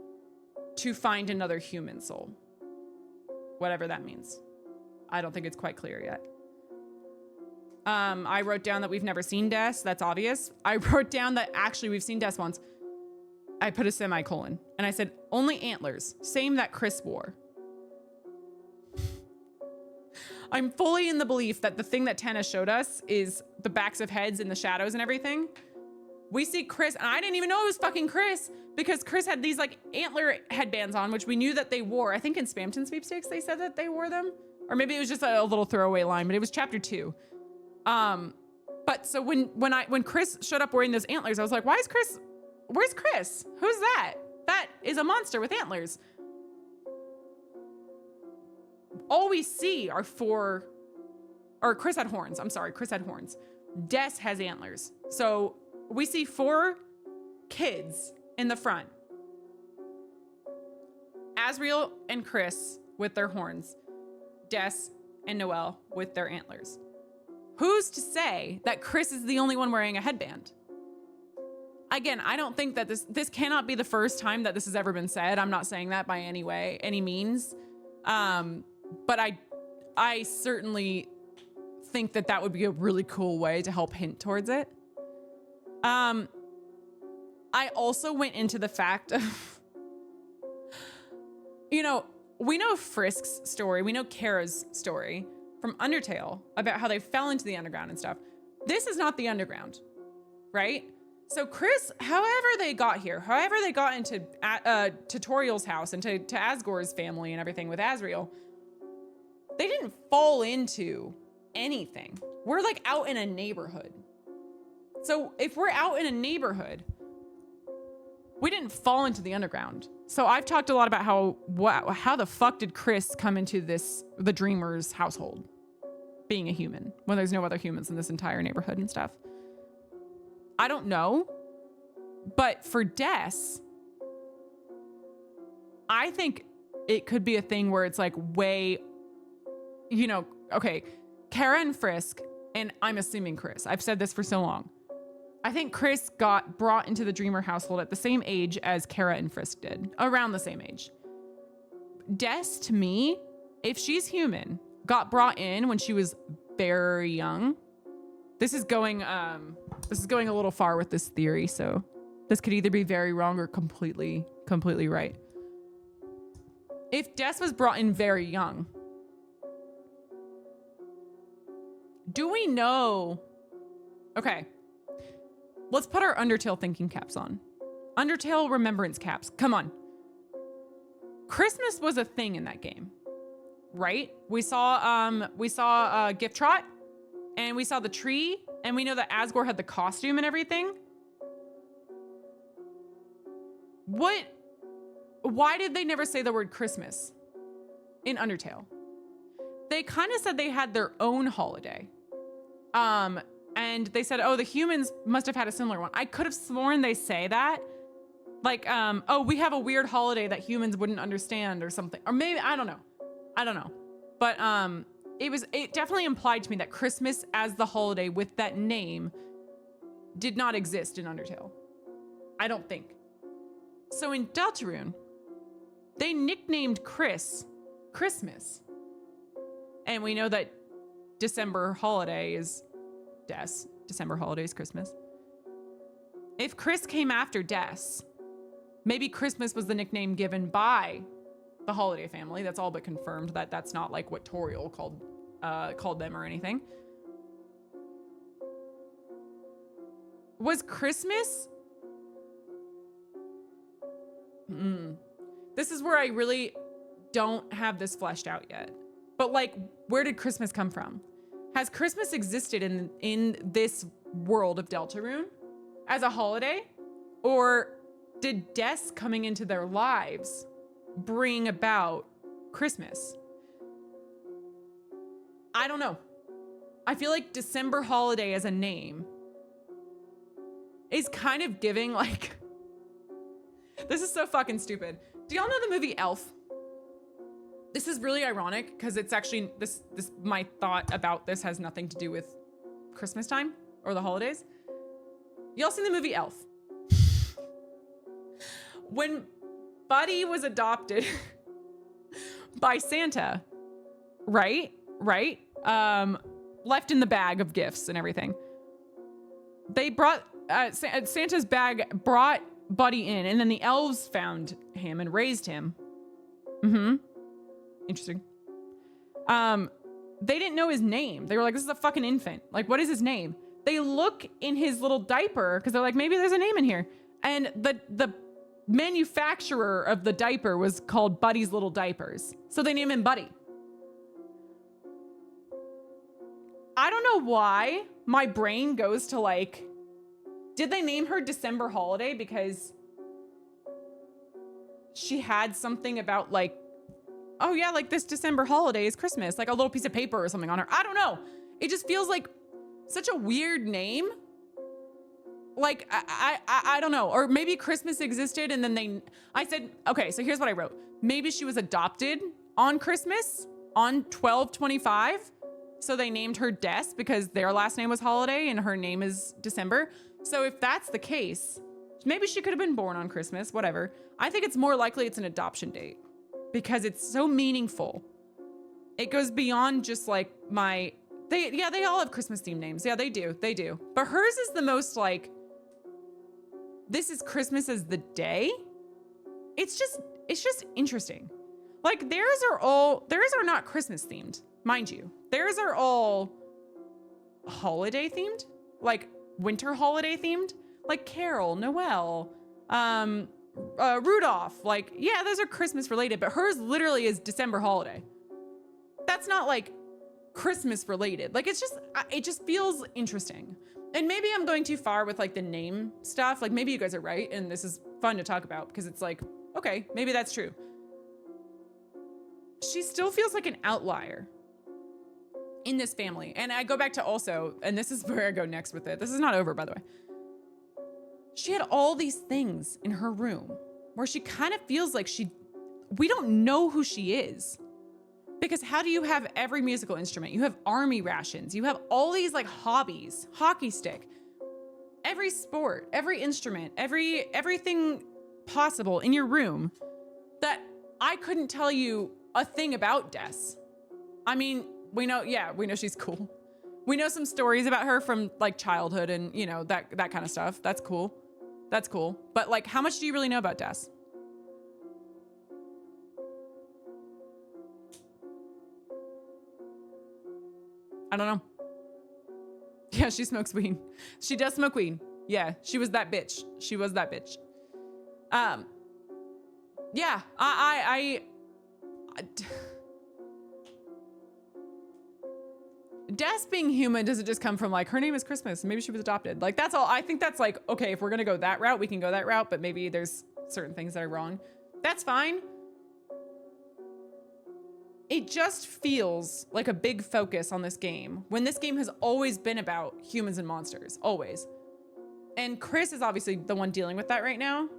to find another human soul. Whatever that means. I don't think it's quite clear yet. I wrote down that we've never seen Des. That's obvious. I wrote down that actually we've seen Des once. I put a semicolon and I said, only antlers. Same that Chris wore. I'm fully in the belief that the thing that Tana showed us is the backs of heads and the shadows and everything. We see Chris, and I didn't even know it was fucking Chris because Chris had these like antler headbands on, which we knew that they wore. I think in Spamton Sweepstakes, they said that they wore them. Or maybe it was just a little throwaway line, but it was chapter 2. But so when Chris showed up wearing those antlers, I was like, where's Chris? Who's that? That is a monster with antlers. All we see are Chris had horns. I'm sorry, Chris had horns. Des has antlers. So we see 4 kids in the front. Asriel and Chris with their horns. Des and Noelle with their antlers. Who's to say that Chris is the only one wearing a headband? Again, I don't think that this cannot be the first time that this has ever been said. I'm not saying that by any means. But I certainly think that would be a really cool way to help hint towards it. I also went into the fact of, we know Frisk's story. We know Kara's story from Undertale about how they fell into the underground and stuff. This is not the underground, right? So Chris, however they got here, however they got into Tutorial's house and to Asgore's family and everything with Asriel, they didn't fall into anything. We're like out in a neighborhood. So if we're out in a neighborhood, we didn't fall into the underground. So I've talked a lot about how the fuck did Chris come into the Dreamer's household, being a human, when there's no other humans in this entire neighborhood and stuff. I don't know, but for Des, I think it could be a thing where it's like way, okay, Kara and Frisk, and I'm assuming Chris, I've said this for so long. I think Chris got brought into the Dreamer household at the same age as Kara and Frisk did, around the same age. Des, to me, if she's human, got brought in when she was very young. This is going a little far with this theory, so this could either be very wrong or completely right. If Des was brought in very young, do we know? Okay, let's put our Undertale thinking caps on. Undertale remembrance caps. Come on. Christmas was a thing in that game, right? We saw Gift Trot, and we saw the tree, and we know that Asgore had the costume and everything. Why did they never say the word Christmas in Undertale? They kind of said they had their own holiday. And they said, oh, the humans must have had a similar one. I could have sworn they say that. Like, oh, we have a weird holiday that humans wouldn't understand or something. Or maybe, I don't know. But it definitely implied to me that Christmas as the holiday with that name did not exist in Undertale. I don't think. So in Deltarune, they nicknamed Chris Christmas. And we know that December holiday is Des. December holiday is Christmas. If Chris came after Des, maybe Christmas was the nickname given by the Holiday family. That's all but confirmed that that's not like what Toriel called them or anything. Was Christmas? This is where I really don't have this fleshed out yet. But like, where did Christmas come from? Has Christmas existed in this world of Deltarune as a holiday? Or did Des coming into their lives bring about Christmas? I don't know. I feel like December holiday as a name is kind of giving like, this is so fucking stupid. Do y'all know the movie Elf? This is really ironic because it's actually, my thought about this has nothing to do with Christmas time or the holidays. Y'all seen the movie Elf? When Buddy was adopted by Santa, right? Left in the bag of gifts and everything. They brought, Santa's bag brought Buddy in, and then the elves found him and raised him. Interesting. They didn't know his name. They were like, this is a fucking infant. Like, what is his name? They look in his little diaper because they're like, maybe there's a name in here. And the manufacturer of the diaper was called Buddy's Little Diapers. So they name him Buddy. I don't know why my brain goes to like, did they name her December Holiday because she had something about like, oh yeah, like this December holiday is Christmas, like a little piece of paper or something on her. I don't know. It just feels like such a weird name. Like, I don't know. Or maybe Christmas existed and then I said, okay, so here's what I wrote. Maybe she was adopted on Christmas on 12/25. So they named her Des because their last name was Holiday and her name is December. So if that's the case, maybe she could have been born on Christmas, whatever. I think it's more likely it's an adoption date because it's so meaningful. It goes beyond just like they all have Christmas themed names. Yeah, they do. But hers is the most like, this is Christmas as the day. It's just interesting. Like theirs are not Christmas themed, mind you. Theirs are all holiday themed, like winter holiday themed, like Carol, Noel, Rudolph. Like, yeah, those are Christmas related, but hers literally is December holiday. That's not like Christmas related. Like, it just feels interesting. And maybe I'm going too far with like the name stuff. Like maybe you guys are right. And this is fun to talk about because it's like, okay, maybe that's true. She still feels like an outlier in this family. And I go back to also, and this is where I go next with it. This is not over, by the way. She had all these things in her room where she kind of feels like we don't know who she is. Because how do you have every musical instrument? You have army rations. You have all these like hobbies, hockey stick, every sport, every instrument, everything possible in your room that I couldn't tell you a thing about Des. I mean, we know she's cool. We know some stories about her from like childhood and you know, that kind of stuff. That's cool. But like, how much do you really know about Des? I don't know. Yeah, she smokes weed. She does smoke weed. Yeah, she was that bitch. Yeah, Des being human doesn't just come from like, her name is Christmas, maybe she was adopted. Like, that's all. I think that's like, okay, if we're gonna go that route, we can go that route, but maybe there's certain things that are wrong. That's fine. It just feels like a big focus on this game when this game has always been about humans and monsters, always. And Chris is obviously the one dealing with that right now.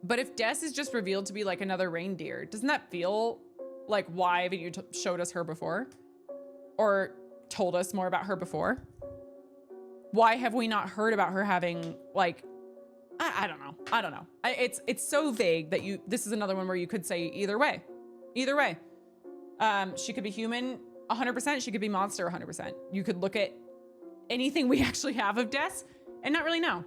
But if Des is just revealed to be like another reindeer, doesn't that feel like, why haven't you showed us her before? Or told us more about her before? Why have we not heard about her having like, I don't know. It's so vague that this is another one where you could say either way. She could be human 100%. She could be monster 100%. You could look at anything we actually have of Des and not really know.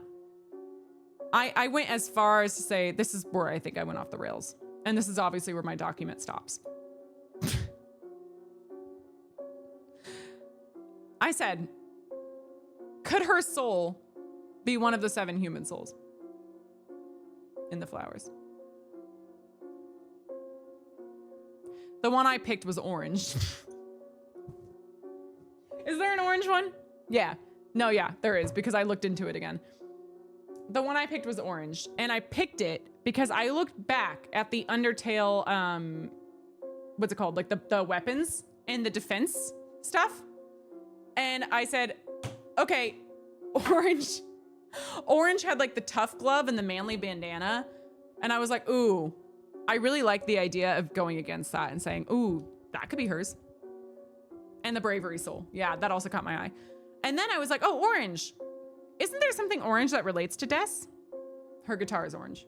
I went as far as to say, this is where I think I went off the rails. And this is obviously where my document stops. I said, could her soul be one of the 7 human souls in the flowers? The one I picked was orange. Is there an orange one? Yeah. No, yeah, there is, because I looked into it again. The one I picked was orange, and I picked it because I looked back at the Undertale, what's it called? Like the weapons and the defense stuff. And I said, okay, orange Orange had like the tough glove and the manly bandana. And I was like, ooh, I really like the idea of going against that and saying, ooh, that could be hers. And the bravery soul. Yeah, that also caught my eye. And then I was like, oh, orange. Isn't there something orange that relates to Des? Her guitar is orange.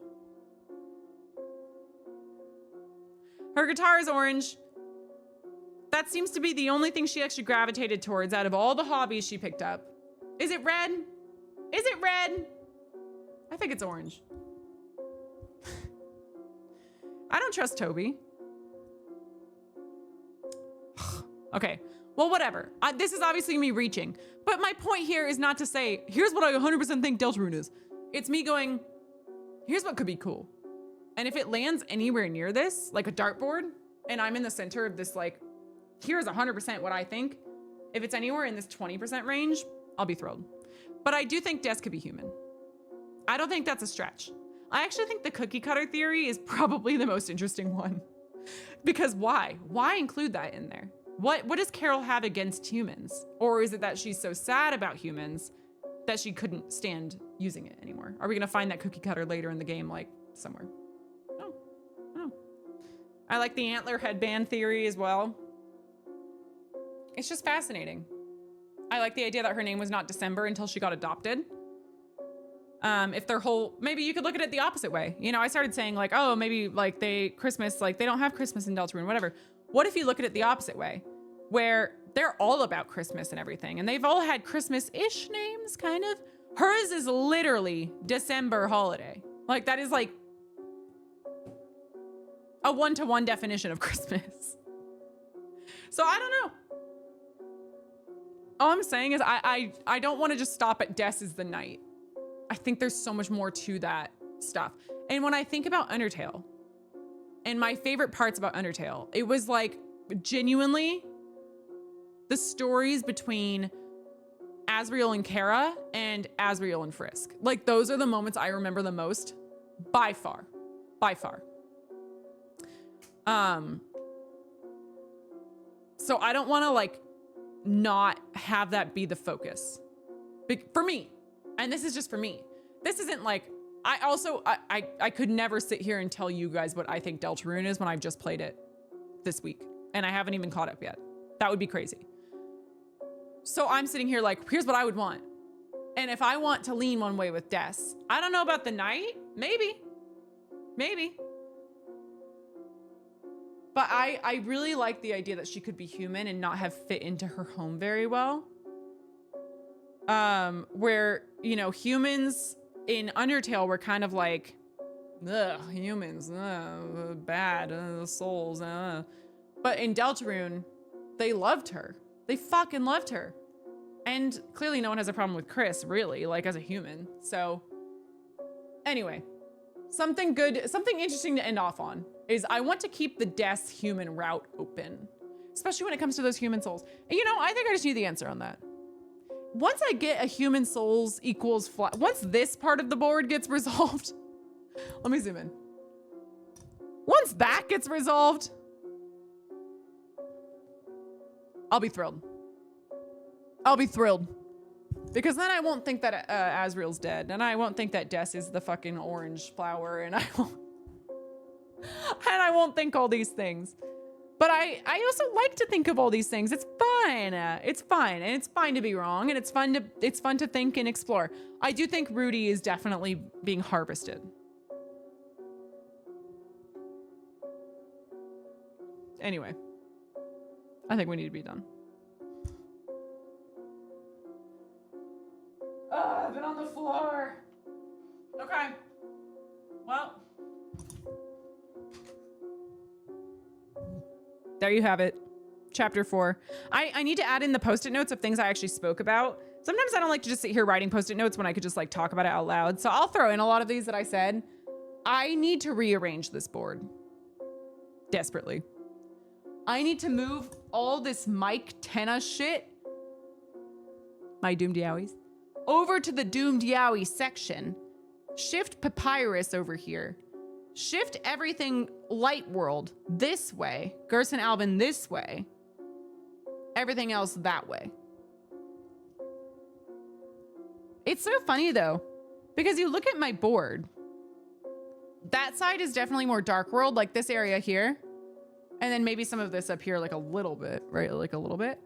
Her guitar is orange. That seems to be the only thing she actually gravitated towards out of all the hobbies she picked up. Is it red? Is it red? I think it's orange. I don't trust Toby. Okay, well, whatever. This is obviously me reaching. But my point here is not to say, here's what I 100% think Deltarune is. It's me going, here's what could be cool. And if it lands anywhere near this, like a dartboard, and I'm in the center of this, like, here's 100% what I think. If it's anywhere in this 20% range, I'll be thrilled. But I do think Des could be human. I don't think that's a stretch. I actually think the cookie cutter theory is probably the most interesting one. Because why? Why include that in there? What does Carol have against humans? Or is it that she's so sad about humans that she couldn't stand using it anymore? Are we gonna find that cookie cutter later in the game, like somewhere? No, no. I like the antler headband theory as well. It's just fascinating. I like the idea that her name was not December until she got adopted. If their whole, maybe you could look at it the opposite way. You know, I started saying like, oh, maybe like Christmas, like they don't have Christmas in Deltarune, whatever. What if you look at it the opposite way, where they're all about Christmas and everything, and they've all had Christmas-ish names, kind of. Hers is literally December holiday. Like that is like a one-to-one definition of Christmas. So I don't know. All I'm saying is I don't want to just stop at Des is the knight. I think there's so much more to that stuff. And when I think about Undertale, and my favorite parts about Undertale, it was like genuinely the stories between Asriel and Kara and Asriel and Frisk. Like those are the moments I remember the most by far, by far. So I don't want to like not have that be the focus for me. And this is just for me. This isn't like, I could never sit here and tell you guys what I think Deltarune is when I've just played it this week and I haven't even caught up yet. That would be crazy. So I'm sitting here like, here's what I would want. And if I want to lean one way with Des, I don't know about the knight, maybe. But I really like the idea that she could be human and not have fit into her home very well. Where, you know, humans in Undertale were kind of like, ugh, humans, bad, souls, But in Deltarune, they loved her. They fucking loved her. And clearly no one has a problem with Chris, really, like as a human. So anyway, something good, something interesting to end off on is I want to keep the Des human route open, especially when it comes to those human souls. And you know, I think I just need the answer on that. Once I get a human souls equals flat, once this part of the board gets resolved, let me zoom in. Once that gets resolved, I'll be thrilled. I'll be thrilled. Because then I won't think that Asriel's dead, and I won't think that Des is the fucking orange flower, and I won't think all these things. But I also like to think of all these things. It's fun. It's fun, and it's fine to be wrong, and it's fun to think and explore. I do think Rudy is definitely being harvested. Anyway, I think we need to be done. I've been on the floor. Okay. Well. There you have it. Chapter 4. I need to add in the post-it notes of things I actually spoke about. Sometimes I don't like to just sit here writing post-it notes when I could just like talk about it out loud. So I'll throw in a lot of these that I said. I need to rearrange this board. Desperately. I need to move all this Mike Tenna shit. My Doomed Yowies. Over to the Doomed Yowie section. Shift Papyrus over here. Shift everything Light World this way. Gerson Alvin this way. Everything else that way. It's so funny though. Because you look at my board, that side is definitely more Dark World, like this area here. And then maybe some of this up here, like a little bit, right? Like a little bit.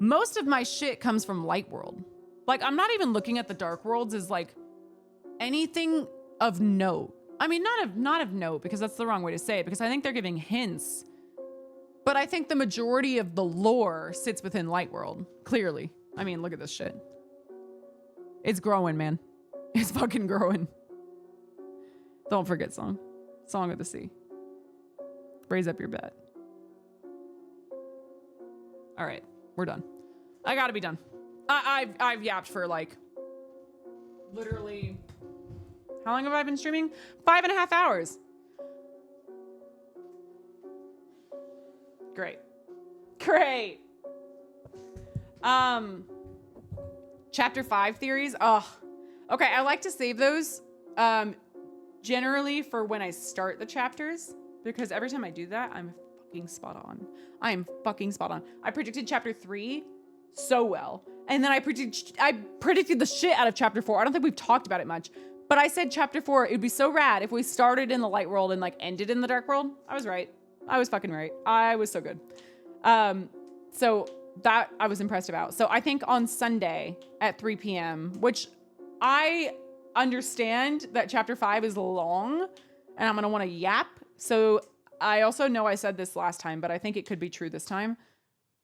Most of my shit comes from Light World. Like, I'm not even looking at the Dark Worlds as like anything of note. I mean, not of note, because that's the wrong way to say it, because I think they're giving hints. But I think the majority of the lore sits within Light World, clearly. I mean, look at this shit. It's growing, man. It's fucking growing. Don't forget Song. Song of the Sea. Raise up your bet. All right, we're done. I gotta be done. I've yapped for like literally, how long have I been streaming? 5.5 hours. Great. Great. Chapter 5 theories. Oh, okay. I like to save those generally for when I start the chapters, because every time I do that, I'm fucking spot on. I am fucking spot on. I predicted chapter 3 so well. And then I predicted the shit out of chapter 4. I don't think we've talked about it much, but I said chapter 4, it'd be so rad if we started in the Light World and like ended in the Dark World. I was right. I was fucking right. I was so good. So that I was impressed about. So I think on Sunday at 3 p.m., which I understand that chapter 5 is long and I'm going to want to yap. So I also know I said this last time, but I think it could be true this time,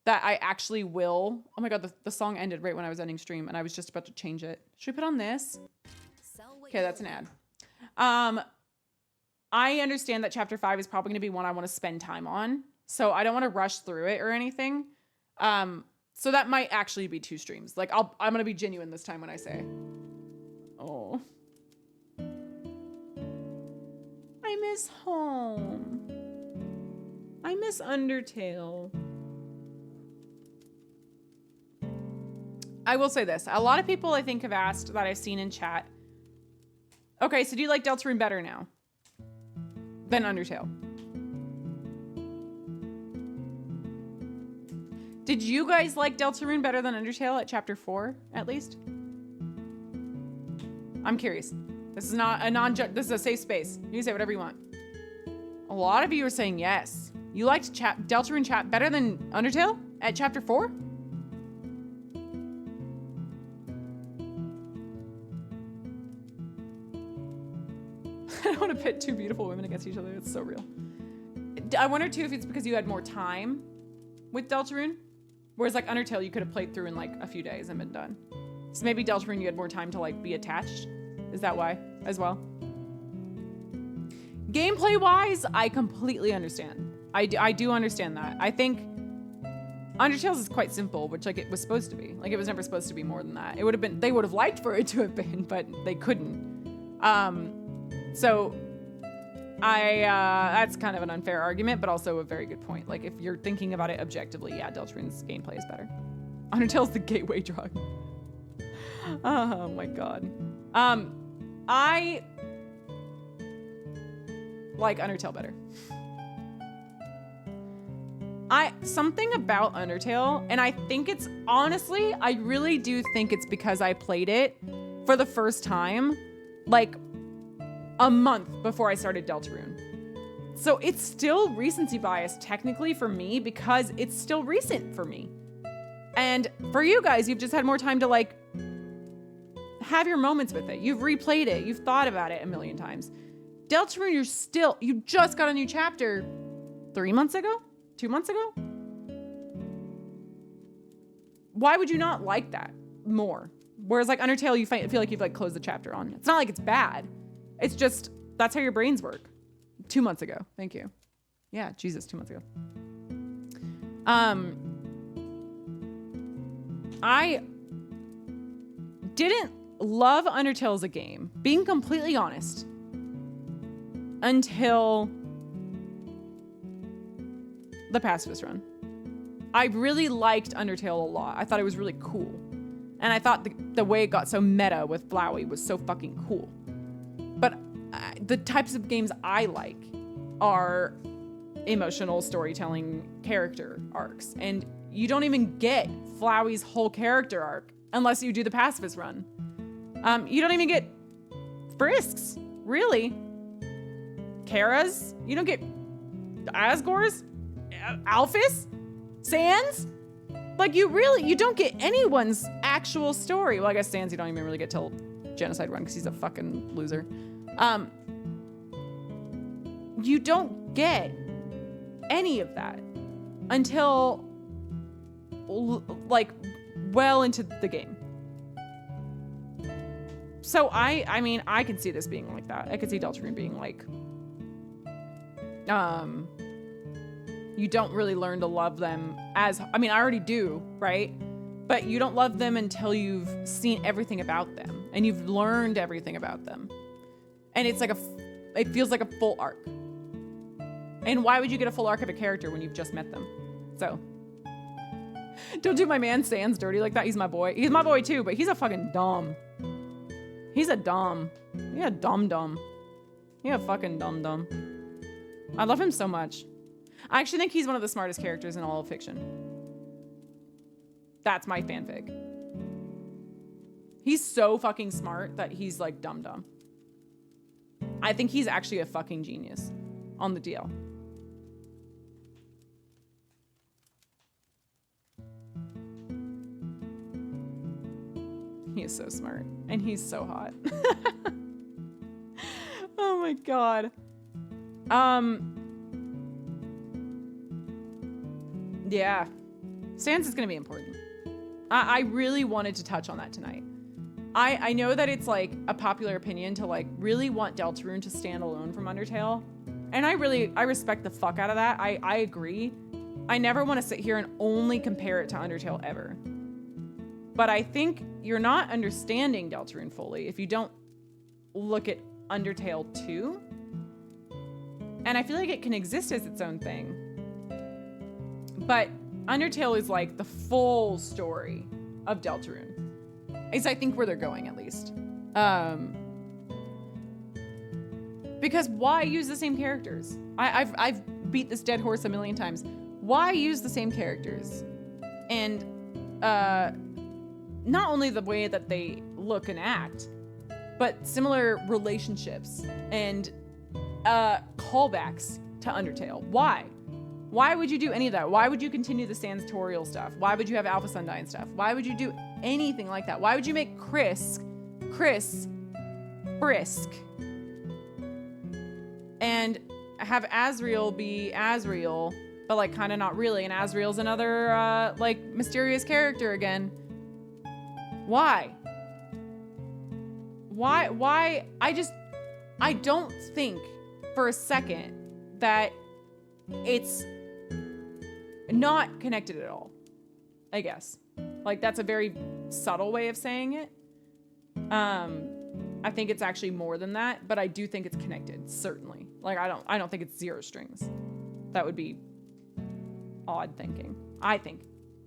that I actually will. Oh my God, the song ended right when I was ending stream and I was just about to change it. Should we put on this? Okay, that's an ad. I understand that chapter 5 is probably going to be one I want to spend time on. So I don't want to rush through it or anything. So that might actually be 2 streams. Like I'm going to be genuine this time when I say, oh, I miss home. I miss Undertale. I will say this. A lot of people I think have asked that I've seen in chat. Okay, so do you like Deltarune better now than Undertale? Did you guys like Deltarune better than Undertale at chapter 4, at least? I'm curious. This is not a this is a safe space. You can say whatever you want. A lot of you are saying yes. You liked Deltarune chat better than Undertale at chapter 4? I don't want to pit 2 beautiful women against each other. It's so real. I wonder too if it's because you had more time with Deltarune. Whereas like Undertale, you could have played through in like a few days and been done. So maybe Deltarune, you had more time to like be attached. Is that why as well? Gameplay wise, I completely understand. I do understand that. I think Undertale's is quite simple, which like it was supposed to be. Like it was never supposed to be more than that. It would have been, they would have liked for it to have been, but they couldn't. So that's kind of an unfair argument, but also a very good point. Like if you're thinking about it objectively, yeah, Deltarune's gameplay is better. Undertale's the gateway drug. Oh my God. I like Undertale better. Something about Undertale, and I think it's honestly, I really do think it's because I played it for the first time, like a month before I started Deltarune. So it's still recency bias technically for me because it's still recent for me. And for you guys, you've just had more time to like have your moments with it. You've replayed it. You've thought about it a million times. Deltarune, you just got a new chapter 3 months ago? 2 months ago? Why would you not like that more? Whereas like Undertale, you feel like you've like closed the chapter on. It's not like it's bad. It's just, that's how your brains work. 2 months ago. Thank you. Yeah, Jesus, 2 months ago. I didn't love Undertale as a game, being completely honest, until the pacifist run. I really liked Undertale a lot. I thought it was really cool. And I thought the way it got so meta with Flowey was so fucking cool. But the types of games I like are emotional storytelling character arcs. And you don't even get Flowey's whole character arc unless you do the pacifist run. You don't even get Frisks? Really? Karas? You don't get Asgores? Alphys? Sans? Like, you don't get anyone's actual story. Well, I guess Sans you don't even really get till Genocide Run because he's a fucking loser. You don't get any of that until like well into the game. So I mean, I can see this being like that. I could see Deltarune being like, you don't really learn to love them as, I mean, I already do, right? But you don't love them until you've seen everything about them and you've learned everything about them. And it's like it feels like a full arc. And why would you get a full arc of a character when you've just met them? So, don't do my man Sans dirty like that. He's my boy. He's my boy too, but he's a fucking dumb. He's a dumb. He's a dumb. He's a fucking dumb. I love him so much. I actually think he's one of the smartest characters in all of fiction. That's my fanfic. He's so fucking smart that he's like dumb. I think he's actually a fucking genius on the DL. He is so smart and he's so hot. Oh my God. Yeah. Sans is going to be important. I really wanted to touch on that tonight. I know that it's like a popular opinion to like really want Deltarune to stand alone from Undertale. And I respect the fuck out of that. I agree. I never want to sit here and only compare it to Undertale ever. But I think you're not understanding Deltarune fully if you don't look at Undertale 2. And I feel like it can exist as its own thing. But Undertale is like the full story of Deltarune. Is I think where they're going at least. Because why use the same characters? I've beat this dead horse a million times. Why use the same characters? And not only the way that they look and act, but similar relationships and callbacks to Undertale. Why? Why would you do any of that? Why would you continue the Sans tutorial stuff? Why would you have Alpha Sundyne stuff? Why would you do anything like that? Why would you make Chris Brisk and have Asriel be Asriel, but like kind of not really, and Asriel's another like mysterious character again? Why? I don't think for a second that it's not connected at all, I guess. Like, that's a very subtle way of saying it. I think it's actually more than that, but I do think it's connected, certainly. Like, I don't think it's zero strings. That would be odd thinking, I think.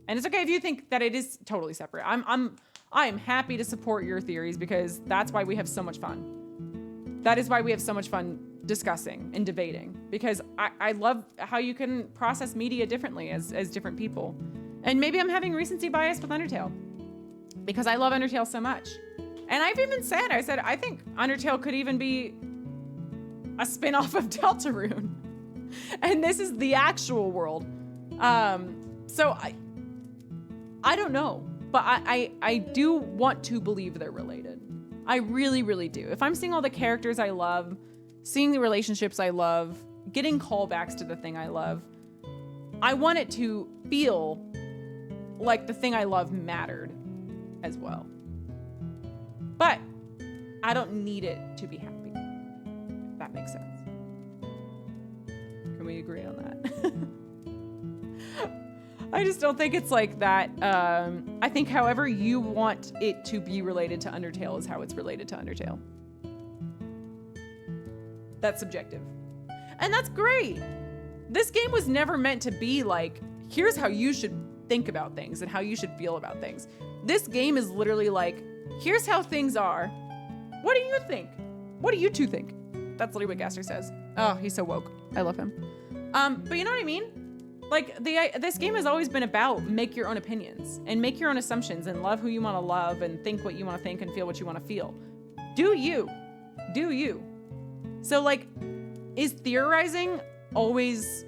And it's okay if you think that it is totally separate. I am happy to support your theories because that's why we have so much fun. That is why we have so much fun discussing and debating, because I love how you can process media differently as different people. And maybe I'm having recency bias with Undertale because I love Undertale so much. And I've even said, I think Undertale could even be a spin-off of Deltarune. And this is the actual world. So I don't know, but I do want to believe they're related. I really, really do. If I'm seeing all the characters I love, seeing the relationships I love, getting callbacks to the thing I love, I want it to feel like the thing I love mattered as well. But I don't need it to be happy, if that makes sense. Can we agree on that? I just don't think it's like that. I think however you want it to be related to Undertale is how it's related to Undertale. That's subjective. And that's great. This game was never meant to be like, here's how you should think about things and how you should feel about things. This game is literally like, here's how things are. What do you think? What do you two think? That's literally what Gaster says. Oh, he's so woke. I love him. But you know what I mean? Like, this game has always been about make your own opinions and make your own assumptions and love who you want to love and think what you want to think and feel what you want to feel. Do you. Do you? So like, is theorizing always,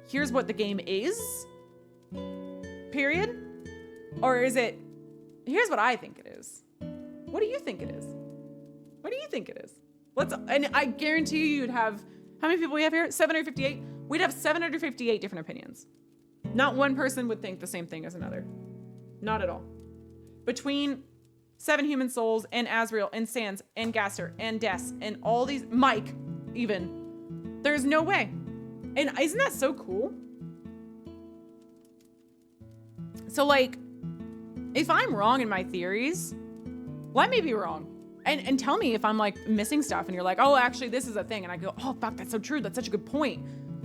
here's what the game is, period? Or is it, here's what I think it is. What do you think it is? What do you think it is? And I guarantee you'd have, how many people we have here? 758? We'd have 758 different opinions. Not one person would think the same thing as another. Not at all. Between 7 Human Souls and Azrael and Sans and Gaster and Des and all these, Mike even, there's no way. And isn't that so cool? So like, if I'm wrong in my theories, let me be wrong. And tell me if I'm like missing stuff and you're like, oh, actually this is a thing. And I go, oh, fuck, that's so true. That's such a good point.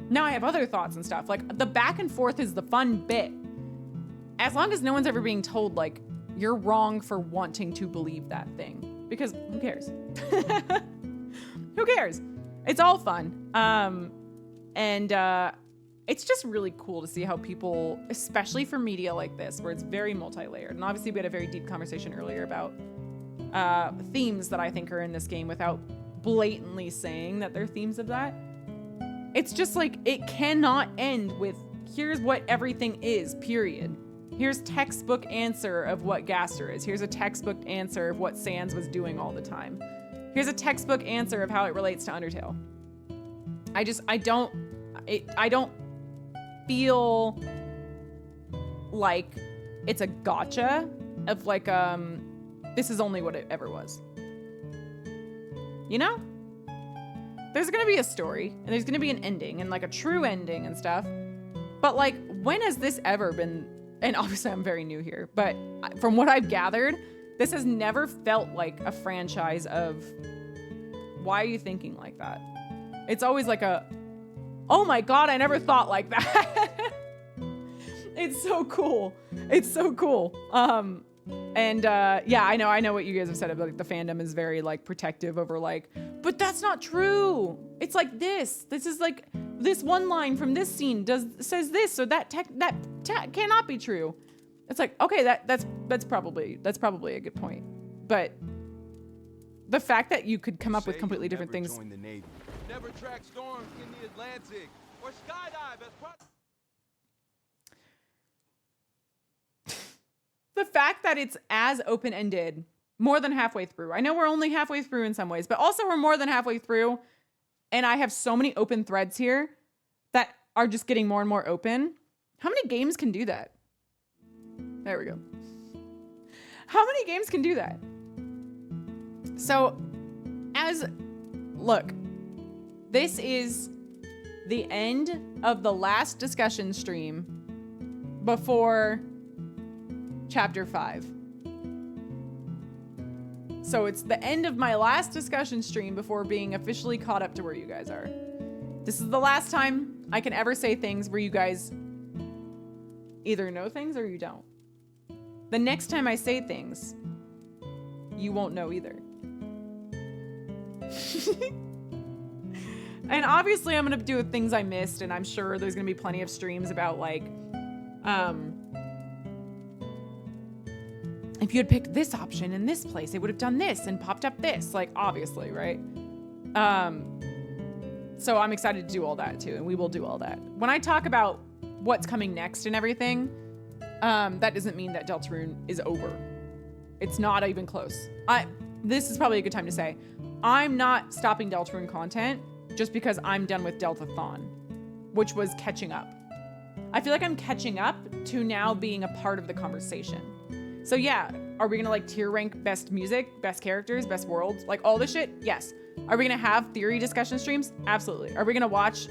Now I have other thoughts and stuff. Like the back and forth is the fun bit. As long as no one's ever being told like, you're wrong for wanting to believe that thing. Because who cares? Who cares? It's all fun. It's just really cool to see how people, especially for media like this, where it's very multi-layered. And obviously we had a very deep conversation earlier about themes that I think are in this game without blatantly saying that they're themes of that. It's just like, it cannot end with, here's what everything is, period. Here's textbook answer of what Gaster is. Here's a textbook answer of what Sans was doing all the time. Here's a textbook answer of how it relates to Undertale. I don't feel like it's a gotcha of like, this is only what it ever was. You know? There's gonna be a story and there's gonna be an ending and like a true ending and stuff. But like, when has this ever been, and obviously I'm very new here, but from what I've gathered, this has never felt like a franchise of, why are you thinking like that? It's always like a, oh my God, I never thought like that. It's so cool. It's so cool. Yeah, I know what you guys have said about like the fandom is very like protective over like, but that's not true. It's like this is like this one line from this scene says this, so that cannot be true. It's like, okay, that's probably a good point. But the fact that you could come up with completely different things. Never track storms in the Atlantic or skydive as part. The fact that it's as open-ended more than halfway through. I know we're only halfway through in some ways, but also we're more than halfway through. And I have so many open threads here that are just getting more and more open. How many games can do that? There we go. How many games can do that? So, look, this is the end of the last discussion stream before Chapter 5. So it's the end of my last discussion stream before being officially caught up to where you guys are. This is the last time I can ever say things where you guys either know things or you don't. The next time I say things, you won't know either. And obviously I'm gonna do with things I missed, and I'm sure there's gonna be plenty of streams about like, if you had picked this option in this place, it would have done this and popped up this, like obviously, right? So I'm excited to do all that too, and we will do all that. When I talk about what's coming next and everything, that doesn't mean that Deltarune is over. It's not even close. This is probably a good time to say, I'm not stopping Deltarune content just because I'm done with Deltathon, which was catching up. I feel like I'm catching up to now being a part of the conversation. So yeah, are we gonna like tier rank best music, best characters, best worlds, like all this shit? Yes. Are we gonna have theory discussion streams? Absolutely. Are we gonna watch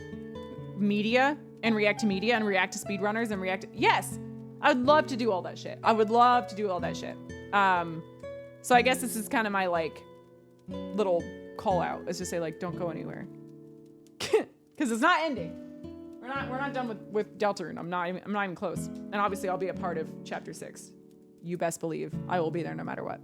media and react to media and react to speedrunners and react to, yes. I would love to do all that shit. I would love to do all that shit. So I guess this is kind of my like little call out. Let's just say like, don't go anywhere. Cause it's not ending. We're not done with Deltarune. I'm not even close. And obviously I'll be a part of chapter 6. You best believe I will be there no matter what.